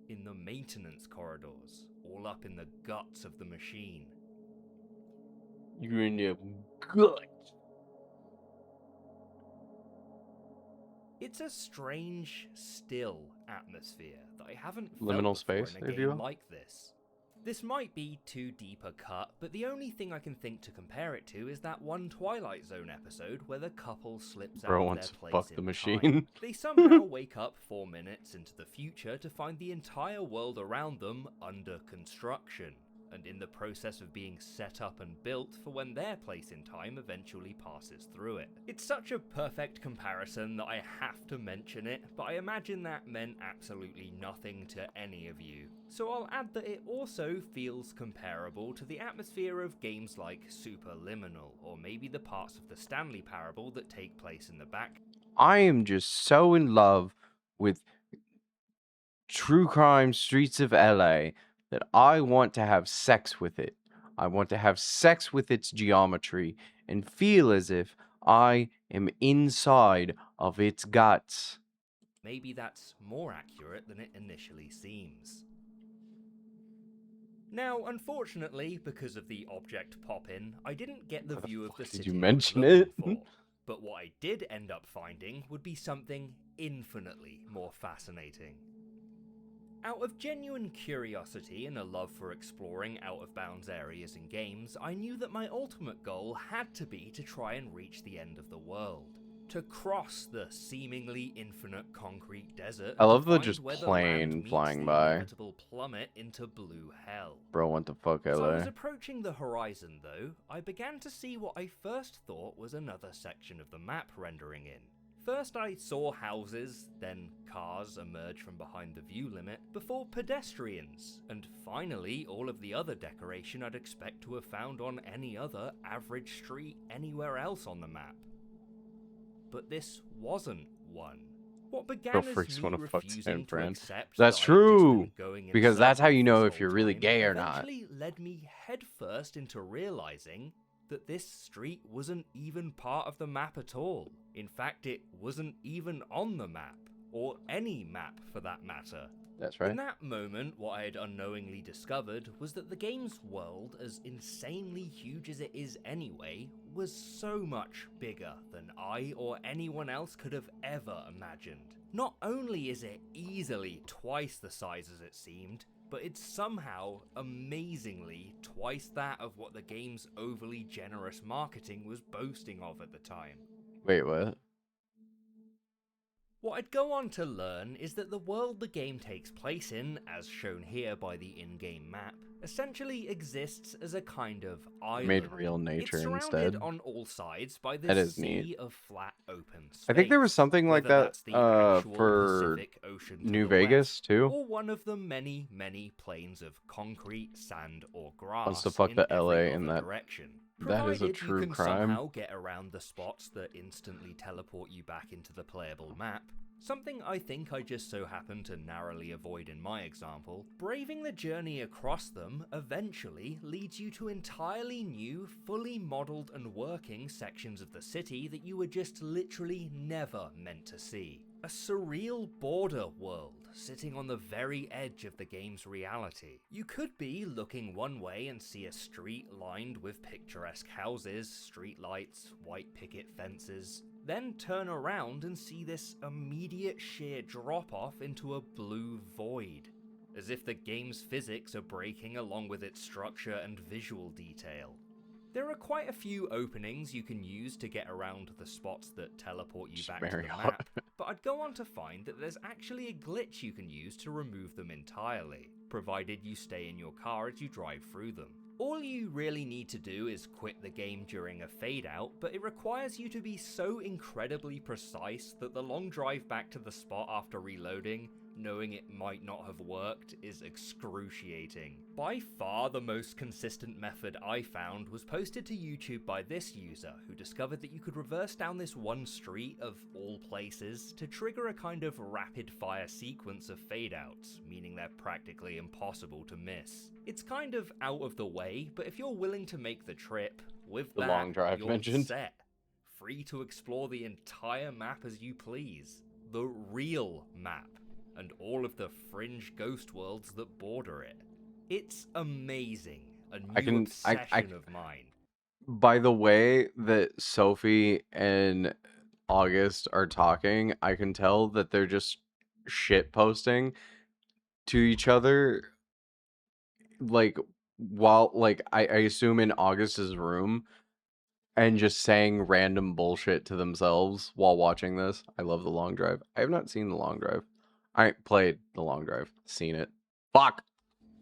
in the maintenance corridors, all up in the guts of the machine. You're in your gut. It's a strange, still atmosphere that I haven't felt Liminal before space, in a if you game will. like this. This might be too deep a cut, but the only thing I can think to compare it to is that one Twilight Zone episode where the couple slips Bro out wants of to their fuck place the in machine. time. They somehow wake up 4 minutes into the future to find the entire world around them under construction, and in the process of being set up and built for when their place in time eventually passes through it. It's such a perfect comparison that I have to mention it, but I imagine that meant absolutely nothing to any of you. So I'll add that it also feels comparable to the atmosphere of games like Superliminal, or maybe the parts of the Stanley Parable that take place in the back. I am just so in love with True Crime Streets of LA that I want to have sex with it. I want to have sex with its geometry and feel as if I am inside of its guts. Maybe that's more accurate than it initially seems. Now, unfortunately, because of the object pop-in, I didn't get the view of the Did city you I was mention looking it? for. But what I did end up finding would be something infinitely more fascinating. Out of genuine curiosity and a love for exploring out-of-bounds areas in games, I knew that my ultimate goal had to be to try and reach the end of the world. To cross the seemingly infinite concrete desert. I love to the find just where the plane land meets flying the by. inevitable plummet into blue hell. Bro, what the fuck, As I was LA? approaching the horizon, though, I began to see what I first thought was another section of the map rendering in. First I saw houses, then cars emerge from behind the view limit, before pedestrians, and finally all of the other decoration I'd expect to have found on any other average street anywhere else on the map. But this wasn't one. What began Bro as freaks me wanna fuck refusing Stan to friend. accept That's that I'd just true, been going in because that's how you circles know this if you're whole really time, gay or not. eventually led me headfirst into realizing that this street wasn't even part of the map at all. In fact, it wasn't even on the map. or any map for that matter. That's right. In that moment, what I had unknowingly discovered was that the game's world, as insanely huge as it is anyway, was so much bigger than I or anyone else could have ever imagined. Not only is it easily twice the size as it seemed, but it's somehow, amazingly, twice that of what the game's overly generous marketing was boasting of at the time. Wait, what? What I'd go on to learn is that the world the game takes place in, as shown here by the in-game map, essentially exists as a kind of island. Made real nature it's surrounded instead. on all sides by That this is sea neat. of flat open space. I think there was something like whether that that's the actual for Pacific Ocean to New the Vegas west, too. or one of the many, many plains of concrete, sand, or grass Wants to fuck in the LA every in other that. direction. That is a Provided true you can crime. somehow get around the spots that instantly teleport you back into the playable map. Something I think I just so happen to narrowly avoid in my example. Braving the journey across them eventually leads you to entirely new, fully modelled and working sections of the city that you were just literally never meant to see. A surreal border world sitting on the very edge of the game's reality. You could be looking one way and see a street lined with picturesque houses, streetlights, white picket fences, then turn around and see this immediate sheer drop-off into a blue void, as if the game's physics are breaking along with its structure and visual detail. There are quite a few openings you can use to get around the spots that teleport you back to the Very map, but I'd go on to find that there's actually a glitch you can use to remove them entirely, provided you stay in your car as you drive through them. All you really need to do is quit the game during a fade out, but it requires you to be so incredibly precise that the long drive back to the spot after reloading, knowing it might not have worked, is excruciating. By far the most consistent method I found was posted to YouTube by this user, who discovered that you could reverse down this one street of all places to trigger a kind of rapid fire sequence of fade outs, meaning they're practically impossible to miss. It's kind of out of the way, but if you're willing to make the trip, with The that, long drive you're mentioned. set. Free to explore the entire map as you please. The real map, and all of the fringe ghost worlds that border it. It's amazing. A new obsession of mine. By the way that Sophie and August are talking, I can tell that they're just shit posting to each other, like, while, like, I assume in August's room, and just saying random bullshit to themselves while watching this. I love The Long Drive. I have not seen The Long Drive. I ain't played The Long Drive. Seen it. Fuck!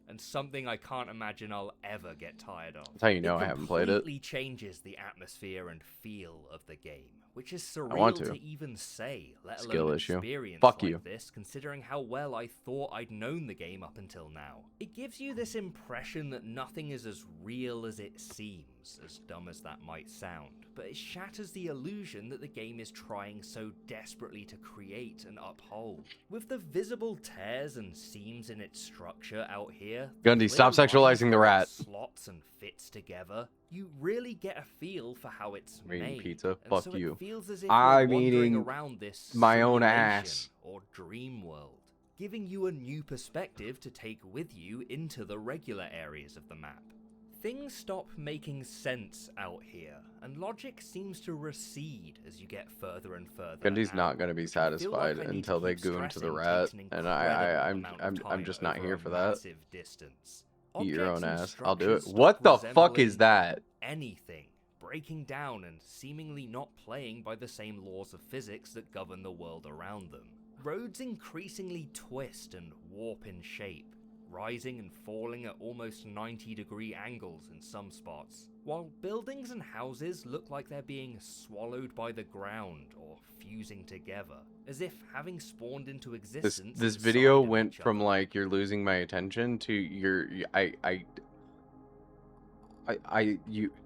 And something I can't imagine I'll ever get tired of. That's how you know I haven't played it. It completely changes the atmosphere and feel of the game, which is surreal want to to. even say, let Skill alone issue. experience Fuck like you. this, considering how well I thought I'd known the game up until now. It gives you this impression that nothing is as real as it seems, as dumb as that might sound, but it shatters the illusion that the game is trying so desperately to create and uphold. With the visible tears and seams in its structure out here, Gundy, stop clear lines sexualizing the where it rat. slots and fits together, you really get a feel for how it's I'm eating made. pizza. And Fuck so you. It feels as if I'm you're wandering eating around this my own simulation ass. or dream world, giving you a new perspective to take with you into the regular areas of the map. Things stop making sense out here, and logic seems to recede as you get further and further. Gundy's out, not going to be which I feel like satisfied I need until to they keep go into the stressing rat, takes an and incredible amount of I'm time just not over here a for that. massive distance. Eat your own Objects and ass. I'll do it. structures What stop the fuck is resembling that? anything, breaking down and seemingly not playing by the same laws of physics that govern the world around them. Roads increasingly twist and warp in shape, rising and falling at almost 90-degree angles in some spots, while buildings and houses look like they're being swallowed by the ground or fusing together, as if having spawned into existence. This inside video of went each from other. like you're losing my attention to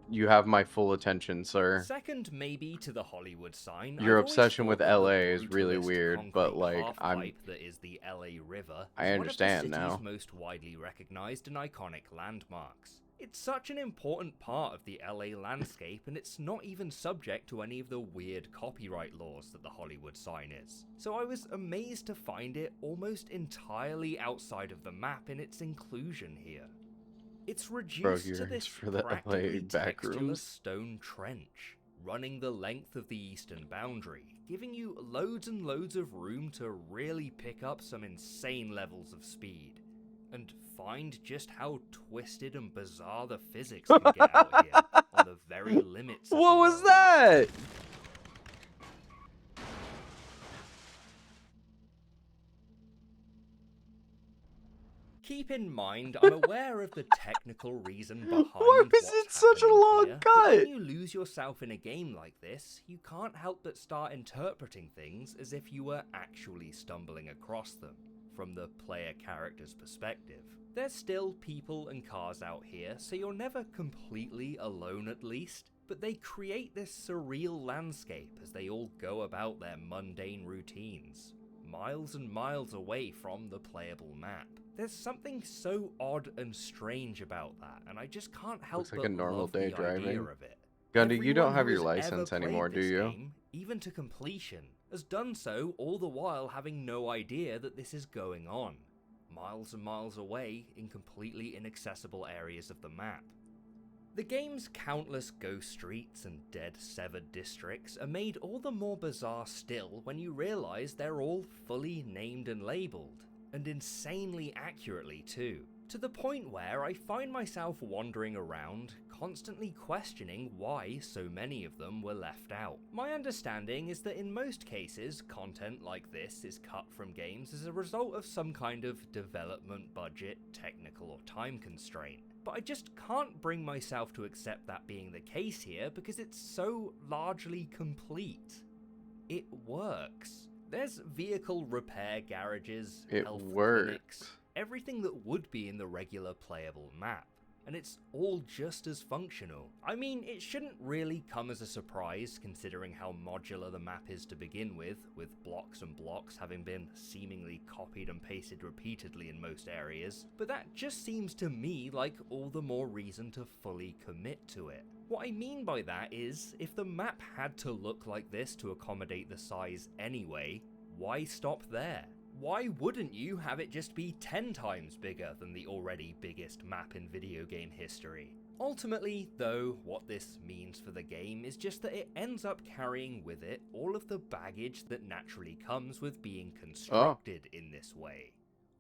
you have my full attention, sir. Second, maybe to the Hollywood sign. Your I've always obsession thought with that the LA is really brutalist weird, but concrete like half-pipe that is the LA River I is understand one of the now. city's most widely recognized and iconic landmarks. It's such an important part of the LA landscape, and it's not even subject to any of the weird copyright laws that the Hollywood sign is. So I was amazed to find it almost entirely outside of the map in its inclusion here. It's reduced to this for the practically LA back textureless rooms. stone trench, running the length of the eastern boundary, giving you loads and loads of room to really pick up some insane levels of speed, and find just how twisted and bizarre the physics can get out here, on the very limits of What the was world. that? Keep in mind, I'm aware of the technical reason behind Why was what's it such a happening long here, but cut? when you lose yourself in a game like this, you can't help but start interpreting things as if you were actually stumbling across them, from the player character's perspective. There's still people and cars out here, so you're never completely alone at least, but they create this surreal landscape as they all go about their mundane routines, miles and miles away from the playable map. There's something so odd and strange about that, and I just can't help Looks like but a normal love day the driving. idea of it. Gundy, you don't Everyone have who your has ever license played anymore, do this you? game, even to completion, has done so all the while having no idea that this is going on, miles and miles away in completely inaccessible areas of the map. The game's countless ghost streets and dead severed districts are made all the more bizarre still when you realise they're all fully named and labelled, and insanely accurately too, to the point where I find myself wandering around, constantly questioning why so many of them were left out. My understanding is that in most cases, content like this is cut from games as a result of some kind of development budget, technical or time constraint. But I just can't bring myself to accept that being the case here because it's so largely complete. It works. There's vehicle repair garages, It health works. clinics, everything that would be in the regular playable map, and it's all just as functional. I mean, it shouldn't really come as a surprise considering how modular the map is to begin with blocks and blocks having been seemingly copied and pasted repeatedly in most areas, but that just seems to me like all the more reason to fully commit to it. What I mean by that is, if the map had to look like this to accommodate the size anyway, why stop there? Why wouldn't you have it just be 10 times bigger than the already biggest map in video game history? Ultimately, though, what this means for the game is just that it ends up carrying with it all of the baggage that naturally comes with being constructed in this way.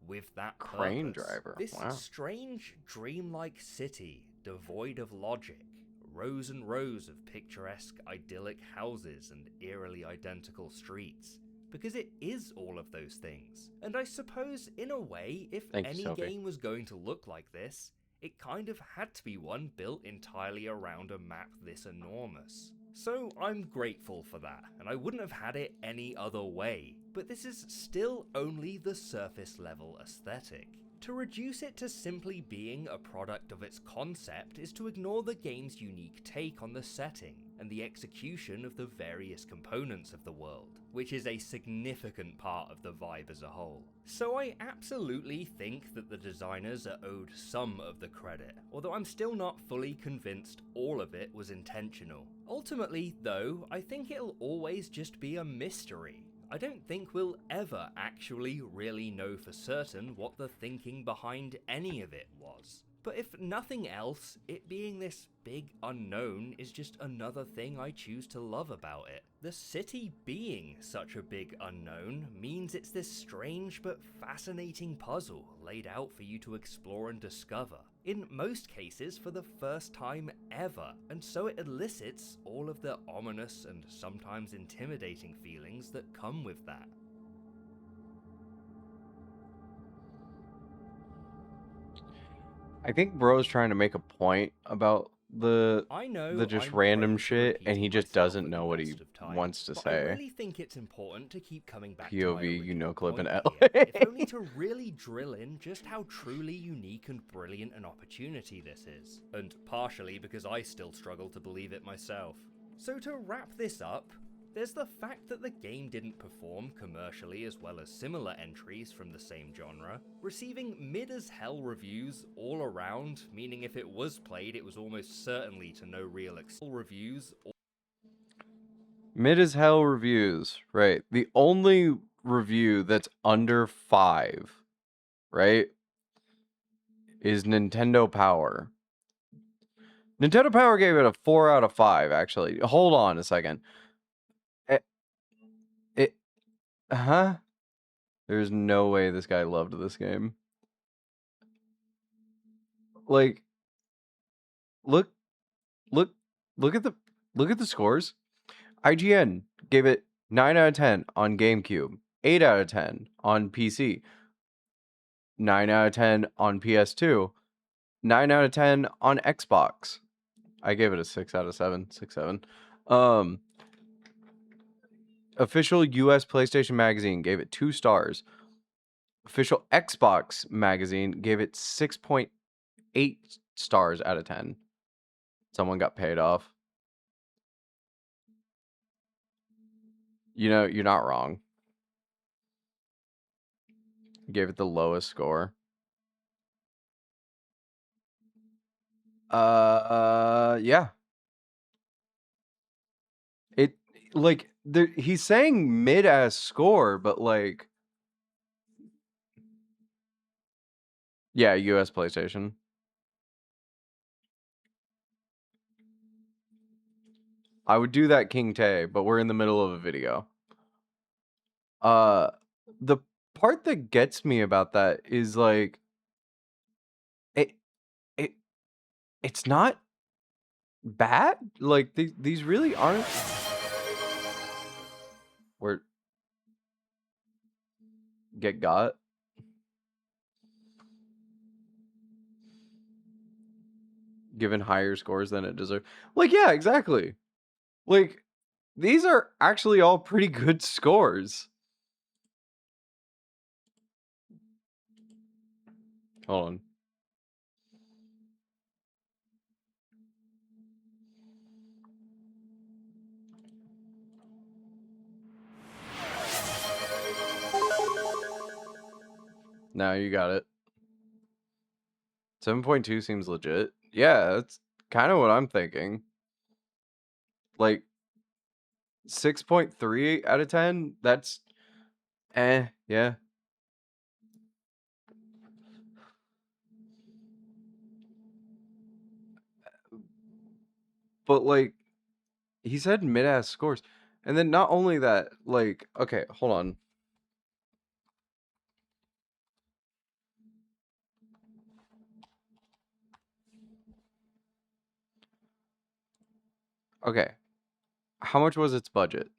With that Crane purpose, driver, this wow. strange, dreamlike city, devoid of logic, rows and rows of picturesque, idyllic houses and eerily identical streets. Because it is all of those things. And I suppose, in a way, if Thank you, any Sophie. game was going to look like this, it kind of had to be one built entirely around a map this enormous. So I'm grateful for that, and I wouldn't have had it any other way. But this is still only the surface level aesthetic. To reduce it to simply being a product of its concept is to ignore the game's unique take on the setting and the execution of the various components of the world, which is a significant part of the vibe as a whole. So I absolutely think that the designers are owed some of the credit, although I'm still not fully convinced all of it was intentional. Ultimately, though, I think it'll always just be a mystery. I don't think we'll ever actually really know for certain what the thinking behind any of it was. But if nothing else, it being this big unknown is just another thing I choose to love about it. The city being such a big unknown means it's this strange but fascinating puzzle laid out for you to explore and discover, in most cases for the first time ever, and so it elicits all of the ominous and sometimes intimidating feelings that come with that. I think bro's trying to make a point about the just I'm random prone to shit, and he repeating just myself doesn't at know the what he best of times, wants to but I say. really think it's important to keep coming back to my POV, you know, original clip an point L. here, if only to really drill in just how truly unique and brilliant an opportunity this is, and partially because I still struggle to believe it myself. So to wrap this up, There's the fact that the game didn't perform commercially as well as similar entries from the same genre, receiving mid-as-hell reviews all around, meaning if it was played, it was almost certainly to no real reviews. Mid as hell reviews, right? The only review that's under 5, right, is Nintendo Power. Nintendo Power gave it a 4 out of 5, actually. Hold on a second. Huh? There's no way this guy loved this game. Like, look at the scores. IGN gave it 9 out of 10 on GameCube, 8 out of 10 on PC, 9 out of 10 on PS2, 9 out of 10 on Xbox. I gave it a 6 out of 7, 6-7. Official US PlayStation Magazine gave it 2 stars. Official Xbox Magazine gave it 6.8 stars out of 10. Someone got paid off. You know, you're not wrong. Gave it the lowest score. Yeah. It, like, he's saying mid-ass score, but, like... Yeah, US PlayStation. I would do that, King Tay, but we're in the middle of a video. The part that gets me about that is, like... It's not bad. Like, these really aren't... Where... Get got. Given higher scores than it deserves. Like, yeah, exactly. Like, these are actually all pretty good scores. Hold on. Now you got it. 7.2 seems legit. Yeah, that's kind of what I'm thinking. Like, 6.3 out of 10? That's... yeah. But, like, he said mid-ass scores. And then not only that, like... Okay, hold on. Okay. How much was its budget?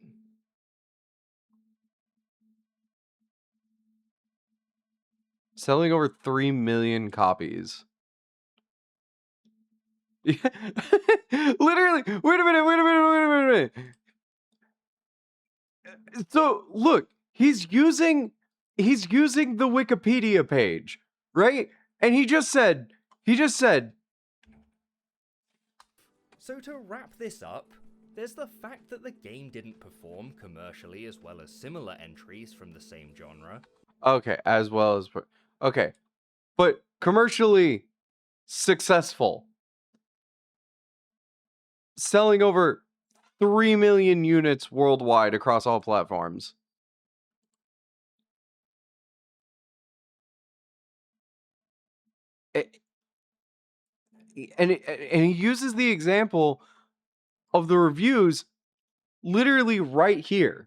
Selling over 3 million copies. Literally, wait a minute. So, look, he's using the Wikipedia page, right? And he just said... So to wrap this up, there's the fact that the game didn't perform commercially as well as similar entries from the same genre. Okay, as well as... Okay, but commercially successful. Selling over 3 million units worldwide across all platforms. And he uses the example of the reviews literally right here.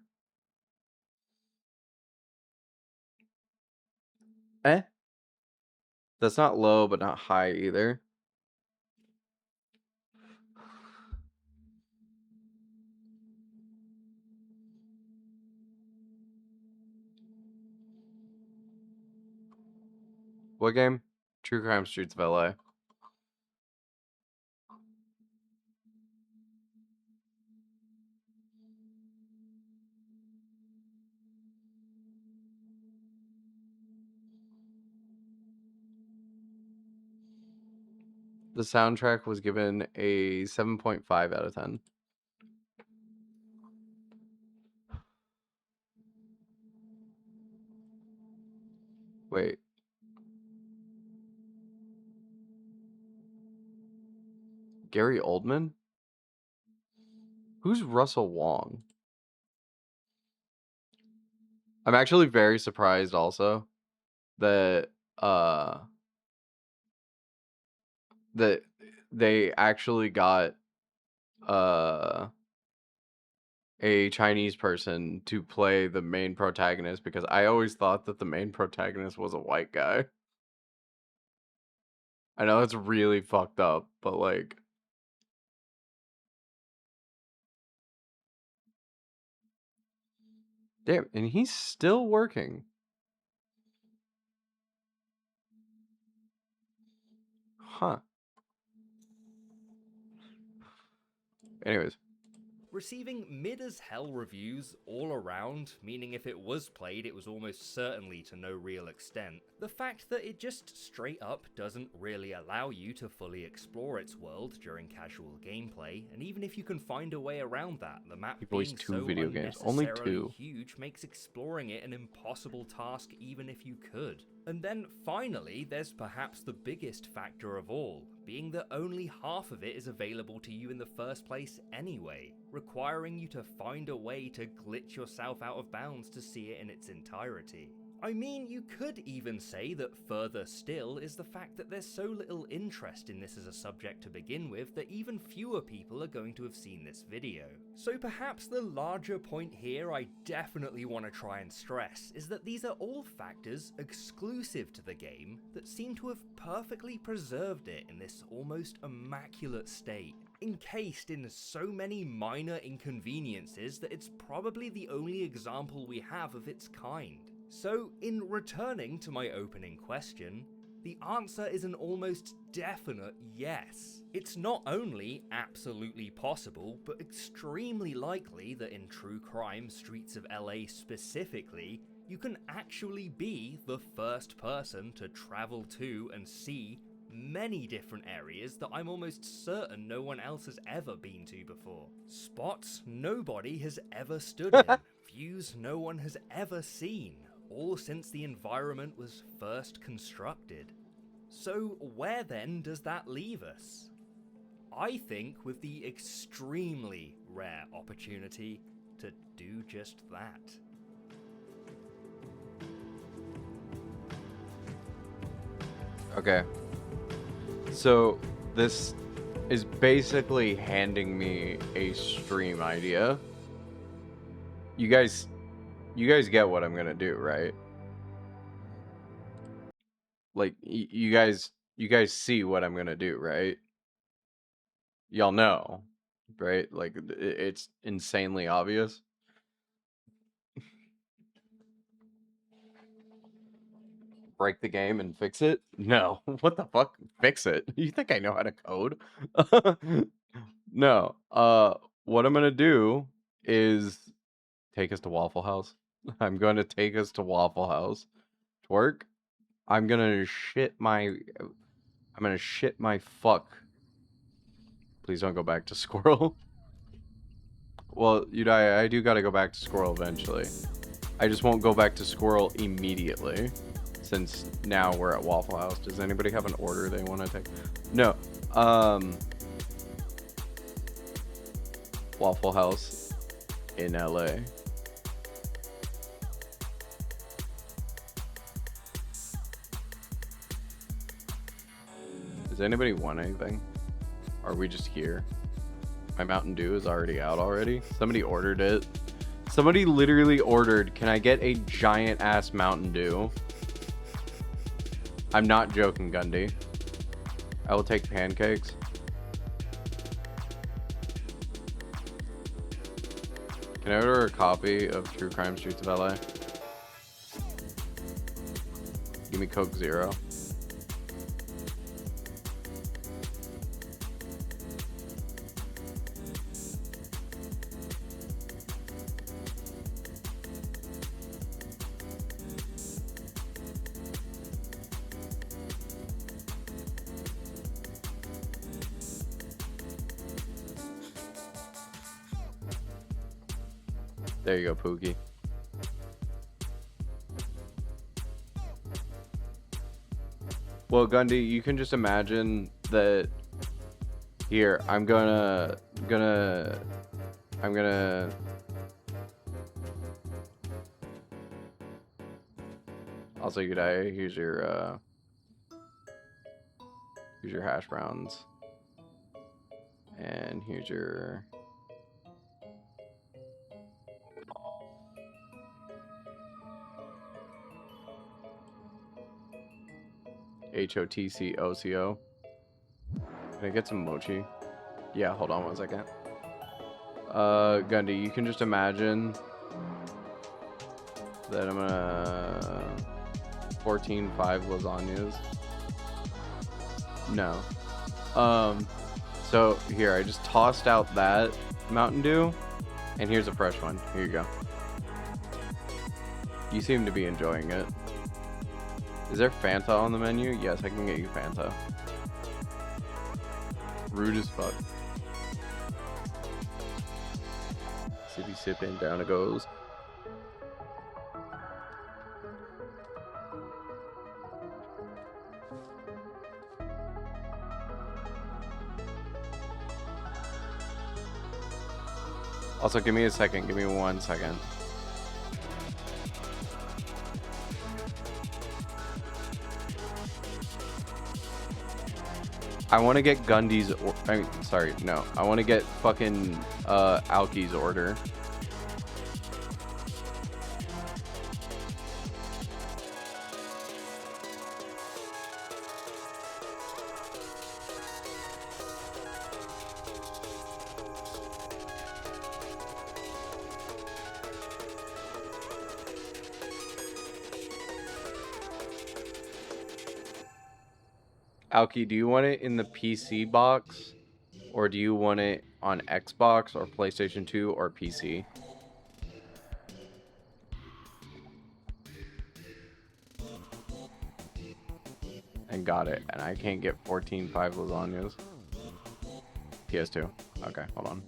That's not low, but not high either. What game? True Crime Streets of LA. The soundtrack was given a 7.5 out of 10. Wait. Gary Oldman? Who's Russell Wong? I'm actually very surprised also that that they actually got a Chinese person to play the main protagonist, because I always thought that the main protagonist was a white guy. I know it's really fucked up, but like, damn, and he's still working. Huh. Anyways. Receiving mid as hell reviews all around, meaning if it was played it was almost certainly to no real extent. The fact that it just straight up doesn't really allow you to fully explore its world during casual gameplay, and even if you can find a way around that, the map being so video games. Only unnecessarily 2. huge makes exploring it an impossible task even if you could. And then finally, there's perhaps the biggest factor of all, being that only half of it is available to you in the first place anyway, requiring you to find a way to glitch yourself out of bounds to see it in its entirety. I mean, you could even say that further still is the fact that there's so little interest in this as a subject to begin with that even fewer people are going to have seen this video. So perhaps the larger point here I definitely want to try and stress is that these are all factors exclusive to the game that seem to have perfectly preserved it in this almost immaculate state, encased in so many minor inconveniences that it's probably the only example we have of its kind. So, in returning to my opening question, the answer is an almost definite yes. It's not only absolutely possible, but extremely likely that in true crime streets of LA specifically, you can actually be the first person to travel to and see many different areas that I'm almost certain no one else has ever been to before. Spots nobody has ever stood in, views no one has ever seen, all since the environment was first constructed. So where then does that leave us? I think with the extremely rare opportunity to do just that. Okay. So this is basically handing me a stream idea. You guys get what I'm gonna do, right? Like, you guys see what I'm gonna do, right? Y'all know, right? Like, it's insanely obvious. Break the game and fix it? No. What the fuck? Fix it? You think I know how to code? No. What I'm gonna do is take us to Waffle House. I'm going to take us to Waffle House. Twerk. I'm gonna shit my fuck. Please don't go back to Squirrel. Well, I do gotta go back to Squirrel eventually. I just won't go back to Squirrel immediately, since now we're at Waffle House. Does anybody have an order they want to take? No. Waffle House in LA. Does anybody want anything? Are we just here? My Mountain Dew is already out already. Somebody ordered it. Somebody literally ordered, can I get a giant ass Mountain Dew? I'm not joking, Gundy. I will take pancakes. Can I order a copy of True Crime Streets of LA? Give me Coke Zero. There you go, Pookie. Well, Gundy, you can just imagine that. Here, I'm gonna. Also, G'day. Here's your hash browns, and here's your. HOTCOCO. Can I get some mochi? Yeah, hold on 1 second. Gundy, you can just imagine that I'm gonna 14.5 lasagnas. No. So here, I just tossed out that Mountain Dew, and here's a fresh one. Here you go. You seem to be enjoying it. Is there Fanta on the menu? Yes, I can get you Fanta. Rude as fuck. Sippy sipping, down it goes. Also, give me a second. Give me 1 second. I want to get Gundy's. I want to get fucking Alki's order. Alki, do you want it in the PC box, or do you want it on Xbox or PlayStation 2 or PC? And got it. And I can't get 14.5 lasagnas. PS2. Okay, hold on.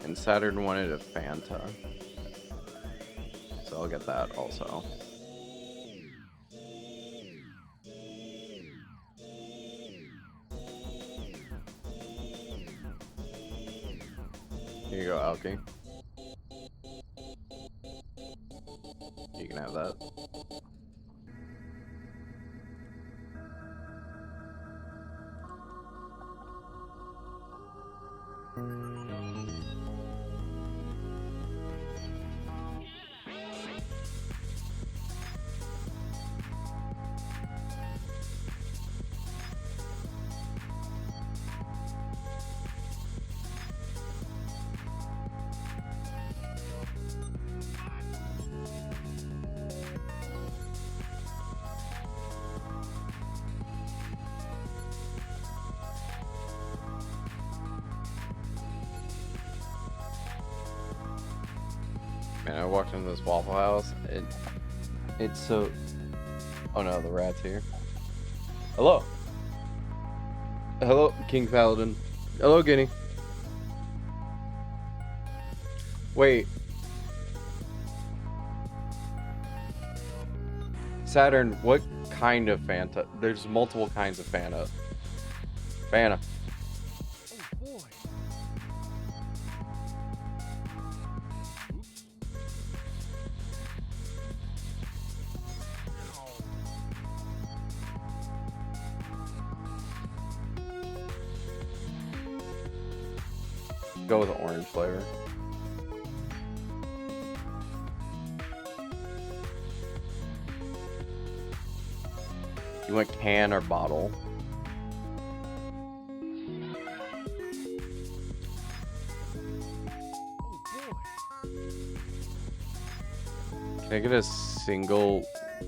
And Saturn wanted a Fanta. So I'll get that also. Here you go, Alki. You can have that. Man, I walked into this Waffle House. It's so. Oh no, the rat's here. Hello. Hello, King Paladin. Hello, Guinea. Wait. Saturn, what kind of Fanta? There's multiple kinds of Fanta. Fanta. Go with the orange flavor. You want can or bottle? Can I get a single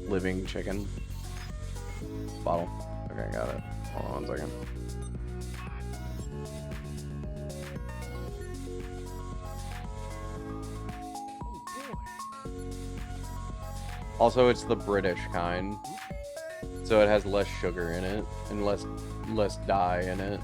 living chicken? Bottle. Okay, got it. Hold on 1 second. Also, it's the British kind, so it has less sugar in it and less dye in it.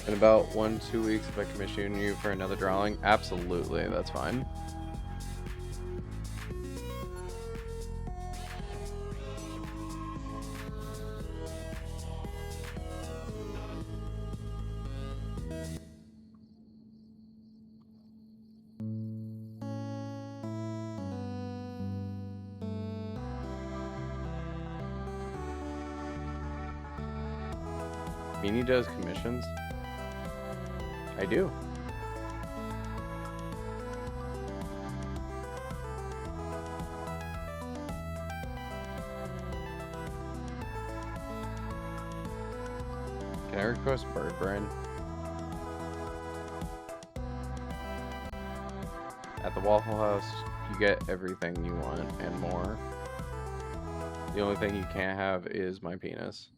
In about 1-2 weeks, if I commission you for another drawing, absolutely, that's fine. Beanie does commissions? I do. Can I request Bird Brain? At the Waffle House, you get everything you want and more. The only thing you can't have is my penis.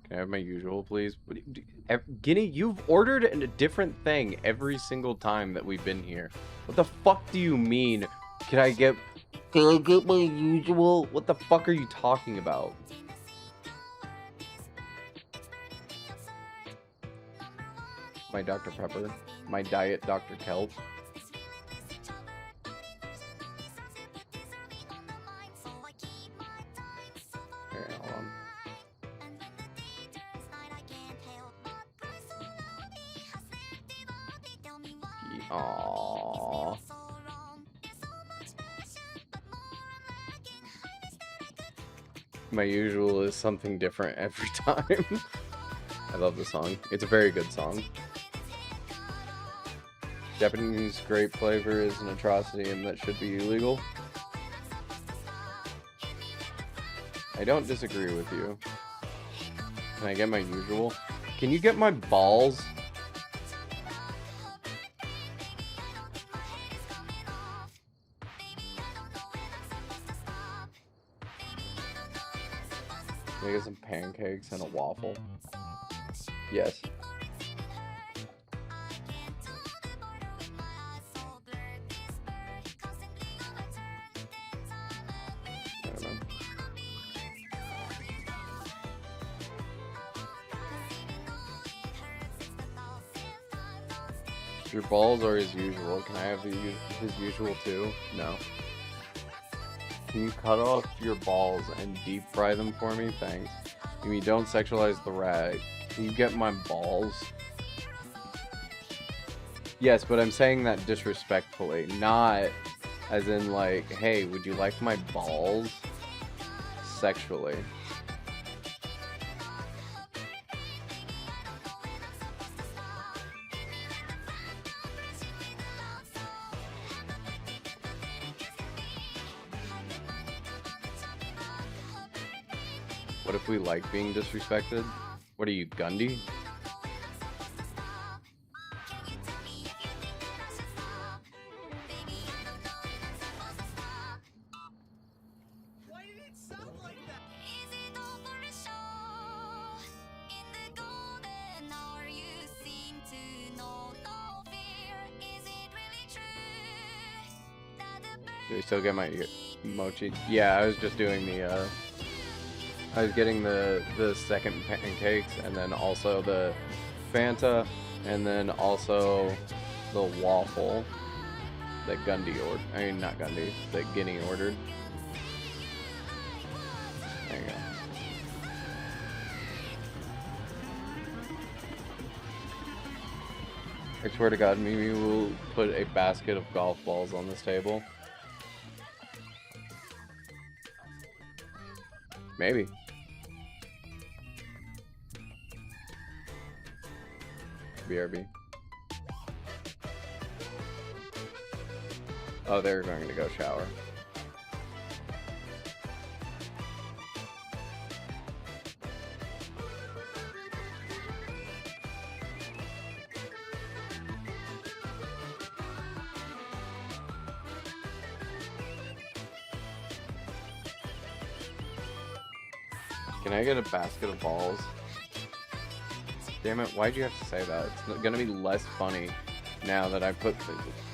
Can I have my usual, please? Guinea, you've ordered a different thing every single time that we've been here. What the fuck do you mean? Can I get my usual? What the fuck are you talking about? My Dr. Pepper. My Diet Dr. Kelp. Here, hold on. Aww. My usual is something different every time. I love the song. It's a very good song. Japanese grape flavor is an atrocity and that should be illegal. I don't disagree with you. Can I get my usual? Can you get my balls? Can I get some pancakes and a waffle? Yes. I don't know. Your balls are his usual. Can I have his usual too? No. Can you cut off your balls and deep fry them for me? Thanks. You mean don't sexualize the rat. Can you get my balls? Yes, but I'm saying that disrespectfully, not as in like, hey, would you like my balls? Sexually. What if we like being disrespected? What are you, Gundy? Why did it sound like that? Do we still get my mochi? Yeah, I was just doing the I was getting the second pancakes and then also the Fanta and then also the waffle that Gundy ordered. I mean, not Gundy, that Guinea ordered. I swear to God, Mimi will put a basket of golf balls on this table. Maybe. BRB. Oh, they're going to go shower. Can I get a basket of balls? Damn it, why'd you have to say that? It's gonna be less funny now that I put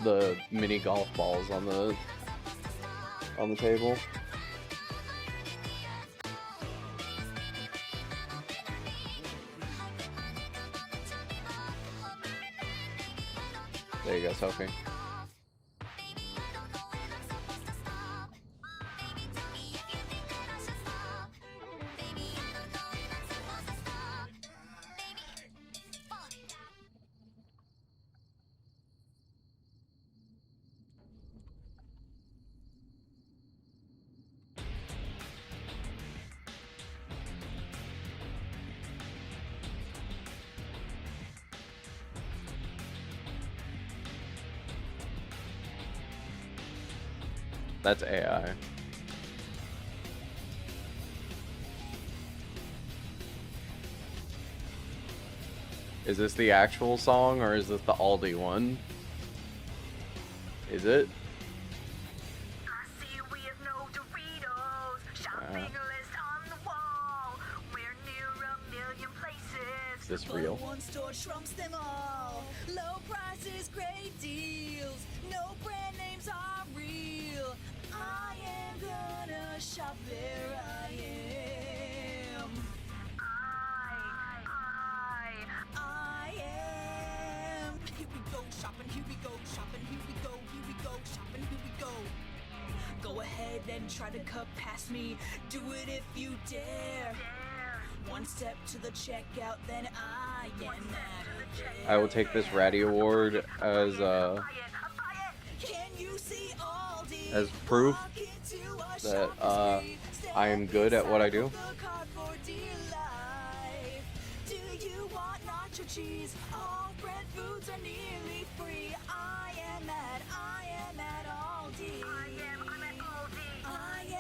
the mini golf balls on the table. There you go, Sophie. That's AI. Is this the actual song or is this the Aldi one? Is it? Is this real? One store trumps them all. Low prices, great deals. No brand names are real. I am gonna shop there. I am. I am. Here we go shopping. Here we go shopping. Here we go. Here we go shopping. Here we go. Go ahead and try to cut past me. Do it if you dare. One step to the checkout, then I am out of there. I will take this Ratty Award as proof that I am good at what I do. Do you want nacho cheese? All brand foods are nearly free. I am at Aldi. I'm at Aldi.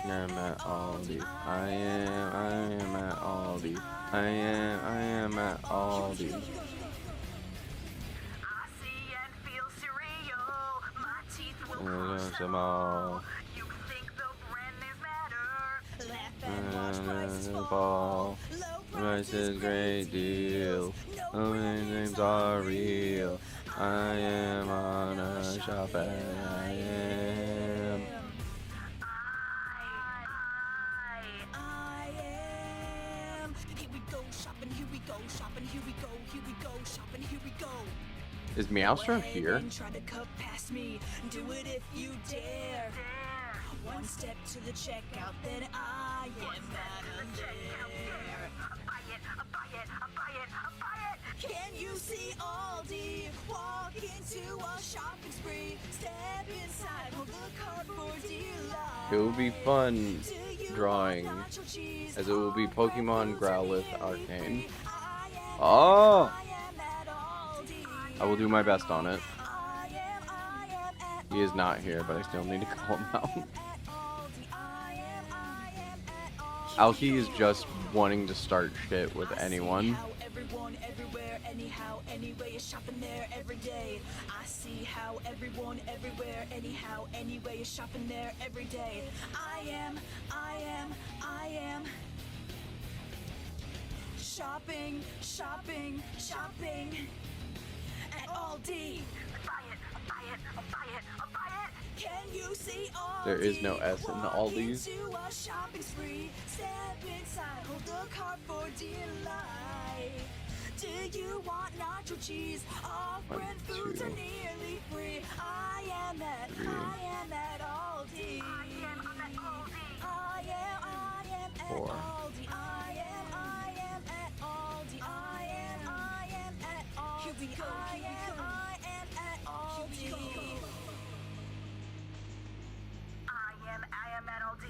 I'm at Aldi. I am at Aldi. I am at Aldi. Them all. Ball. Price is great deal. No names are real. I am on a shop and I am. Here we go shopping, here we go shopping, here we go, here we go shopping, here we go. Is Meowstro here? Try to cut past me, do it if you dare. One step to the checkout, then I am out of there. Buy it, buy it, buy it, buy it. Can you see Aldi? Walk into a shopping spree. Step inside, hold the cardboard delight. It will be fun drawing, as it will be Pokemon Growlithe Arcane. Oh! I will do my best on it. He is not here, but I still need to call him out. Alki is just wanting to start shit with anyone. Everyone, everywhere, anyhow, anyway, is shopping there every day. I see how everyone, everywhere, anyhow, anyway, is shopping there every day. I am shopping, shopping, shopping at Aldi. Buy it, buy it, buy it, buy it. Can you see Aldi? There is no S in the Aldis. Into a shopping spree. Step inside, hold the cardboard delight. Do you want nacho cheese? All brand foods are nearly free. I am at Aldi. I am at Aldi. I am at Aldi. I am at Aldi. I am at Aldi. Here MLD. I am MLD. I am MLD.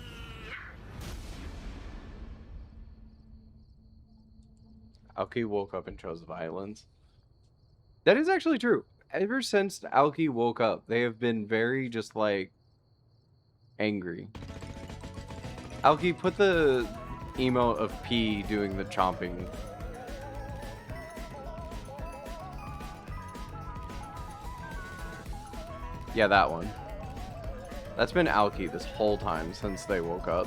Aoki woke up and chose violence. That is actually true. Ever since Aoki woke up, they have been very just like angry. Aoki, put the emote of P doing the chomping. Yeah, that one. That's been Aoki this whole time since they woke up.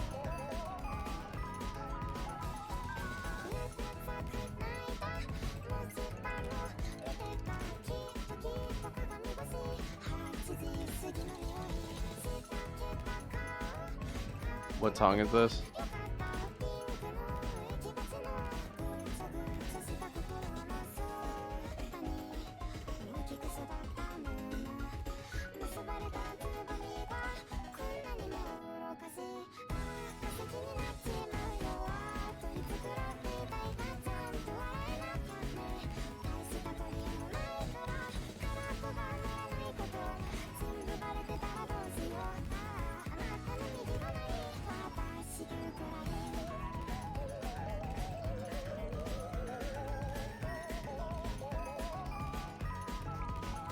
What song is this?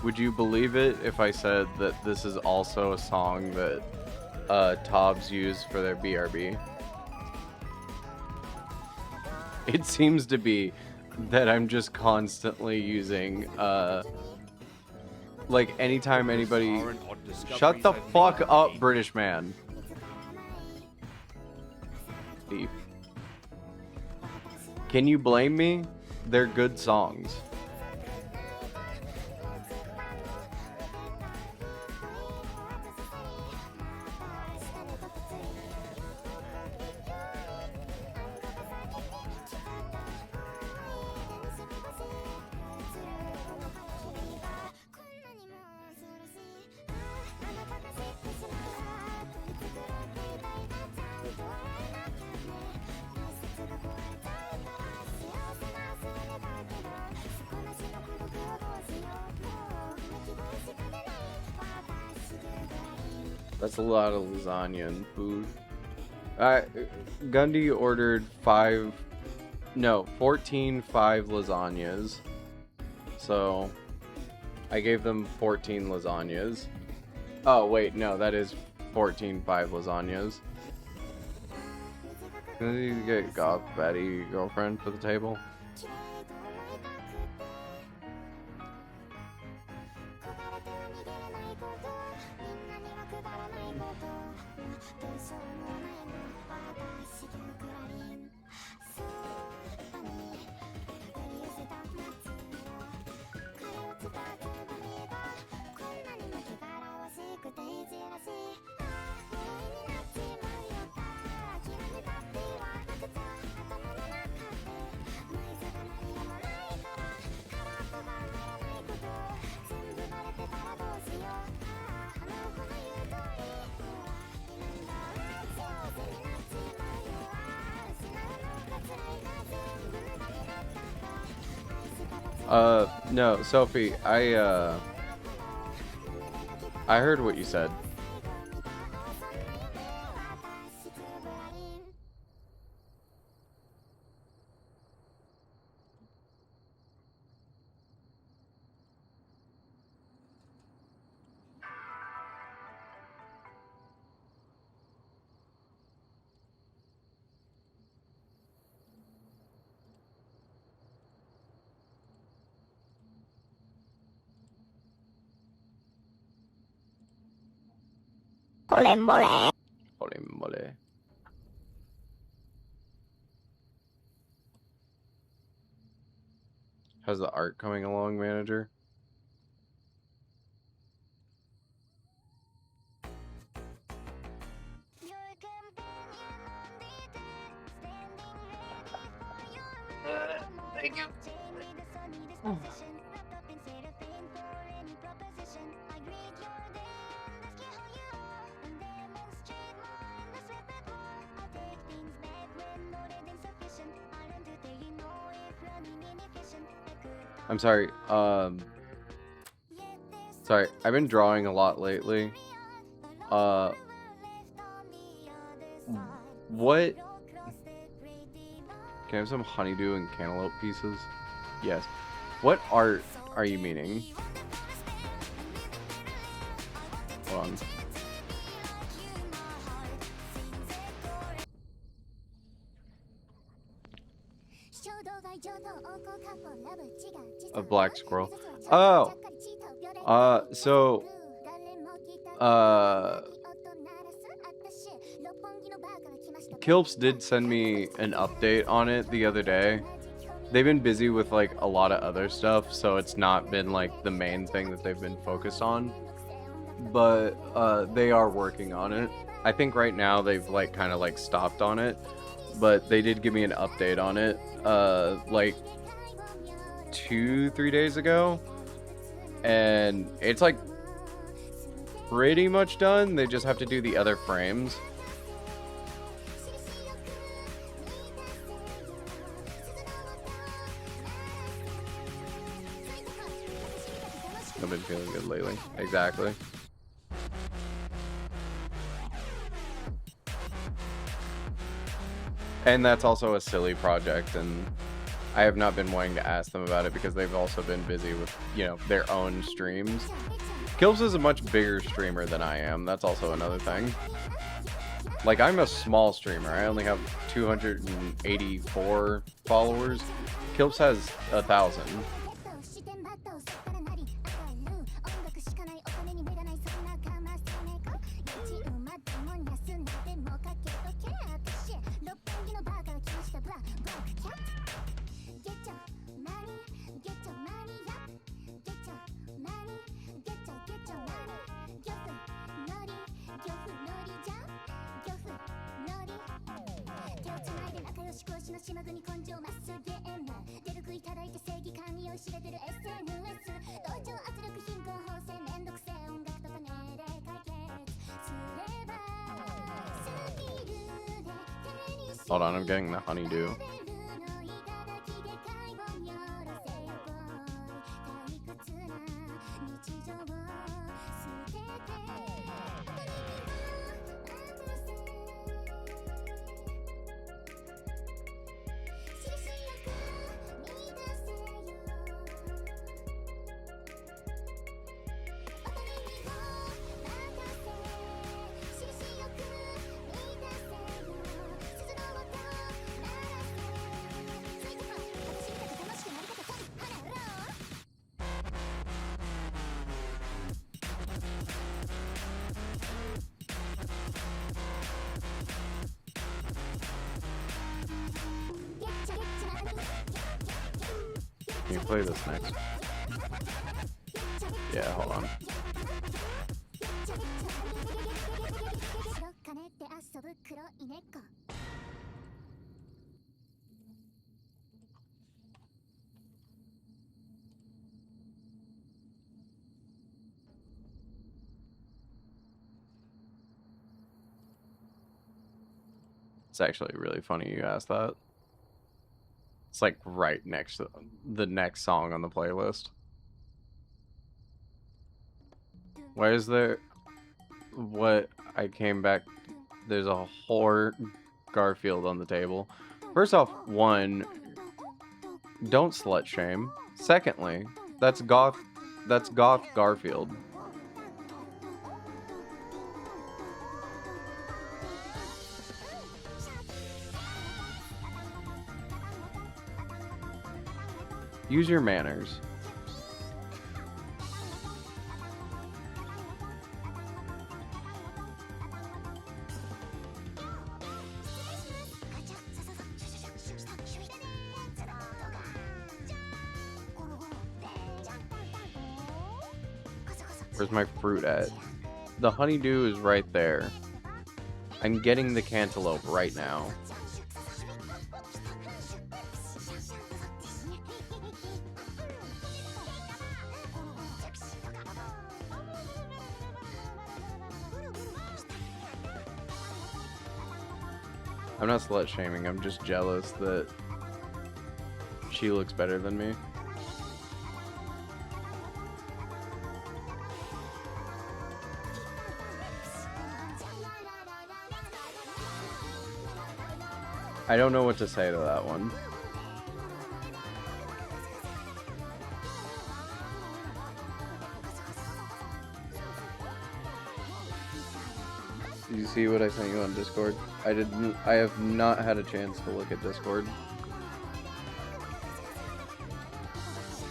Would you believe it if I said that this is also a song that Tobs used for their BRB? It seems to be that I'm just constantly using, like anytime anybody... Shut the fuck up, British man. Thief. Can you blame me? They're good songs. That's a lot of lasagna and food. Gundy ordered 14 5 lasagnas. So I gave them 14 lasagnas. Oh wait, no, that is 14 5 lasagnas. Did you get Goth Betty girlfriend for the table? No, Sophie, I heard what you said. Ole mole. Ole mole. How's the art coming along, manager? Thank you. I'm sorry. Sorry, I've been drawing a lot lately. What? Can I have some honeydew and cantaloupe pieces? Yes. What art are you meaning? Hold on. A black squirrel. Oh. Kilps did send me an update on it the other day. They've been busy with like a lot of other stuff, so it's not been like the main thing that they've been focused on. But they are working on it. I think right now they've like kind of like stopped on it, but they did give me an update on it like 2-3 days ago, and it's like pretty much done. They just have to do the other frames. I've been feeling good lately. Exactly. And that's also a silly project, and I have not been wanting to ask them about it because they've also been busy with, you know, their own streams. Kilps is a much bigger streamer than I am. That's also another thing. Like, I'm a small streamer. I only have 284 followers. Kilps has 1,000. Hold on, I'm getting the honeydew. Can you play this next? Yeah, hold on. It's actually really funny you asked that. It's like right next to the next song on the playlist. Why is there... What? I came back... There's a whore Garfield on the table. First off, one, don't slut shame. Secondly, that's goth Garfield. Use your manners. Where's my fruit at? The honeydew is right there. I'm getting the cantaloupe right now. I'm not slut shaming, I'm just jealous that she looks better than me. I don't know what to say to that one. Did you see what I sent you on Discord? I have not had a chance to look at Discord.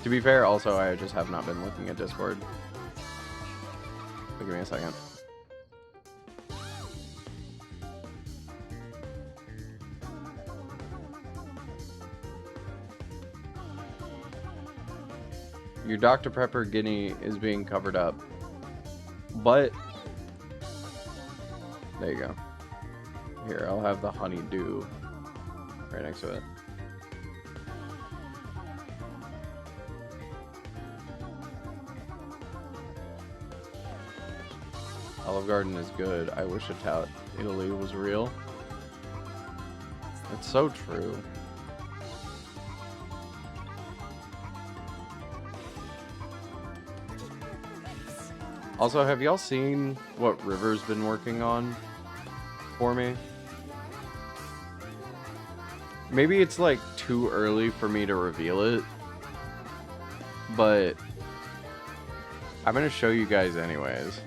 To be fair, also, I just have not been looking at Discord. Give me a second. Your Dr. Pepper Guinea is being covered up. But there you go. Here, I'll have the honeydew right next to it. Olive Garden is good. I wish Italy was real. It's so true. Also, have y'all seen what River's been working on for me? Maybe it's like too early for me to reveal it, but I'm gonna show you guys anyways.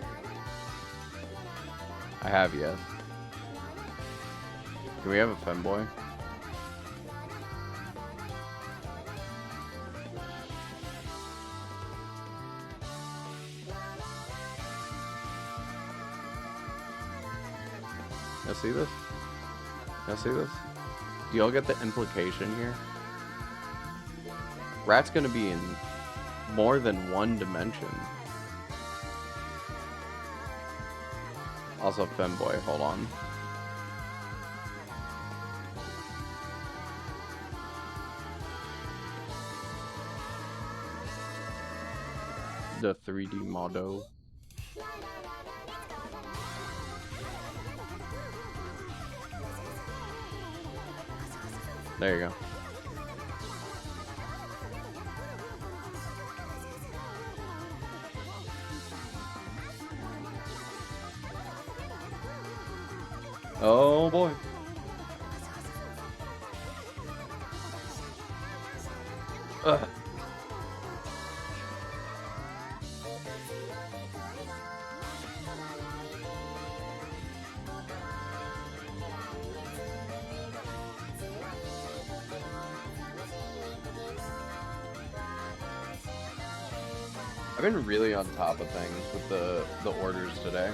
I have, yes. Can we have a femboy? Y'all see this? Y'all see this? Do y'all get the implication here? Rat's gonna be in more than one dimension. Also, femboy, hold on. The 3D model. There you go. Oh boy. Ugh. I've been really on top of things with the orders today.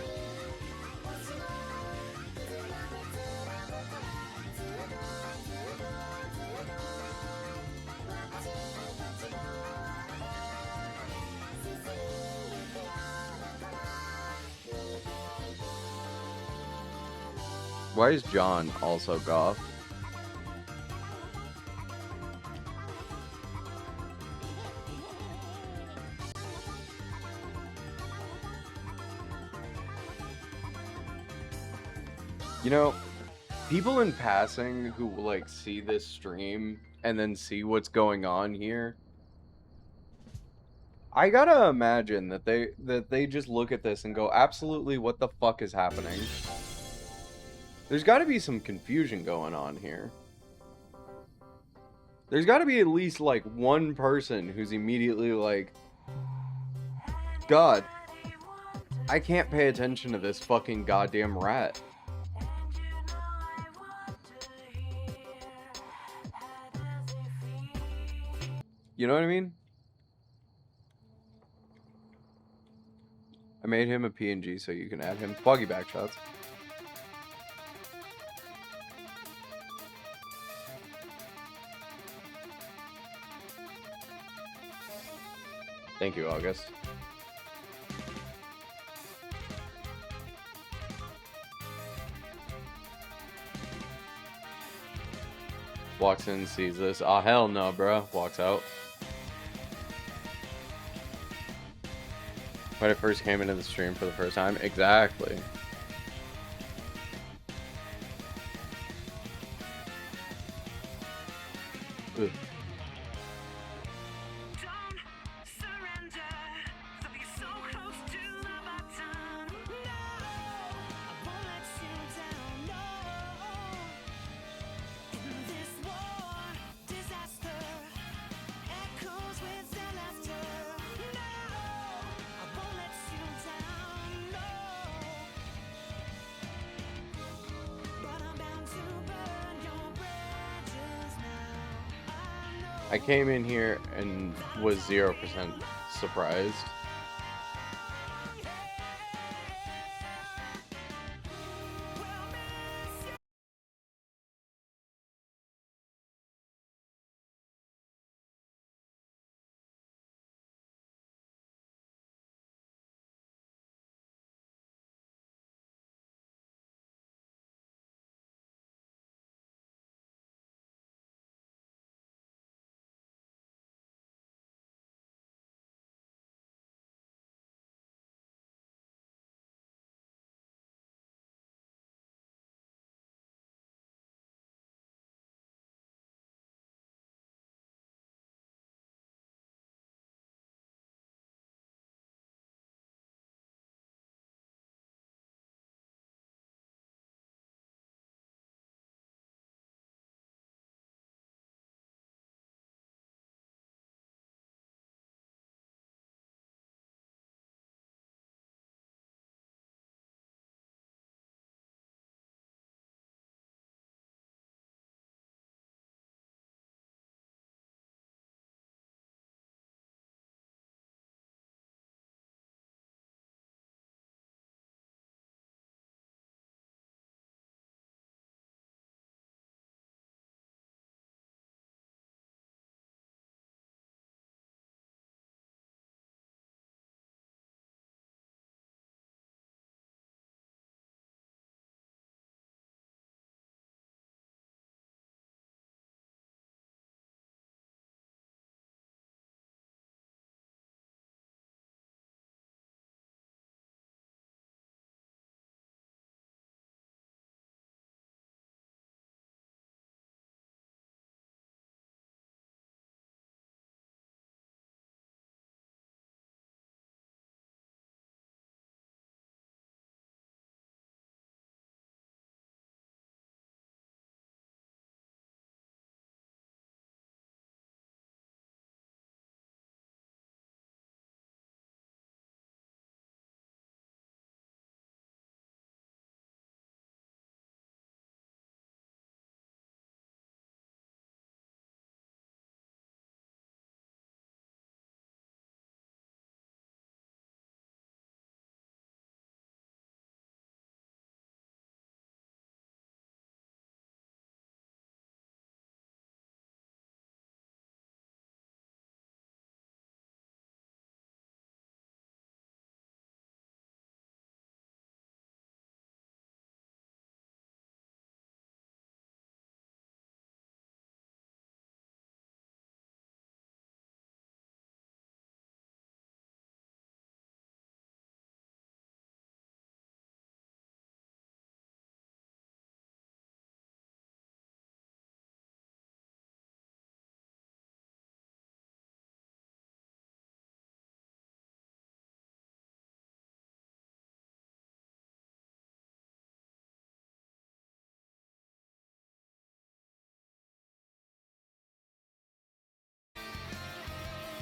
Why is John also goth? You know, people in passing who like see this stream and then see what's going on here, I gotta imagine that they just look at this and go, absolutely, what the fuck is happening? There's got to be some confusion going on here. There's got to be at least like one person who's immediately like, God, I can't pay attention to this fucking goddamn rat. You know what I mean? I made him a PNG so you can add him. Foggy backshots. Thank you, August. Walks in, sees this. Oh, hell no, bro. Walks out. When I first came into the stream for the first time. Exactly. Ugh. I came in here and was 0% surprised.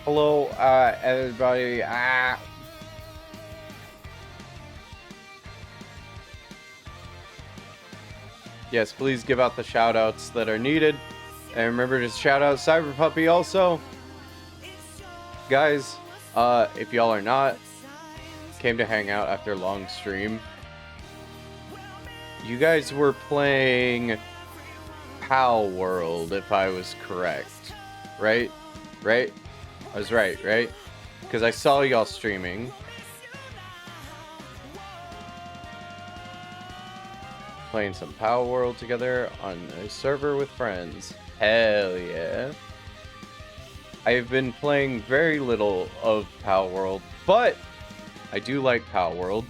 Hello, everybody. Yes, please give out the shout-outs that are needed. And remember to shout out Cyber Puppy also. Guys, if y'all are not, came to hang out after a long stream. You guys were playing Pal World, if I was correct. Right? Right? I was right, right? Because I saw y'all streaming. Playing some Pal World together on a server with friends. Hell yeah. I've been playing very little of Pal World, but I do like Pal World.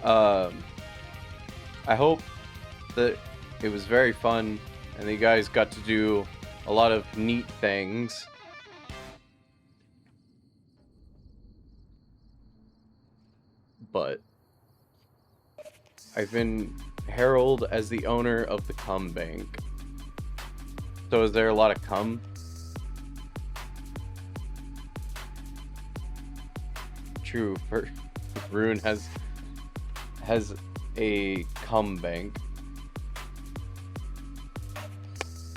I hope that it was very fun and that you guys got to do a lot of neat things. But I've been heralded as the owner of the cum bank. So is there a lot of cum? True, Rune has a cum bank.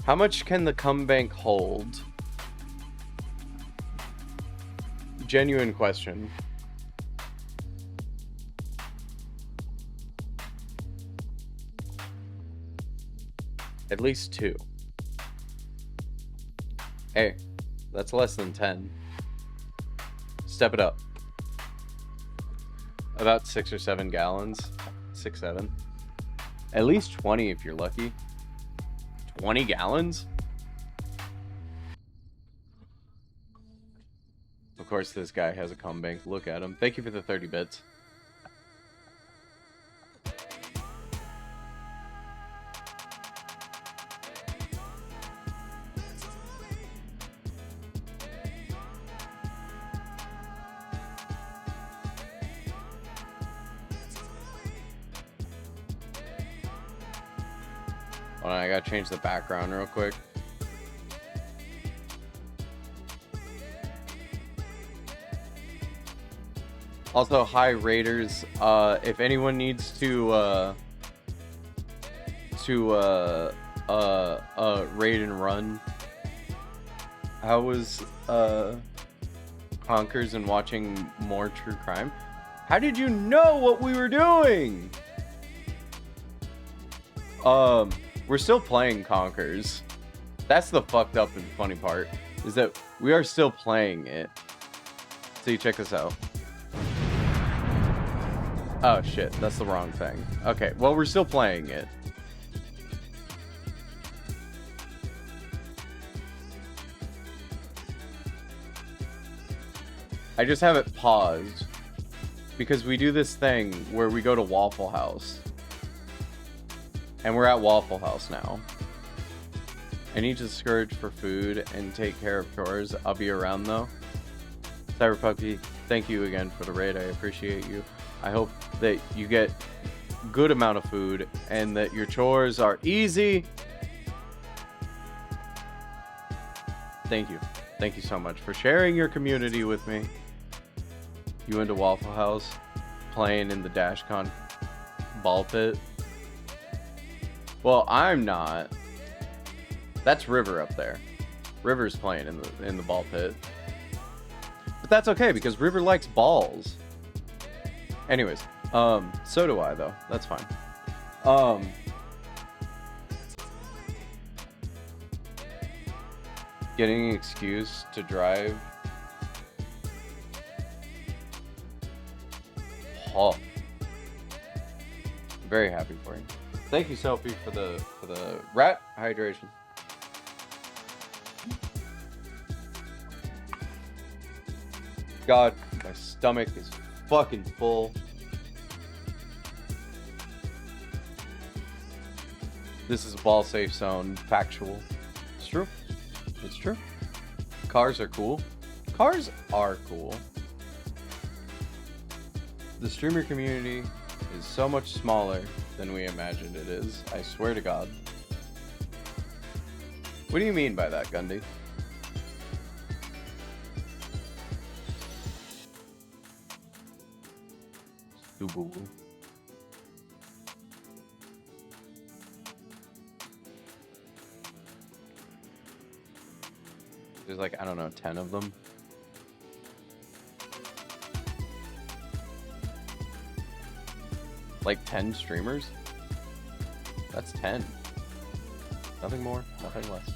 How much can the cum bank hold? Genuine question. At least 2. Hey, that's less than 10. Step it up. About 6 or 7 gallons. 6, 7. At least 20 if you're lucky. 20 gallons? Of course, this guy has a cum bank. Look at him. Thank you for the 30 bits. Hold on, I gotta change the background real quick. Also, hi Raiders. If anyone needs to raid and run, how was Conkers and watching more true crime? How did you know what we were doing? We're still playing Conkers. That's the fucked up and funny part, is that we are still playing it. See, check this out. Oh shit, that's the wrong thing. Okay, well, we're still playing it. I just have it paused because we do this thing where we go to Waffle House. And we're at Waffle House now. I need to scourge for food and take care of chores. I'll be around though. Cyberpuppy, thank you again for the raid. I appreciate you. I hope that you get good amount of food and that your chores are easy. Thank you. Thank you so much for sharing your community with me. You into Waffle House, playing in the DashCon ball pit. Well, I'm not. That's River up there. River's playing in the ball pit. But that's okay because River likes balls. Anyways, so do I though. That's fine. Getting an excuse to drive. Oh. I'm very happy for you. Thank you, Sophie, for the rat hydration. God, my stomach is fucking full. This is a ball safe zone, factual. It's true. It's true. Cars are cool. Cars are cool. The streamer community is so much smaller than we imagined it is. I swear to God. What do you mean by that, Gundy? Subaru. There's like, I don't know, 10 of them. Like 10 streamers? That's 10. Nothing more, nothing less.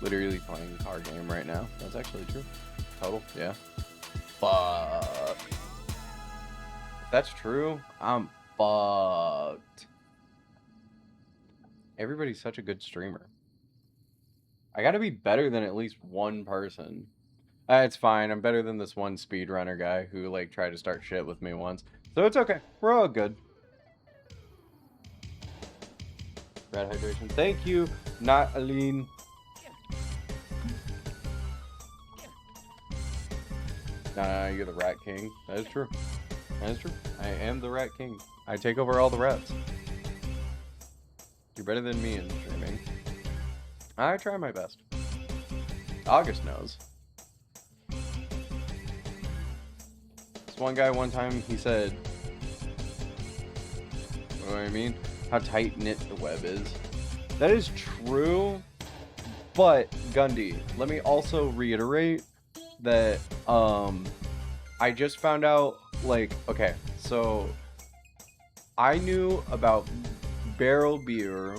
Literally playing a car game right now. That's actually true. Total, yeah. Fuck. If that's true, I'm fucked. Everybody's such a good streamer. I gotta be better than at least one person. It's fine. I'm better than this one speedrunner guy who like tried to start shit with me once. So it's okay. We're all good. Rat hydration. Thank you, not Aline. Nah, you're the Rat King. That is true. That is true. I am the Rat King. I take over all the rats. You're better than me in streaming. I try my best. August knows. This one guy one time, he said, what do I mean? How tight-knit the web is. That is true. But Gundy, let me also reiterate that I just found out, like, okay, so I knew about Barrel Beer,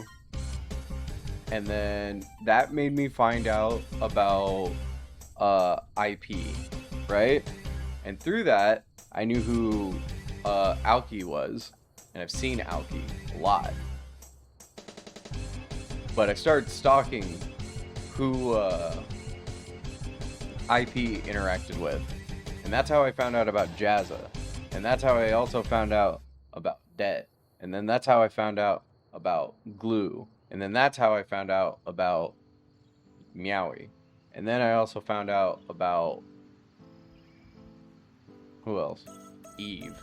and then that made me find out about IP, right? And through that, I knew who Aoki was, and I've seen Aoki a lot. But I started stalking who IP interacted with, and that's how I found out about Jazza, and that's how I also found out about Det, and then that's how I found out about Glue, and then that's how I found out about Meowie, and then I also found out about who else? Eve.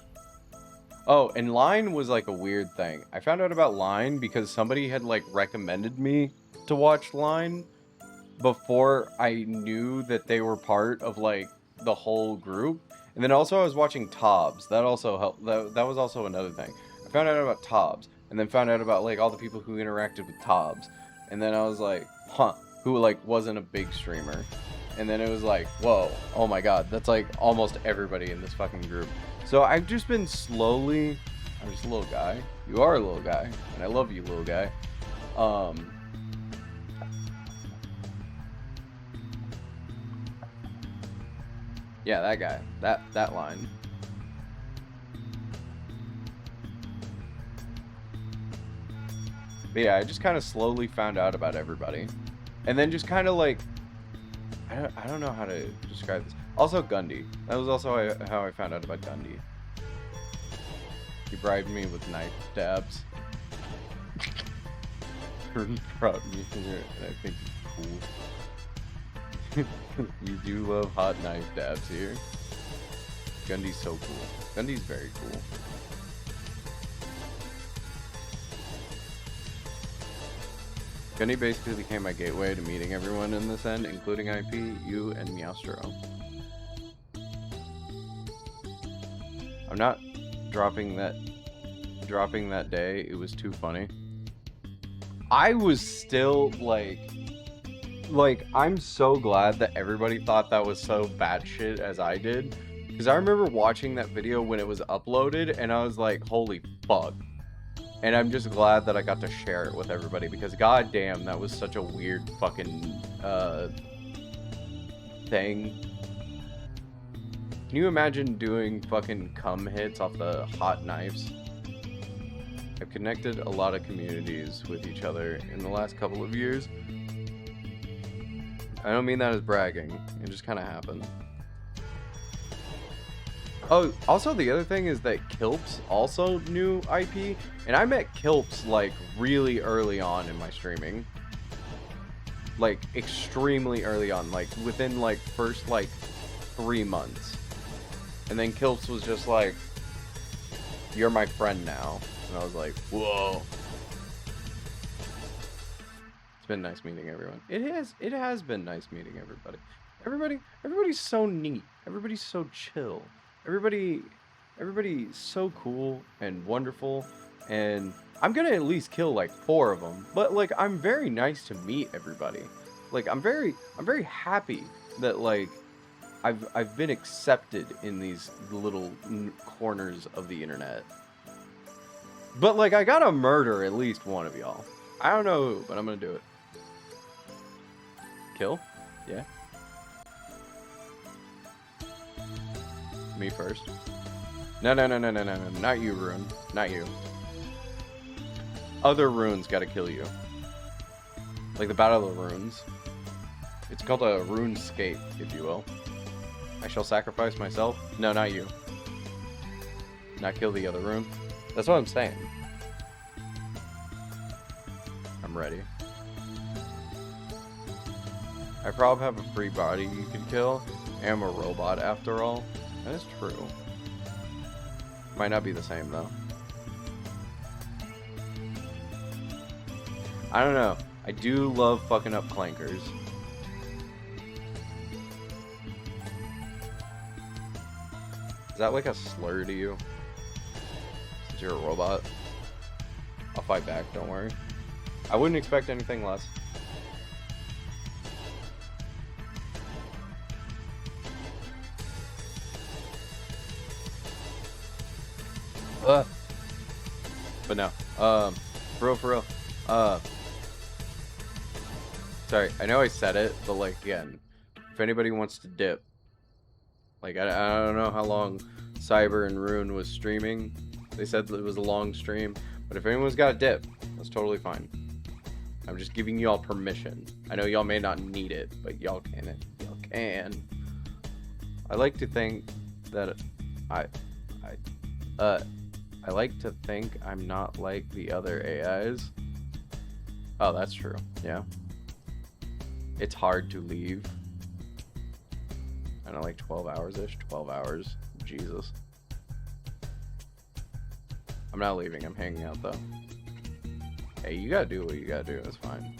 Oh, and Line was like a weird thing. I found out about Line because somebody had like recommended me to watch Line before I knew that they were part of like the whole group. And then also I was watching Tobbs. That also helped. That was also another thing. I found out about Tobbs, and then found out about like all the people who interacted with Tobbs. And then I was like, huh, who like wasn't a big streamer. And then it was like, whoa, oh my god, that's like almost everybody in this fucking group. So I've just been slowly, I'm just a little guy. You are a little guy, and I love you, little guy. Yeah, that guy, that line. But yeah, I just kind of slowly found out about everybody, and then just kind of like, I don't know how to describe this. Also, Gundy. That was also how I found out about Gundy. He bribed me with knife dabs. Brought me here, and I think it's cool. You do love hot knife dabs here. Gundy's so cool. Gundy's very cool. Gundy basically became my gateway to meeting everyone in this end, including IP, you, and Meowstro. I'm not dropping that day. It was too funny. I was still like I'm so glad that everybody thought that was so batshit as I did, because I remember watching that video when it was uploaded, and I was like, holy fuck. And I'm just glad that I got to share it with everybody, because goddamn, that was such a weird fucking thing. Can you imagine doing fucking cum hits off the hot knives? I've connected a lot of communities with each other in the last couple of years. I don't mean that as bragging. It just kind of happened. Oh, also the other thing is that Kilps also knew IP, and I met Kilps like really early on in my streaming. Like extremely early on, like within like first like 3 months. And then Kilps was just like, you're my friend now. And I was like, whoa. It's been nice meeting everyone. It has been nice meeting everybody. Everybody's so neat. Everybody's so chill. Everybody's so cool and wonderful, and I'm gonna at least kill like 4 of them. But like, I'm very nice to meet everybody. Like, I'm very happy that like I've been accepted in these little corners of the internet. But like, I gotta murder at least one of y'all. I don't know who, but I'm gonna do it. Kill? Yeah. Me first. No, not you, Rune. Not you. Other runes gotta kill you. Like the Battle of the Runes. It's called a RuneScape, if you will. I shall sacrifice myself. No, not you. Not kill the other rune. That's what I'm saying. I'm ready. I probably have a free body you can kill. I am a robot after all. That is true. Might not be the same though. I don't know. I do love fucking up clankers. Is that like a slur to you? Since you're a robot? I'll fight back, don't worry. I wouldn't expect anything less. But no, for real. Sorry, I know I said it, but like, again, if anybody wants to dip, like, I don't know how long Cyber and Rune was streaming. They said that it was a long stream, but if anyone's got a dip, that's totally fine. I'm just giving y'all permission. I know y'all may not need it, but y'all can. Y'all can. I like to think that I like to think I'm not like the other AIs. Oh, that's true. Yeah. It's hard to leave. I don't know, like 12 hours-ish. 12 hours. Jesus. I'm not leaving. I'm hanging out, though. Hey, you gotta do what you gotta do. That's fine.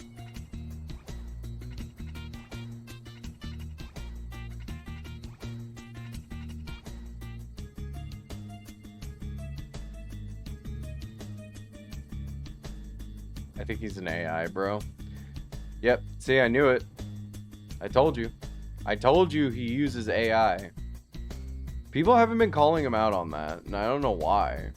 I think he's an AI, bro. Yep. See, I knew it. I told you. I told you he uses AI. People haven't been calling him out on that, and I don't know why.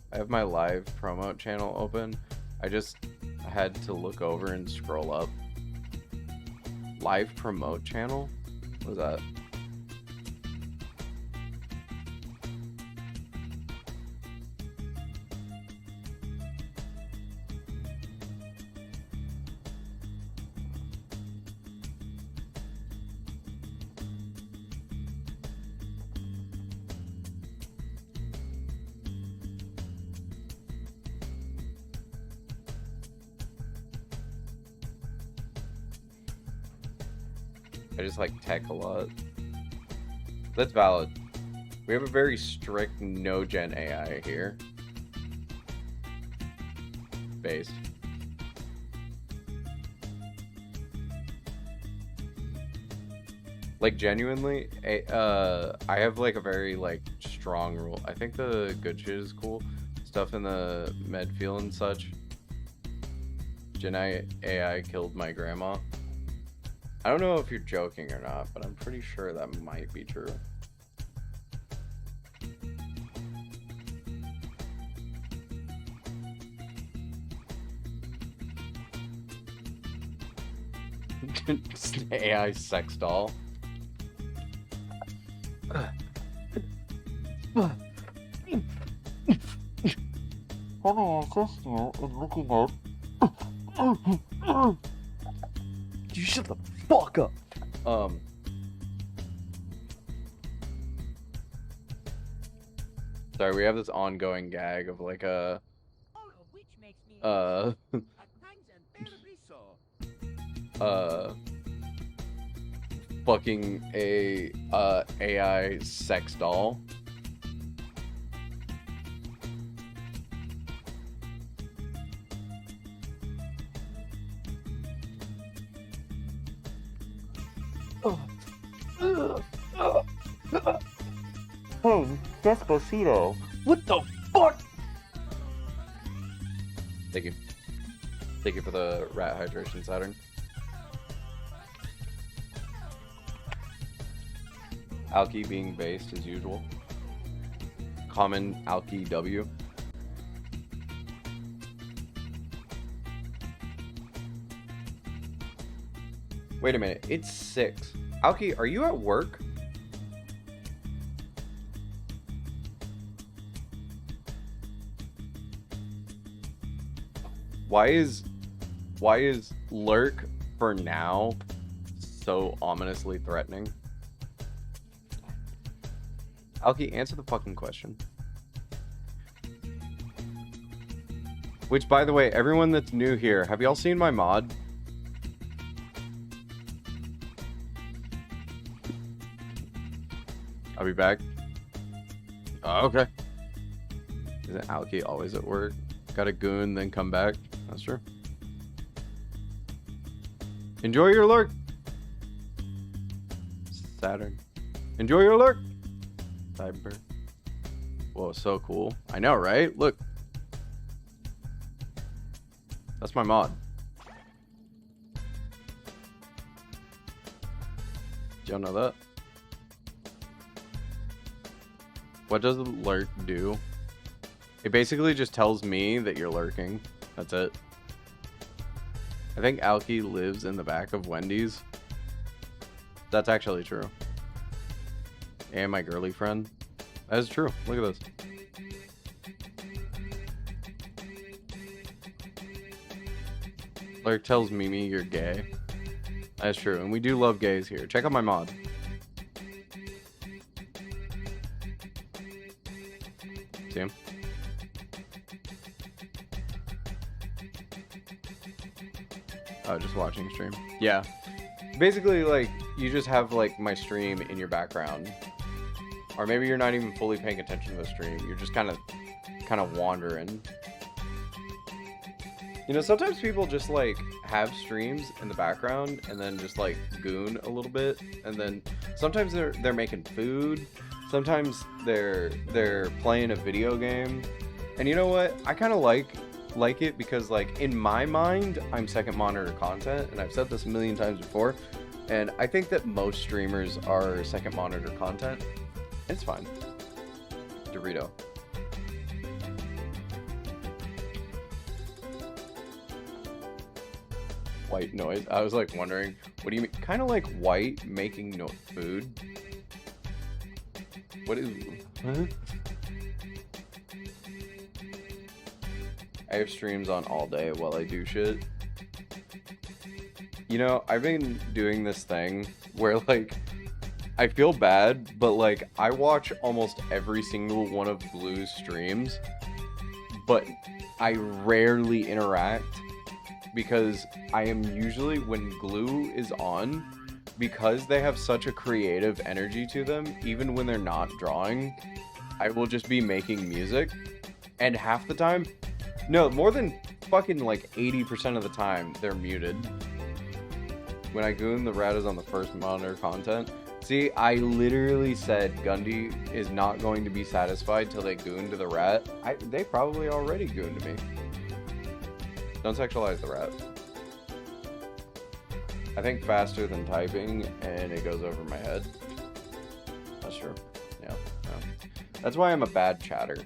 I have my live promote channel open. I just had to look over and scroll up. Live promote channel? What is that? I just like tech a lot. That's valid. We have a very strict no-gen AI here. Based. Like genuinely, I have like a very like strong rule. I think the good shit is cool. Stuff in the med field and such. Gen AI killed my grandma. I don't know if you're joking or not, but I'm pretty sure that might be true. It's an AI sex doll. Having access to and looking up. You shut the fuck up. Sorry, we have this ongoing gag of like a fucking a AI sex doll. Hey, Despacito. What the fuck? Thank you. Thank you for the rat hydration, Saturn. Alki being based as usual. Common Alki W. Wait a minute, it's 6. Alki, are you at work? Why is lurk for now so ominously threatening? Alki, answer the fucking question. Which, by the way, everyone that's new here, have y'all seen my mod? I'll be back. Oh, okay. Isn't Alki always at work? Got a goon, then come back. That's true. Enjoy your lurk. Saturn. Enjoy your lurk. Cyber. Whoa, so cool. I know, right? Look. That's my mod. Do y'all know that? What does the lurk do? It basically just tells me that you're lurking. That's it. I think Alki lives in the back of Wendy's. That's actually true. And my girly friend. That is true. Look at this. Lurk tells Mimi you're gay. That's true. And we do love gays here. Check out my mod. See him? Oh, just watching stream. Yeah. Basically, like, you just have, like, my stream in your background. Or maybe you're not even fully paying attention to the stream. You're just kind of wandering. You know, sometimes people just, like, have streams in the background and then just, like, goon a little bit. And then sometimes they're making food. Sometimes they're playing a video game. And you know what? I kind of like it because, like, in my mind, I'm second monitor content, and I've said this a million times before, and I think that most streamers are second monitor content. It's fine. Dorito. White noise. I was like wondering, what do you mean? Kind of like white making food. What is? Huh? I have streams on all day while I do shit. You know, I've been doing this thing where, like, I feel bad, but, like, I watch almost every single one of Glue's streams, but I rarely interact because I am usually, when Glue is on, because they have such a creative energy to them, even when they're not drawing, I will just be making music, and half the time, no, more than fucking like 80% of the time, they're muted. When I goon, the rat is on the first monitor content. See, I literally said Gundy is not going to be satisfied till they goon to the rat. They probably already gooned me. Don't sexualize the rat. I think faster than typing, and it goes over my head. That's true. Yeah. That's why I'm a bad chatter.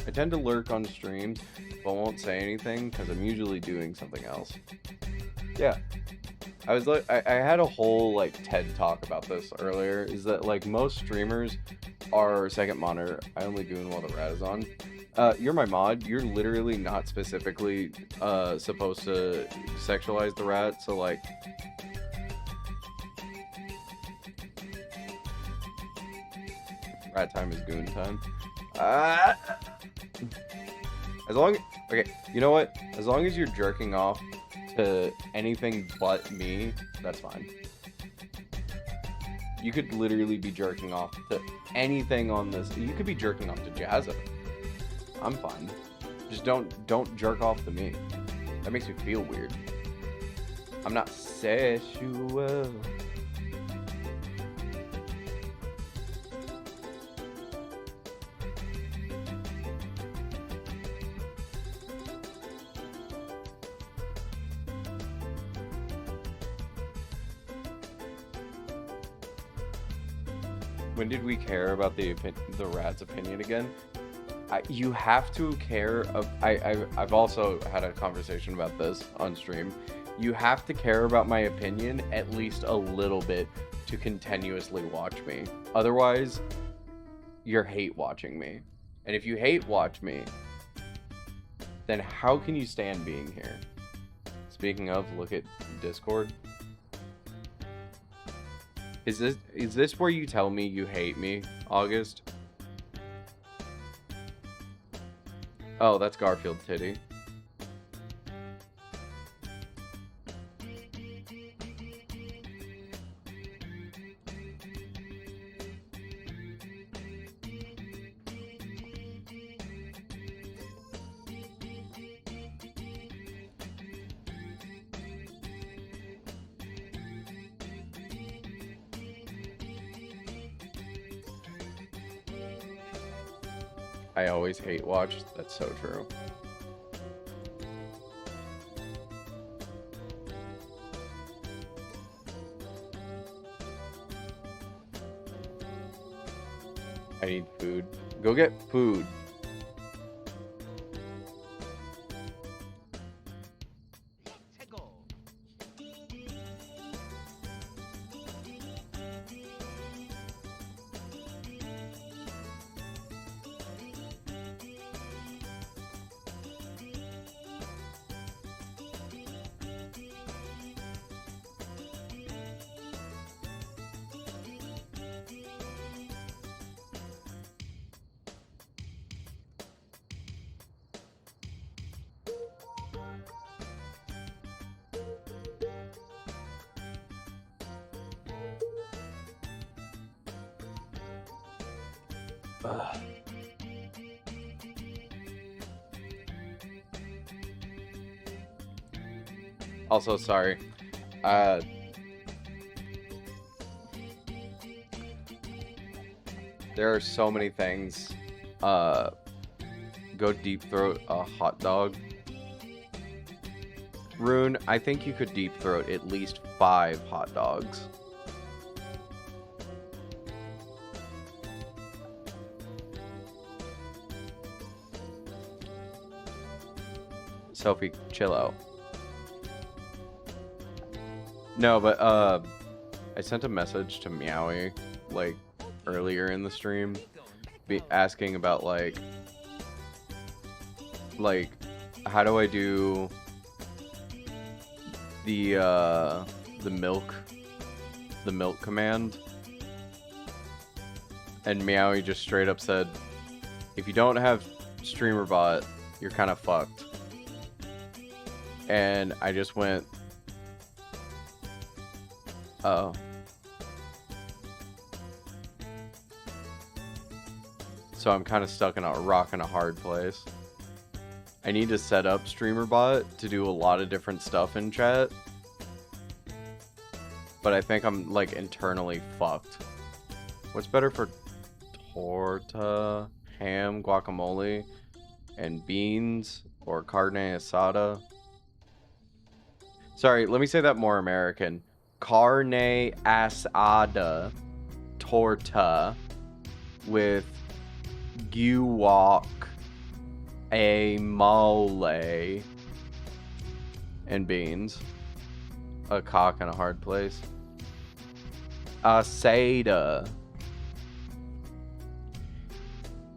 I tend to lurk on streams, but won't say anything because I'm usually doing something else. Yeah. I was like, I had a whole like TED talk about this earlier, is that like most streamers are second monitor. I only goon while the rat is on. You're my mod. You're literally not specifically supposed to sexualize the rat, so like... Rat time is goon time. As long... Okay, you know what? As long as you're jerking off to anything but me, that's fine. You could literally be jerking off to anything on this. You could be jerking off to Jazza. I'm fine. Just don't jerk off to me. That makes me feel weird. I'm not sexual. When did we care about the rat's opinion again? You have to care. I've also had a conversation about this on stream. You have to care about my opinion at least a little bit to continuously watch me. Otherwise, you're hate watching me. And if you hate watch me, then how can you stand being here? Speaking of, look at Discord. Is this where you tell me you hate me, August? Oh, that's Garfield Titty. I always hate watch. That's so true. I need food. Go get food. Also, sorry. There are so many things. Go deep throat a hot dog. Rune, I think you could deep throat at least 5 hot dogs. Sophie, chill out. No, but I sent a message to Meowie like earlier in the stream, asking about like how do I do the milk command, and Meowie just straight up said, if you don't have StreamerBot, you're kind of fucked. And I just went, oh. So I'm kind of stuck in a rock and a hard place. I need to set up StreamerBot to do a lot of different stuff in chat. But I think I'm like internally fucked. What's better for torta, ham, guacamole, and beans, or carne asada? Sorry, let me say that more American. Carne asada torta with guac, a mole, and beans. A cock in a hard place. Asada.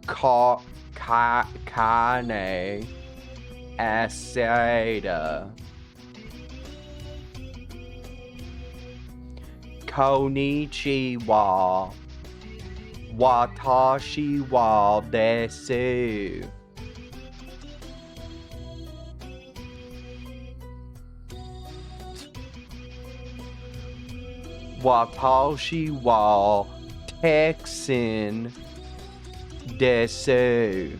Carne asada. Konnichiwa. Watashi wa desu. Watashi wa Texan desu.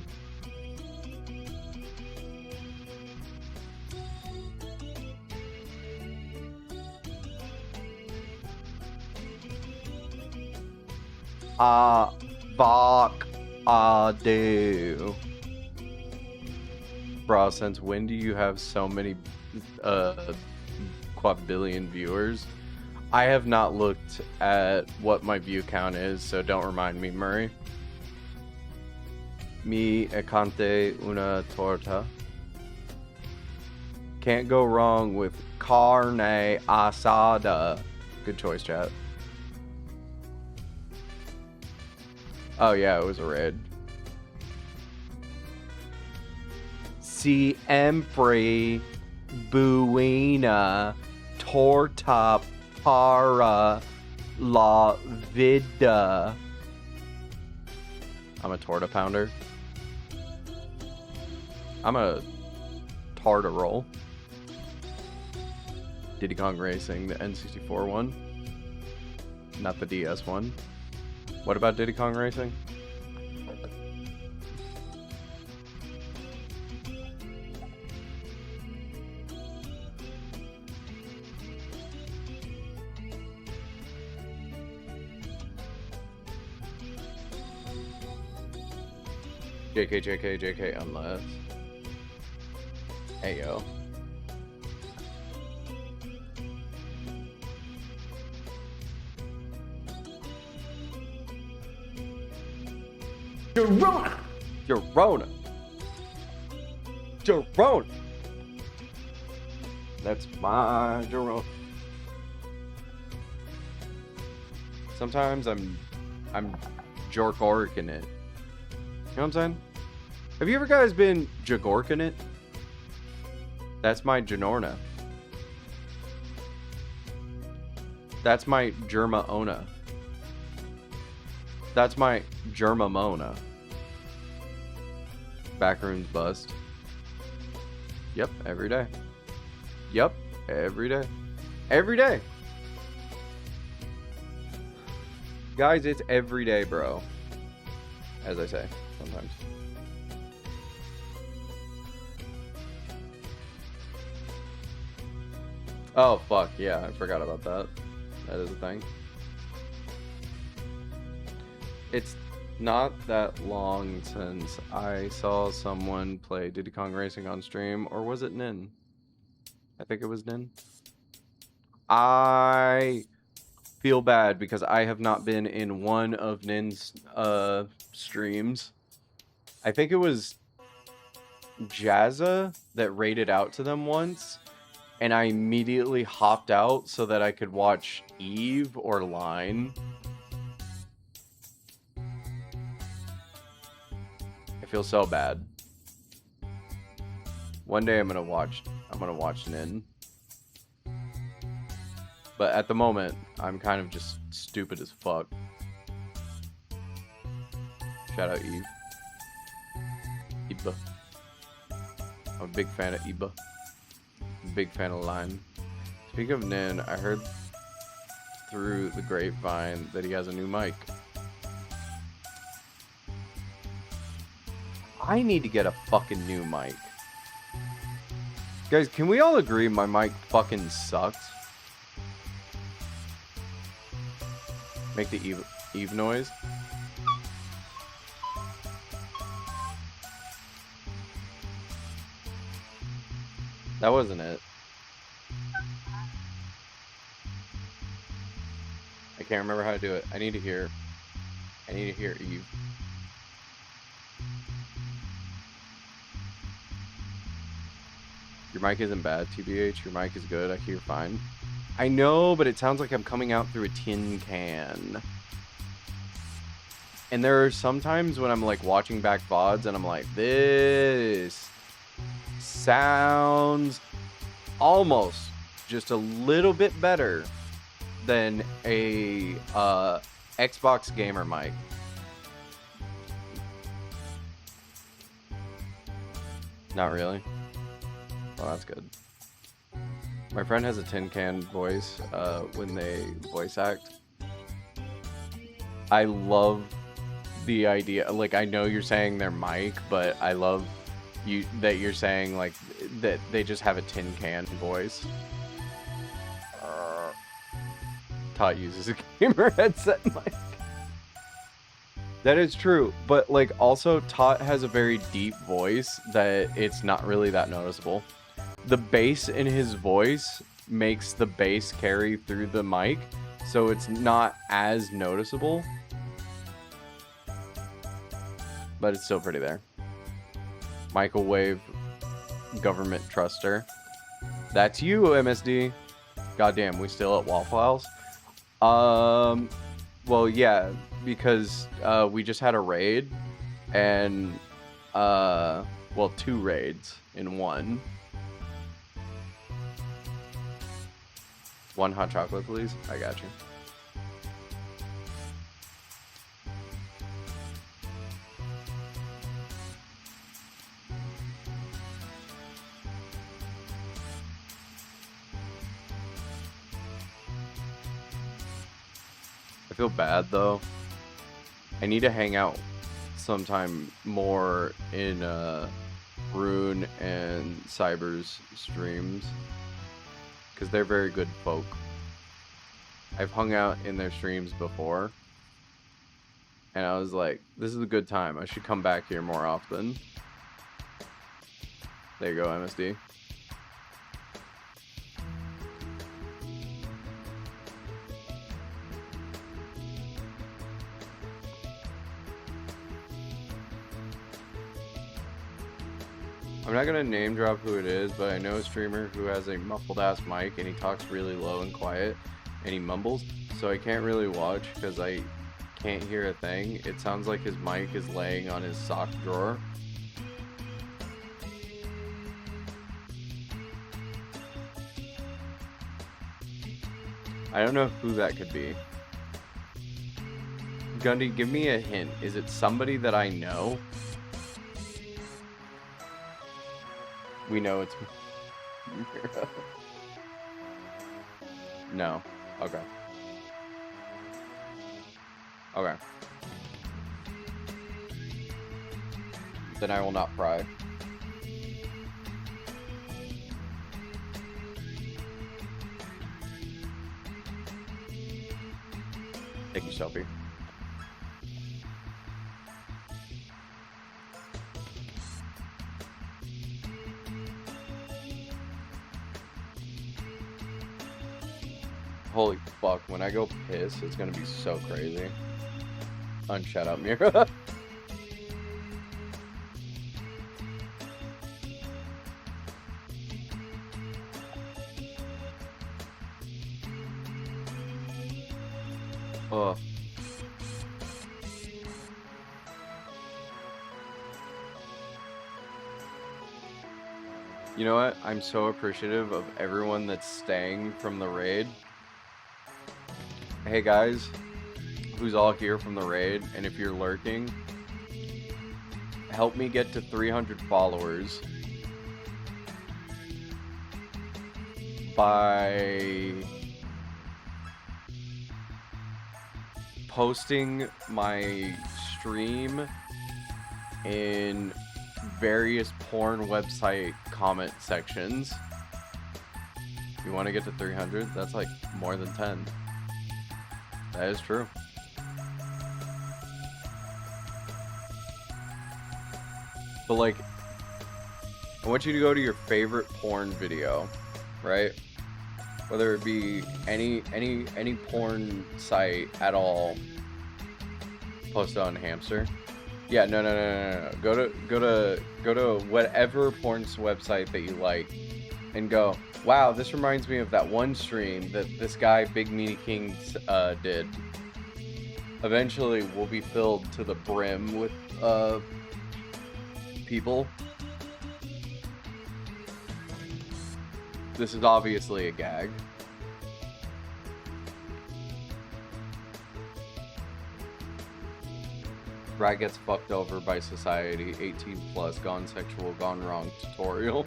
Bok adu. Bro, since when do you have so many quadrillion viewers? I have not looked at what my view count is, so don't remind me, Murray. Mi ecante una torta. Can't go wrong with carne asada. Good choice, chat. Oh yeah, it was a raid. Siempre buena torta para la vida. I'm a torta pounder. I'm a tarta roll. Diddy Kong Racing, the N64 one. Not the DS one. What about Diddy Kong Racing? JK, unless. Ayo. Jorona! Jorona! Jorona! That's my Jorona. Sometimes I'm Jorkorking it. You know what I'm saying? Have you ever guys been Jagorking it? That's my Janorna. That's my Germaona. That's my Germamona. Backrooms bust. Yep, every day. Yep, every day. Every day. Guys, it's every day, bro. As I say, sometimes. Oh, fuck. Yeah, I forgot about that. That is a thing. It's not that long since I saw someone play Diddy Kong Racing on stream, or was it Nin? I think it was Nin. I feel bad because I have not been in one of Nin's streams. I think it was Jazza that raided out to them once, and I immediately hopped out so that I could watch Eve or Line. I feel so bad. One day I'm gonna watch Nin. But at the moment, I'm kind of just stupid as fuck. Shout out Eve. Iba. I'm a big fan of Iba. Big fan of Line. Speaking of Nin, I heard through the grapevine that he has a new mic. I need to get a fucking new mic. Guys, can we all agree my mic fucking sucks? Make the Eve noise. That wasn't it. I can't remember how to do it. I need to hear Eve. Your mic isn't bad, TBH. Your mic is good. I hear fine. I know, but it sounds like I'm coming out through a tin can. And there are some times when I'm like watching back VODs and I'm like, this sounds almost just a little bit better than a Xbox gamer mic. Not really. Well, that's good. My friend has a tin can voice when they voice act. I love the idea. Like, I know you're saying their mic, but I love that you're saying like that they just have a tin can voice. Tot uses a gamer headset mic. That is true, but like also Tot has a very deep voice that it's not really that noticeable. The bass in his voice makes the bass carry through the mic, so it's not as noticeable. But it's still pretty there. Microwave government truster. That's you, MSD. Goddamn, we still at Waffle House? Well, yeah, because we just had a raid, and well, 2 raids in one. 1 hot chocolate, please. I got you. I feel bad though. I need to hang out sometime more in Rune and Cyber's streams, because they're very good folk. I've hung out in their streams before, and I was like, this is a good time. I should come back here more often. There you go, MSD. I'm not gonna name drop who it is, but I know a streamer who has a muffled ass mic and he talks really low and quiet and he mumbles, so I can't really watch because I can't hear a thing. It sounds like his mic is laying on his sock drawer. I don't know who that could be. Gundy, give me a hint. Is it somebody that I know? We know it's Mira. No. Okay. Okay. Then I will not pry. Thank you, Shelby. Holy fuck, when I go piss, it's gonna be so crazy. Unshut up, Mira. Oh. You know what? I'm so appreciative of everyone that's staying from the raid. Hey guys, who's all here from the raid, and if you're lurking, help me get to 300 followers by posting my stream in various porn website comment sections. You want to get to 300? That's like more than 10. That is true. But like, I want you to go to your favorite porn video, right? Whether it be any porn site at all. Post it on Hamster. Yeah, no. Go to whatever porn website that you like, and go, wow, this reminds me of that one stream that this guy Big Meanie King did. Eventually, we'll be filled to the brim with people. This is obviously a gag. Rat gets fucked over by society, 18 plus, gone sexual, gone wrong tutorial.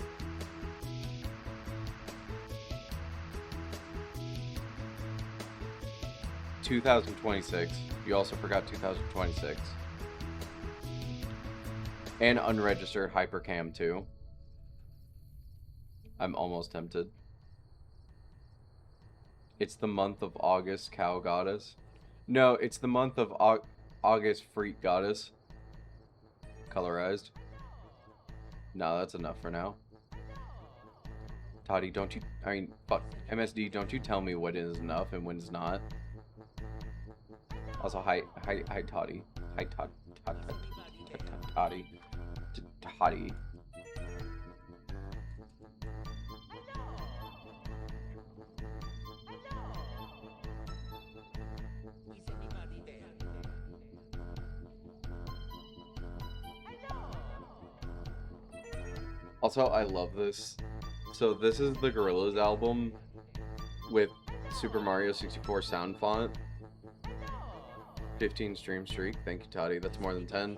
$2026. You also forgot 2026. And unregistered Hypercam 2. I'm almost tempted. It's the month of August, Cow Goddess. No, it's the month of August, Freak Goddess. Colorized. No, that's enough for now. Toddy, don't you... I mean, fuck. MSD, don't you tell me what is enough and when it's not. Also, hi, Toddy. Hi, Toddy. Toddy. Also, I love this. So this is the Gorillaz album with Super Mario 64 sound font. 15 stream streak. Thank you, Toddy. That's more than 10.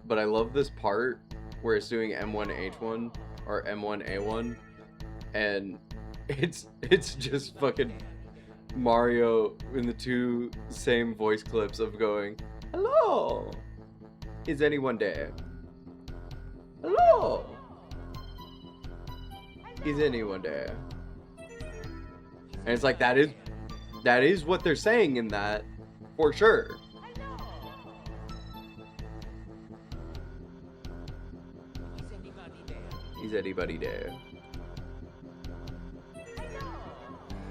But I love this part where it's doing M1H1 or M1A1, and it's just fucking Mario in the two same voice clips of going, "Hello, is anyone there? Hello, is anyone there?" And it's like that is what they're saying in that, for sure. Is anybody there?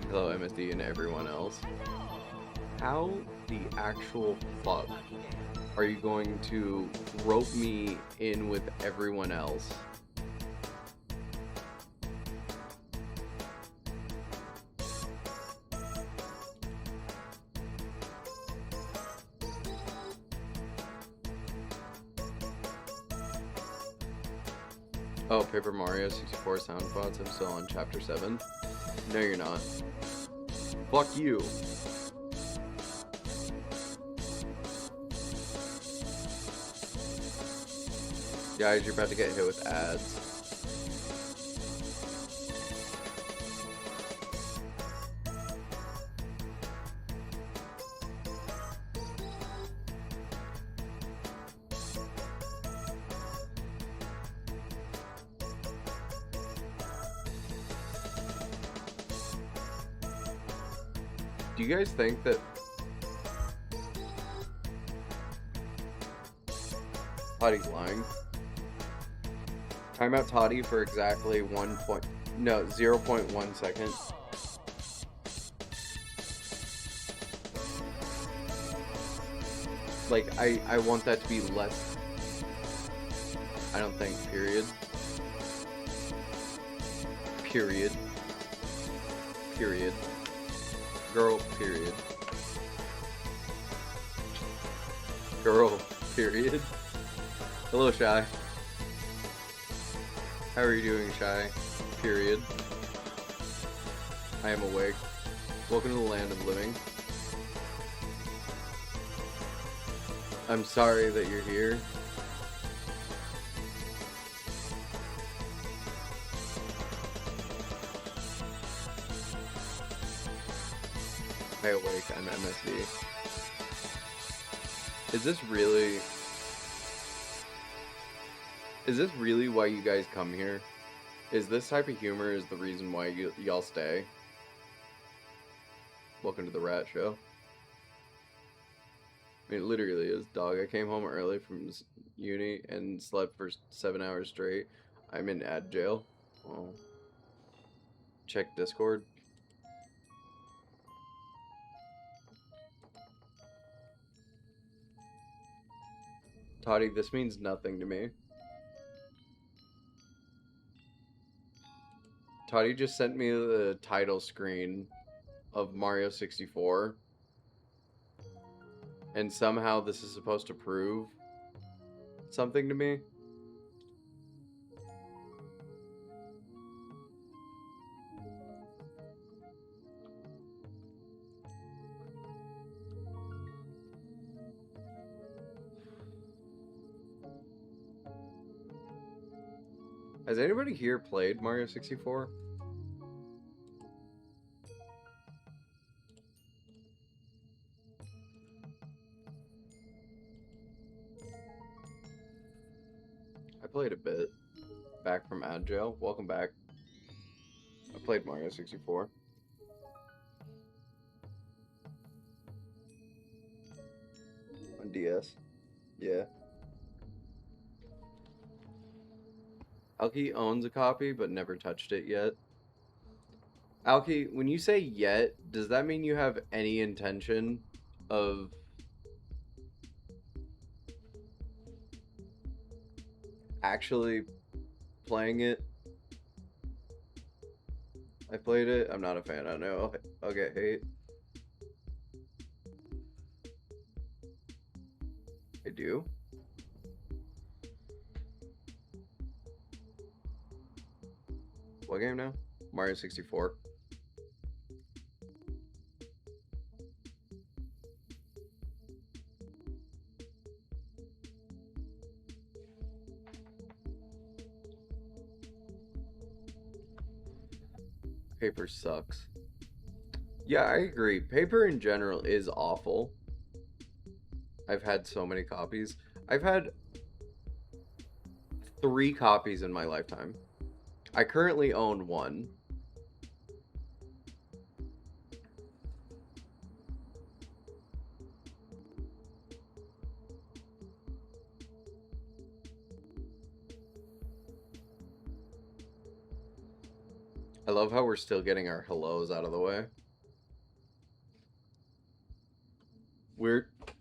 Hello, MSD and everyone else. How the actual fuck are you going to rope me in with everyone else? Oh, Paper Mario 64 soundbots. I'm still on chapter 7. No, you're not. Fuck you. Guys, you're about to get hit with ads. Do you guys think that Toddy's lying? Time out Toddy for exactly 0.1 second. Like, I want that to be less. I don't think, period. Period. Period. Girl, period. Girl, period. Hello, Shy. How are you doing, Shy? Period. I am awake. Welcome to the land of living. I'm sorry that you're here. I awake, I'm MSD. Is this really why you guys come here? Is this type of humor is the reason why y'all stay? Welcome to the Rat Show. I mean, it literally is, dog. I came home early from uni and slept for 7 hours straight. I'm in ad jail. Well, check Discord. Toddy, this means nothing to me. Toddy just sent me the title screen of Mario 64. And somehow this is supposed to prove something to me. Has anybody here played Mario 64? I played a bit. Back from ad jail. Welcome back. I played Mario 64. On DS. Yeah. Alki owns a copy, but never touched it yet. Alki, when you say yet, does that mean you have any intention of actually playing it? I played it. I'm not a fan. I know I'll get hate. I do. What game now? Mario 64. Paper sucks. Yeah, I agree. Paper in general is awful. I've had so many copies. I've had 3 copies in my lifetime. I currently own 1. I love how we're still getting our hellos out of the way.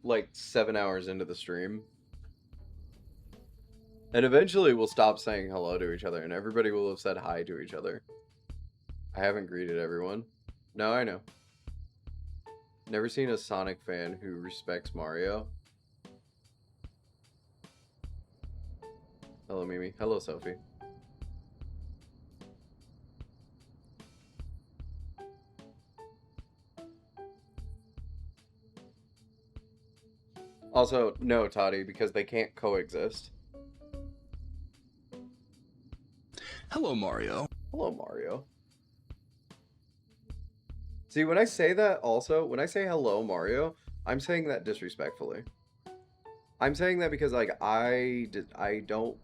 like 7 hours into the stream. And eventually we'll stop saying hello to each other and everybody will have said hi to each other. I haven't greeted everyone. No, I know. Never seen a Sonic fan who respects Mario. Hello, Mimi. Hello, Sophie. Also, no, Toddy, because they can't coexist. Hello, Mario. Hello, Mario. See, when I say that also, when I say hello, Mario, I'm saying that disrespectfully. I'm saying that because, like, I don't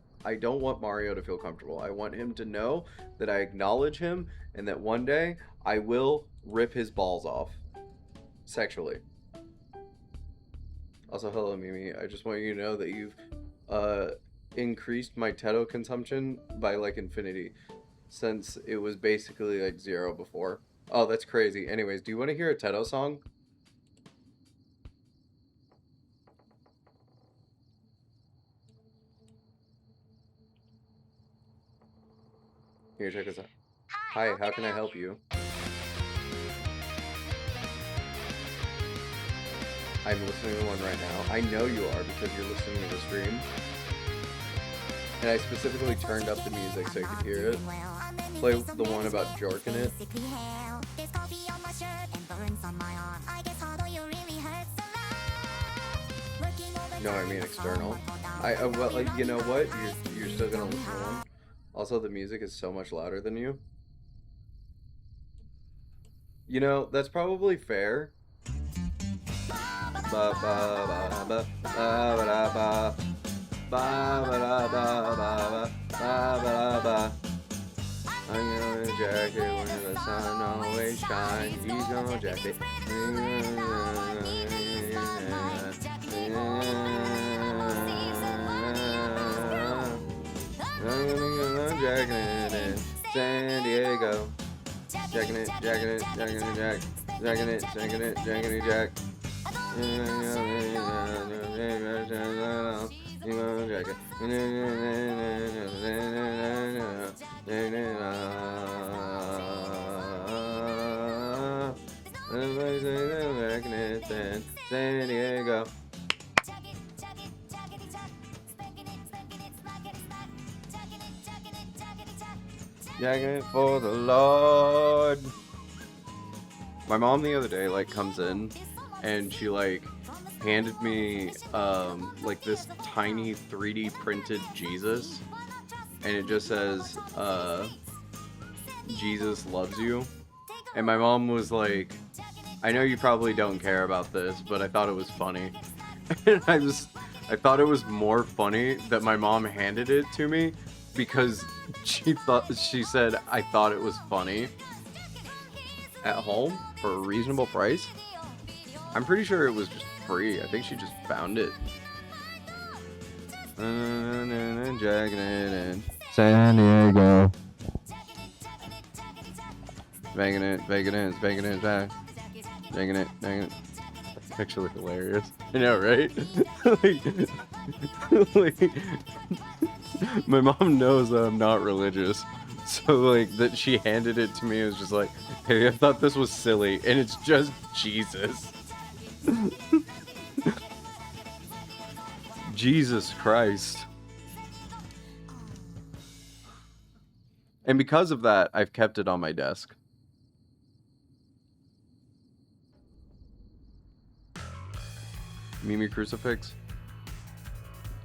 want Mario to feel comfortable. I want him to know that I acknowledge him and that one day I will rip his balls off. Sexually. Also, hello, Mimi. I just want you to know that you've increased my Teto consumption by, like, infinity. Since it was basically, like, 0 before. Oh, that's crazy. Anyways, do you want to hear a Teto song? Here, check this out. Hi, how can I help you? I'm listening to one right now. I know you are because you're listening to the stream. And I specifically turned up the music so you could hear it. Play the one about jorking it. No, I mean external. Well, like, you know what? You're still gonna listen to one. Also, the music is so much louder than you. You know, that's probably fair. Ba ba ba ba ba ba ba ba ba ba ba ba. I'm gonna jacket when the sun always shines. He's gonna jacket. I'm jacking it in San Diego. Jacking it, jacking it, jacking it, jack. Jacking it, jacking it, jacking it, jack. San Diego. Jacking it for the Lord. My mom the other day, like, comes in and she, like, handed me like this tiny 3D printed Jesus, and it just says Jesus loves you. And my mom was like, I know you probably don't care about this, but I thought it was funny. And I thought it was more funny that my mom handed it to me because she said I thought it was funny at home for a reasonable price. I'm pretty sure it was just free. I think she just found it. Jacking it in San Diego. Banging it, banging it, banging it, back. Banging it, banging it. That's actually hilarious. I know, right? like, my mom knows that I'm not religious. So, like, that she handed it to me, it was just like, hey, I thought this was silly, and it's just Jesus. Jesus Christ. And because of that, I've kept it on my desk. Mimi crucifix.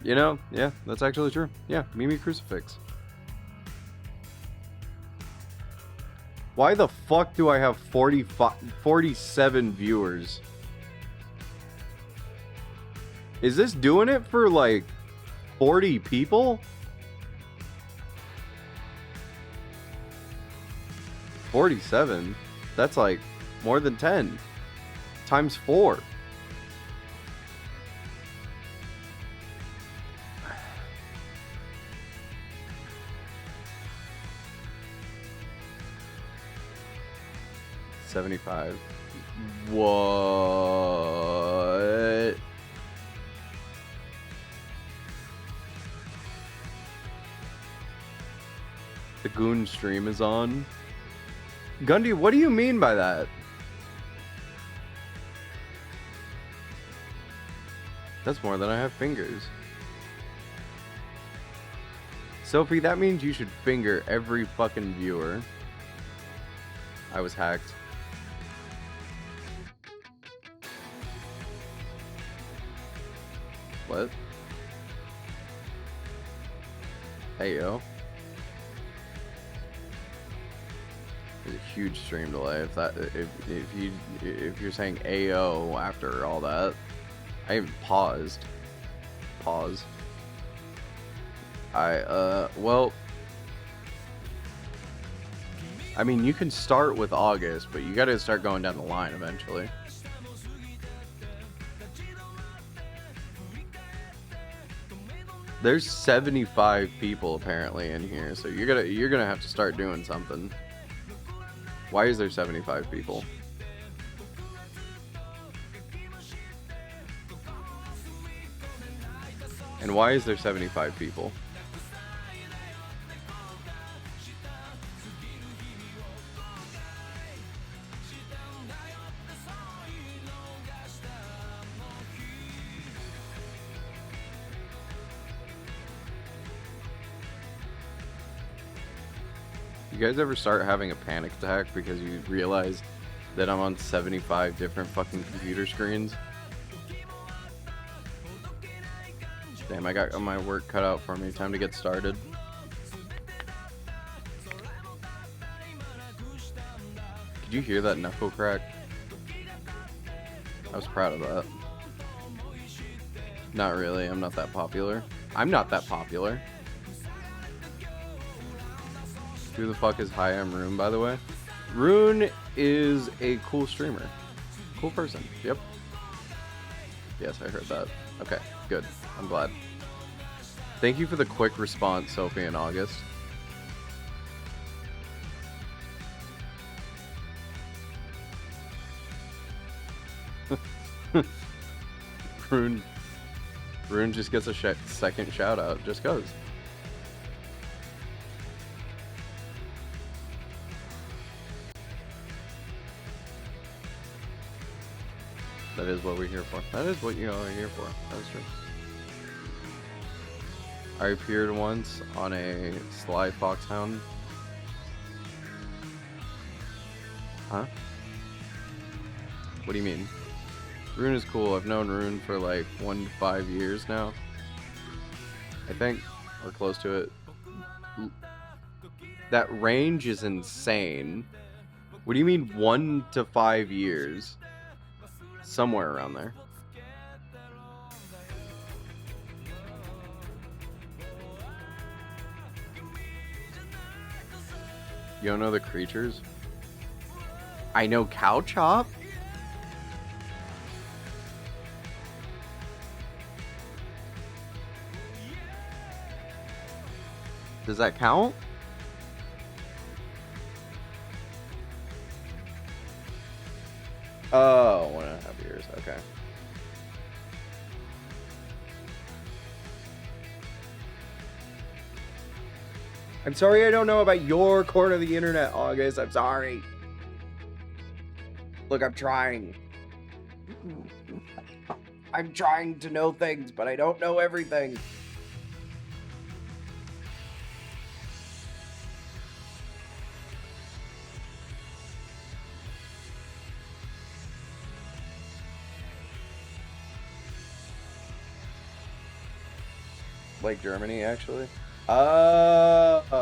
You know, yeah, that's actually true. Yeah, Mimi crucifix. Why the fuck do I have 47 viewers? Is this doing it for like 40 people? 47? That's like more than 10 times 4. $75. What? Goon stream is on. Gundy, what do you mean by that? That's more than I have fingers. Sophie, that means you should finger every fucking viewer. I was hacked. What? Hey yo. There's a huge stream delay if you're saying AO after all that. I even paused. Pause. Well, I mean, you can start with August, but you gotta start going down the line eventually. There's 75 people apparently in here, so you're gonna have to start doing something. Why is there 75 people? And why is there 75 people? You guys ever start having a panic attack because you realize that I'm on 75 different fucking computer screens? Damn, I got my work cut out for me. Time to get started. Did you hear that knuckle crack? I was proud of that. Not really, I'm not that popular. I'm not that popular. Who the fuck is Hi, I'm Rune, by the way? Rune is a cool streamer. Cool person. Yep. Yes, I heard that. Okay, good. I'm glad. Thank you for the quick response, Sophie and August. Rune just gets a second shout out, just goes. That is what we're here for. That is what you all are here for. That is true. I appeared once on a Sly Foxhound. Huh? What do you mean? Rune is cool. I've known Rune for like 1 to 5 years now. I think. Or close to it. That range is insane. What do you mean 1 to 5 years? Somewhere around there. You don't know the creatures? I know Cow Chop. Does that count? Oh, 1.5 years. Okay. I'm sorry I don't know about your corner of the internet, August. I'm sorry. Look, I'm trying. I'm trying to know things, but I don't know everything. Like Germany, actually. That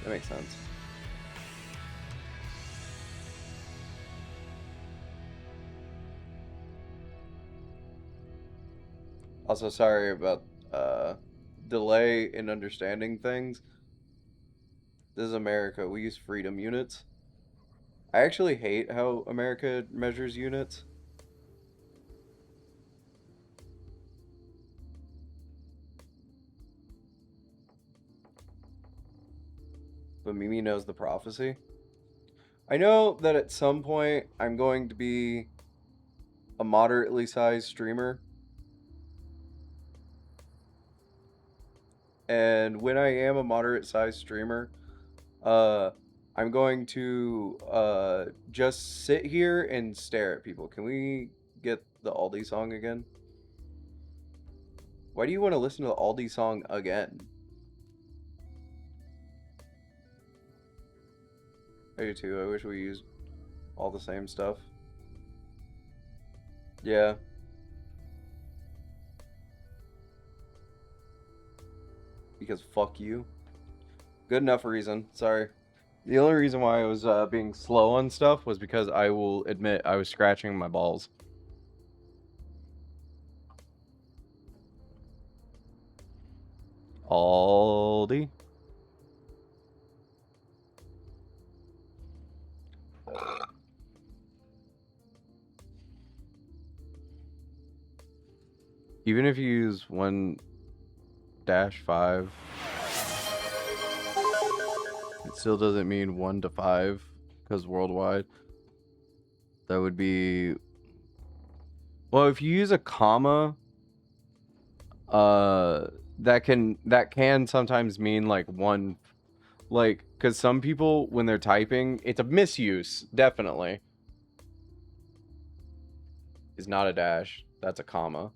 makes sense. Also, sorry about delay in understanding things. This is America. We use freedom units. I actually hate how America measures units. But Mimi knows the prophecy. I know that at some point I'm going to be a moderately sized streamer. And when I am a moderate sized streamer, I'm going to just sit here and stare at people. Can we get the Aldi song again? Why do you want to listen to the Aldi song again? I do too. I wish we used all the same stuff. Yeah. Because fuck you. Good enough reason. Sorry. The only reason why I was being slow on stuff was because I will admit I was scratching my balls. Aldi. Even if you use 1-5, it still doesn't mean 1 to 5 because worldwide. That would be, well, if you use a comma, that can sometimes mean like one, like, because some people when they're typing, it's a misuse, definitely. Is not a dash, that's a comma.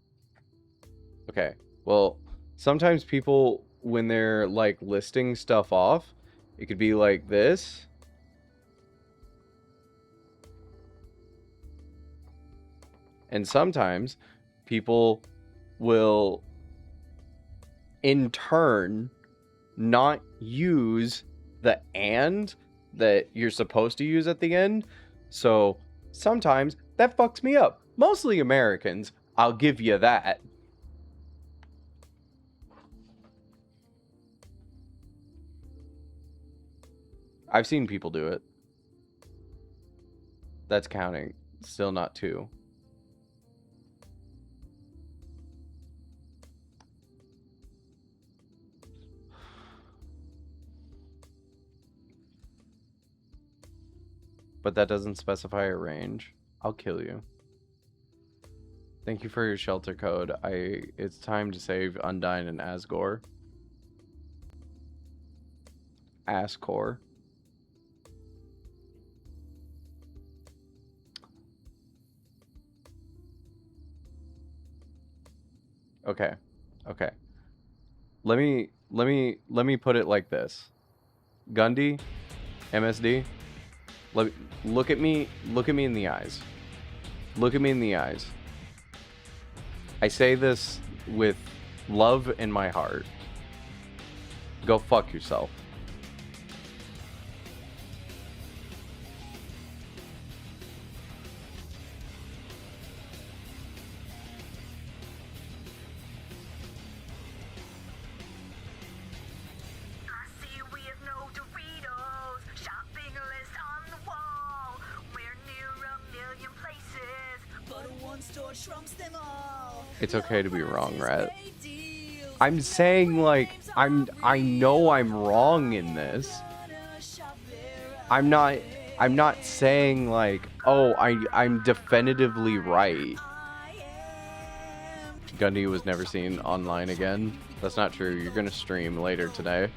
Okay, well, sometimes people, when they're, like, listing stuff off, it could be like this. And sometimes people will, in turn, not use the and that you're supposed to use at the end. So, sometimes that fucks me up. Mostly Americans, I'll give you that. I've seen people do it. That's counting. Still not 2. But that doesn't specify a range. I'll kill you. Thank you for your shelter code. It's time to save Undyne and Asgore. Ascore. Okay. Okay. Let me put it like this. Gundy, MSD, look at me in the eyes. Look at me in the eyes. I say this with love in my heart. Go fuck yourself. It's okay to be wrong, Rat. I'm saying, like, I know I'm wrong in this. I'm not saying, like, oh, I'm definitively right. Gundy was never seen online again. That's not true. You're gonna stream later today.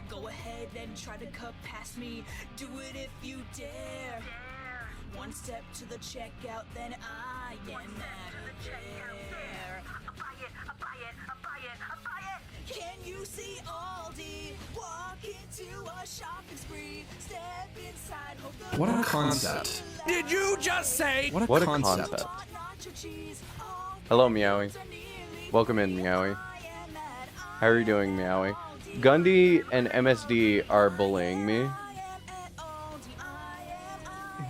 Go ahead and try to cut past me. Do it if you dare. One step to the checkout, then I am out of there. I buy it, I buy it, I buy it, I buy it. Can you see Aldi? Walk into a shopping spree. Step inside, hope the What a concept. Did you just say? What a concept. Hello, Meowie. Welcome in, Meowie. How are you doing, Meowie? Gundy and MSD are bullying me.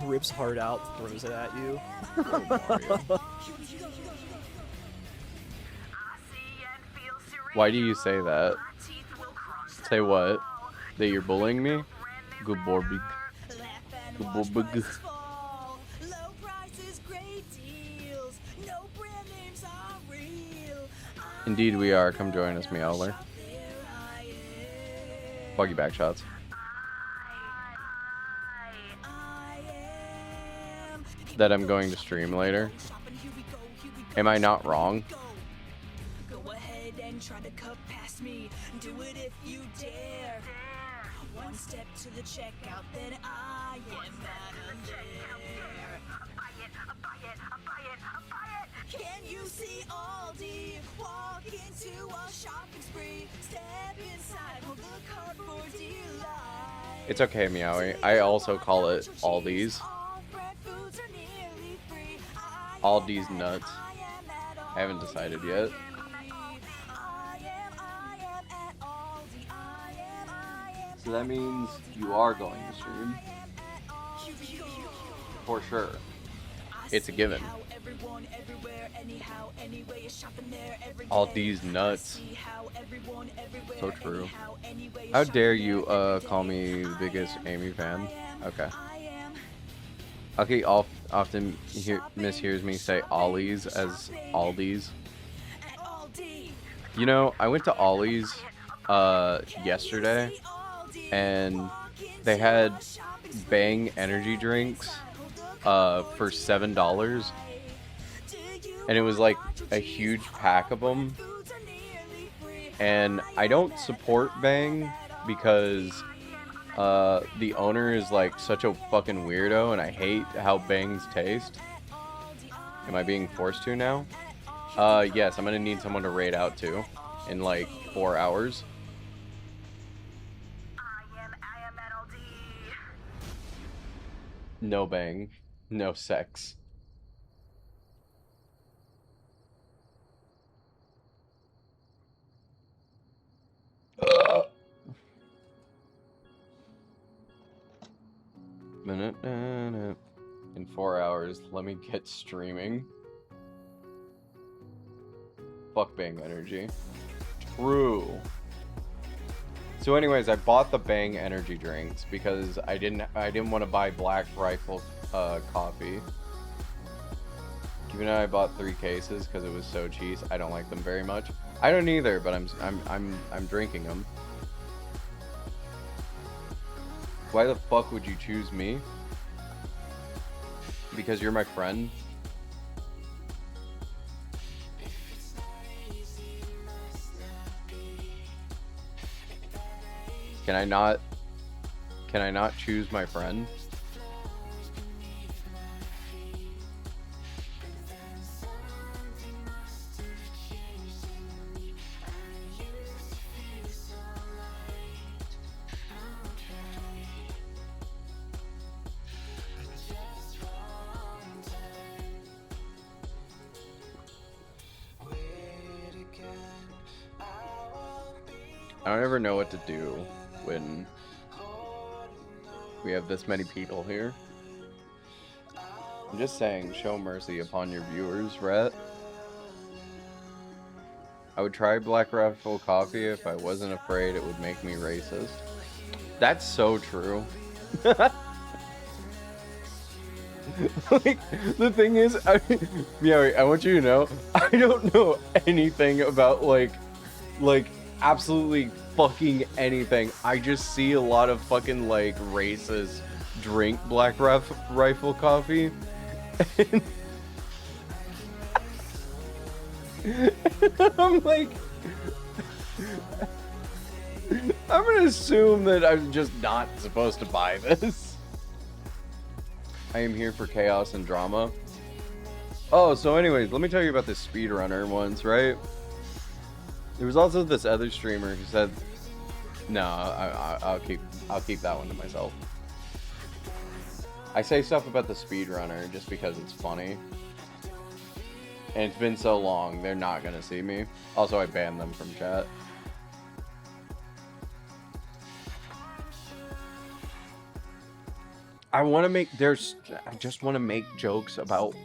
Rips heart out, throws it at you. Why do you say that? Say what? That you're bullying me? Good boy, big. Good boy, big. Indeed we are. Come join us, Meowler. Buggy back shots. That I'm going to stream later. Am I not wrong? Go ahead and try to cut past me. Do it if you dare. One One step to the checkout, then I am manager. Can you see Aldi? Walk into a shopping spree. Step inside, hold the cardboard delight. It's okay, Meowie. I also call it Aldi's. Aldi's nuts. I haven't decided yet. So that means you are going to stream. For sure. It's a given. Aldi's nuts. So true. How dare you call me the biggest Amy fan? Okay. Okay, often mishears me say Ollie's as Aldi's. You know, I went to Ollie's yesterday, and they had Bang energy drinks for $7, and it was like a huge pack of them. And I don't support Bang because the owner is like such a fucking weirdo, and I hate how Bangs taste. Am I being forced to now? Yes, I'm gonna need someone to raid out to in like 4 hours. No Bang, no sex. In 4 hours, let me get streaming. Fuck Bang energy. True. So anyways, I bought the Bang energy drinks because I didn't want to buy Black Rifle coffee. Even though I bought 3 cases because it was so cheap, I don't like them very much. I don't either, but I'm drinking them. Why the fuck would you choose me? Because you're my friend? Can I not choose my friend? I don't ever know what to do when we have this many people here. I'm just saying, show mercy upon your viewers, Rhett. I would try Black Rifle coffee if I wasn't afraid it would make me racist. That's so true. Like, the thing is, Meowie, I want you to know, I don't know anything about, like, absolutely fucking anything. I just see a lot of fucking, like, racists drink Black Rifle coffee. And I'm like, I'm gonna assume that I'm just not supposed to buy this. I am here for chaos and drama. Oh, so anyways, let me tell you about this speedrunner once, right? There was also this other streamer who said, no, I'll keep that one to myself. I say stuff about the speedrunner just because it's funny. And it's been so long, they're not gonna see me. Also, I banned them from chat. I just want to make jokes about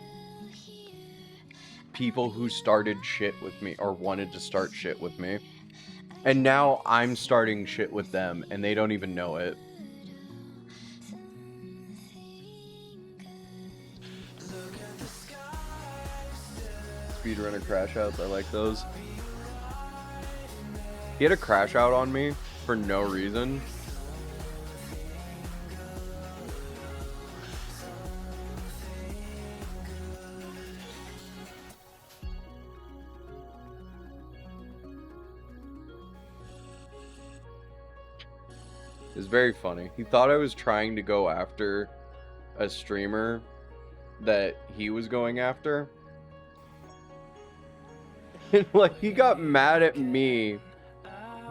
people who started shit with me or wanted to start shit with me. And now I'm starting shit with them and they don't even know it. Speedrunner crash outs, I like those. He had a crash out on me for no reason. It's very funny. He thought I was trying to go after a streamer that he was going after. And like, he got mad at me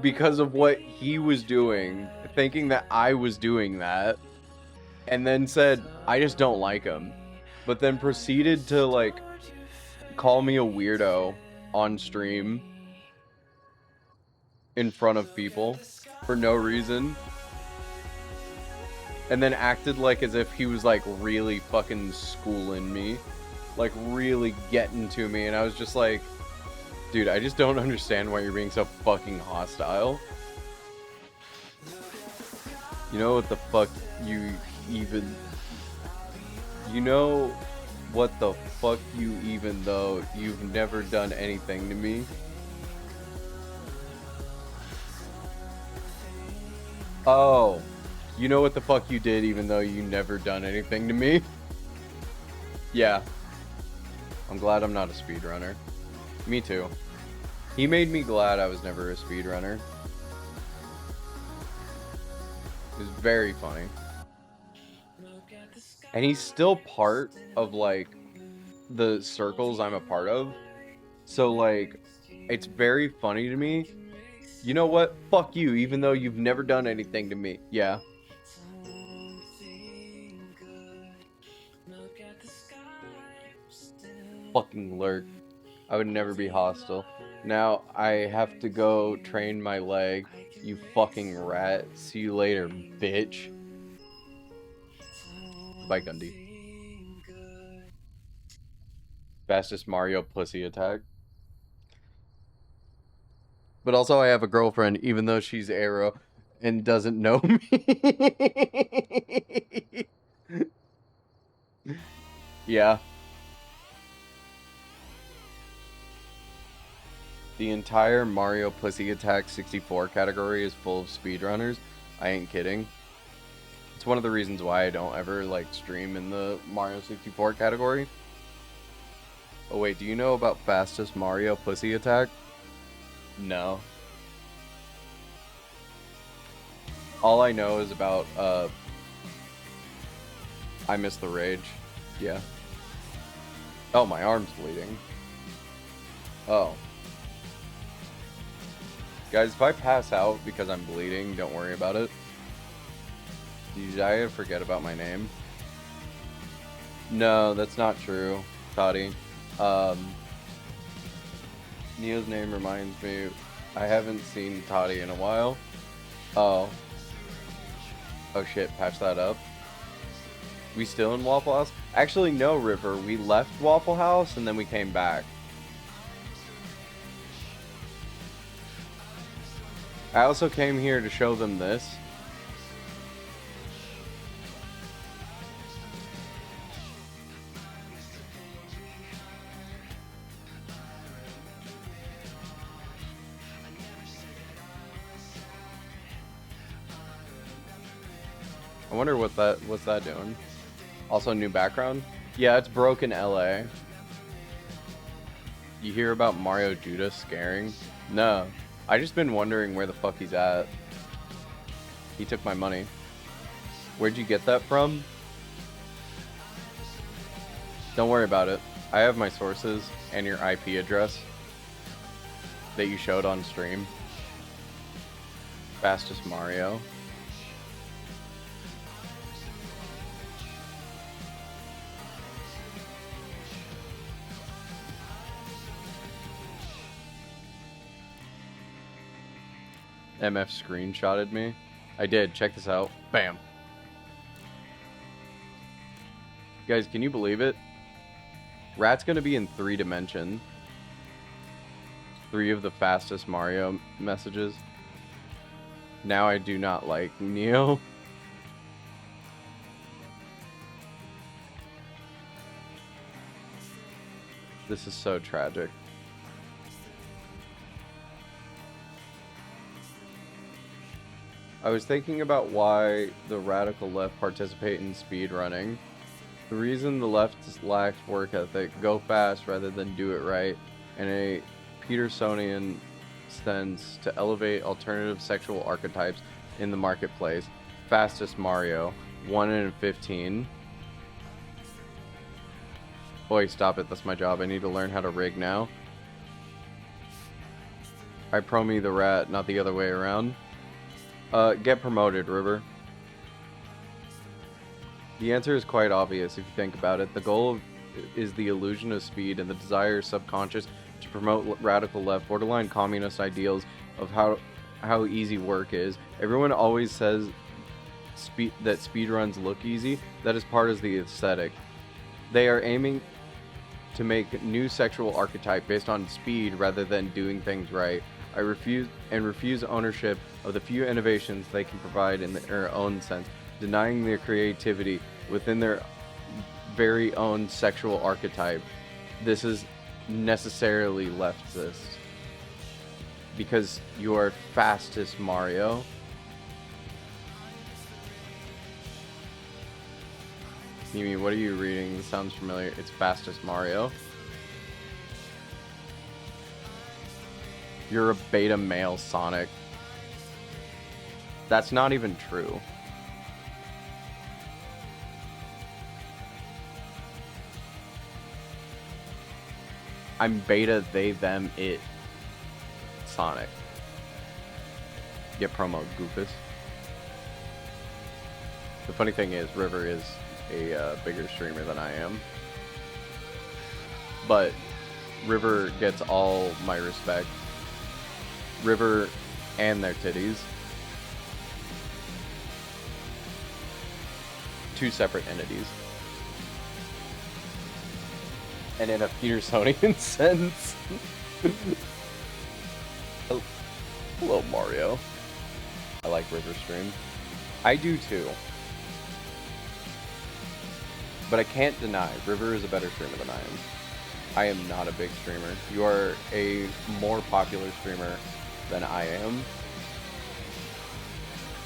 because of what he was doing, thinking that I was doing that, and then said, I just don't like him. But then proceeded to like call me a weirdo on stream in front of people for no reason. And then acted like as if he was like really fucking schooling me, like really getting to me. And I was just like, dude, I just don't understand why you're being so fucking hostile. You know what the fuck you even... You know what the fuck you even though you've never done anything to me? Oh, you know what the fuck you did even though you never done anything to me? Yeah. I'm glad I'm not a speedrunner. Me too. He made me glad I was never a speedrunner. It was very funny. And he's still part of, like, the circles I'm a part of. So, like, it's very funny to me. You know what? Fuck you, even though you've never done anything to me. Yeah. Fucking lurk. I would never be hostile. Now I have to go train my leg. You fucking rat. See you later, bitch. Bye, Gundy. Fastest Mario pussy attack. But also I have a girlfriend, even though she's Arrow and doesn't know me. Yeah. The entire Mario Pussy Attack 64 category is full of speedrunners. I ain't kidding. It's one of the reasons why I don't ever, like, stream in the Mario 64 category. Oh wait, do you know about Fastest Mario Pussy Attack? No. All I know is about, I Miss the Rage. Yeah. Oh, my arm's bleeding. Oh. Guys, if I pass out because I'm bleeding, don't worry about it. Did I forget about my name? No, that's not true, Toddy. Neo's name reminds me, I haven't seen Toddy in a while. Oh. Oh shit, patch that up. We still in Waffle House? Actually, no, River. We left Waffle House and then we came back. I also came here to show them this. I wonder what's that doing? Also new background? Yeah, it's broken LA. You hear about Mario Judas scaring? No. I just been wondering where the fuck he's at. He took my money. Where'd you get that from? Don't worry about it. I have my sources and your IP address that you showed on stream. Fastest Mario. MF screenshotted me. I did. Check this out. Bam. Guys, can you believe it? Rat's gonna be in 3 dimension. 3 of the fastest Mario messages. Now I do not like Neo. This is so tragic. I was thinking about why the radical left participate in speedrunning. The reason the left lacks work ethic, go fast rather than do it right, and a Petersonian sense to elevate alternative sexual archetypes in the marketplace. Fastest Mario, 1 in 15. Boy, stop it. That's my job. I need to learn how to rig now. I pro me the rat, not the other way around. Get promoted, River. The answer is quite obvious if you think about it. The goal is the illusion of speed and the desire subconscious to promote radical left, borderline communist ideals of how easy work is. Everyone always says that speedruns look easy. That is part of the aesthetic. They are aiming to make new sexual archetype based on speed rather than doing things right. I refuse ownership of the few innovations they can provide in their own sense, denying their creativity within their very own sexual archetype. This is necessarily leftist. Because you are fastest Mario. Mimi, what are you reading? This sounds familiar. It's fastest Mario. You're a beta male Sonic. That's not even true. I'm beta, they, them, it. Sonic. Get promo, Goofus. The funny thing is, River is a bigger streamer than I am. But River gets all my respect. River and their titties. Two separate entities. And in a Petersonian sense. Hello, Mario. I like River stream. I do too. But I can't deny, River is a better streamer than I am. I am not a big streamer. You are a more popular streamer than I am.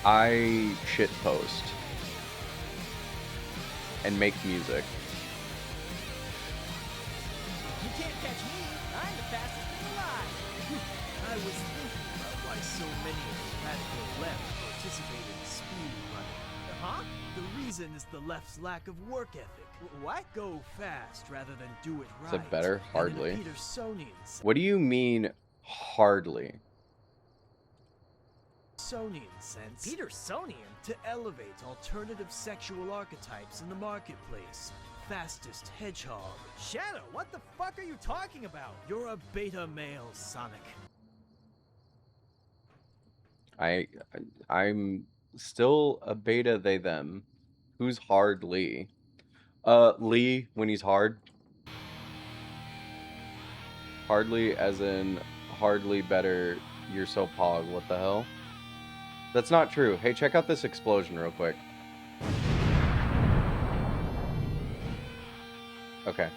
I shitpost and make music. You can't catch me. I'm the fastest thing alive. I was thinking about why so many of the radical left participate in speed running. Huh? The reason is the left's lack of work ethic. What? Go fast rather than do it right. Is it better? Hardly. And in a Petersonian sense. What do you mean, hardly? Petersonian? To elevate alternative sexual archetypes in the marketplace. Fastest hedgehog. Shadow, what the fuck are you talking about? You're a beta male, Sonic. I'm still a beta they them. Who's hard Lee? Lee when he's hard. Hardly as in hardly better. You're so pog. What the hell? That's not true. Hey, check out this explosion real quick. Okay.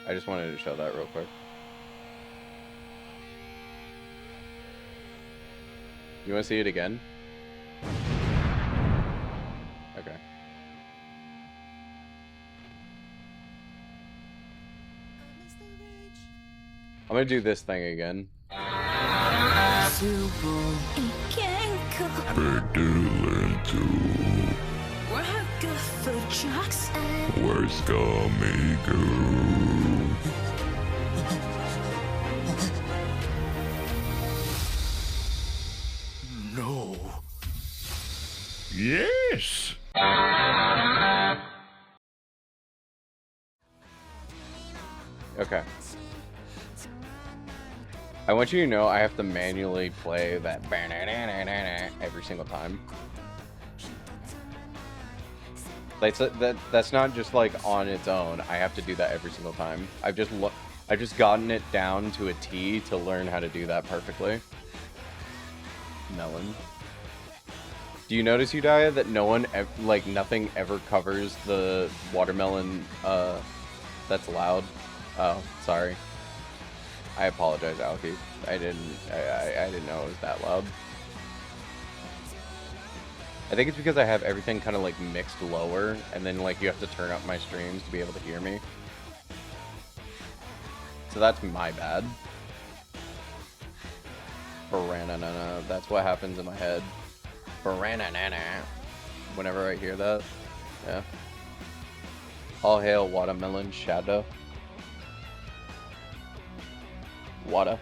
I just wanted to show that real quick. You want to see it again? Okay. I'm gonna do this thing again. Where's Gamigo? No. Yes. Okay. I want you to know I have to manually play that every single time. That's not just like on its own. I have to do that every single time. I've just gotten it down to a T to learn how to do that perfectly. Melon. Do you notice, Udaya, that nothing ever covers the watermelon that's loud? Oh, sorry. I apologize, Alki. I didn't know it was that loud. I think it's because I have everything kind of like mixed lower, and then like you have to turn up my streams to be able to hear me. So that's my bad. That's what happens in my head. Whenever I hear that. Yeah. All hail Watermelon Shadow. Wada.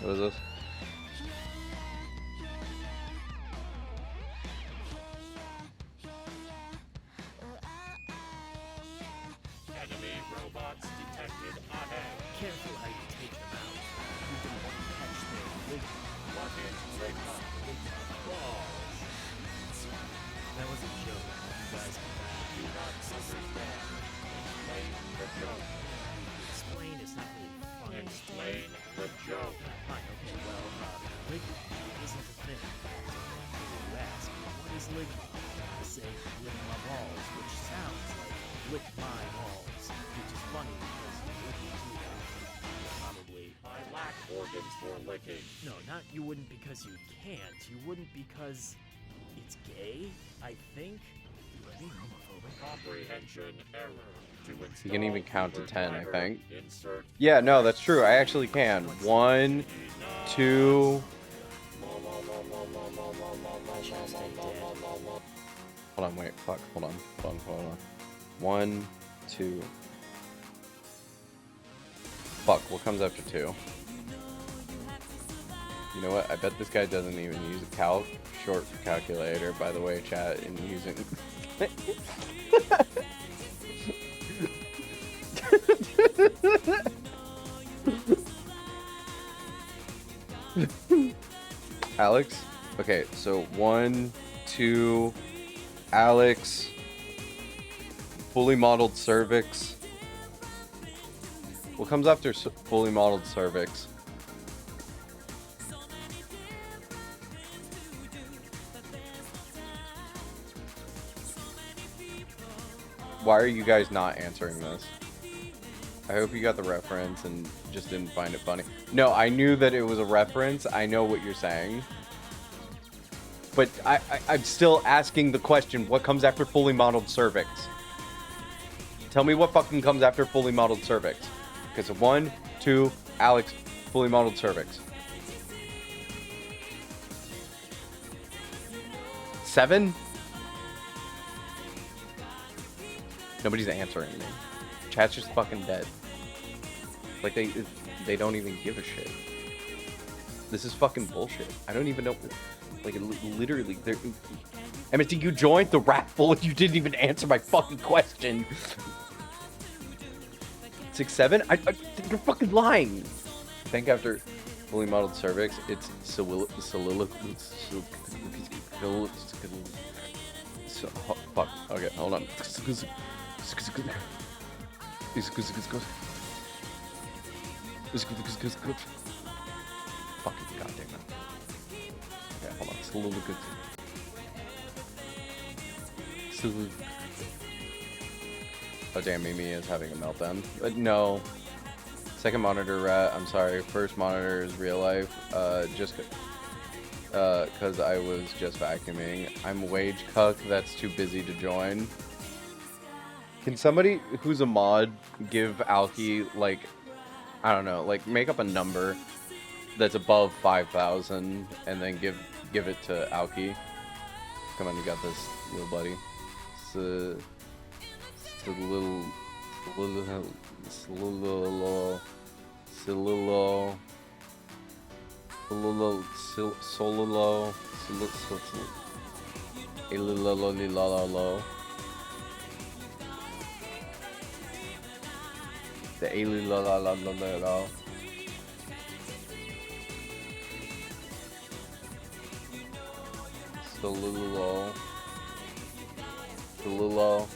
What is this? Enemy robots detected ahead. Careful how you take them out. You don't want to catch their ligma. What is Ligma? Balls. That was a joke. You guys can laugh. Do not understand. Explain the joke. Explain is not really fun. Explain the joke. Fine, okay, well, ligma isn't a thing. So you ask, what is ligma? I say, lick my balls, which sounds like lick my balls, which is funny because you wouldn't do that. Probably. I lack organs for licking. No, not you wouldn't because you can't. You wouldn't because it's gay, I think. You are being homophobic. Comprehension error. You can even count to 10, I think. Insert. Yeah, no, that's true. I actually can. 1, 2. Hold on, wait, fuck. Hold on. 1, 2. Fuck, what comes after 2? You know what? I bet this guy doesn't even use a calc. Short for calculator, by the way, chat, and using. Alex? Okay, so 1, 2, Alex, fully modeled cervix. What comes after fully modeled cervix? Why are you guys not answering this? I hope you got the reference and just didn't find it funny. No, I knew that it was a reference. I know what you're saying. But I'm still asking the question, what comes after fully modeled cervix? Tell me what fucking comes after fully modeled cervix. Because of 1, 2, Alex, fully modeled cervix. 7? Nobody's answering me. Chat's just fucking dead. Like they don't even give a shit. This is fucking bullshit. I don't even know. Like literally, Emmett, you joined the rap full and you didn't even answer my fucking question. 6, 7? You're fucking lying. I think after fully modeled cervix, it's fuck. Okay, hold on. Fucking goddamn it. Okay, hold on. Oh damn, Mimi is having a meltdown. No. Second monitor rat, I'm sorry. First monitor is real life. Just cause I was just vacuuming. I'm wage cuck that's too busy to join. Can somebody who's a mod give Alki, like, I don't know, like make up a number that's above 5,000 and then give it to Alki. Come on, you got this, little buddy. It's a little the ali la la la la la la. Sololo. Sololo.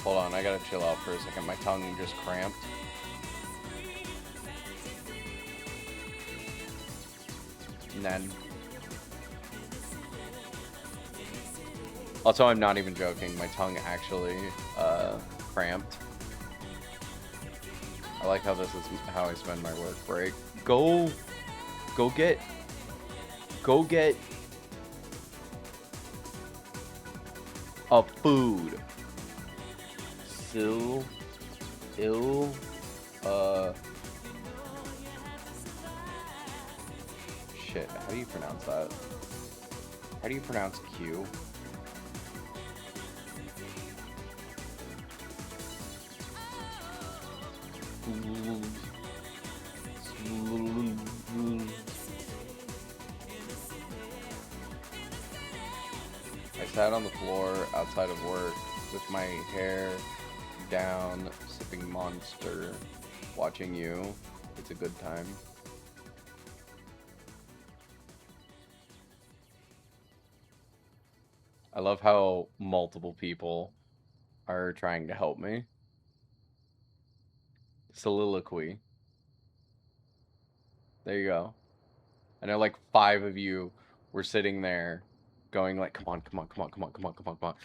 Hold on, I gotta chill out for a second. My tongue just cramped. None. Also, I'm not even joking. My tongue actually cramped. I like how this is how I spend my work break. Go Go get a food. Shit, how do you pronounce that? How do you pronounce Q? I sat on the floor outside of work with my hair down, sipping Monster, watching you. It's a good time. I love how multiple people are trying to help me. Soliloquy. There you go. I know like 5 of you were sitting there going like, come on, come on, come on, come on, come on, come on, come on.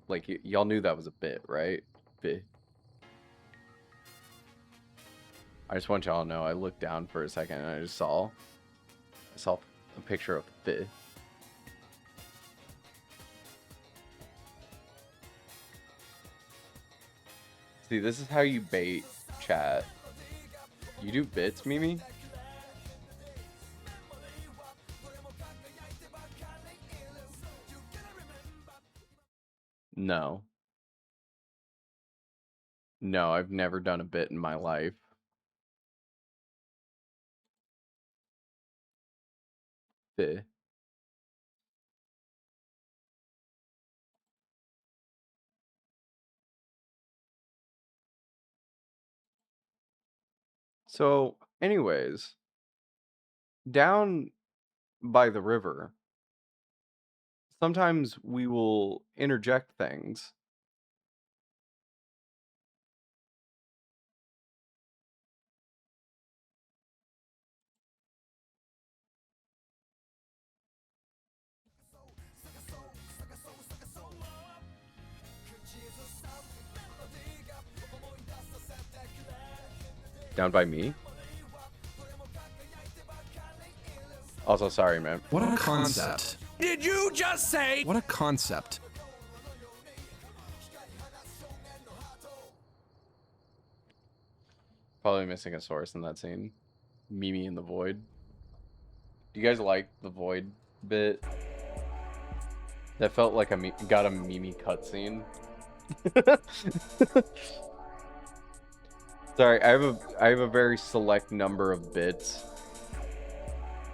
Like, y'all knew that was a bit, right? Bit. I just want y'all to know, I looked down for a second and I saw a picture of Bit. See, this is how you bait chat. You do bits, Mimi? No. No, I've never done a bit in my life. Bit. So, anyways, down by the river, sometimes we will interject things. Down by me? Also, sorry, man. What a concept. Did you just say? What a concept. Probably missing a source in that scene. Mimi in the void. Do you guys like the void bit? That felt like got a Mimi cutscene. Sorry, I have a very select number of bits.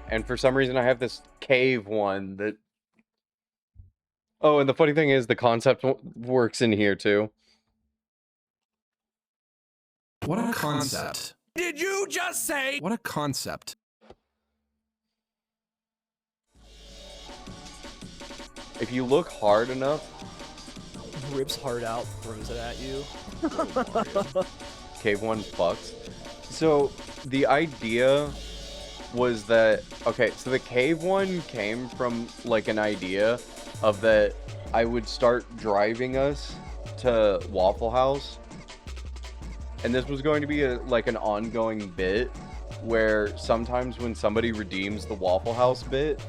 And for some reason I have this cave one that... Oh, and the funny thing is the concept works in here too. What a concept. Did you just say? What a concept. If you look hard enough... Rips hard out, throws it at you. Cave one fucks. So the idea was that, okay, so the cave one came from like an idea of that I would start driving us to Waffle House, and this was going to be like an ongoing bit where sometimes when somebody redeems the Waffle House bit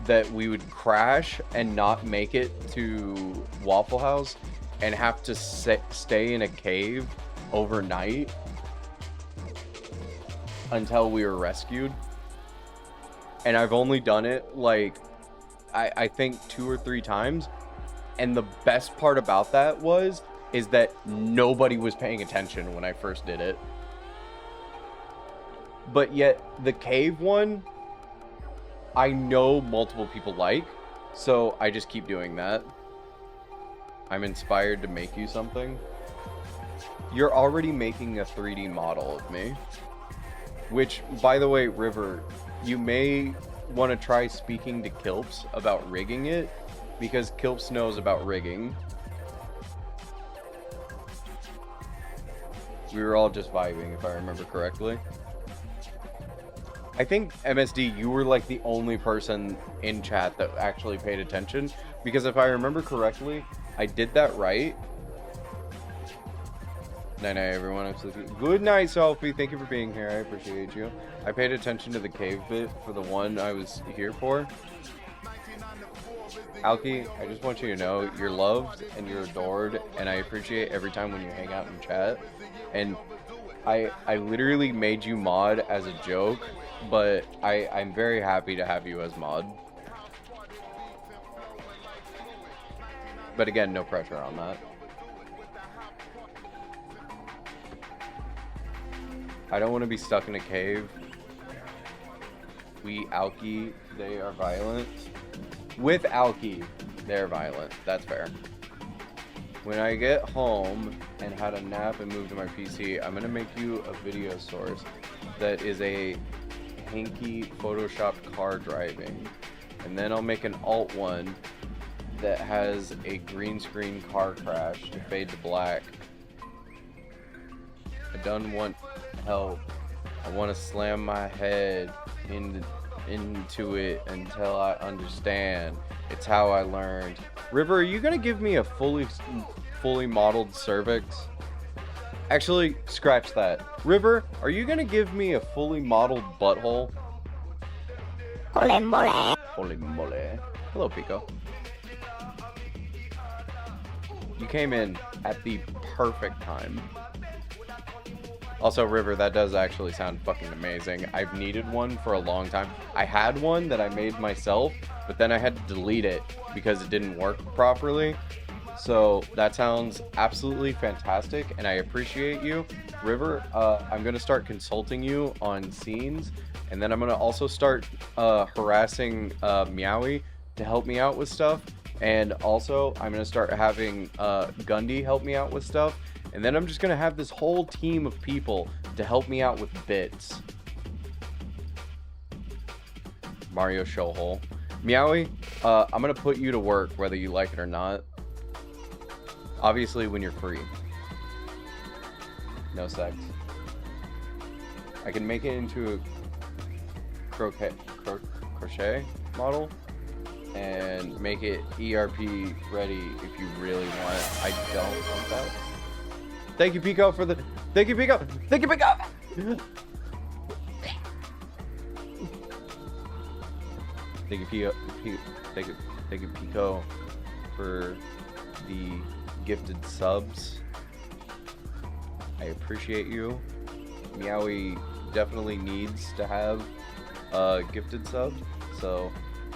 that we would crash and not make it to Waffle House and have to stay in a cave overnight until we were rescued. And I've only done it like I think 2 or 3 times, and the best part about that is that nobody was paying attention when I first did it. But yet the cave one I know multiple people like, so I just keep doing that. I'm inspired to make you something. You're already making a 3D model of me. Which, by the way, River, you may want to try speaking to Kilps about rigging it, because Kilps knows about rigging. We were all just vibing, if I remember correctly. I think, MSD, you were like the only person in chat that actually paid attention, because if I remember correctly, I did that right. Night night, everyone. I'm sleepy. Good night, Sophie. Thank you for being here. I appreciate you. I paid attention to the cave bit for the one I was here for. Alki, I just want you to know you're loved and you're adored, and I appreciate every time when you hang out in chat. And I literally made you mod as a joke, but I'm very happy to have you as mod. But again, no pressure on that. I don't want to be stuck in a cave. We Alki, they are violent. With Alki, they're violent. That's fair. When I get home and had a nap and moved to my PC, I'm going to make you a video source that is a hanky photoshopped car driving. And then I'll make an alt one that has a green screen car crash to fade to black. I don't want help. I want to slam my head into it until I understand. It's how I learned. River, are you gonna give me a fully modeled cervix? Actually, scratch that. River, are you gonna give me a fully modeled butthole? Holy moly. Holy moly. Hello, Pico. You came in at the perfect time. Also, River, that does actually sound fucking amazing. I've needed one for a long time. I had one that I made myself, but then I had to delete it because it didn't work properly. So that sounds absolutely fantastic, and I appreciate you. River, I'm going to start consulting you on scenes, and then I'm going to also start harassing Meowie to help me out with stuff. And also, I'm going to start having Gundy help me out with stuff. And then I'm just going to have this whole team of people to help me out with bits. Mario Showhole. Meowie, I'm going to put you to work whether you like it or not. Obviously, when you're free. No sex. I can make it into a crochet model and make it ERP ready if you really want it. I don't want that. Thank you, Pico, for the... Thank you, Pico! Thank you, Pico! Thank you, Pico. Thank you, Pico, for the gifted subs. I appreciate you. Meowie definitely needs to have a gifted sub, so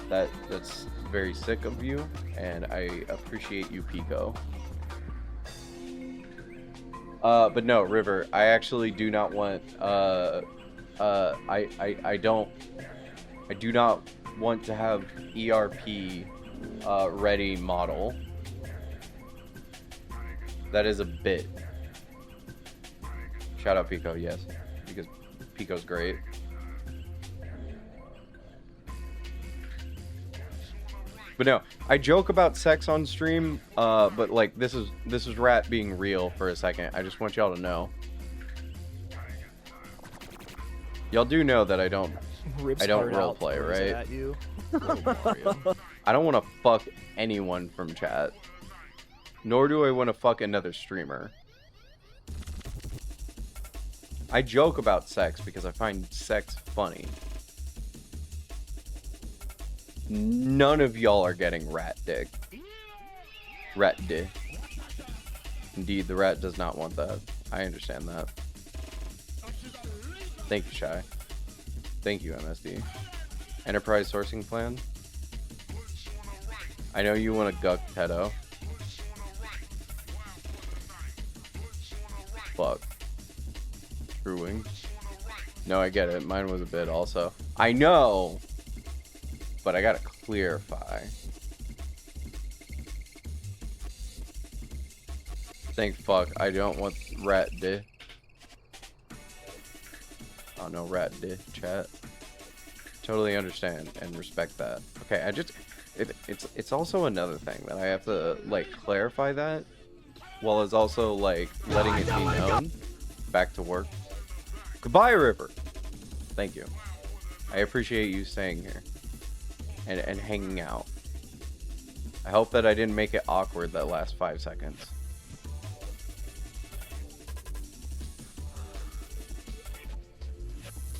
that's very sick of you, and I appreciate you, Pico. But no, River, I actually do not want, I do not want to have ERP, ready model. That is a bit. Shout out Pico, yes, because Pico's great. But no, I joke about sex on stream, but like this is Rat being real for a second. I just want y'all to know. Y'all do know that I don't roleplay, right? You. I don't want to fuck anyone from chat. Nor do I want to fuck another streamer. I joke about sex because I find sex funny. None of y'all are getting rat dick. Rat dick. Indeed, the rat does not want that. I understand that. Thank you, Shy. Thank you, MSD. Enterprise sourcing plan. I know you want a guck pedo. Fuck. Screwing. No, I get it. Mine was a bit also. I know! But I gotta clarify. Thank fuck, I don't want rat dick. Oh no, rat dick, chat. Totally understand and respect that. Okay, it's also another thing that I have to like clarify that, while it's also like letting it be known. Back to work. Goodbye, River. Thank you. I appreciate you staying here. And hanging out. I hope that I didn't make it awkward that last 5 seconds.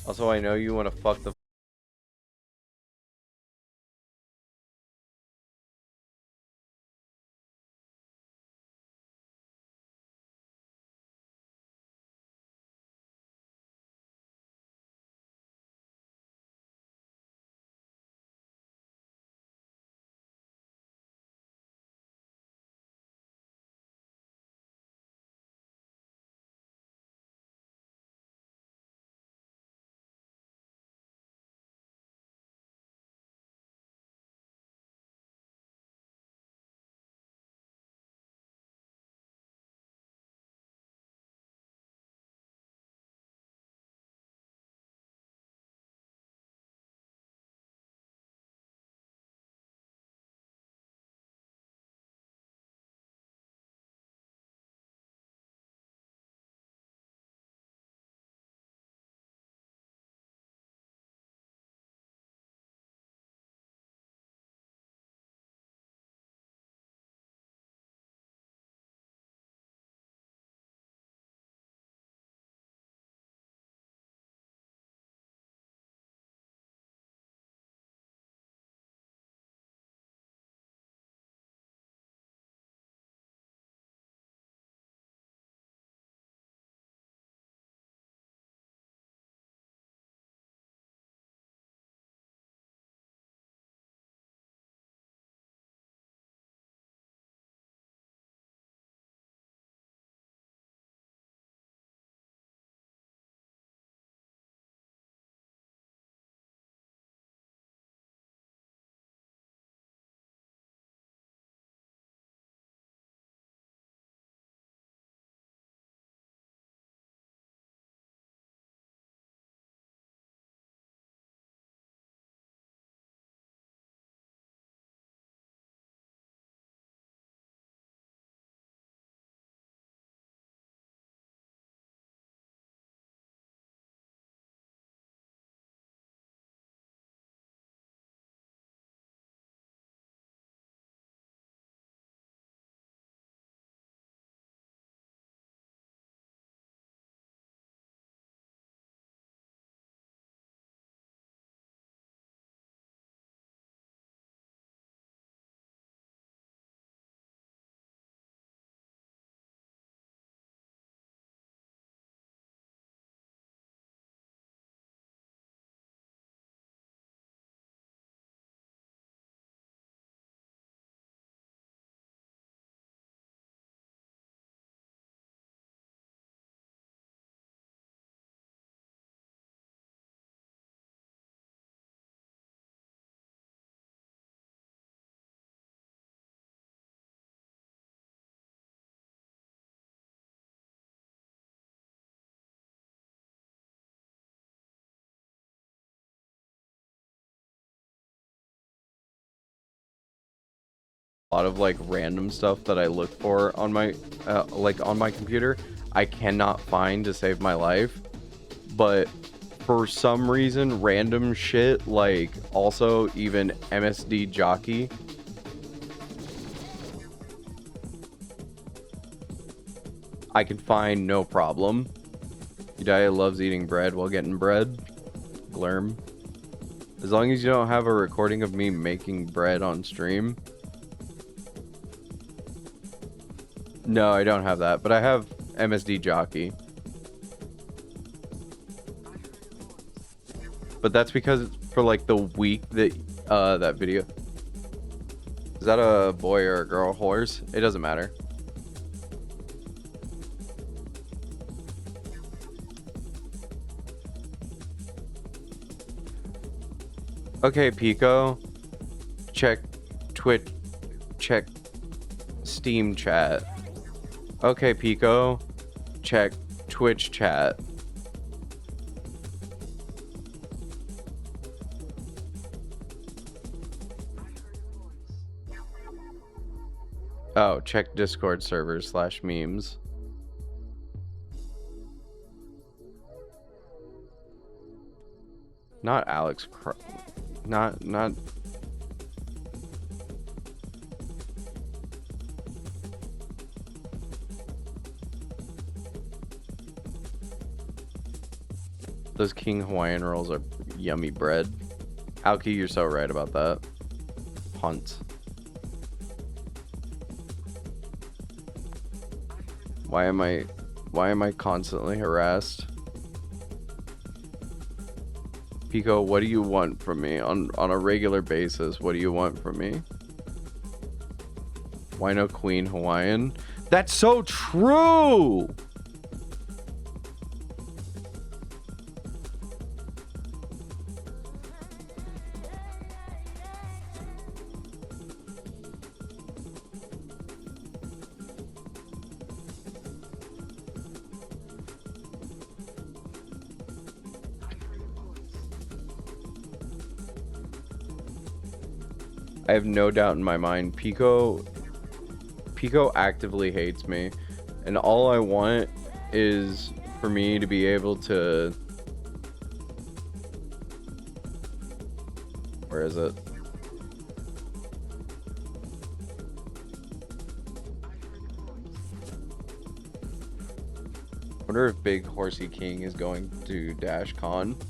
Also, I know you want to fuck the. A lot of like random stuff that I look for on my on my computer I cannot find to save my life, but for some reason random shit like also even MSD Jockey I can find no problem. Udaya loves eating bread while getting bread. Glurm. As long as you don't have a recording of me making bread on stream. No, I don't have that, but I have MSD Jockey. But that's because for like the week that that video. Is that a boy or a girl horse? It doesn't matter. Okay, Pico. Check Twitch. Check Steam chat. Okay, Pico. Check Twitch chat. Oh, check Discord servers / memes. Not Alex. Not. Those King Hawaiian rolls are yummy bread. Alki, you're so right about that. Hunt. Why am I constantly harassed? Pico, what do you want from me on a regular basis? What do you want from me? Why no Queen Hawaiian? That's so true! I have no doubt in my mind, Pico actively hates me, and all I want is for me to be able to... Where is it? I wonder if Big Horsey King is going to DashCon.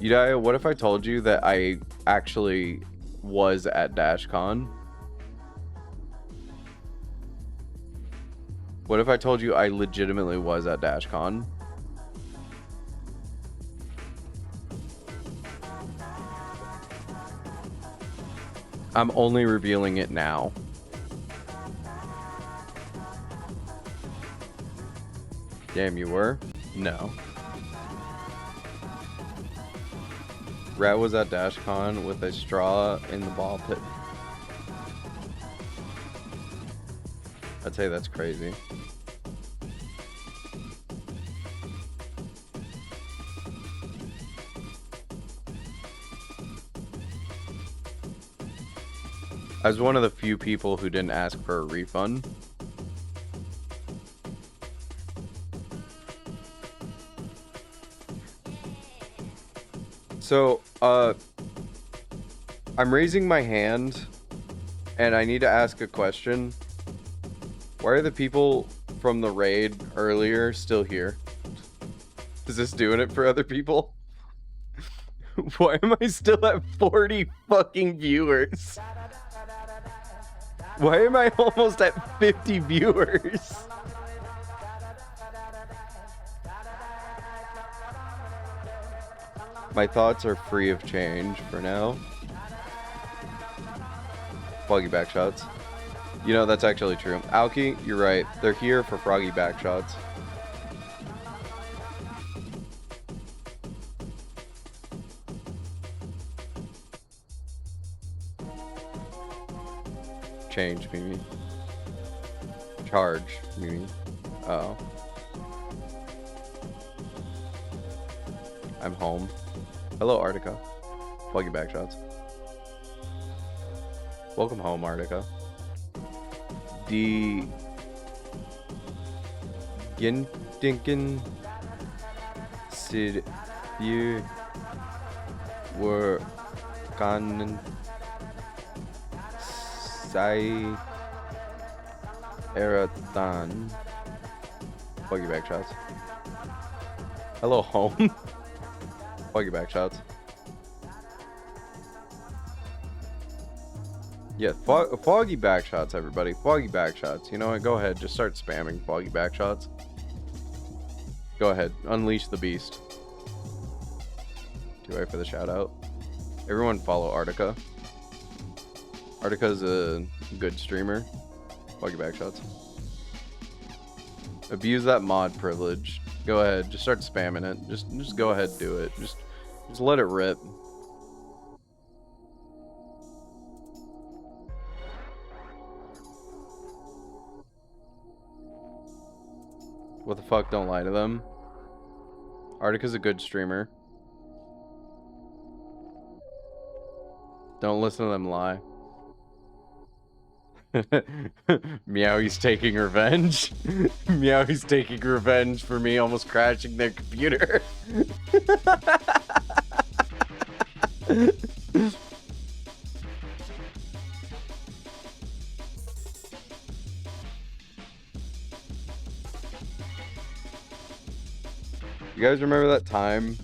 Udaya, what if I told you that I actually was at DashCon? What if I told you I legitimately was at DashCon? I'm only revealing it now. Damn, you were? No. Rat was at DashCon with a straw in the ball pit. I'd say that's crazy. I was one of the few people who didn't ask for a refund. So, I'm raising my hand, and I need to ask a question. Why are the people from the raid earlier still here? Is this doing it for other people? Why am I still at 40 fucking viewers? Why am I almost at 50 viewers? My thoughts are free of change for now. Froggy backshots. You know, that's actually true. Alki, you're right. They're here for froggy backshots. Change, Mimi. Charge, Mimi. Oh. I'm home. Hello, Artica. Plug your back shots. Welcome home, Artica. Die Gintinken Sid you were gone Sai Eradan. Plug your back shots. Hello, home. Plug your back shots. Yeah, foggy back shots, everybody. Foggy back shots. You know what? Go ahead. Just start spamming foggy back shots. Go ahead. Unleash the beast. Do wait for the shout out. Everyone follow Artica. Artica's a good streamer. Foggy back shots. Abuse that mod privilege. Go ahead. Just start spamming it. Just go ahead, do it. Just let it rip. What the fuck? Don't lie to them. Artica's a good streamer. Don't listen to them lie. Meowie's taking revenge. Meowie's taking revenge for me almost crashing their computer. guys remember that time?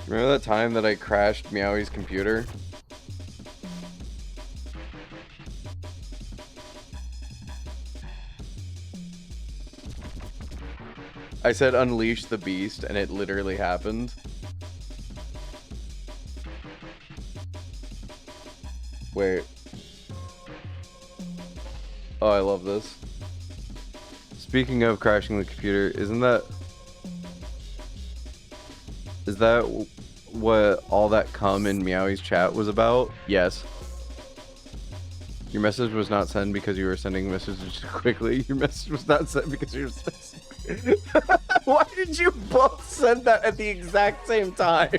Remember that time that I crashed Meowy's computer? I said unleash the beast, and it literally happened. Wait. Oh, I love this. Speaking of crashing the computer, isn't that... Is that what all that cum in Meowy's chat was about? Yes. Your message was not sent because you were sending messages too quickly. Your message was not sent because you were sending... Why did you both send that at the exact same time?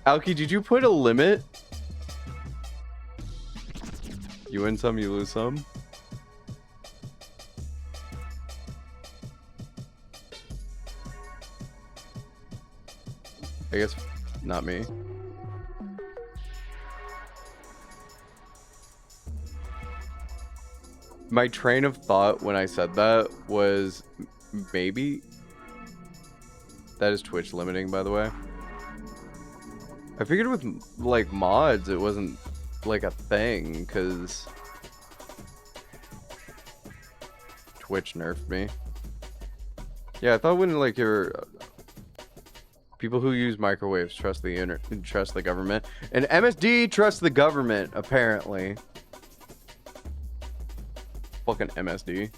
Alki, did you put a limit? You win some, you lose some. I guess not me. My train of thought when I said that was maybe. That is Twitch limiting, by the way. I figured with like mods it wasn't like a thing because Twitch nerfed me. Yeah, I thought when like your people who use microwaves trust the government, and MSD trusts the government apparently. Fucking MSD.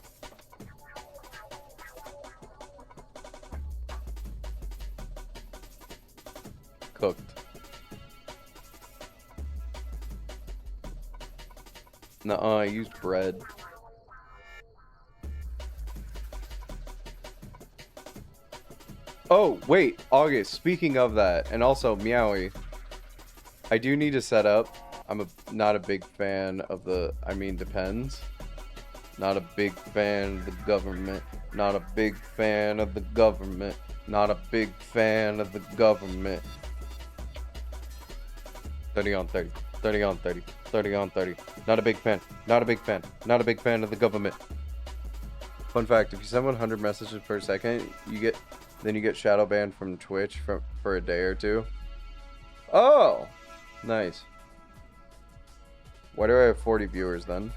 Cooked. Nuh-uh, I used bread. Oh, wait, August, speaking of that, and also Meowy, I do need to set up. I'm not a big fan of the, I mean, depends. Not a big fan of the government. Not a big fan of the government. Not a big fan of the government. 30 on 30. 30 on 30. 30 on 30. Not a big fan. Not a big fan. Not a big fan of the government. Fun fact, if you send 100 messages per second, you get shadow banned from Twitch for a day or two. Oh! Nice. Why do I have 40 viewers then?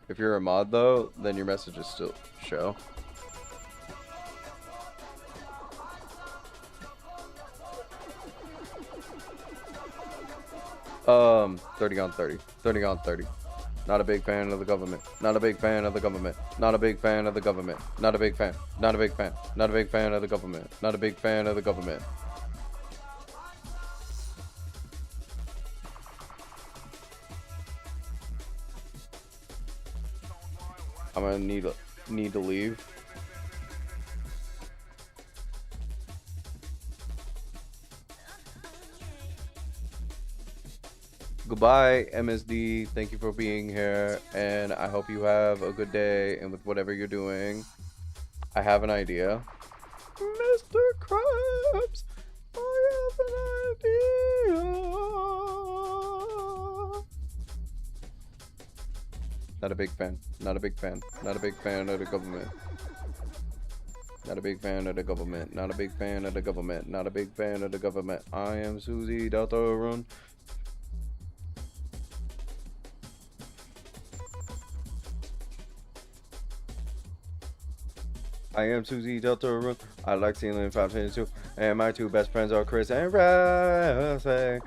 If you're a mod though, then your messages still show. Um, 30 on 30. 30 on 30. Not a big fan of the government. Not a big fan of the government. Not a big fan of the government. Not a big fan. Not a big fan. Not a big fan of the government. Not a big fan of the government. I'm gonna need to leave. Goodbye, MSD. Thank you for being here, and I hope you have a good day and with whatever you're doing. I have an idea. Mr. Krabs, I have an idea. Not a big fan. Not a big fan. Not a big fan of the government. Not a big fan of the government. Not a big fan of the government. Not a big fan of the government. I am Susie Delta Run. I am Susie Delta Run. I like Ceiling 522. And my two best friends are Chris and Rosé.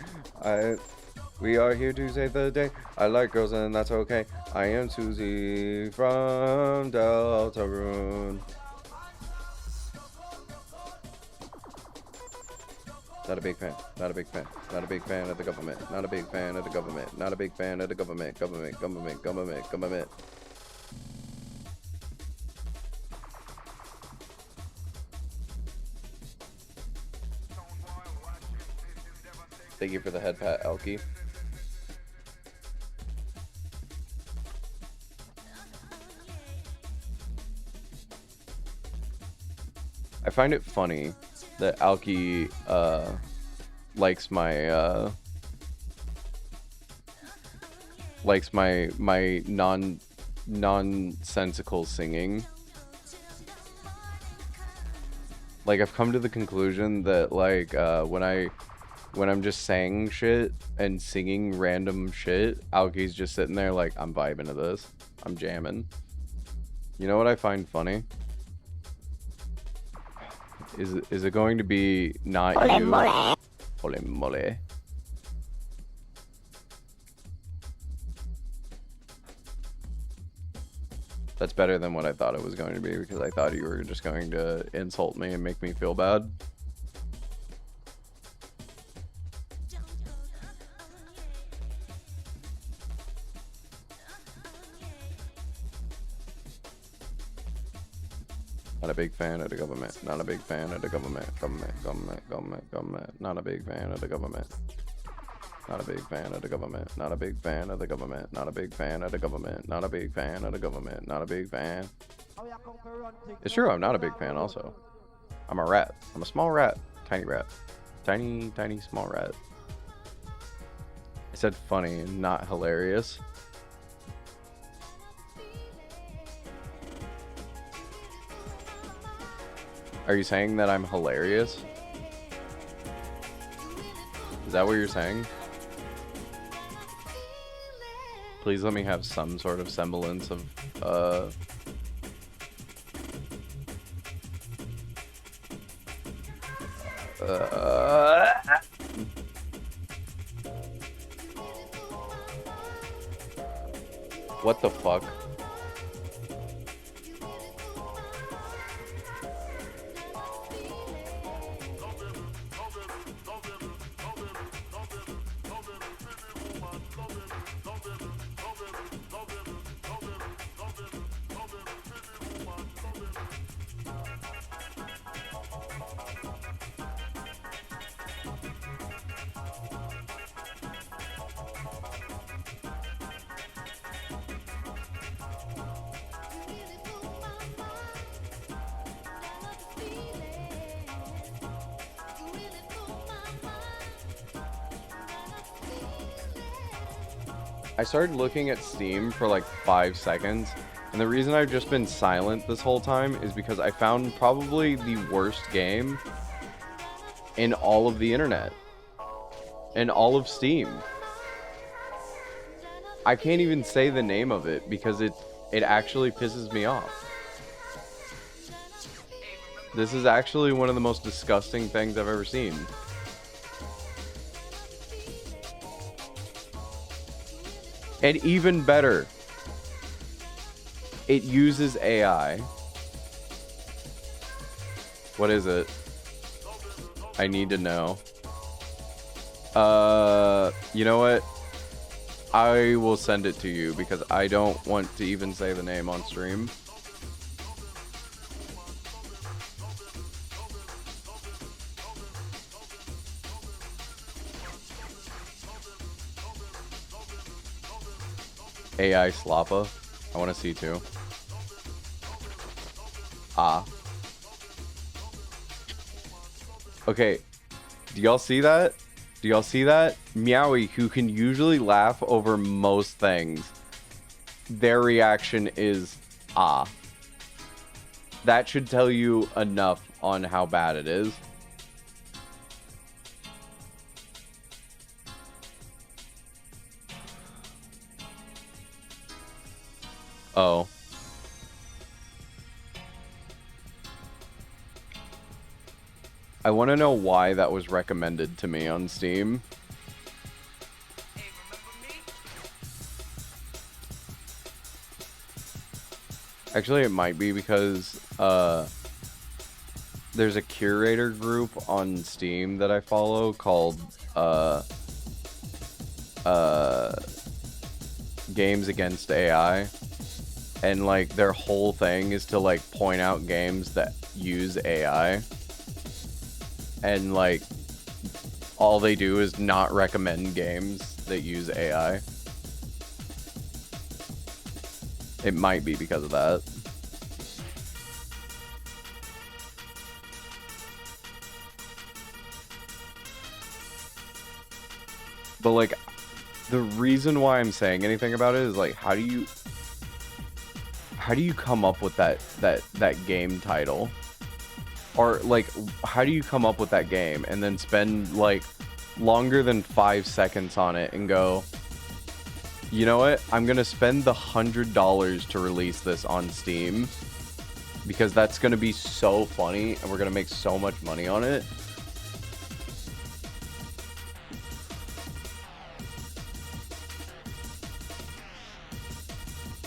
We are here to save the day. I like girls and that's okay. I am Susie from Deltarune. Not a big fan. Not a big fan. Not a big fan of the government. Not a big fan of the government. Not a big fan of the government. Government. Thank you for the head pat, Elky. I find it funny that Alki likes my nonsensical singing. Like, I've come to the conclusion that, like, when I'm just saying shit and singing random shit, Aoki's just sitting there like, I'm vibing to this. I'm jamming. You know what I find funny? Is it going to be not Ole you? mole. Ole mole. That's better than what I thought it was going to be, because I thought you were just going to insult me and make me feel bad. Not a big fan of the government. Not a big fan of the government. Government. Not a big fan of the government. Not a big fan of the government. Not a big fan of the government. Not a big fan of the government. Not a big fan of the government. Not a big fan. It's true, I'm not a big fan also. I'm a rat. I'm a small rat. Tiny rat. Tiny, tiny, small rat. I said funny, not hilarious. Are you saying that I'm hilarious? Is that what you're saying? Please let me have some sort of semblance of, what the fuck? I started looking at Steam for like 5 seconds, and the reason I've just been silent this whole time is because I found probably the worst game in all of the internet. In all of Steam. I can't even say the name of it because it actually pisses me off. This is actually one of the most disgusting things I've ever seen. And even better, it uses AI. What is it? I need to know. You know what? I will send it to you because I don't want to even say the name on stream. AI Slappa. I want to see too. Ah. Okay. Do y'all see that? Do y'all see that? Meowie, who can usually laugh over most things, their reaction is ah. That should tell you enough on how bad it is. Oh. I want to know why that was recommended to me on Steam. Actually, it might be because there's a curator group on Steam that I follow called Games Against AI. And like their whole thing is to like point out games that use AI. And like all they do is not recommend games that use AI. It might be because of that. But like, the reason why I'm saying anything about it is like, how do you come up with that game title? Or like, how do you come up with that game and then spend like longer than 5 seconds on it and go, you know what, I'm gonna spend the $100 to release this on Steam because that's gonna be so funny and we're gonna make so much money on it.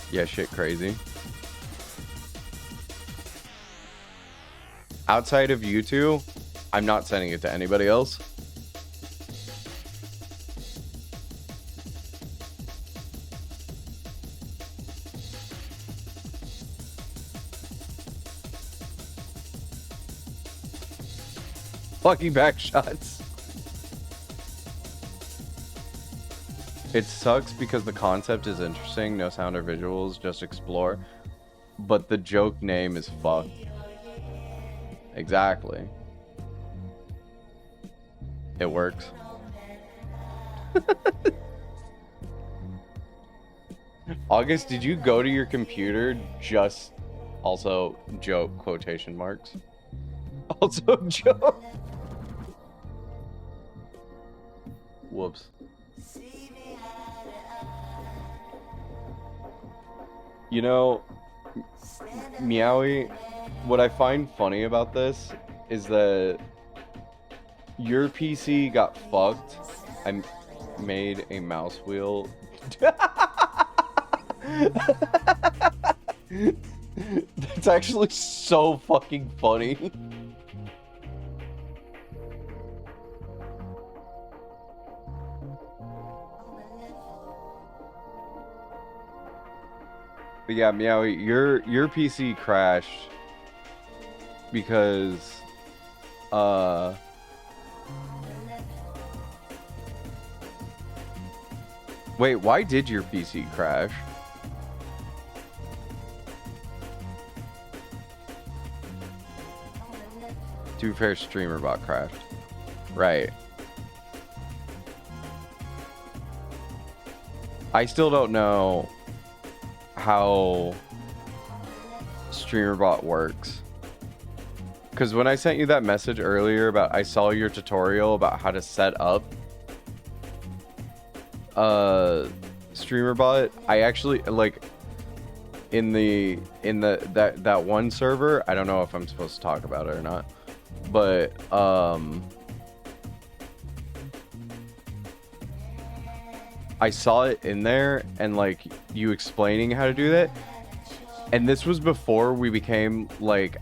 Yeah, shit crazy. Outside of you two, I'm not sending it to anybody else. Fucking back shots. It sucks because the concept is interesting, no sound or visuals, just explore. But the joke name is fucked. Exactly. It works. August, did you go to your computer just... Also, joke, quotation marks. Also, joke. Whoops. You know, Meowie, what I find funny about this is that your PC got fucked. I made a mouse wheel. That's actually so fucking funny. But yeah, Meowie, your PC crashed because wait, why did your PC crash? To be fair, StreamerBot crashed. Right. I still don't know how StreamerBot works. Because when I sent you that message earlier about I saw your tutorial about how to set up StreamerBot, I actually like in that one server, I don't know if I'm supposed to talk about it or not, but I saw it in there and like you explaining how to do that. And this was before we became like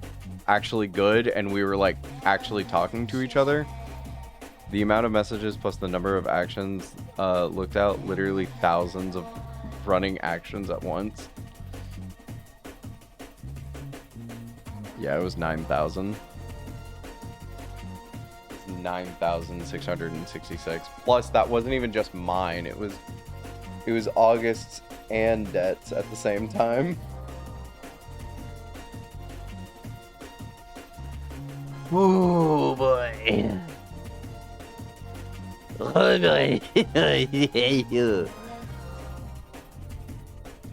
actually good and we were like actually talking to each other. The amount of messages plus the number of actions looked out, literally thousands of running actions at once. Yeah, it was 9,000. 9,666. Plus, that wasn't even just mine. It was August's and Debt's at the same time. Oh boy. Oh boy.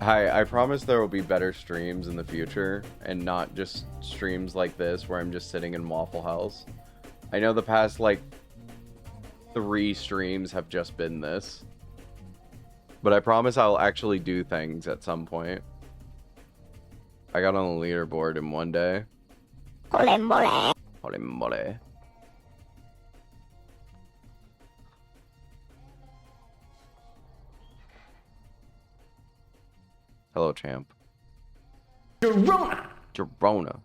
Hi, I promise there will be better streams in the future and not just streams like this where I'm just sitting in Waffle House. I know the past like 3 streams have just been this, but I promise I'll actually do things at some point. I got on the leaderboard in one day. Holy moly. Holy moly. Hello, champ. Gerona! Gerona.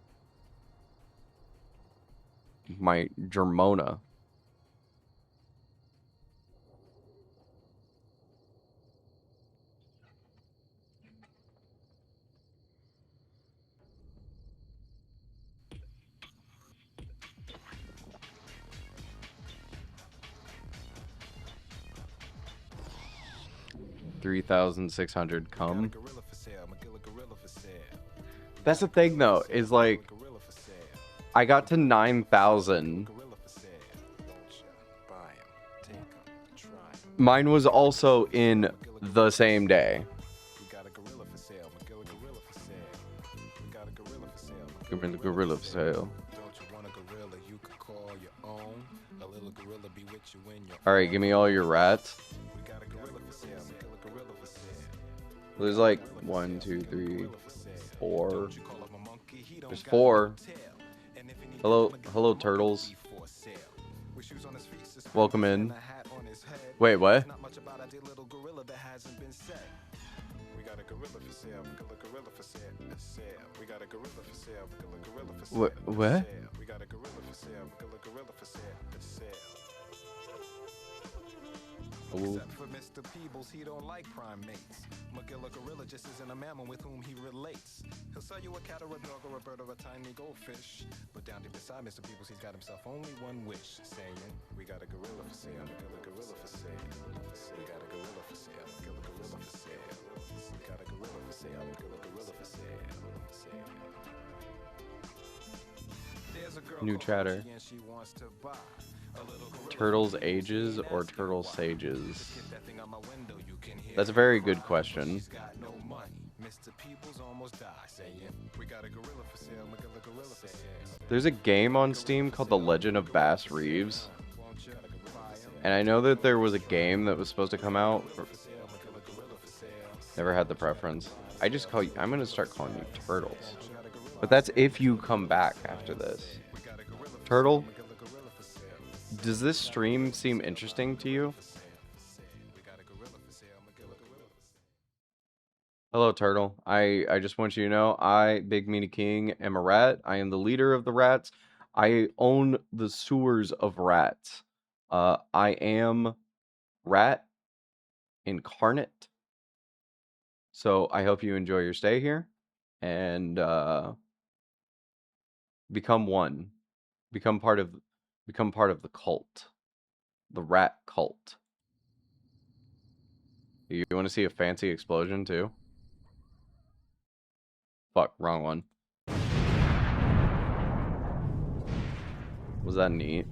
My Germona. $3,600 come. That's the thing though, is like I got to 9,000. Mine was also in the same day. Gorilla for sale. Alright, give me all your rats. There's like 1, 2, 3, 4. There's 4. Hello, turtles. Welcome in. Wait, what? What? Except for Mr. Peebles, he don't like primates. Magilla Gorilla just isn't a mammal with whom he relates. He'll sell you a cat or a dog or a bird or a tiny goldfish. But down deep beside Mr. Peebles, he's got himself only one wish, saying, we got a gorilla for sale, Magilla Gorilla for sale. We got a gorilla for sale, Magilla Gorilla for sale. We got a gorilla for sale, Magilla Gorilla for sale. There's a girl New chatter. and she wants to buy. Turtles ages or turtle sages? That's a very good question. There's a game on Steam called The Legend of Bass Reeves. And I know that there was a game that was supposed to come out. Never had the preference. I'm going to start calling you Turtles. But that's if you come back after this. Turtle? Does this stream seem interesting to you? Hello, Turtle. I just want you to know, I, Big Meanie King, am a rat. I am the leader of the rats. I own the sewers of rats. I am rat incarnate. So I hope you enjoy your stay here. And become one. Become part of the cult. The rat cult. You want to see a fancy explosion too? Fuck, wrong one. Was that neat?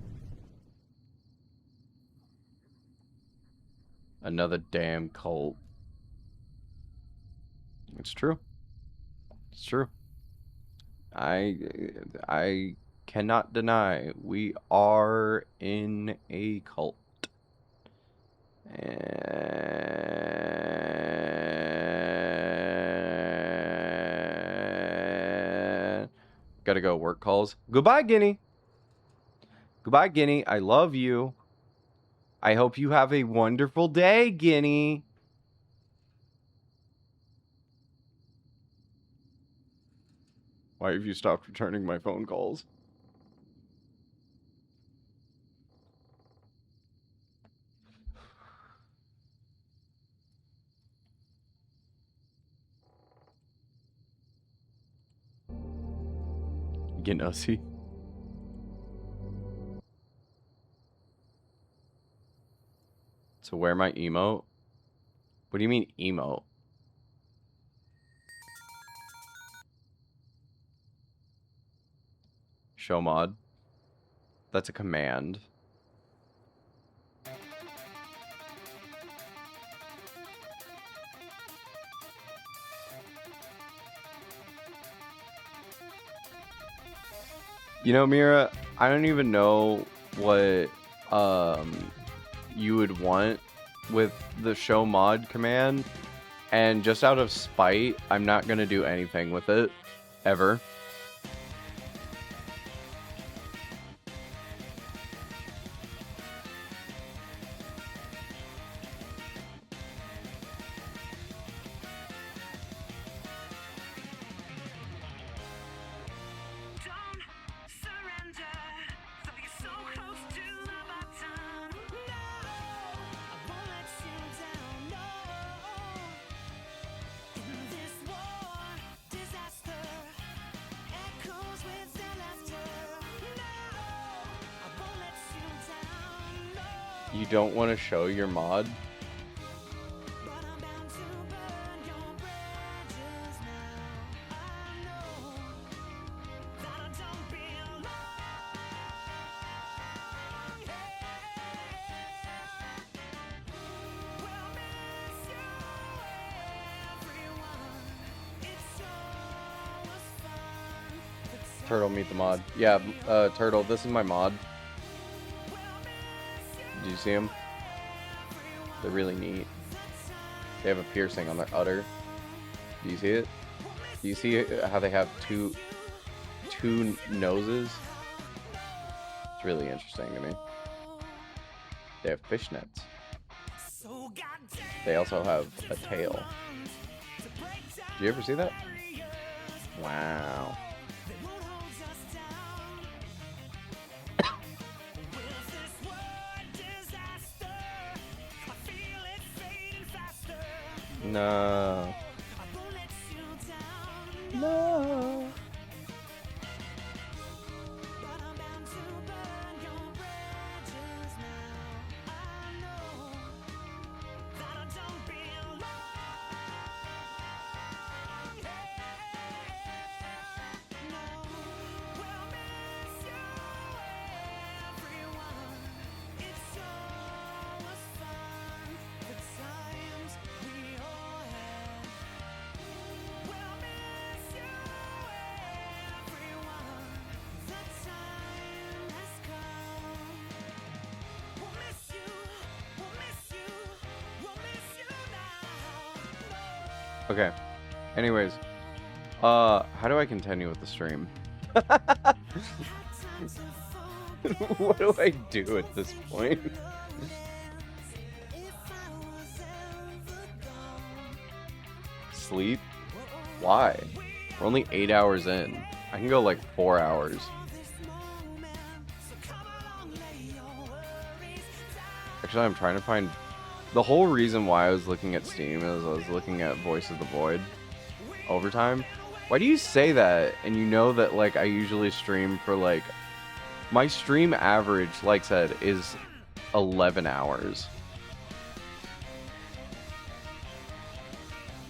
Another damn cult. It's true. It's true. I cannot deny we are in a cult. And gotta go, work calls. Goodbye, Guinea. Goodbye, Guinea. I love you. I hope you have a wonderful day, Guinea. Why have you stopped returning my phone calls? Genussi. So where my emote? What do you mean emote? Show mod. That's a command. You know, Mira, I don't even know what you would want with the show mod command, and just out of spite, I'm not gonna do anything with it ever. You don't want to show your mod? Turtle, meet the mod. Yeah, Turtle, this is my mod. Do you see them? They're really neat. They have a piercing on their udder. Do you see it? Do you see how they have two noses? It's really interesting to me. They have fishnets. They also have a tail. Did you ever see that? Wow. No. No. Okay. Anyways, how do I continue with the stream? What do I do at this point? Sleep? Why? We're only 8 hours in. I can go like 4 hours. Actually, I'm trying to find... The whole reason why I was looking at Steam is I was looking at Voice of the Void overtime. Why do you say that? And you know that like I usually stream for like... My stream average, like I said, is 11 hours.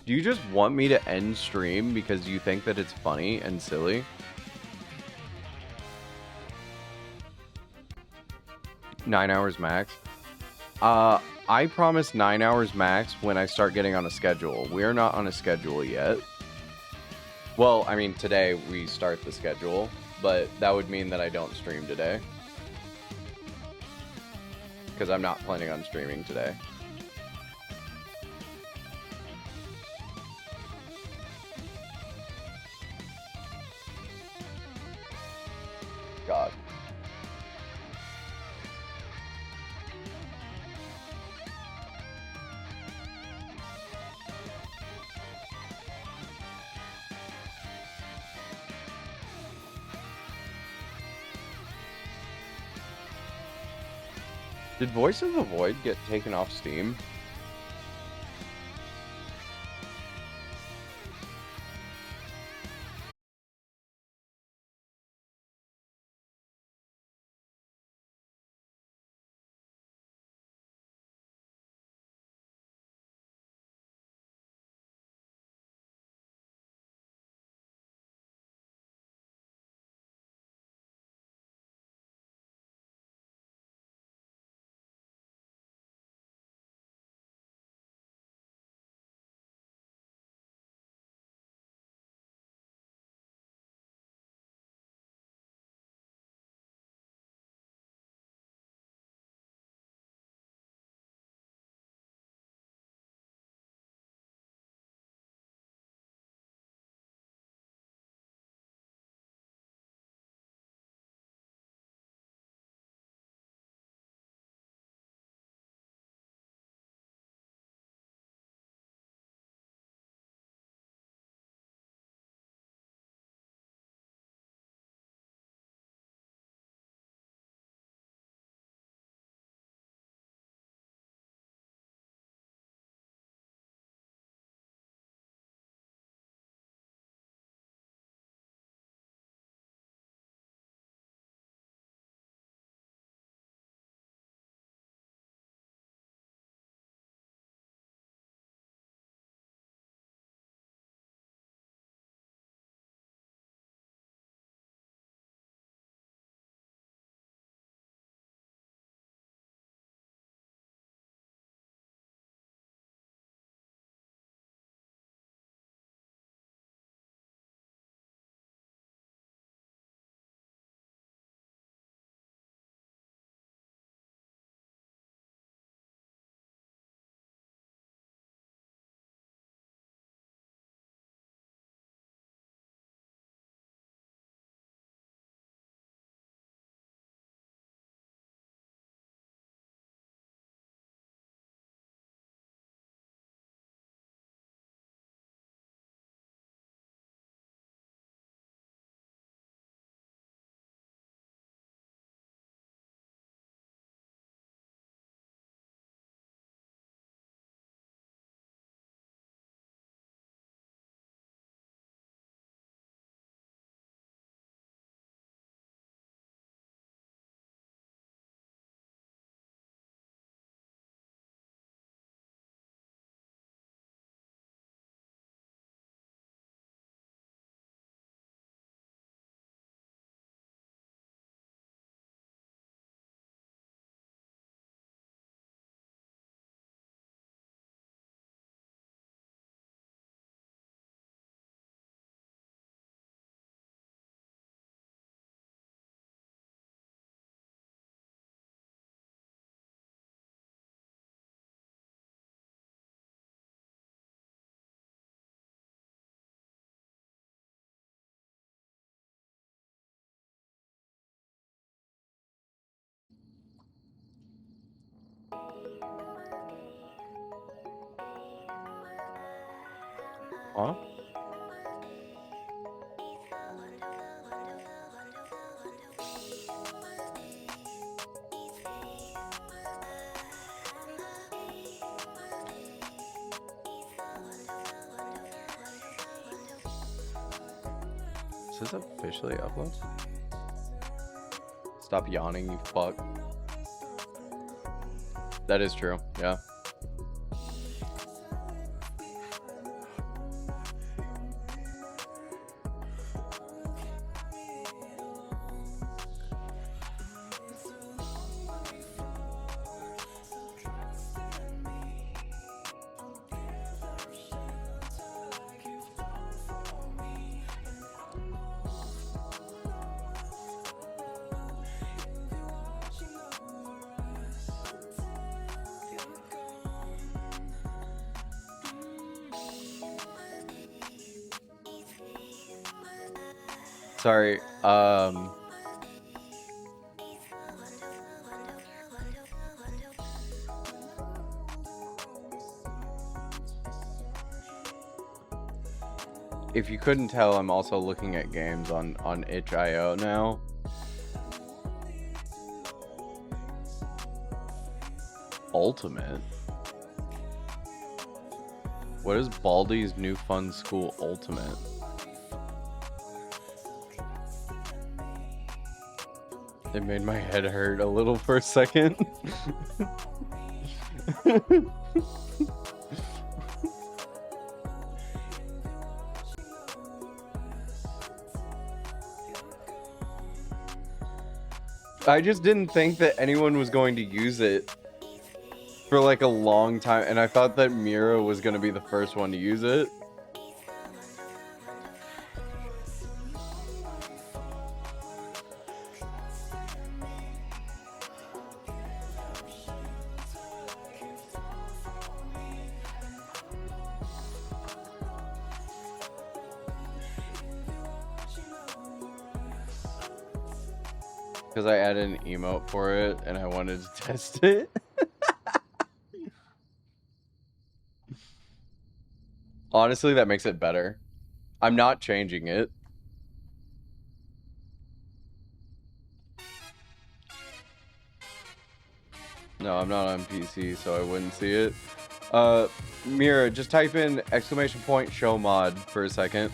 Do you just want me to end stream because you think that it's funny and silly? Nine hours max? I promise 9 hours max when I start getting on a schedule. We are not on a schedule yet. Well, I mean, today we start the schedule, but that would mean that I don't stream today. Because I'm not planning on streaming today. God. Did Voice of the Void get taken off Steam? Huh? Is this officially upload? Stop yawning, you fuck. That is true, yeah. Sorry, if you couldn't tell, I'm also looking at games on itch.io now. Ultimate? What is Baldi's New Fun School Ultimate? It made my head hurt a little for a second. I just didn't think that anyone was going to use it for like a long time, and I thought that Mira was going to be the first one to use it. Because I added an emote for it and I wanted to test it. Honestly, that makes it better. I'm not changing it. No, I'm not on PC, so I wouldn't see it. Mira, just type in !show mod for a second.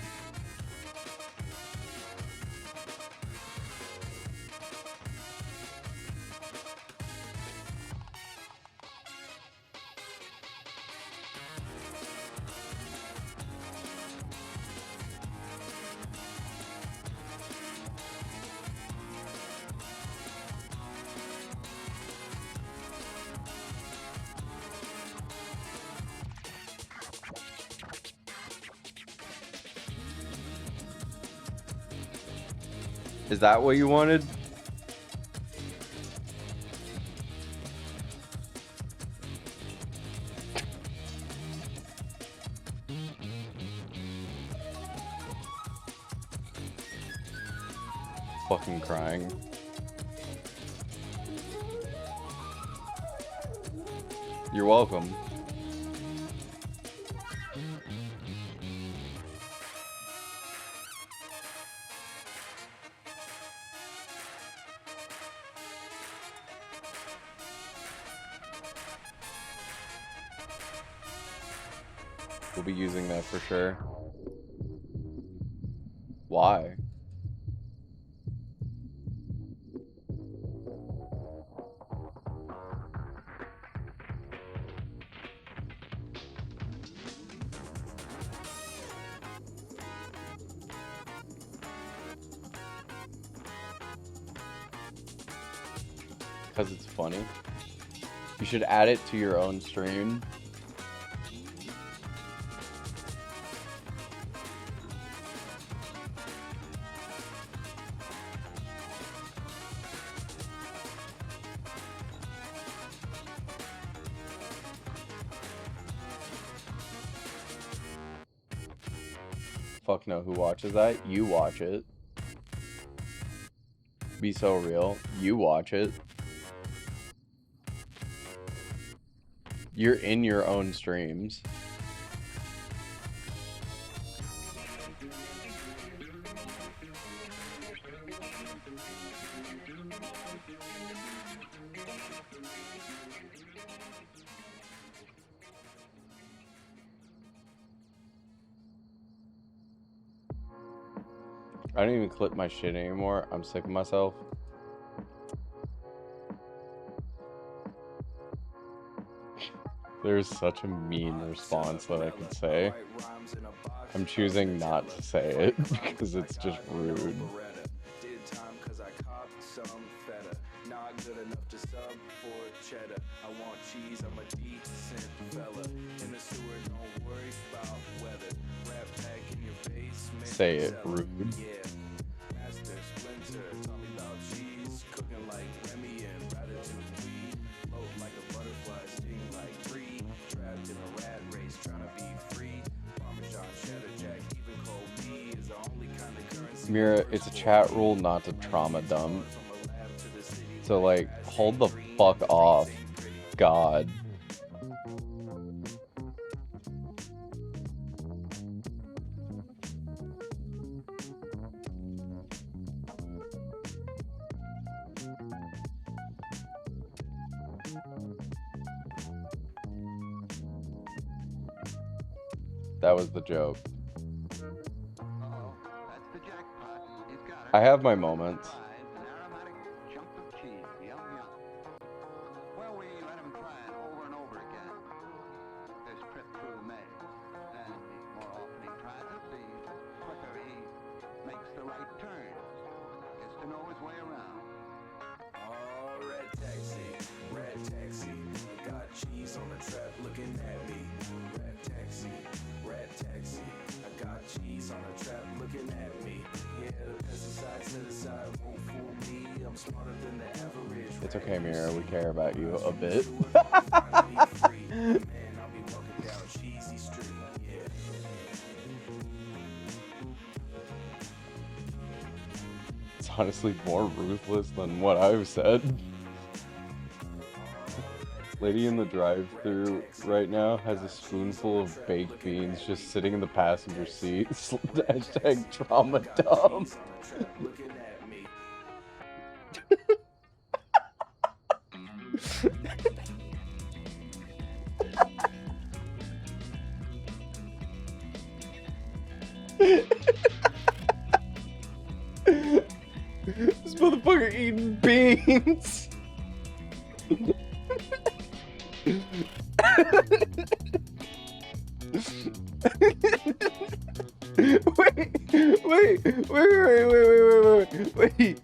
Is that what you wanted? Fucking crying. You're welcome. We'll be using that for sure. Why? Because it's funny. You should add it to your own stream. Fuck no, who watches that? You watch it. Be so real. You watch it. You're in your own streams. I don't even clip my shit anymore. I'm sick of myself. There's such a mean response that I could say. I'm choosing not to say it because it's just rude. Not good enough to sub for cheddar. I want cheese, I'm a decent fella. In the sewer, don't worry about weather. Rap pack in your basement. Say it, rude. Yeah. Master Splinter, tell me about cheese. Cooking like Remy and Ratatouille. Float like a butterfly, sting like free. Trapped in a rat race, trying to be free. Parmesan, cheddar, jack, even cold B is the only kind of currency. Mira, it's a chat rule not to trauma dump. So, like, hold the fuck off. God. That was the joke. I have my moments. It's okay, Mira, we care about you a bit. It's honestly more ruthless than what I've said. Lady in the drive-thru right now has a spoonful of baked beans just sitting in the passenger seat. Hashtag trauma dump. This motherfucker eating beans. Wait.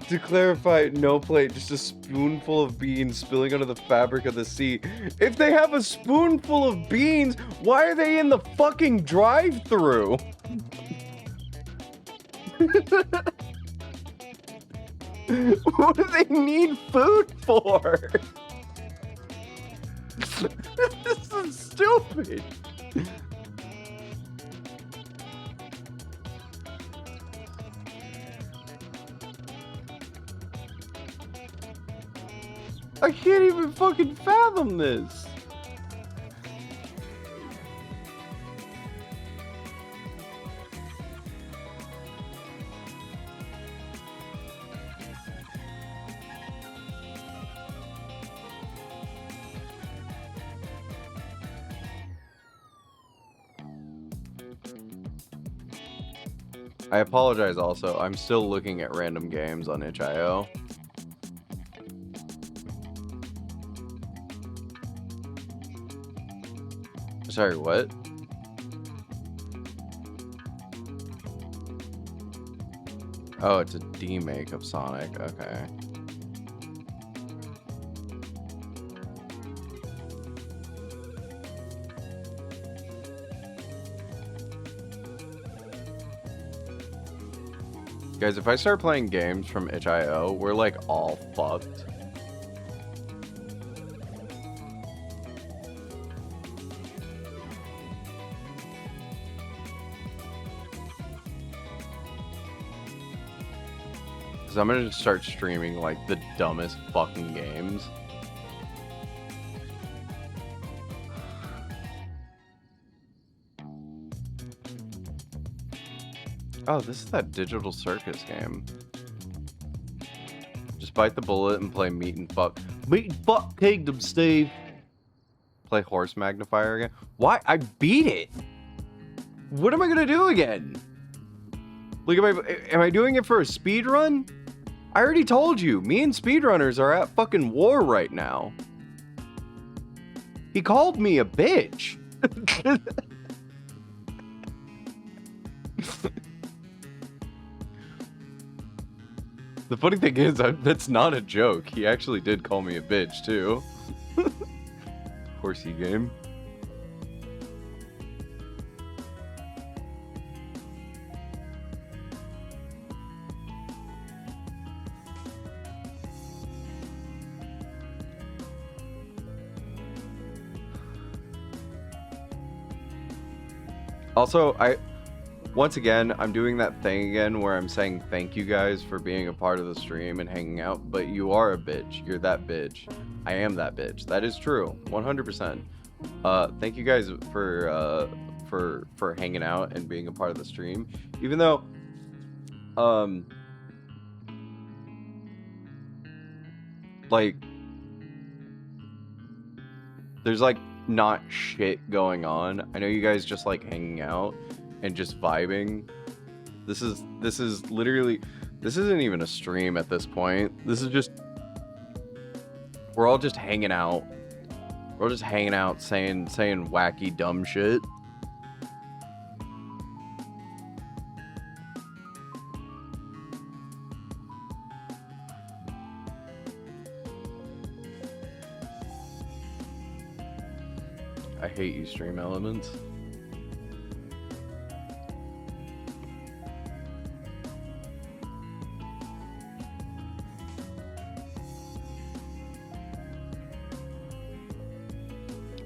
To clarify, no plate, just a spoonful of beans spilling onto the fabric of the seat. If they have a spoonful of beans, why are they in the fucking drive-thru? What do they need food for? This is stupid. I can't even fucking fathom this. I apologize also, I'm still looking at random games on itch.io. Sorry, what? Oh, it's a demake of Sonic, okay. Guys, if I start playing games from itch.io, we're like all fucked. So I'm gonna just start streaming like the dumbest fucking games. Oh, this is that Digital Circus game. Just bite the bullet and play Meat and Fuck. Meat and Fuck Kingdom, Steve. Play Horse Magnifier again. Why? I beat it. What am I gonna do again? Like, am I doing it for a speed run? I already told you, me and speedrunners are at fucking war right now. He called me a bitch. The funny thing is, that's not a joke. He actually did call me a bitch, too. Horsey game. Also, once again, I'm doing that thing again where I'm saying thank you guys for being a part of the stream and hanging out, but you are a bitch. You're that bitch. I am that bitch. That is true. 100%. Thank you guys for hanging out and being a part of the stream. Even though, like, there's like not shit going on. I know you guys just like hanging out and just vibing. This is literally, this isn't even a stream at this point. This is just, we're all just hanging out. We're all just hanging out saying wacky dumb shit. I hate you, Stream Elements.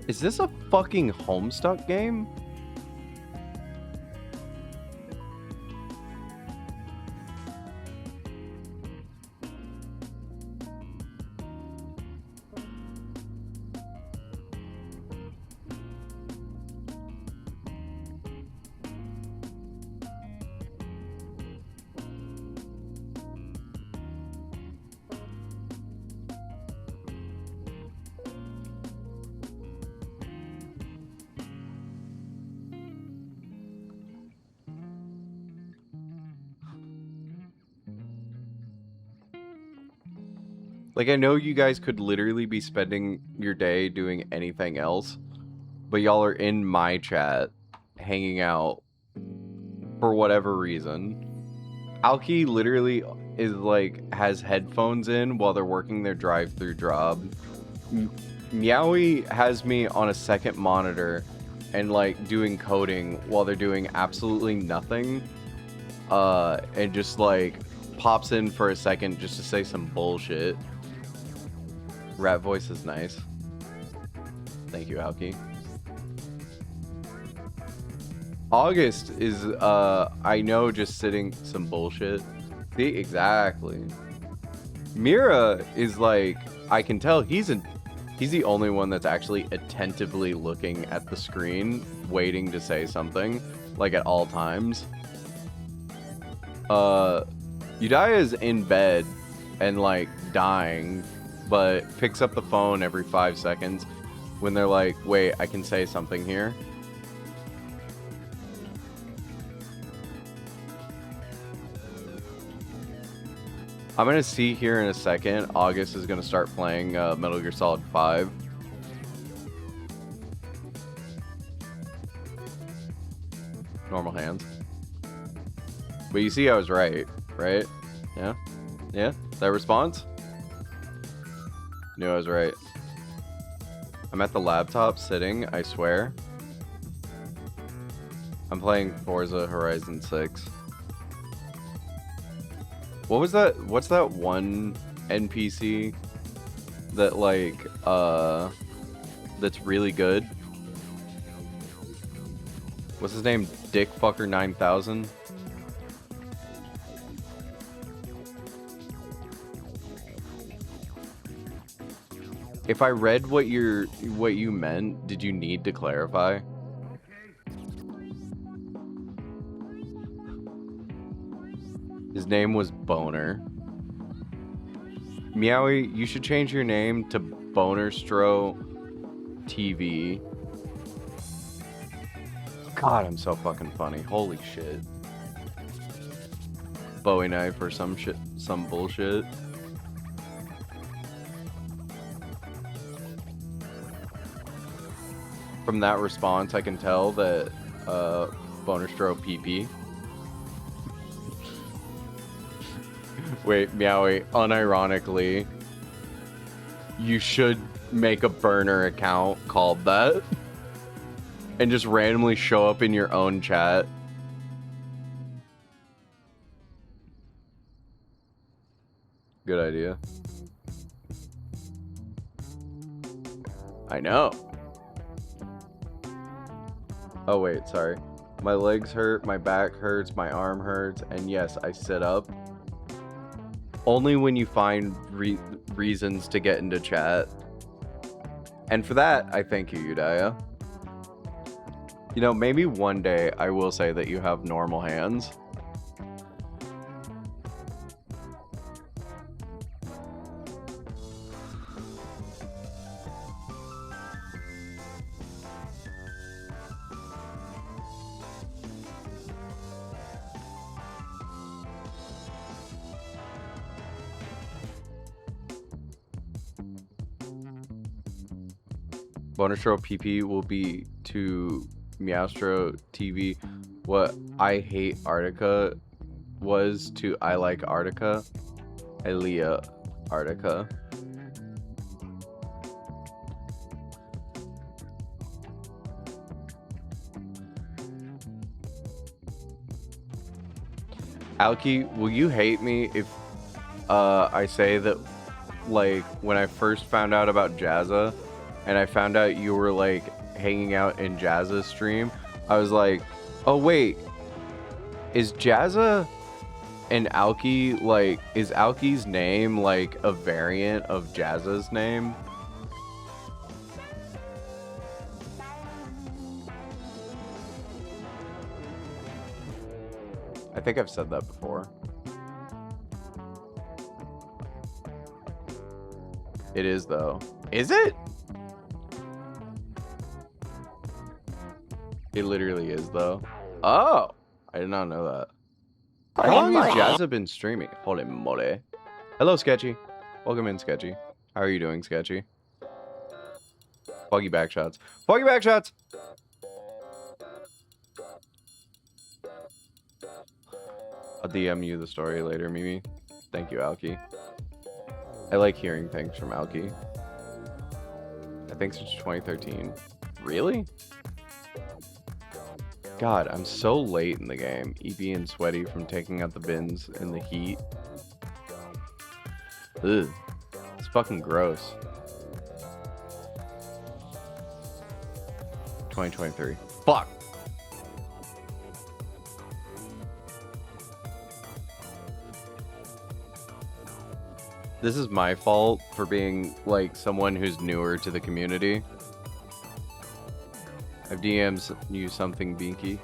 Is this a fucking Homestuck game? Like, I know you guys could literally be spending your day doing anything else, but y'all are in my chat, hanging out, for whatever reason. Alki literally is like, has headphones in while they're working their drive-through job. Meowie has me on a second monitor and like doing coding while they're doing absolutely nothing. And just like pops in for a second just to say some bullshit. Rat voice is nice. Thank you, Alki. August is, I know, just sitting some bullshit. See, exactly. Mira is like, I can tell he's the only one that's actually attentively looking at the screen, waiting to say something, like at all times. Udaya is in bed and like dying, but picks up the phone every 5 seconds when they're like, wait, I can say something here. I'm gonna see here in a second, August is gonna start playing Metal Gear Solid 5. Normal hands. But you see I was right? Yeah? Yeah? That response? Knew I was right. I'm at the laptop sitting, I swear. I'm playing Forza Horizon 6. What was that? What's that one NPC that like that's really good? What's his name? Dickfucker 9000? If I read what you meant, did you need to clarify? His name was Boner. Meowie, you should change your name to Bonerstro TV. God, I'm so fucking funny. Holy shit. Bowie knife or some shit, some bullshit. From that response, I can tell that Bonerstro PP. Wait, Meowie, unironically, you should make a burner account called that and just randomly show up in your own chat. Good idea. I know. Oh wait, sorry. My legs hurt, my back hurts, my arm hurts, and yes, I sit up. Only when you find reasons to get into chat. And for that, I thank you, Udaya. You know, maybe one day I will say that you have normal hands. Bonerstro PP will be to Meowstro TV what I hate Arctica was to I like Arctica. Elia Arctica. Alki, will you hate me if I say that, like, when I first found out about Jazza and I found out you were like hanging out in Jazza's stream, I was like, oh wait, is Jazza and Alki, like, is Alki's name like a variant of Jazza's name? I think I've said that before. It is though. Is it? It literally is though. Oh, I did not know that. How long has Jazza been streaming? Holy moly. Hello, Sketchy. Welcome in, Sketchy. How are you doing, Sketchy? Foggy backshots. Foggy backshots! I'll DM you the story later, Mimi. Thank you, Alki. I like hearing things from Alki. I think since 2013. Really? God, I'm so late in the game. EP and sweaty from taking out the bins in the heat. Ugh. It's fucking gross. 2023. Fuck! This is my fault for being, like, someone who's newer to the community. I've DM'd you something, Binky.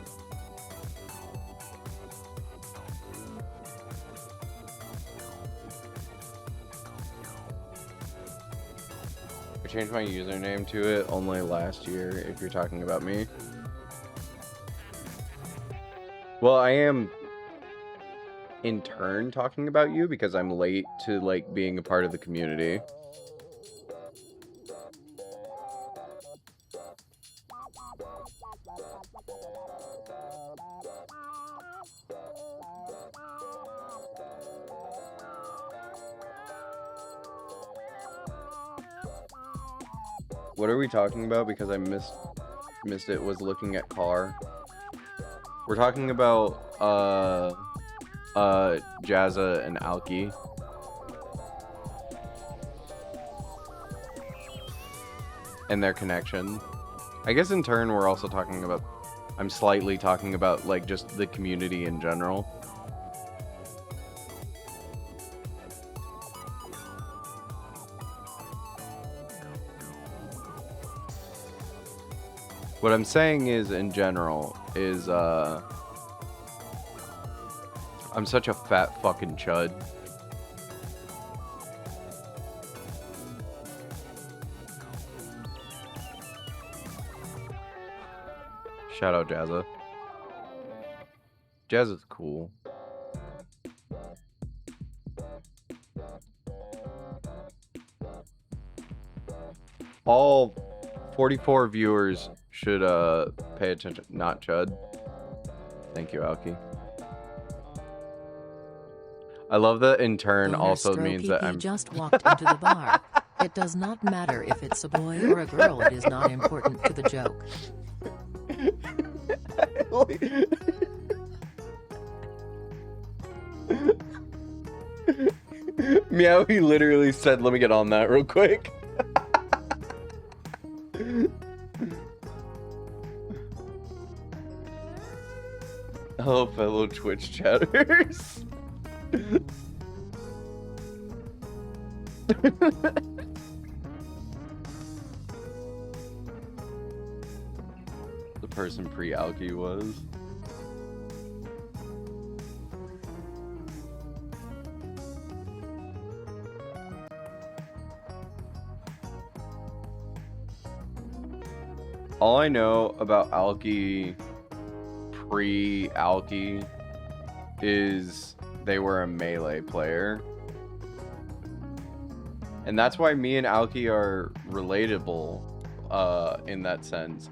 I changed my username to it only last year, if you're talking about me. Well, I am in turn talking about you because I'm late to, like, being a part of the community. What are we talking about? Because I missed it. Was looking at car. We're talking about Jazza and Alki. And their connection. I guess in turn we're also talking about, I'm slightly talking about, like, just the community in general. What I'm saying is, in general, is, I'm such a fat fucking chud. Shout out Jazza. Jazza's cool. All 44 viewers should pay attention. Not Chud. Thank you, Alki. I love that in turn also means that I'm just walked into the bar. It does not matter if it's a boy or a girl, it is not important to the joke. Meow, he literally said, let me get on that real quick. Hello, fellow Twitch chatters. The person pre-Alki was. All I know about Alki pre-Alki is they were a melee player. And that's why me and Alki are relatable in that sense.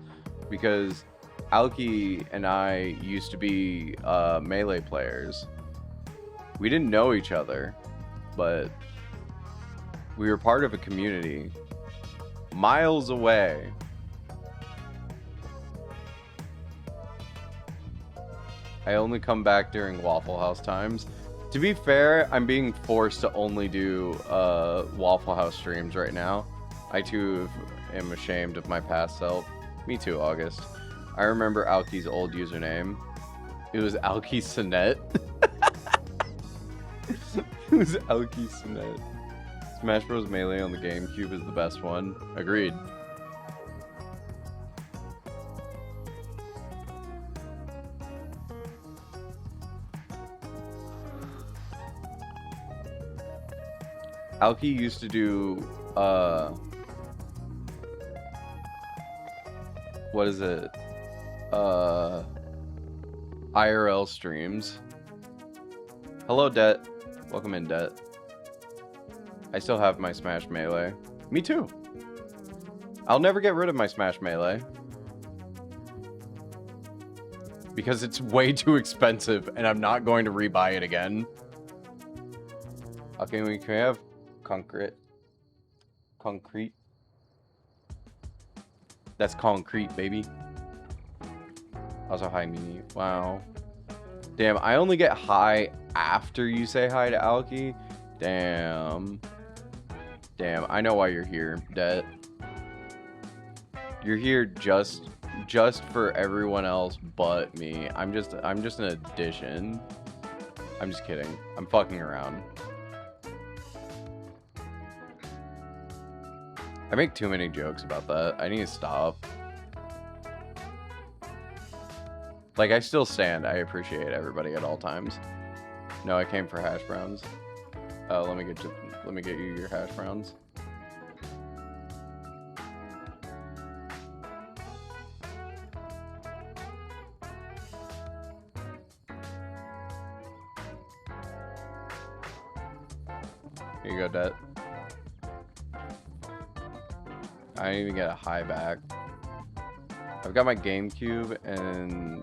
Because Alki and I used to be melee players. We didn't know each other, but we were part of a community miles away. I only come back during Waffle House times. To be fair, I'm being forced to only do Waffle House streams right now. I too am ashamed of my past self. Me too, August. I remember Alki's old username. It was Alki Sinet. It was Alki Sinet. Smash Bros. Melee on the GameCube is the best one. Agreed. Alki used to do, what is it? IRL streams. Hello, Det. Welcome in, Det. I still have my Smash Melee. Me too. I'll never get rid of my Smash Melee. Because it's way too expensive, and I'm not going to rebuy it again. Okay, we can have concrete. That's concrete, baby. Also, hi, Mimi. Wow. Damn, I only get hi after you say hi to Alki. Damn. Damn, I know why you're here, Det. You're here just for everyone else but me. I'm just an addition. I'm just kidding. I'm fucking around. I make too many jokes about that. I need to stop. Like, I still stand. I appreciate everybody at all times. No, I came for hash browns. Oh, let me get you your hash browns. Here you go, Det. I didn't even get a high back. I've got my GameCube and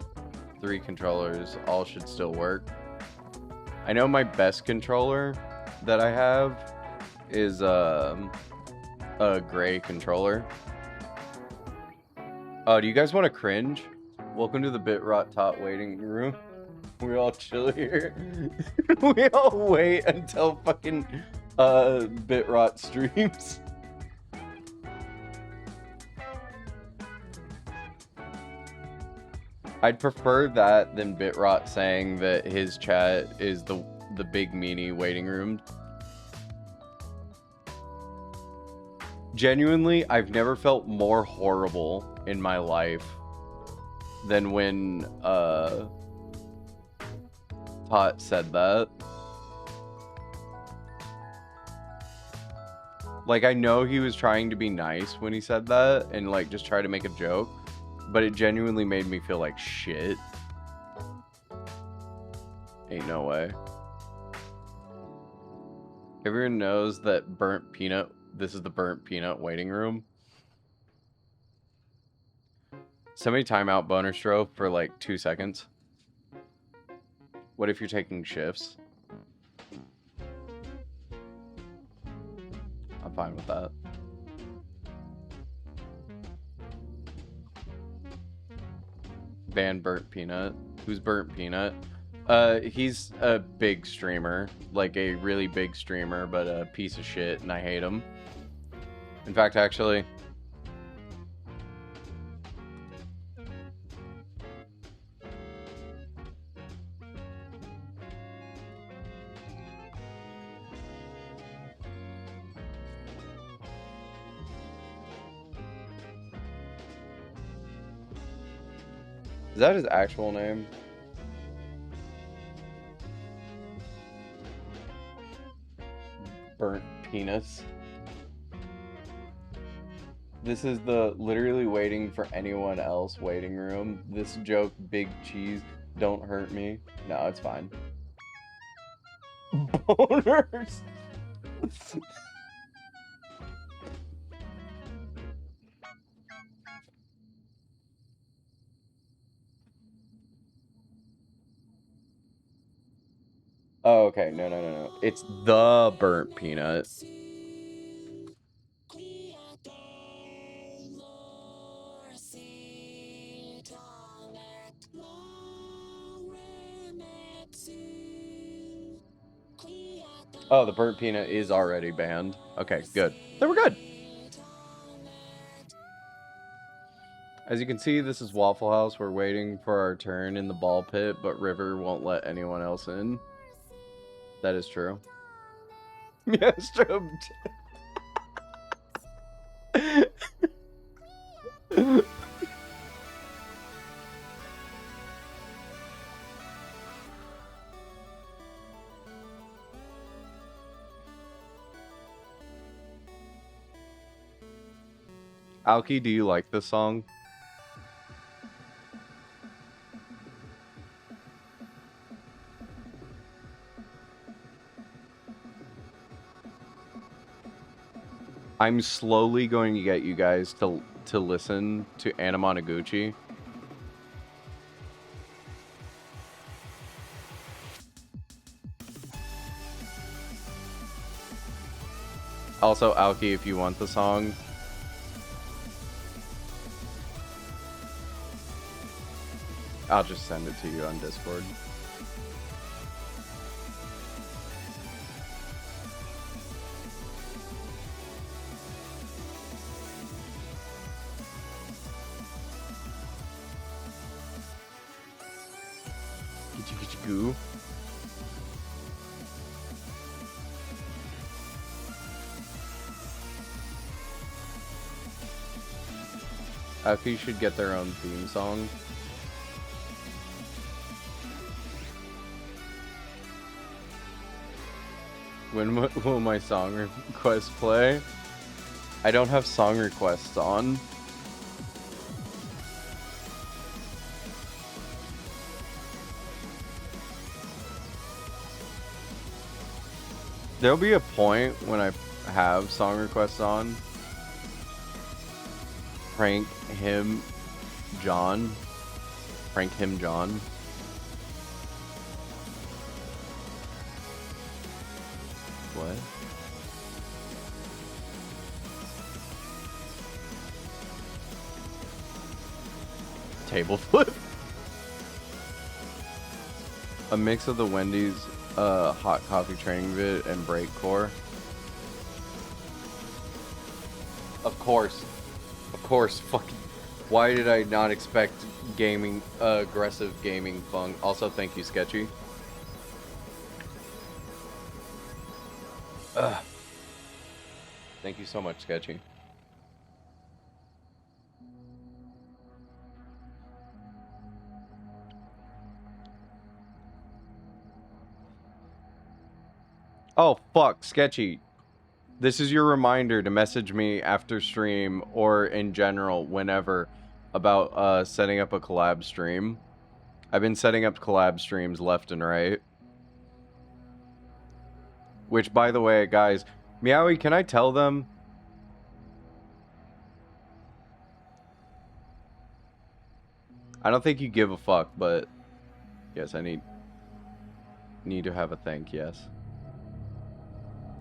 3 controllers. All should still work. I know my best controller that I have is a gray controller. Oh, do you guys want to cringe? Welcome to the BitRot Top waiting room. We all chill here. We all wait until fucking BitRot streams. I'd prefer that than BitRot saying that his chat is the big meanie waiting room. Genuinely, I've never felt more horrible in my life than when talk Pot said that. Like, I know he was trying to be nice when he said that and, like, just try to make a joke, but it genuinely made me feel like shit. Ain't no way. Everyone knows that burnt peanut, this is the burnt peanut waiting room. Somebody time out Boner Stro for, like, 2 seconds. What if you're taking shifts? I'm fine with that. Ban Burnt Peanut. Who's Burnt Peanut? He's a big streamer. Like a really big streamer, but a piece of shit, and I hate him. In fact, actually... Is that his actual name? Burnt Penis. This is the literally waiting for anyone else waiting room. This joke, big cheese, don't hurt me. No, it's fine. Boners. Oh, okay. No. It's the Burnt Peanut. Oh, the Burnt Peanut is already banned. Okay, good. Then we're good. As you can see, this is Waffle House. We're waiting for our turn in the ball pit, but River won't let anyone else in. That is true. Yes, true. Alki, do you like this song? I'm slowly going to get you guys to listen to Anamanaguchi. Also, Alki, if you want the song, I'll just send it to you on Discord. Get you goo. Alki should get their own theme song. When will my song request play? I don't have song requests on. There'll be a point when I have song requests on. Prank him, John. Prank him, John. What? Table flip? A mix of the Wendy's hot coffee training vid and breakcore. Of course, fucking. Why did I not expect gaming, aggressive gaming fun? Also, thank you, Sketchy. Thank you so much, Sketchy. Oh, fuck, Sketchy. This is your reminder to message me after stream or in general, whenever, about setting up a collab stream. I've been setting up collab streams left and right. Which, by the way, guys, Meowie, can I tell them? I don't think you give a fuck, but yes, I need to have a think, yes.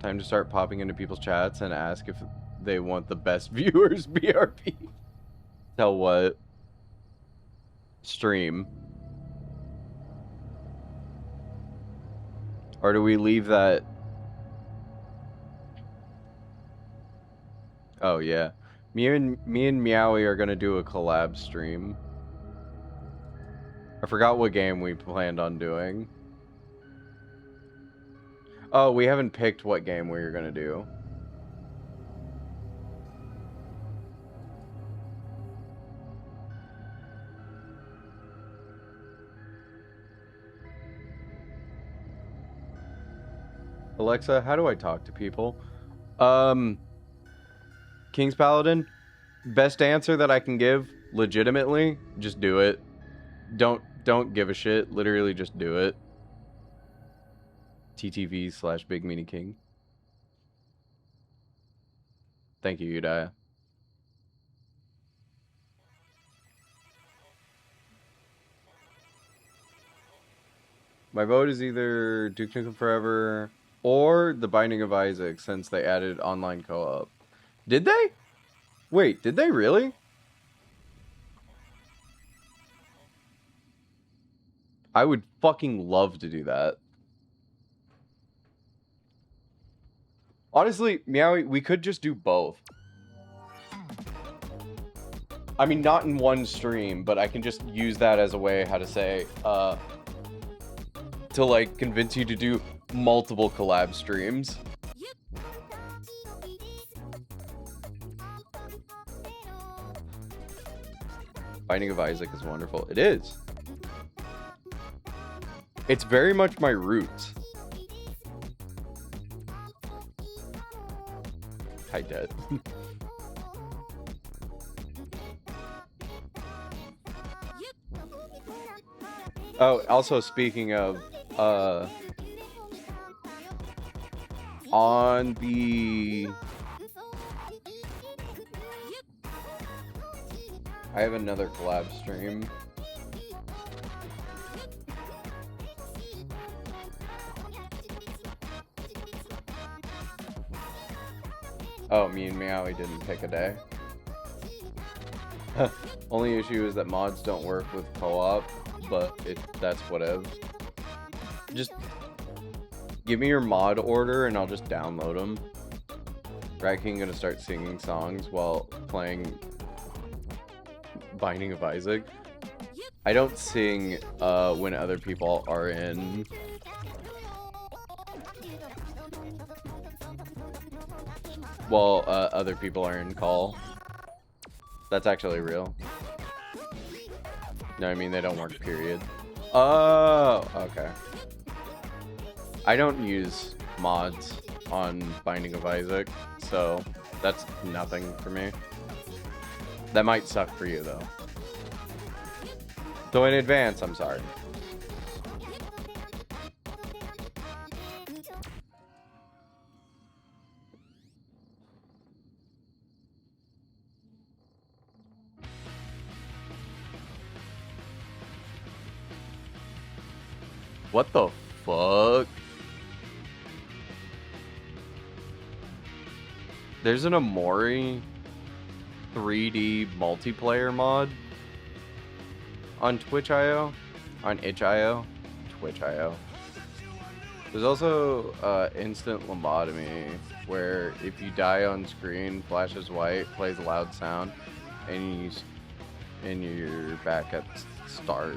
Time to start popping into people's chats and ask if they want the best viewers BRB. Tell what? Stream. Or do we leave that? Oh yeah. Me and Meowie are gonna do a collab stream. I forgot what game we planned on doing. Oh, we haven't picked what game we were gonna do. Alexa, how do I talk to people? King's Paladin, best answer that I can give, legitimately, just do it. Don't give a shit. Literally just do it. TTV/Big Meanie King. Thank you, Udaya. My vote is either Duke Nukem Forever or The Binding of Isaac, since they added online co-op. Did they? Wait, did they really? I would fucking love to do that. Honestly, Meowie, we could just do both. I mean, not in one stream, but I can just use that as a way, how to say, to, like, convince you to do multiple collab streams. Binding of Isaac is wonderful. It is. It's very much my roots. Hi, Dead. Oh, also speaking of, on the... I have another collab stream. Oh, me and Meowie didn't pick a day. Only issue is that mods don't work with co-op, but that's whatever. Just give me your mod order and I'll just download them. Rat King gonna start singing songs while playing Binding of Isaac. I don't sing when other people are in. Well, other people are in call. That's actually real. No, I mean, they don't work, period. Oh, okay. I don't use mods on Binding of Isaac, so that's nothing for me. That might suck for you, though. So in advance, I'm sorry. What the fuck? There's an Omori 3D multiplayer mod on Twitch.io, on itch.io, Twitch.io. There's also instant lobotomy, where if you die on screen, flashes white, plays a loud sound, and you're back at start.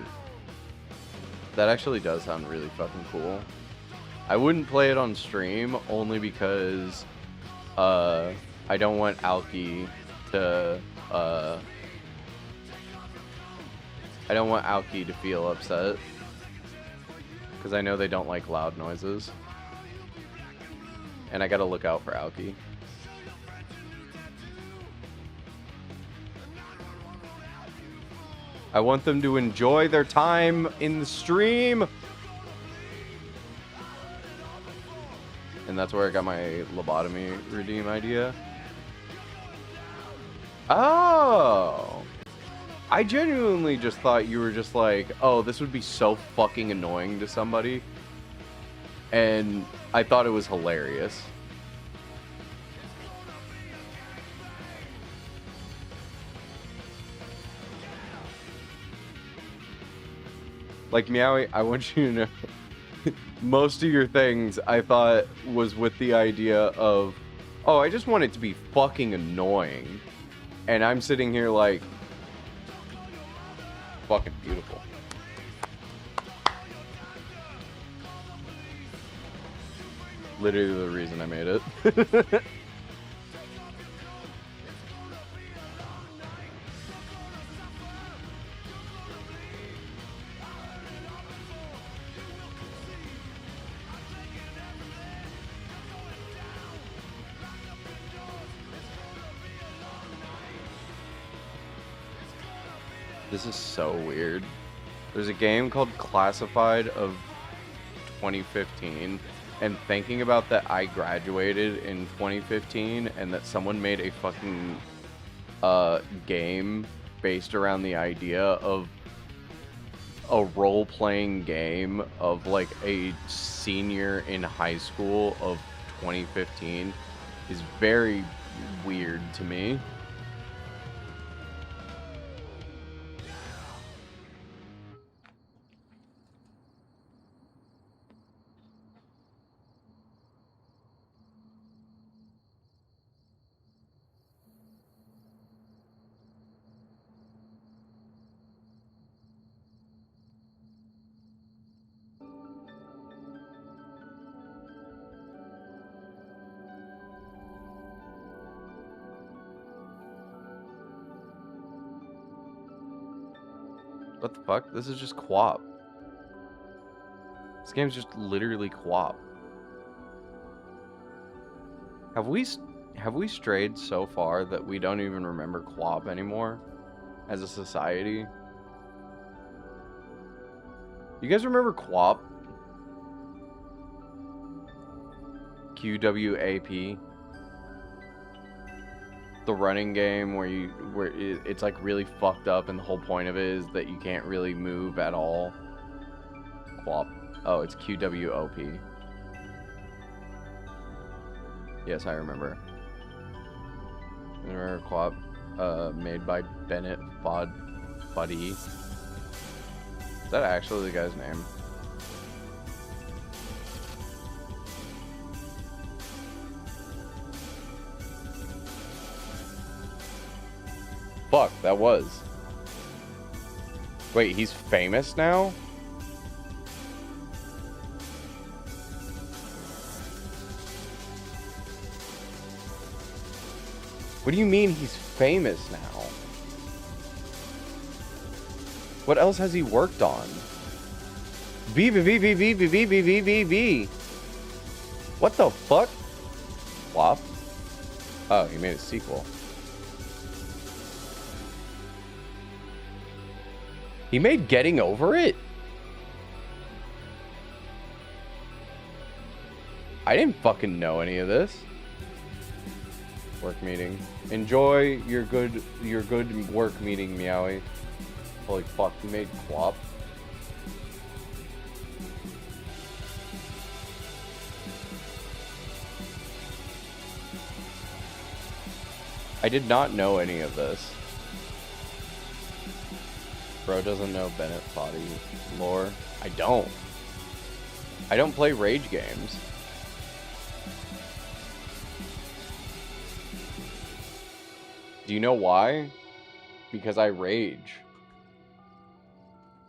That actually does sound really fucking cool. I wouldn't play it on stream only because I don't want Alki to feel upset, because I know they don't like loud noises. And I gotta look out for Aoki. I want them to enjoy their time in the stream. And that's where I got my lobotomy redeem idea. Oh. I genuinely just thought you were just like, oh, this would be so fucking annoying to somebody. And I thought it was hilarious. Like, Meowie, I want you to know, most of your things I thought was with the idea of, oh, I just want it to be fucking annoying. And I'm sitting here like, fucking beautiful. Literally the reason I made it. This is so weird. There's a game called Classified of 2015, and thinking about that I graduated in 2015 and that someone made a fucking game based around the idea of a role-playing game of like a senior in high school of 2015 is very weird to me. What the fuck? This is just co-op. This game's just literally co-op. Have we strayed so far that we don't even remember co-op anymore as a society? You guys remember co-op? QWAP? The running game where it's like really fucked up and the whole point of it is that you can't really move at all. QWOP. Oh, it's QWOP. Yes, I remember. I remember QWOP, made by Bennett Foddy. Is that actually the guy's name? Fuck, that was. Wait, he's famous now? What do you mean he's famous now? What else has he worked on? V. What the fuck? Flop? Oh, he made a sequel. He made Getting Over It? I didn't fucking know any of this. Work meeting. Enjoy your good work meeting, Meowie. Holy fuck, he made QWOP. I did not know any of this. Bro doesn't know Bennett Foddy lore. I don't play Rage games. Do you know why? Because I rage.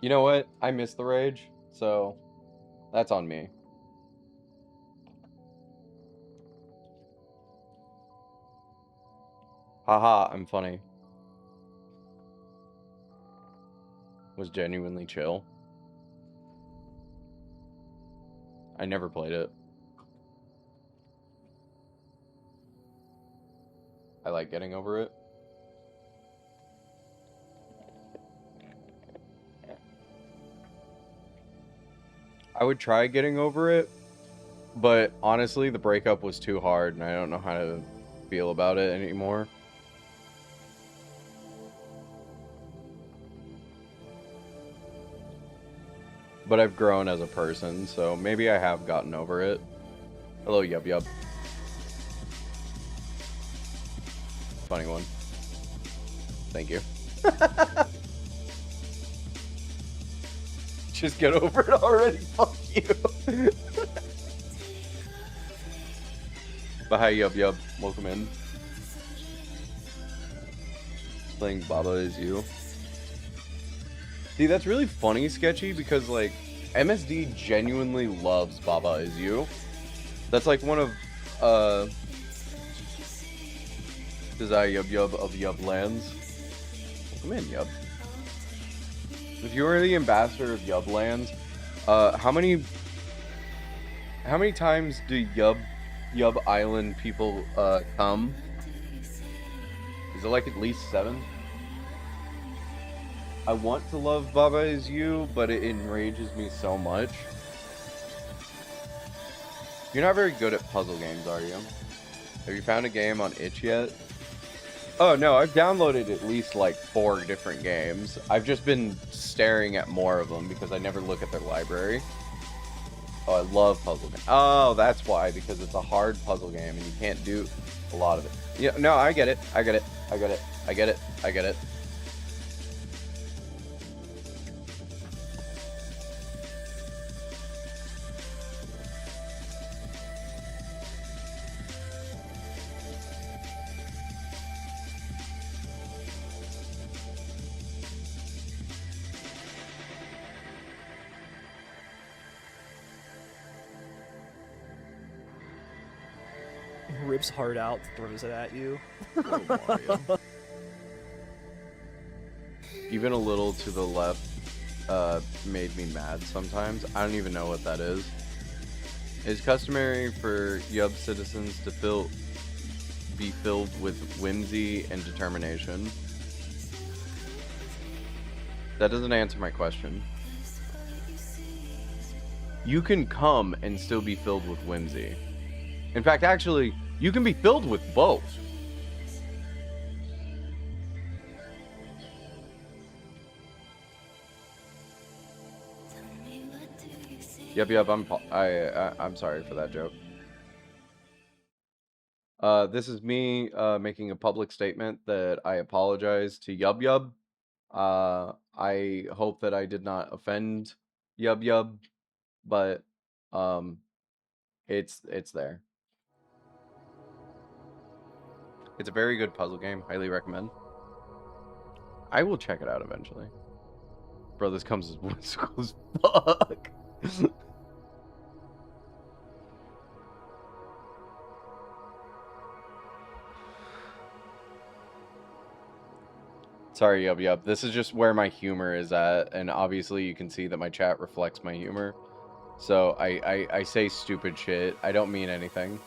You know what? I miss the rage, so that's on me. Haha, I'm funny. Was genuinely chill. I never played it. I like getting over it. I would try getting over it, but honestly, the breakup was too hard, and I don't know how to feel about it anymore. But I've grown as a person, so maybe I have gotten over it. Hello, Yub Yub. Funny one. Thank you. Just get over it already. Fuck you. But hi, Yub Yub. Welcome in. Playing Baba Is You. See, that's really funny, Sketchy, because, like, MSD genuinely loves Baba Is You. That's, like, one of, Desire Yub Yub of Yub Lands. Welcome in, Yub. If you are the ambassador of Yub Lands, how many times do Yub Island people, come? Is it, like, at least 7? I want to love Baba Is You, but it enrages me so much. You're not very good at puzzle games, are you? Have you found a game on itch yet? Oh no, I've downloaded at least like 4 different games. I've just been staring at more of them because I never look at their library. Oh, I love puzzle games. Oh, that's why, because it's a hard puzzle game and you can't do a lot of it. Yeah, no, I get it. I get it. I get it. I get it. I get it. Rips heart out, throws it at you. Even a little to the left made me mad sometimes. I don't even know what that is. It's customary for Yub citizens to be filled with whimsy and determination. That doesn't answer my question. You can come and still be filled with whimsy. In fact, actually, you can be filled with both. Yep, I'm sorry for that joke. This is me making a public statement that I apologize to Yub Yub. I hope that I did not offend Yub Yub, but it's there. It's a very good puzzle game. Highly recommend. I will check it out eventually. Bro, this comes as whimsical as fuck. Sorry, Yub Yub. This is just where my humor is at, and obviously you can see that my chat reflects my humor. So I say stupid shit. I don't mean anything.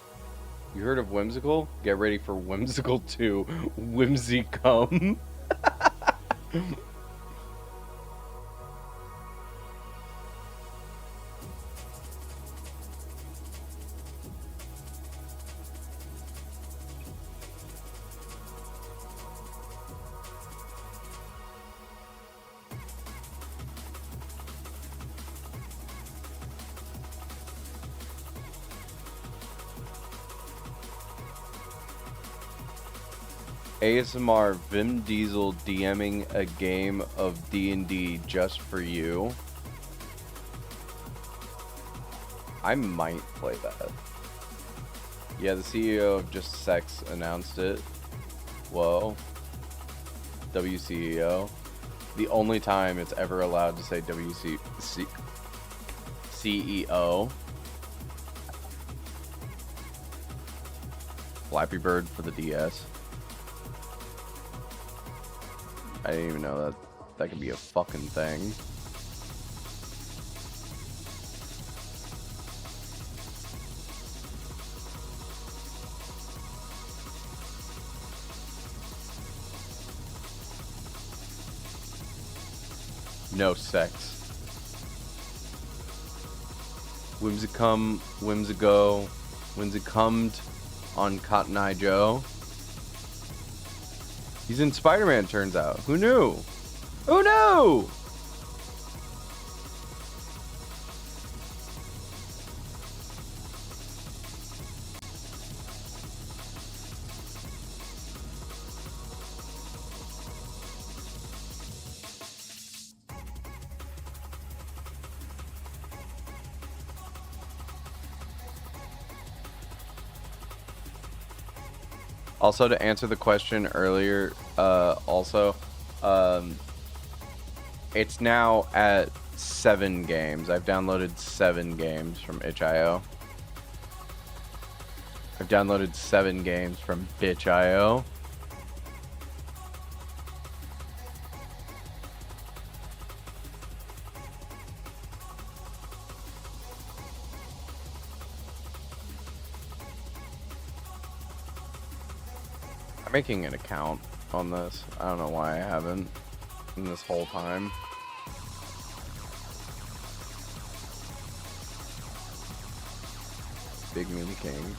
You heard of Whimsical? Get ready for Whimsical 2. Whimsy come. ASMR Vim Diesel DMing a game of D&D just for you. I might play that. Yeah, the CEO of Just Sex announced it. Whoa. WCEO. The only time it's ever allowed to say CEO. Flappy Bird for the DS. I didn't even know that could be a fucking thing. No sex. Whimsicum, Whimsigo, Whimsicummed on Cotton Eye Joe. He's in Spider-Man, turns out. Who knew? Who knew? Also, to answer the question earlier, it's now at 7 games. I've downloaded 7 games from itch.io. I've downloaded 7 games from bitch.io. I'm making an account on this. I don't know why I haven't in this whole time. Big Meme King.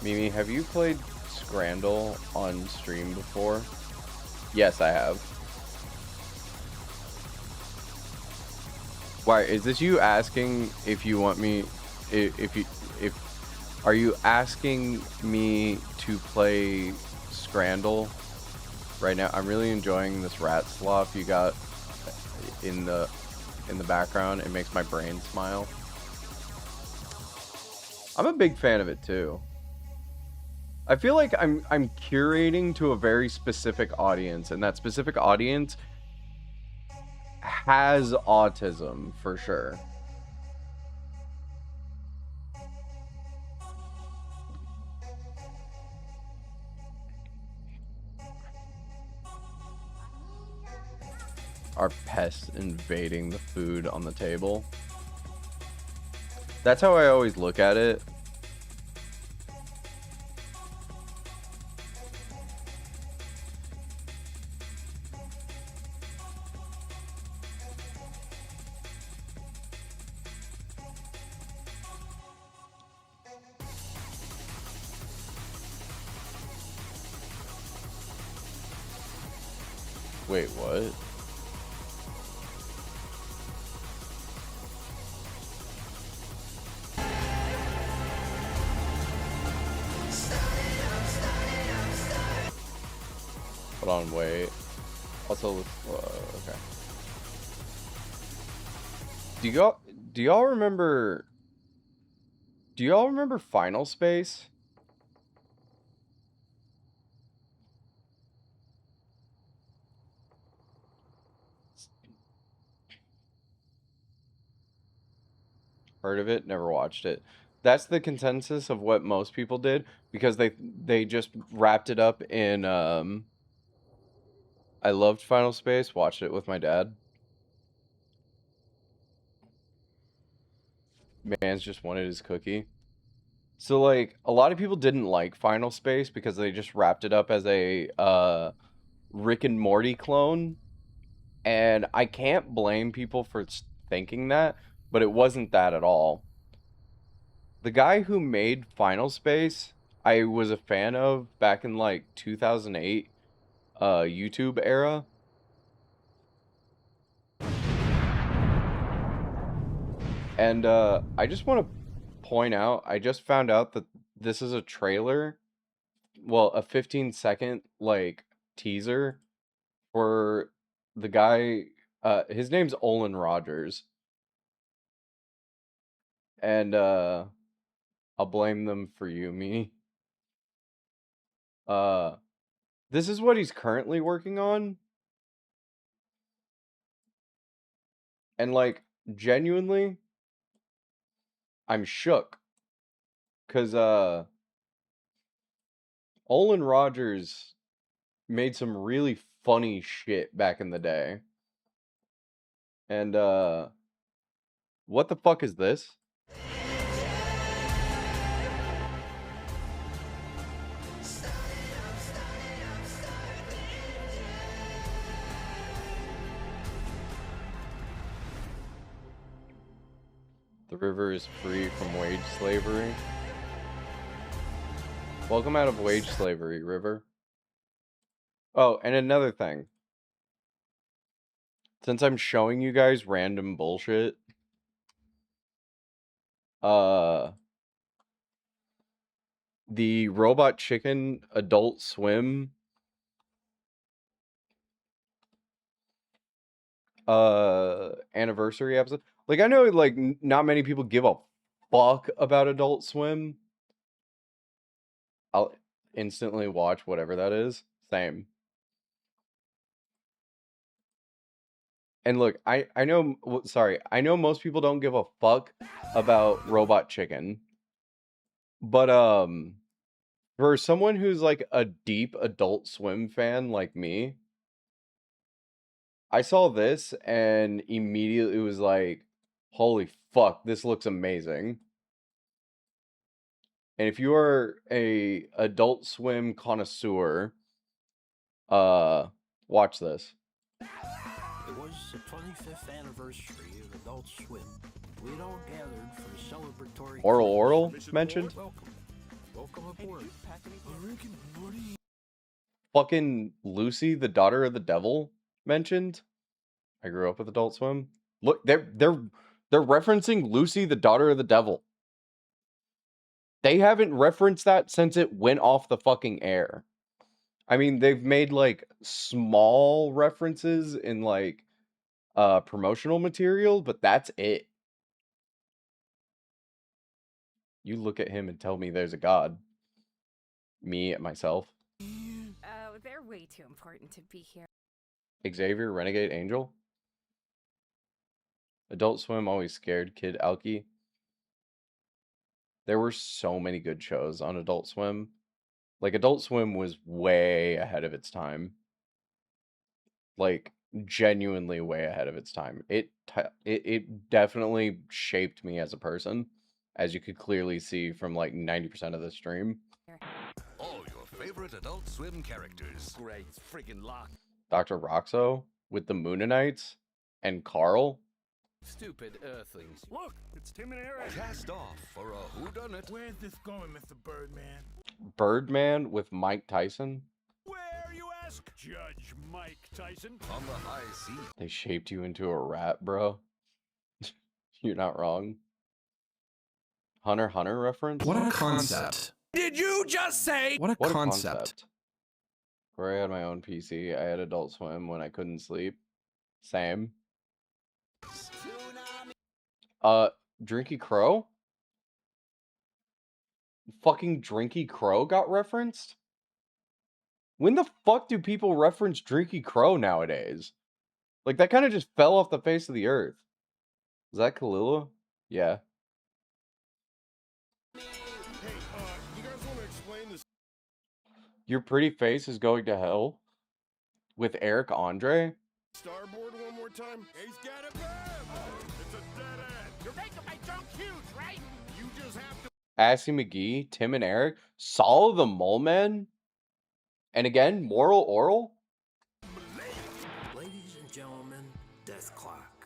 Mimi, have you played Scrandle on stream before? Yes, I have. Why is this you asking if you want me are you asking me to play Scrandle right now? I'm really enjoying this rat slop you got in the background. It makes my brain smile. I'm a big fan of it too. I feel like I'm curating to a very specific audience, and that specific audience has autism for sure. Are pests invading the food on the table? That's how I always look at it. Wait, what? Hold on, wait. Also, okay. Do y'all remember Final Space? Heard of it, never watched it. That's the consensus of what most people did, because they just wrapped it up in I loved Final Space, watched it with my dad. Man's just wanted his cookie. So like a lot of people didn't like Final Space because they just wrapped it up as a Rick and Morty clone. And I can't blame people for thinking that, but it wasn't that at all. The guy who made Final Space, I was a fan of back in like 2008 YouTube era. And I just want to point out, I just found out that this is a trailer, well, a 15-second like teaser for the guy, his name's Olin Rogers. And I'll blame them for you, me. This is what he's currently working on. And like genuinely, I'm shook. Cause Olin Rogers made some really funny shit back in the day. And what the fuck is this? The river is free from wage slavery. Welcome out of wage slavery, River. Oh, and another thing. Since I'm showing you guys random bullshit, the Robot Chicken Adult Swim anniversary episode. Like, I know, like, not many people give a fuck about Adult Swim. I'll instantly watch whatever that is. Same. And look, I know, sorry, I know most people don't give a fuck about Robot Chicken. But, for someone who's like a deep Adult Swim fan like me, I saw this and immediately was like, holy fuck, this looks amazing. And if you are a Adult Swim connoisseur, watch this. It was the 25th anniversary of Adult Swim. We'd all gathered for a celebratory... Oral mentioned? Welcome aboard. Fucking Lucy, the daughter of the devil, mentioned. I grew up with Adult Swim. Look, they're referencing Lucy, the daughter of the devil. They haven't referenced that since it went off the fucking air. I mean, they've made like small references in like promotional material, but that's it. You look at him and tell me there's a god. Me at myself. Oh, they're way too important to be here. Xavier, Renegade Angel. Adult Swim always scared Kid Alki. There were so many good shows on Adult Swim. Like, Adult Swim was way ahead of its time. Like, genuinely way ahead of its time. It definitely shaped me as a person, as you could clearly see from like 90% of the stream. All your favorite Adult Swim characters. Great friggin' lock. Dr. Roxo with the Moonanites and Carl. Stupid Earthlings. Look, it's Tim and Eric. Cast off for a whodunit. Where's this going, Mr. Birdman? Birdman with Mike Tyson. Where, you ask? Judge Mike Tyson. On the high sea. They shaped you into a rat, bro. You're not wrong. Hunter x Hunter reference? What a concept. Did you just say? What a concept. Where I had my own PC, I had Adult Swim when I couldn't sleep. Same. Drinky Crow? Fucking Drinky Crow got referenced? When the fuck do people reference Drinky Crow nowadays? Like, that kind of just fell off the face of the earth. Is that Kalila? Yeah. Hey, you guys want to explain this? Your Pretty Face is Going to Hell? With Eric Andre? Starboard one more time? He's got a bam! It's a dead end. You're making my joke huge, right? You just have to... Assy McGee, Tim and Eric, Saul the Mole Man, and again, Moral Oral. Ladies and gentlemen, Death Clock.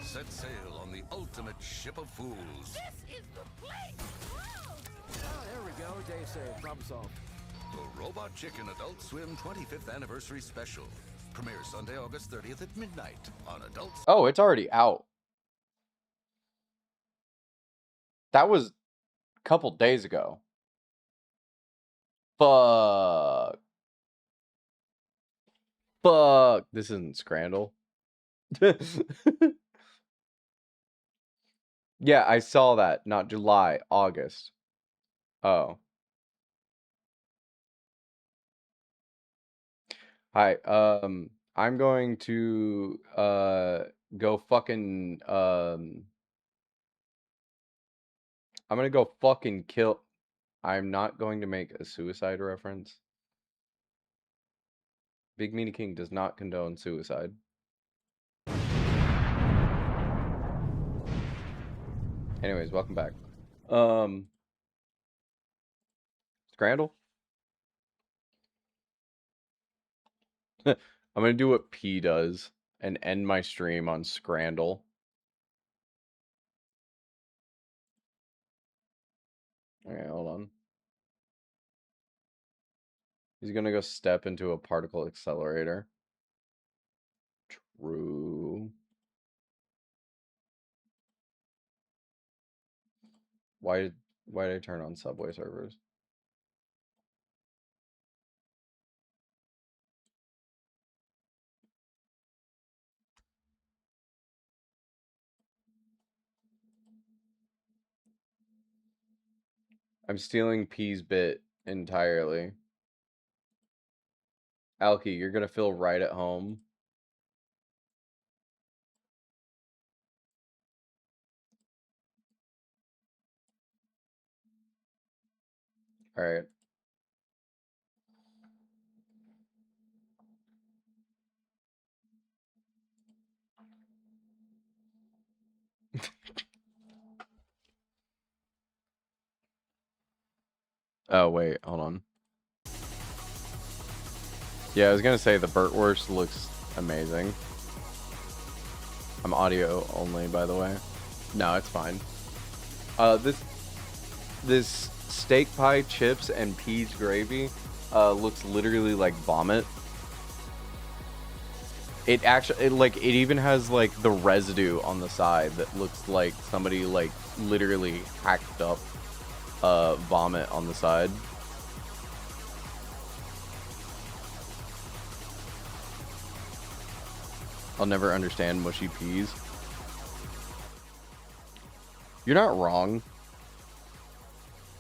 Set sail on the ultimate ship of fools. This is the place! Oh, there we go. Day saved. Problem solved. The Robot Chicken Adult Swim 25th Anniversary Special. Premieres Sunday, August 30th at midnight on Adult Swim. Oh, it's already out. That was a couple days ago. Fuck. Fuck. This isn't Scrandle. Yeah, I saw that. Not July, August. Oh. Hi, I'm going to go fucking I'm gonna go fucking kill. I'm not going to make a suicide reference. Big Meanie King does not condone suicide. Anyways, welcome back. Scrandle? I'm gonna do what P does and end my stream on Scrandle. Okay, hold on. He's gonna go step into a particle accelerator. True. Why did I turn on Subway servers? I'm stealing P's bit entirely. Alki, you're gonna feel right at home. Alright. Oh, wait, hold on. Yeah, I was gonna say the Burtwurst looks amazing. I'm audio only, by the way. No, it's fine. This steak pie, chips, and peas gravy looks literally like vomit. It actually, it even has like the residue on the side that looks like somebody like literally hacked up vomit on the side. I'll never understand mushy peas. You're not wrong.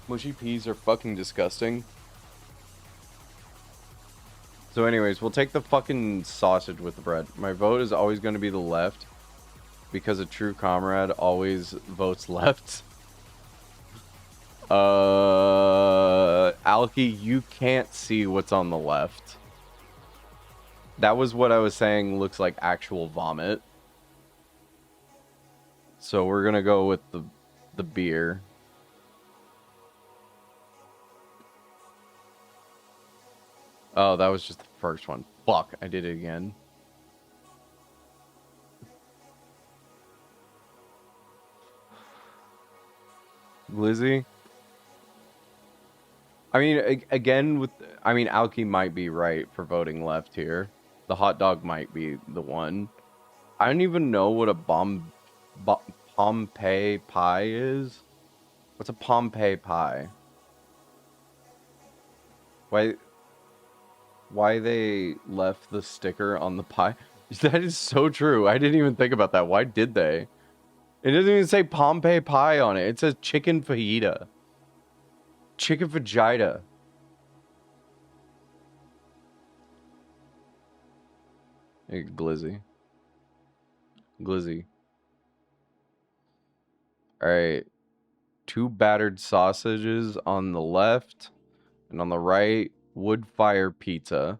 Mushy peas are fucking disgusting. So anyways, we'll take the fucking sausage with the bread. My vote is always going to be the left because a true comrade always votes left. Alki, you can't see what's on the left. That was what I was saying looks like actual vomit. So we're going to go with the beer. Oh, that was just the first one. Fuck, I did it again. Glizzy? I mean, again, Alki might be right for voting left here. The hot dog might be the one. I don't even know what a Pompeii pie is. What's a Pompeii pie? Why they left the sticker on the pie? That is so true. I didn't even think about that. Why did they? It doesn't even say Pompeii pie on it. It says chicken fajita. Chicken vagina. Hey, Glizzy. Glizzy. Alright. 2 battered sausages on the left. And on the right, wood fire pizza.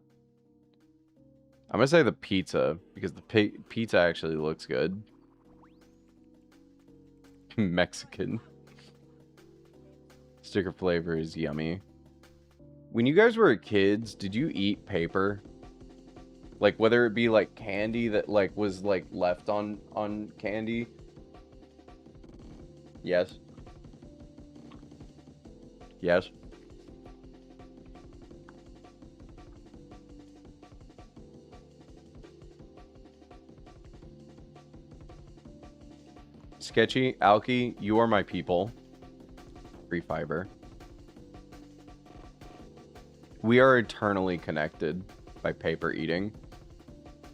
I'm gonna say the pizza. Because the pizza actually looks good. Mexican. Sticker flavor is yummy. When you guys were kids, did you eat paper? Like, whether it be like candy that like was like left on candy? Yes. Yes. Sketchy, Alki, you are my people. Free fiber. We are eternally connected by paper eating.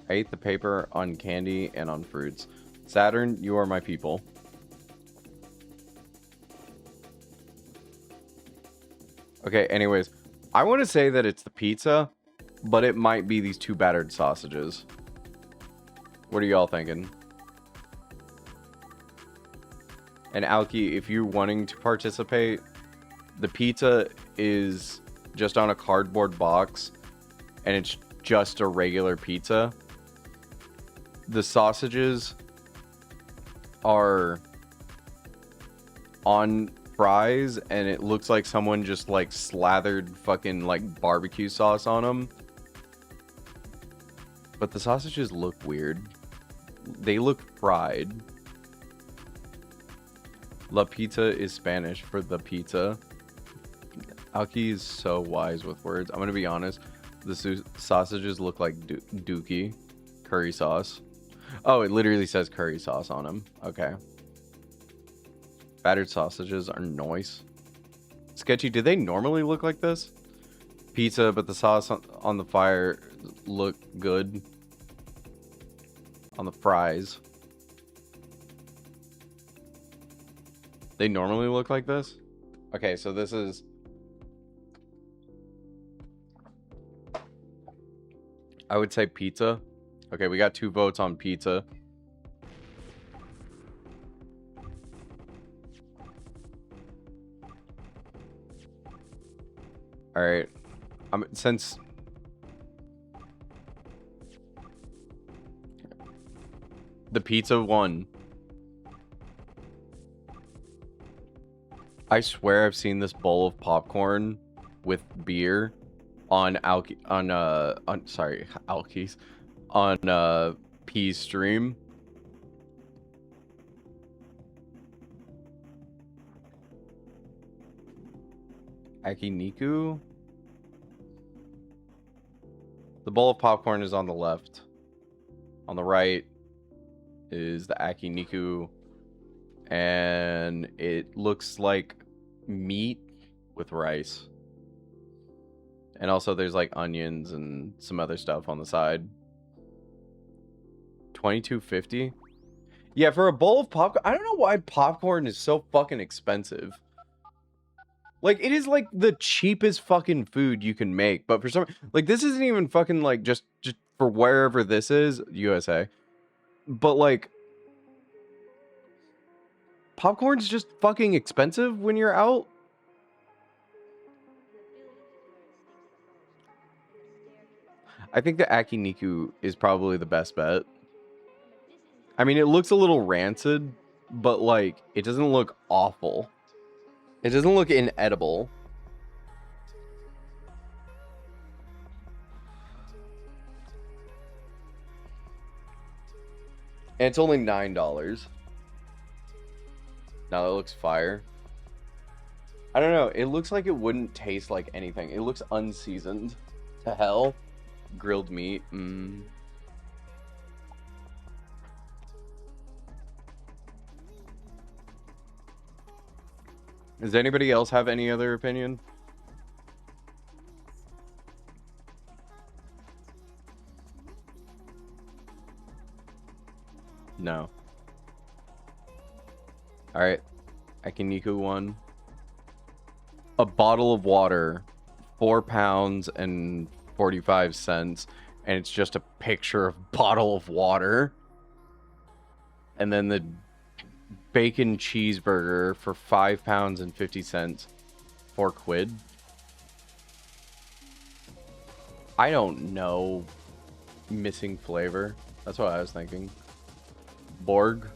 I ate the paper on candy and on fruits. Saturn, you are my people. Okay, anyways. I want to say that it's the pizza, but it might be these 2 battered sausages. What are y'all thinking? And Alki, if you're wanting to participate, the pizza is just on a cardboard box, and it's just a regular pizza. The sausages are on fries, and it looks like someone just like slathered fucking like barbecue sauce on them. But the sausages look weird. They look fried. La pizza is Spanish for the pizza. Alki is so wise with words. I'm gonna be honest. The sausages look like dookie curry sauce. Oh, it literally says curry sauce on them. Okay. Battered sausages are nice. Sketchy, do they normally look like this? Pizza, but the sauce on the fire look good. On the fries. They normally look like this? Okay, so this is... I would say pizza. Okay, we got 2 votes on pizza. All right. Since the pizza won, I swear I've seen this bowl of popcorn with beer on P's stream. Akiniku. The bowl of popcorn is on the left. On the right is the Akiniku, and it looks like meat with rice. And also there's like onions and some other stuff on the side. $22.50. Yeah, for a bowl of popcorn. I don't know why popcorn is so fucking expensive. Like, it is like the cheapest fucking food you can make, but for some, like, this isn't even fucking like just for wherever this is, USA. But like, popcorn's just fucking expensive when you're out. I think the Akiniku is probably the best bet. I mean, it looks a little rancid, but like, it doesn't look awful. It doesn't look inedible. And it's only $9. Now that looks fire. I don't know. It looks like it wouldn't taste like anything. It looks unseasoned to hell. Grilled meat. Does anybody else have any other opinion? No. Alright. Akiniku one. A bottle of water. 4 pounds and 45 cents. And it's just a picture of bottle of water. And then the bacon cheeseburger for 5 pounds and 50 cents. 4 quid. I don't know. Missing flavor. That's what I was thinking. Borg.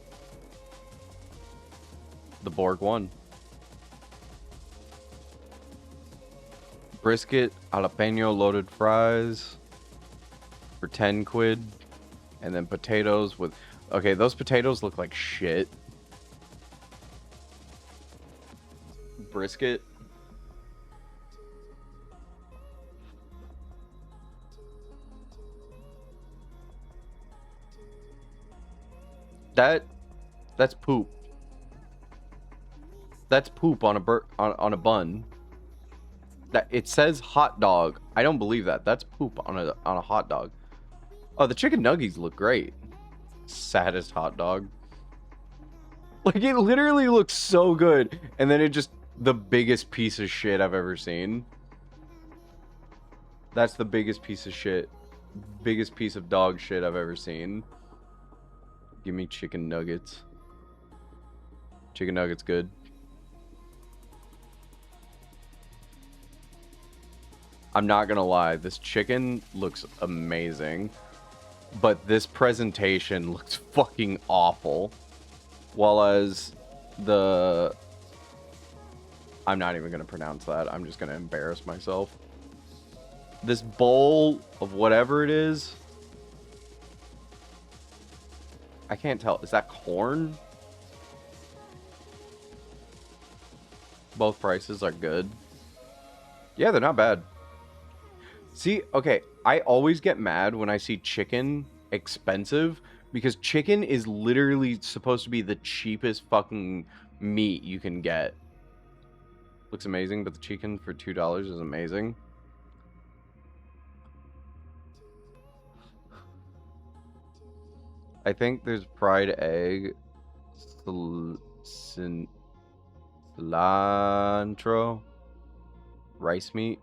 The Borg one. Brisket, jalapeno loaded fries for 10 quid. And then potatoes with... Okay, those potatoes look like shit. Brisket. That's poop. That's poop on a bun. That it says hot dog. I don't believe that. That's poop on a hot dog. Oh, the chicken nuggies look great. Saddest hot dog. Like, it literally looks so good, and then it just the biggest piece of shit I've ever seen. That's the biggest piece of shit. Biggest piece of dog shit I've ever seen. Give me chicken nuggets. Chicken nuggets good. I'm not gonna lie, this chicken looks amazing, but this presentation looks fucking awful. While as the... I'm not even gonna pronounce that. I'm just gonna embarrass myself. This bowl of whatever it is... I can't tell. Is that corn? Both prices are good. Yeah, they're not bad. See, okay, I always get mad when I see chicken expensive because chicken is literally supposed to be the cheapest fucking meat you can get. Looks amazing, but the chicken for $2 is amazing. I think there's fried egg, cilantro, rice meat.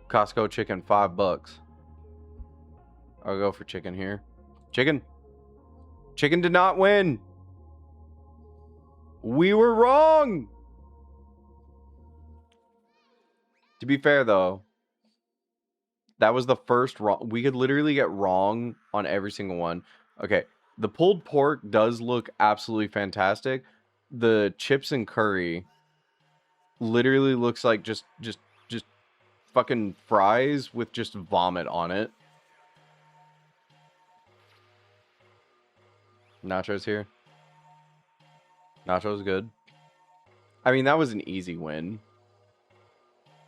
Costco chicken, $5. I'll go for chicken here. Chicken. Chicken did not win. We were wrong. To be fair, though, that was the first wrong. We could literally get wrong on every single one. Okay, the pulled pork does look absolutely fantastic. The chips and curry literally looks like just fucking fries with just vomit on it. Nachos here. Nachos good. I mean, that was an easy win.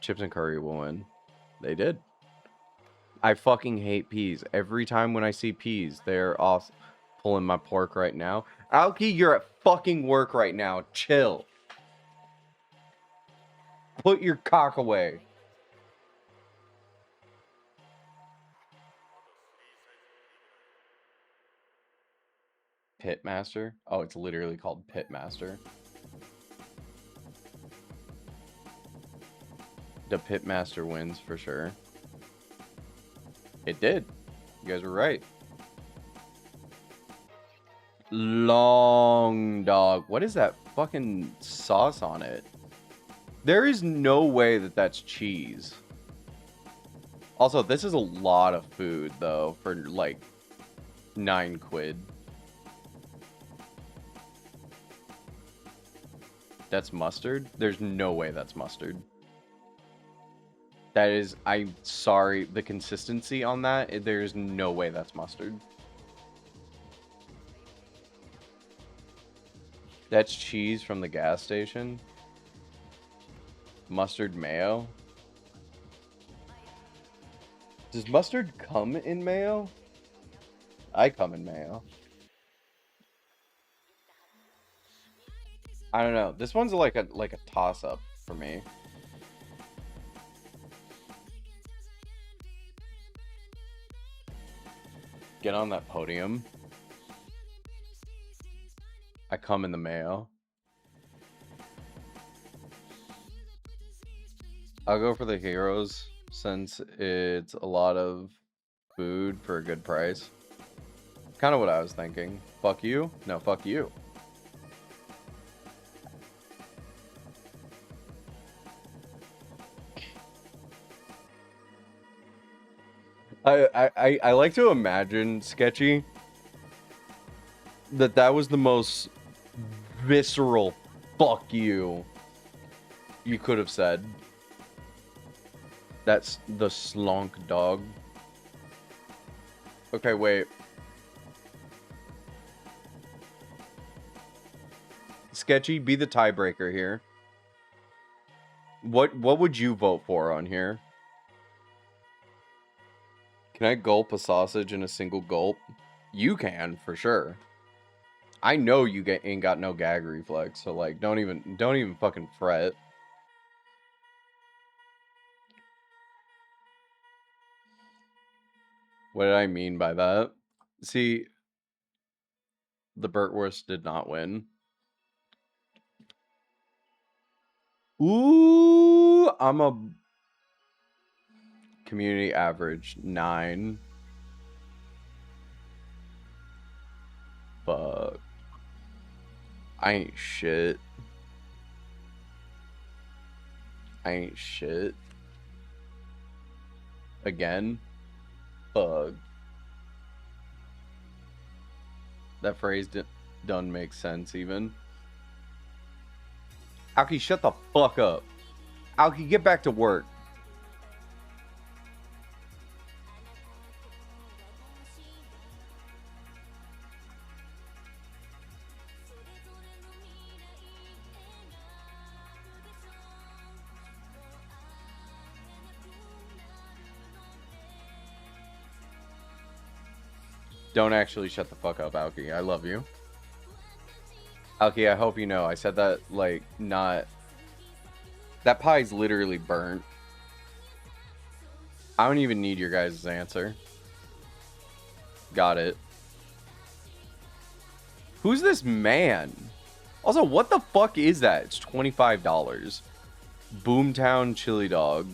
Chips and curry will win. They did. I fucking hate peas. Every time when I see peas, they're off pulling my pork right now. Alki, you're at fucking work right now. Chill. Put your cock away. Pitmaster? Oh, it's literally called Pitmaster. The Pitmaster wins for sure. It did. You guys were right. Long dog. What is that fucking sauce on it? There is no way that that's cheese. Also, this is a lot of food, though, for like 9 quid. That's mustard? There's no way that's mustard. That is, I'm sorry, the consistency on that, there's no way that's mustard. That's cheese from the gas station. Mustard mayo. Does mustard come in mayo? I come in mayo. I don't know. This one's like a toss-up for me. Get on that podium. I come in the mayo. I'll go for the heroes since it's a lot of food for a good price. Kind of what I was thinking. Fuck you? No, fuck you. I like to imagine, Sketchy, that was the most visceral fuck you could have said. That's the slonk dog. Okay, wait. Sketchy, be the tiebreaker here. What would you vote for on here? Can I gulp a sausage in a single gulp? You can, for sure. I know you ain't got no gag reflex, so like, don't even fucking fret. What did I mean by that? See, the Burtwurst did not win. Ooh, I'm a community average 9. Fuck. I ain't shit. I ain't shit. Again. Fuck. That phrase doesn't make sense even. Alki, shut the fuck up. Alki, get back to work. Don't actually shut the fuck up, Alki. I love you. Alki, I hope you know. I said that, like, not... That pie's literally burnt. I don't even need your guys' answer. Got it. Who's this man? Also, what the fuck is that? It's $25. Boomtown chili dog.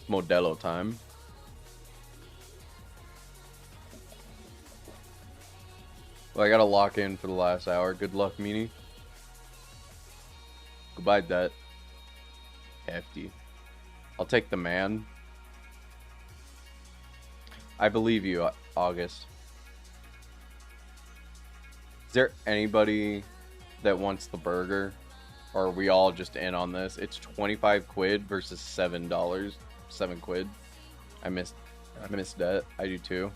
Modelo time. Well, I gotta lock in for the last hour. Good luck, meanie. Goodbye, debt. Hefty. I'll take the man. I believe you, August. Is there anybody that wants the burger? Or are we all just in on this? It's 25 quid versus $7. 7 quid. I missed that. I do too.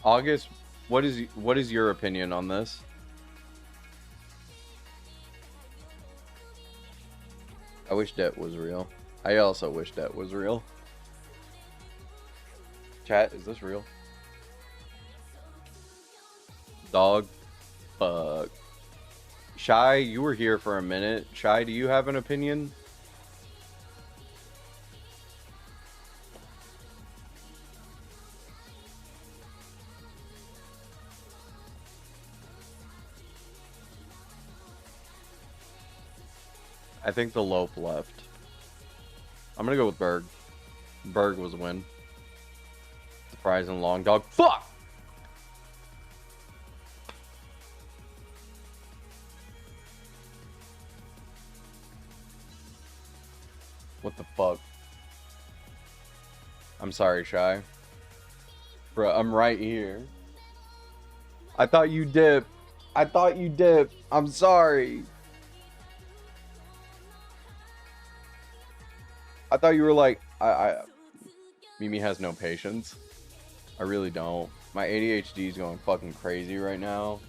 August, what is your opinion on this? I wish debt was real. I also wish debt was real. Chat, is this real? Dog. Fuck. Shy, you were here for a minute. Shy, do you have an opinion? I think the Lope left. I'm gonna go with Berg. Berg was a win. Surprising long dog. Fuck! What the fuck? I'm sorry, Shy. Bro, I'm right here. I thought you dipped. I thought you dipped. I'm sorry. I thought you were like, Mimi has no patience. I really don't. My ADHD is going fucking crazy right now.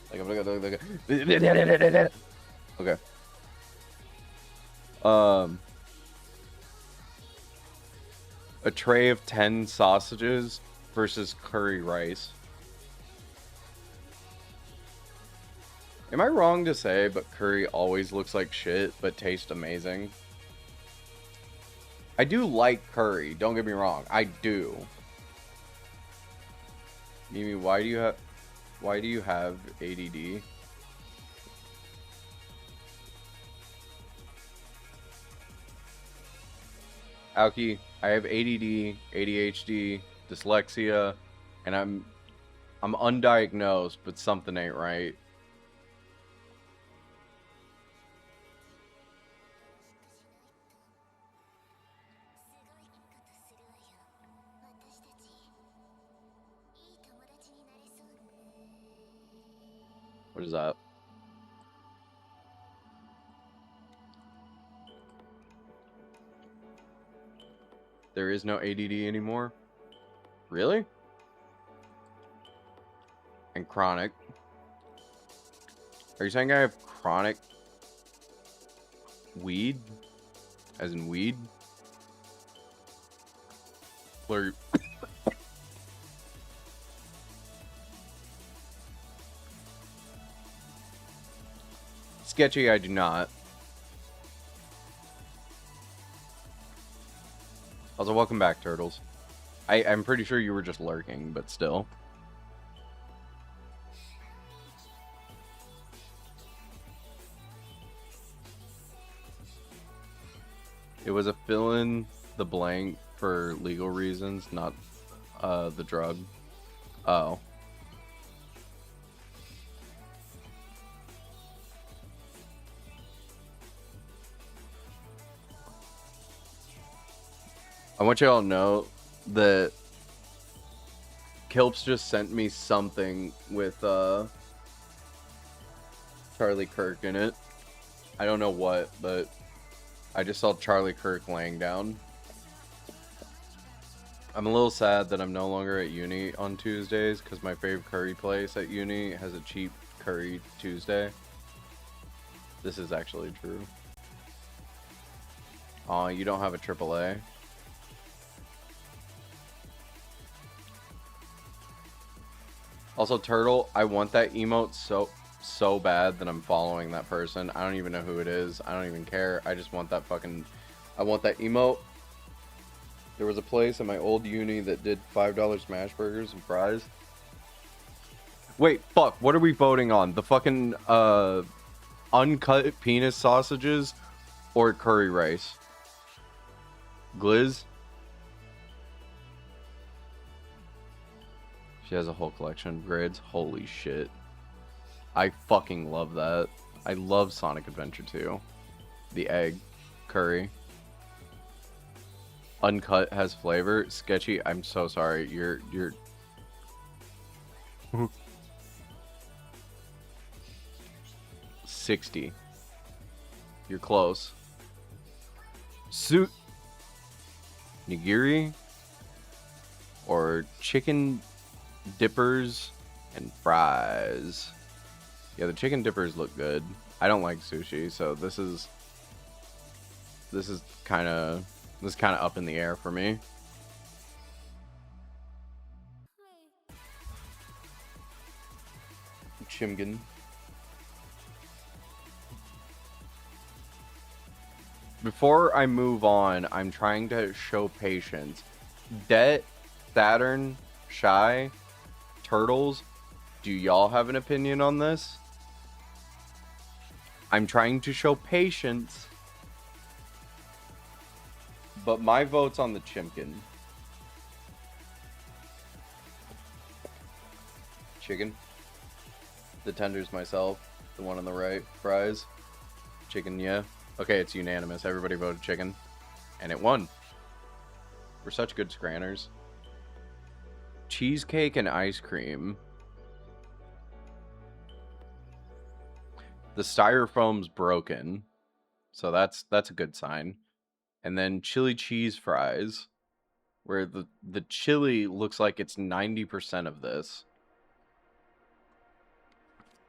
Like, I'm okay. A tray of 10 sausages versus curry rice. Am I wrong to say, but curry always looks like shit, but tastes amazing? I do like curry, don't get me wrong. I do. Mimi, why do you have ADD? Aoki, I have ADD, ADHD, dyslexia, and I'm undiagnosed, but something ain't right. What is that? There is no ADD anymore? Really? And chronic. Are you saying I have chronic weed? As in weed? Or sketchy, I do not. Also, welcome back, Turtles. I'm pretty sure you were just lurking, but still. It was a fill in the blank for legal reasons, not the drug. Oh. I want y'all to know that Kilps just sent me something with Charlie Kirk in it. I don't know what, but I just saw Charlie Kirk laying down. I'm a little sad that I'm no longer at uni on Tuesdays because my favorite curry place at uni has a cheap curry Tuesday. This is actually true. Oh, you don't have a AAA? Also, Turtle, I want that emote so bad that I'm following that person. I don't even know who it is. I don't even care. I just want that fucking... I want that emote. There was a place in my old uni that did $5 smash burgers and fries. Wait, fuck. What are we voting on? The fucking uncut penis sausages or curry rice? Gliz? She has a whole collection of grids. Holy shit. I fucking love that. I love Sonic Adventure 2. The egg curry. Uncut has flavor. Sketchy, I'm so sorry. You're 60. You're close. Suit nigiri or chicken dippers and fries. Yeah, the chicken dippers look good. I don't like sushi, so this is kind of up in the air for me. Chimgan. Before I move on, I'm trying to show patience. Det, Saturn, Shy, Turtles, do y'all have an opinion on this? I'm trying to show patience. But my vote's on the Chimkin. Chicken. The tenders myself. The one on the right. Fries. Chicken, yeah. Okay, it's unanimous. Everybody voted chicken. And it won. We're such good scranners. Cheesecake and ice cream. The styrofoam's broken. So that's a good sign. And then chili cheese fries, where the chili looks like it's 90% of this.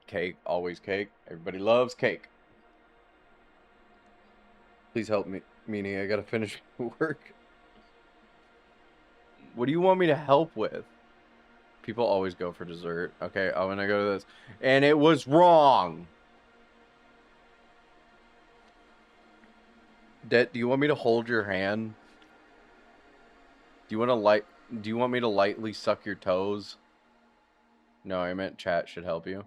Cake, always cake. Everybody loves cake. Please help me, Meanie. I gotta finish work. What do you want me to help with? People always go for dessert. Okay, I'm gonna go to this. And it was wrong! Det, do you want me to hold your hand? Do you want me to lightly suck your toes? No, I meant chat should help you.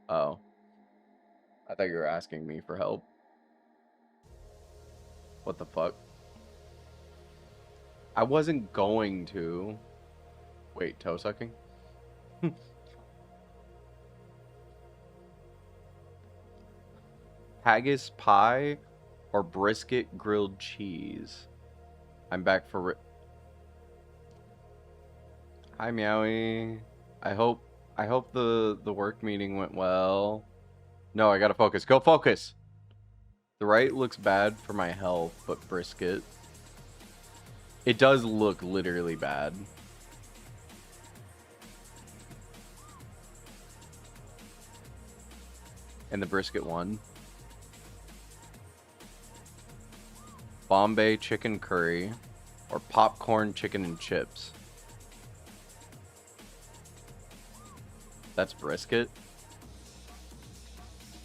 Oh. I thought you were asking me for help. What the fuck? I wasn't going to. Wait, toe sucking? Haggis pie or brisket grilled cheese? I'm back for... Hi, Meowie. I hope the work meeting went well. No, I gotta focus. Go focus! The right looks bad for my health, but brisket... It does look literally bad. And the brisket won. Bombay chicken curry or popcorn chicken and chips. That's brisket.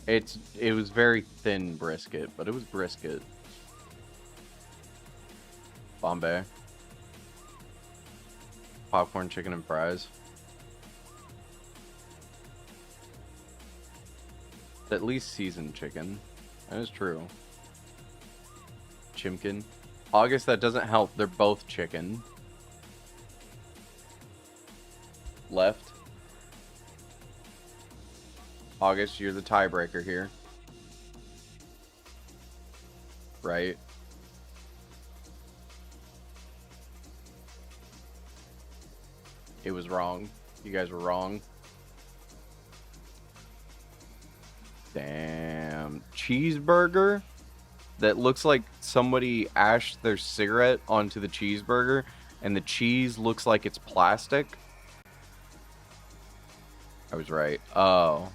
It was very thin brisket, but it was brisket. Bombay. Popcorn chicken and fries. It's at least seasoned chicken. That is true. Chimkin. August, that doesn't help. They're both chicken. Left. August, you're the tiebreaker here. Right. It was wrong. You guys were wrong. Damn. Cheeseburger that looks like somebody ashed their cigarette onto the cheeseburger and the cheese looks like it's plastic. I was right. Oh,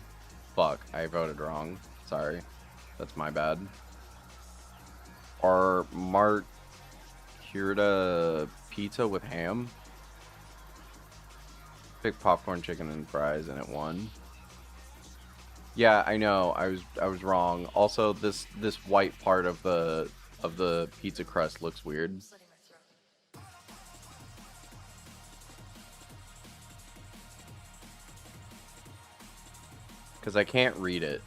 fuck. I voted wrong. Sorry. That's my bad. Or Margherita pizza with ham. Pick popcorn, chicken, and fries, and it won. Yeah, I know. I was wrong. Also, this white part of the pizza crust looks weird. Because I can't read it.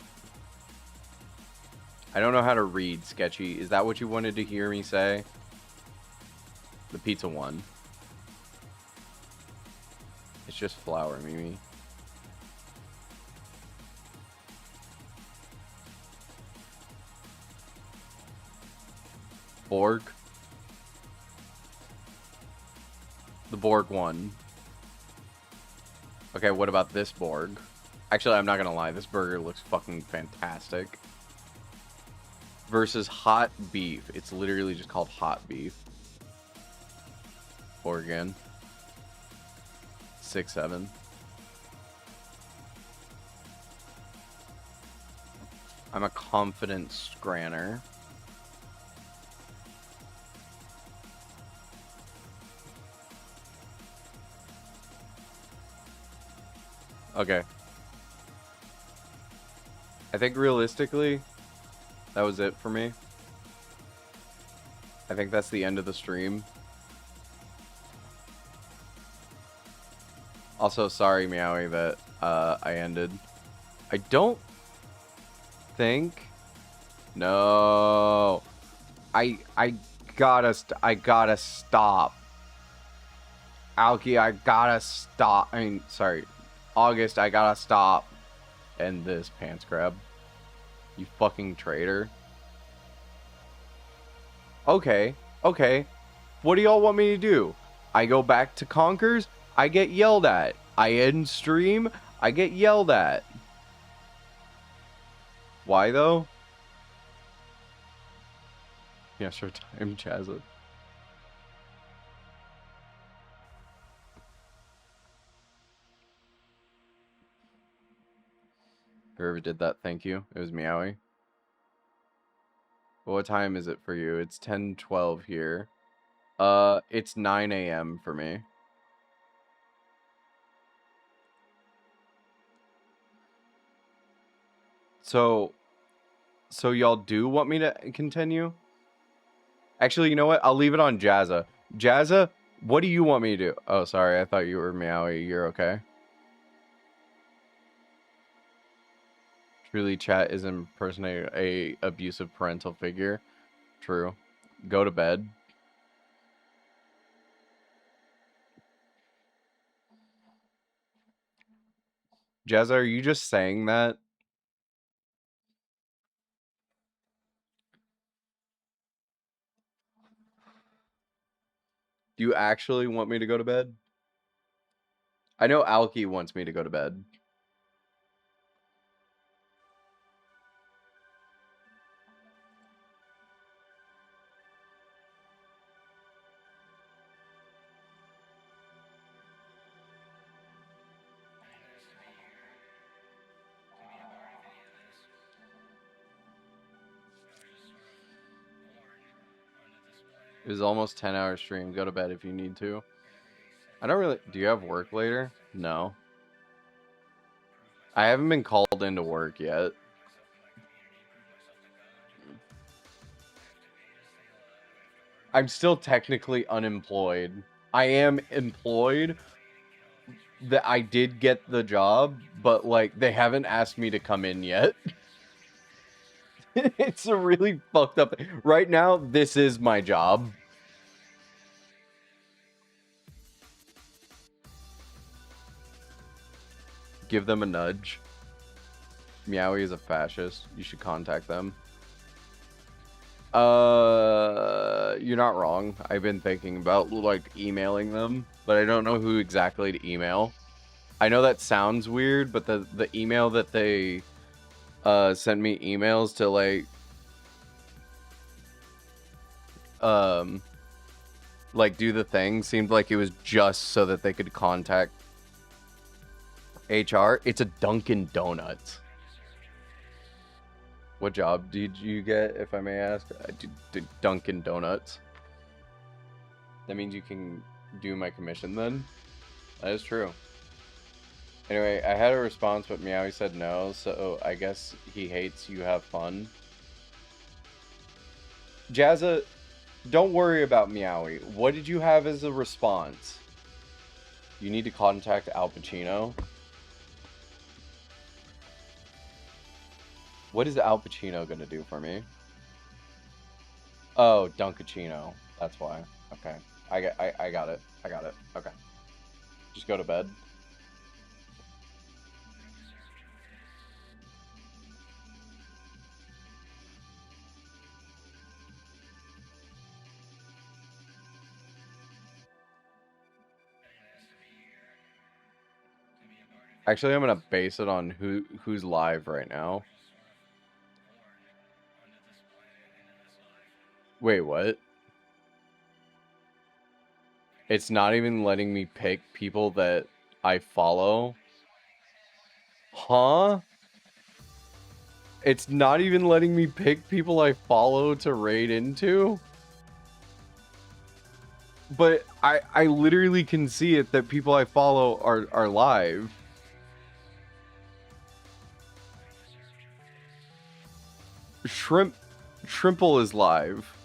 I don't know how to read, Sketchy. Is that what you wanted to hear me say? The pizza won. It's just flour, Mimi. Borg. The Borg won. Okay, what about this Borg? Actually, I'm not gonna lie. This burger looks fucking fantastic. Versus hot beef. It's literally just called hot beef. Oregon. 6-7. I'm a confident scranner. Okay. I think realistically, that was it for me. I think that's the end of the stream. Also, sorry, Meowie, that I ended. I don't think. No. I gotta stop. Alki, I gotta stop. I mean, sorry. August, I gotta stop. End this, pants grab. You fucking traitor. Okay, okay. What do y'all want me to do? I go back to Conkers, I get yelled at. I end stream, I get yelled at. Why though? Yeah, sure time, Chazza. Whoever did that, thank you. It was Meowie. What time is it for you? It's 10:12 here. It's 9 a.m. for me. So y'all do want me to continue? Actually, you know what? I'll leave it on Jazza. Jazza, what do you want me to do? Oh, sorry. I thought you were Meowie. You're okay. Truly, chat is impersonating a abusive parental figure. True. Go to bed. Jazza, are you just saying that? Do you actually want me to go to bed? I know Alki wants me to go to bed. It was almost 10-hour stream. Go to bed if you need to. I don't really... Do you have work later? No. I haven't been called into work yet. I'm still technically unemployed. I am employed. That I did get the job, but like they haven't asked me to come in yet. It's a really fucked up. Right now, this is my job. Give them a nudge. Meowie is a fascist. You should contact them. You're not wrong. I've been thinking about like emailing them, but I don't know who exactly to email. I know that sounds weird, but the email that they sent me emails to like do the thing seemed like it was just so that they could contact HR. It's a Dunkin' Donuts. What job did you get, if I may ask? I did Dunkin' Donuts. That means you can do my commission then? That is true. Anyway, I had a response, but Meowie said no, so I guess he hates you have fun. Jazza, don't worry about Meowie. What did you have as a response? You need to contact Al Pacino. What is Al Pacino gonna do for me? Oh, Dunkachino. That's why. Okay. I got it. I got it. Okay. Just go to bed. Actually, I'm gonna base it on who's live right now. Wait, what? It's not even letting me pick people that I follow. Huh? It's not even letting me pick people I follow to raid into? But I literally can see it that people I follow are live. Shrimple is live.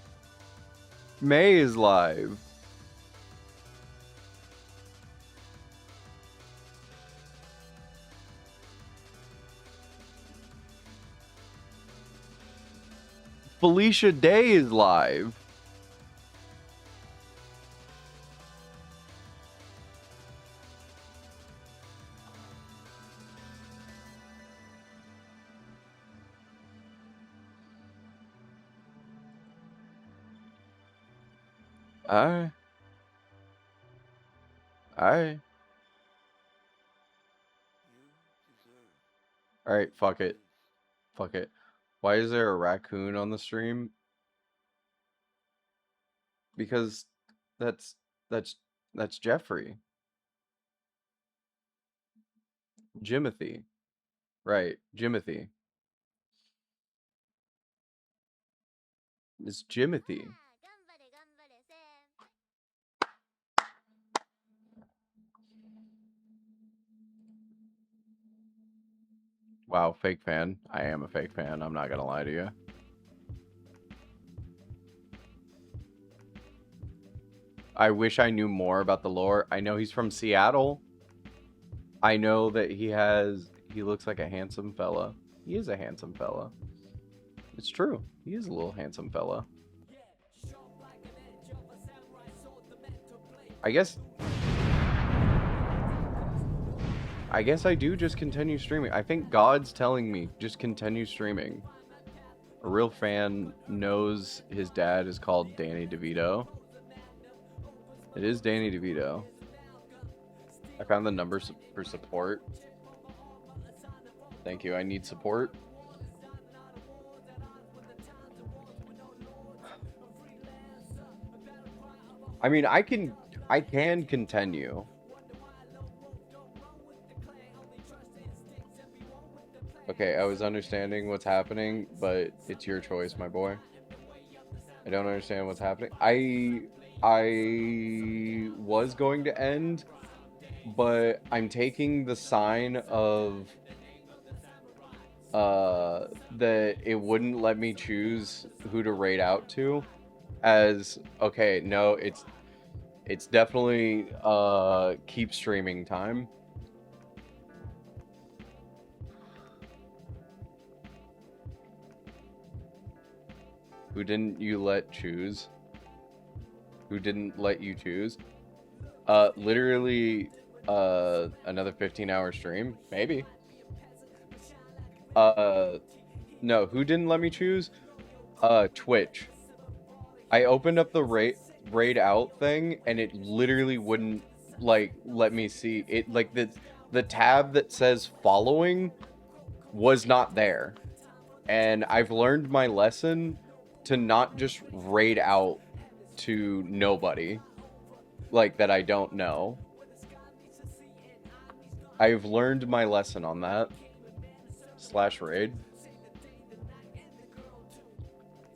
May is live. Felicia Day is live. Alright. Alright, fuck it. Fuck it. Why is there a raccoon on the stream? Because that's Jeffrey. Jimothy. Right, Jimothy. It's Jimothy. Wow, fake fan. I am a fake fan. I'm not gonna lie to you. I wish I knew more about the lore. I know he's from Seattle. I know that he looks like a handsome fella. He is a handsome fella. It's true. He is a little handsome fella. I guess I do just continue streaming. I think God's telling me just continue streaming. A real fan knows his dad is called Danny DeVito. It is Danny DeVito. I found the numbers for support. Thank you. I need support. I mean, I can continue. Okay, I was understanding what's happening, but it's your choice, my boy. I don't understand what's happening. I was going to end, but I'm taking the sign of that it wouldn't let me choose who to raid out to as okay, no, it's definitely keep streaming time. Who didn't you let choose? Who didn't let you choose? Literally, another 15-hour stream? Maybe. No, who didn't let me choose? Twitch. I opened up the raid out thing, and it literally wouldn't, like, let me see. It, like, the tab that says following was not there. And I've learned my lesson to not just raid out to nobody, like, that I don't know. I've learned my lesson on that. /raid.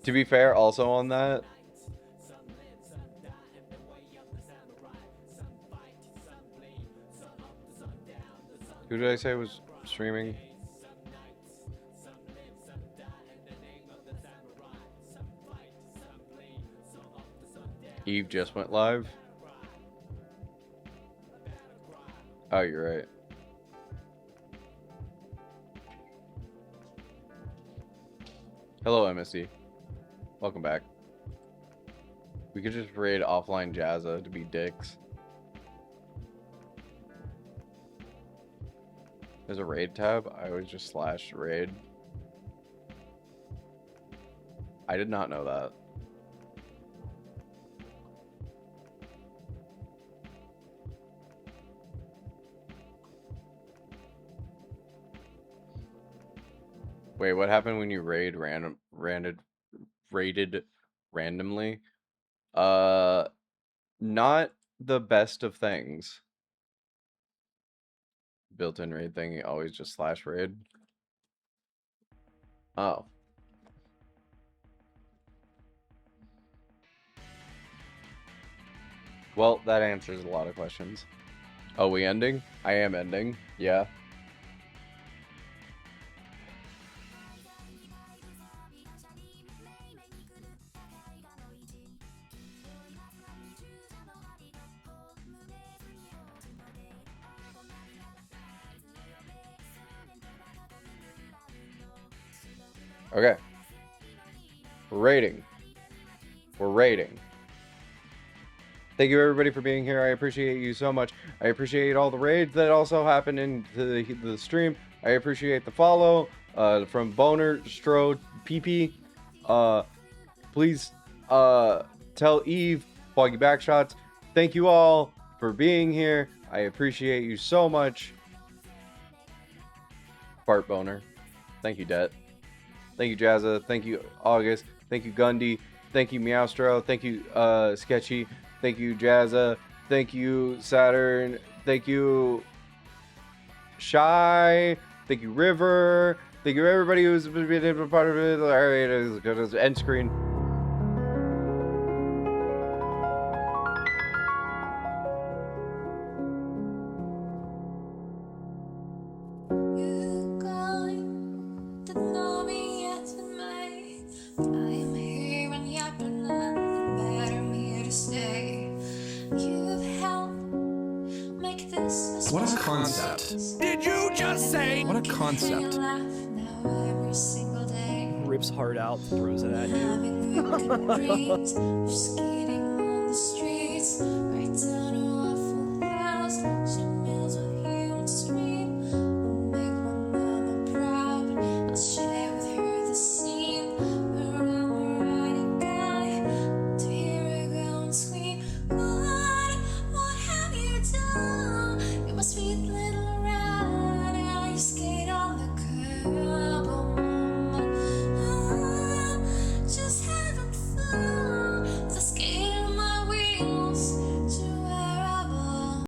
To be fair, also on that, who did I say was streaming? Eve just went live. Oh, you're right. Hello, MSC. Welcome back. We could just raid offline Jazza to be dicks. There's a raid tab. I always just / raid. I did not know that. Wait, what happened when you raided randomly? Not the best of things. Built-in raid thing, always just / raid. Oh. Well, that answers a lot of questions. Oh, we ending? I am ending. Yeah. Okay. Rating. We're rating. Thank you everybody for being here. I appreciate you so much. I appreciate all the raids that also happened in the stream. I appreciate the follow from Boner, Strode, PP. Please tell Eve, Foggy Backshots. Thank you all for being here. I appreciate you so much. Bart Boner. Thank you, Det. Thank you, Jazza. Thank you, August. Thank you, Gundy. Thank you, Meowstro. Thank you, Sketchy. Thank you, Jazza. Thank you, Saturn. Thank you, Shy. Thank you, River. Thank you, everybody who's been a part of it. All right, it's good as end screen. What a concept. Did you just say? What a concept. Rips heart out, throws it at you. Sweet little rat, I skate on the curb.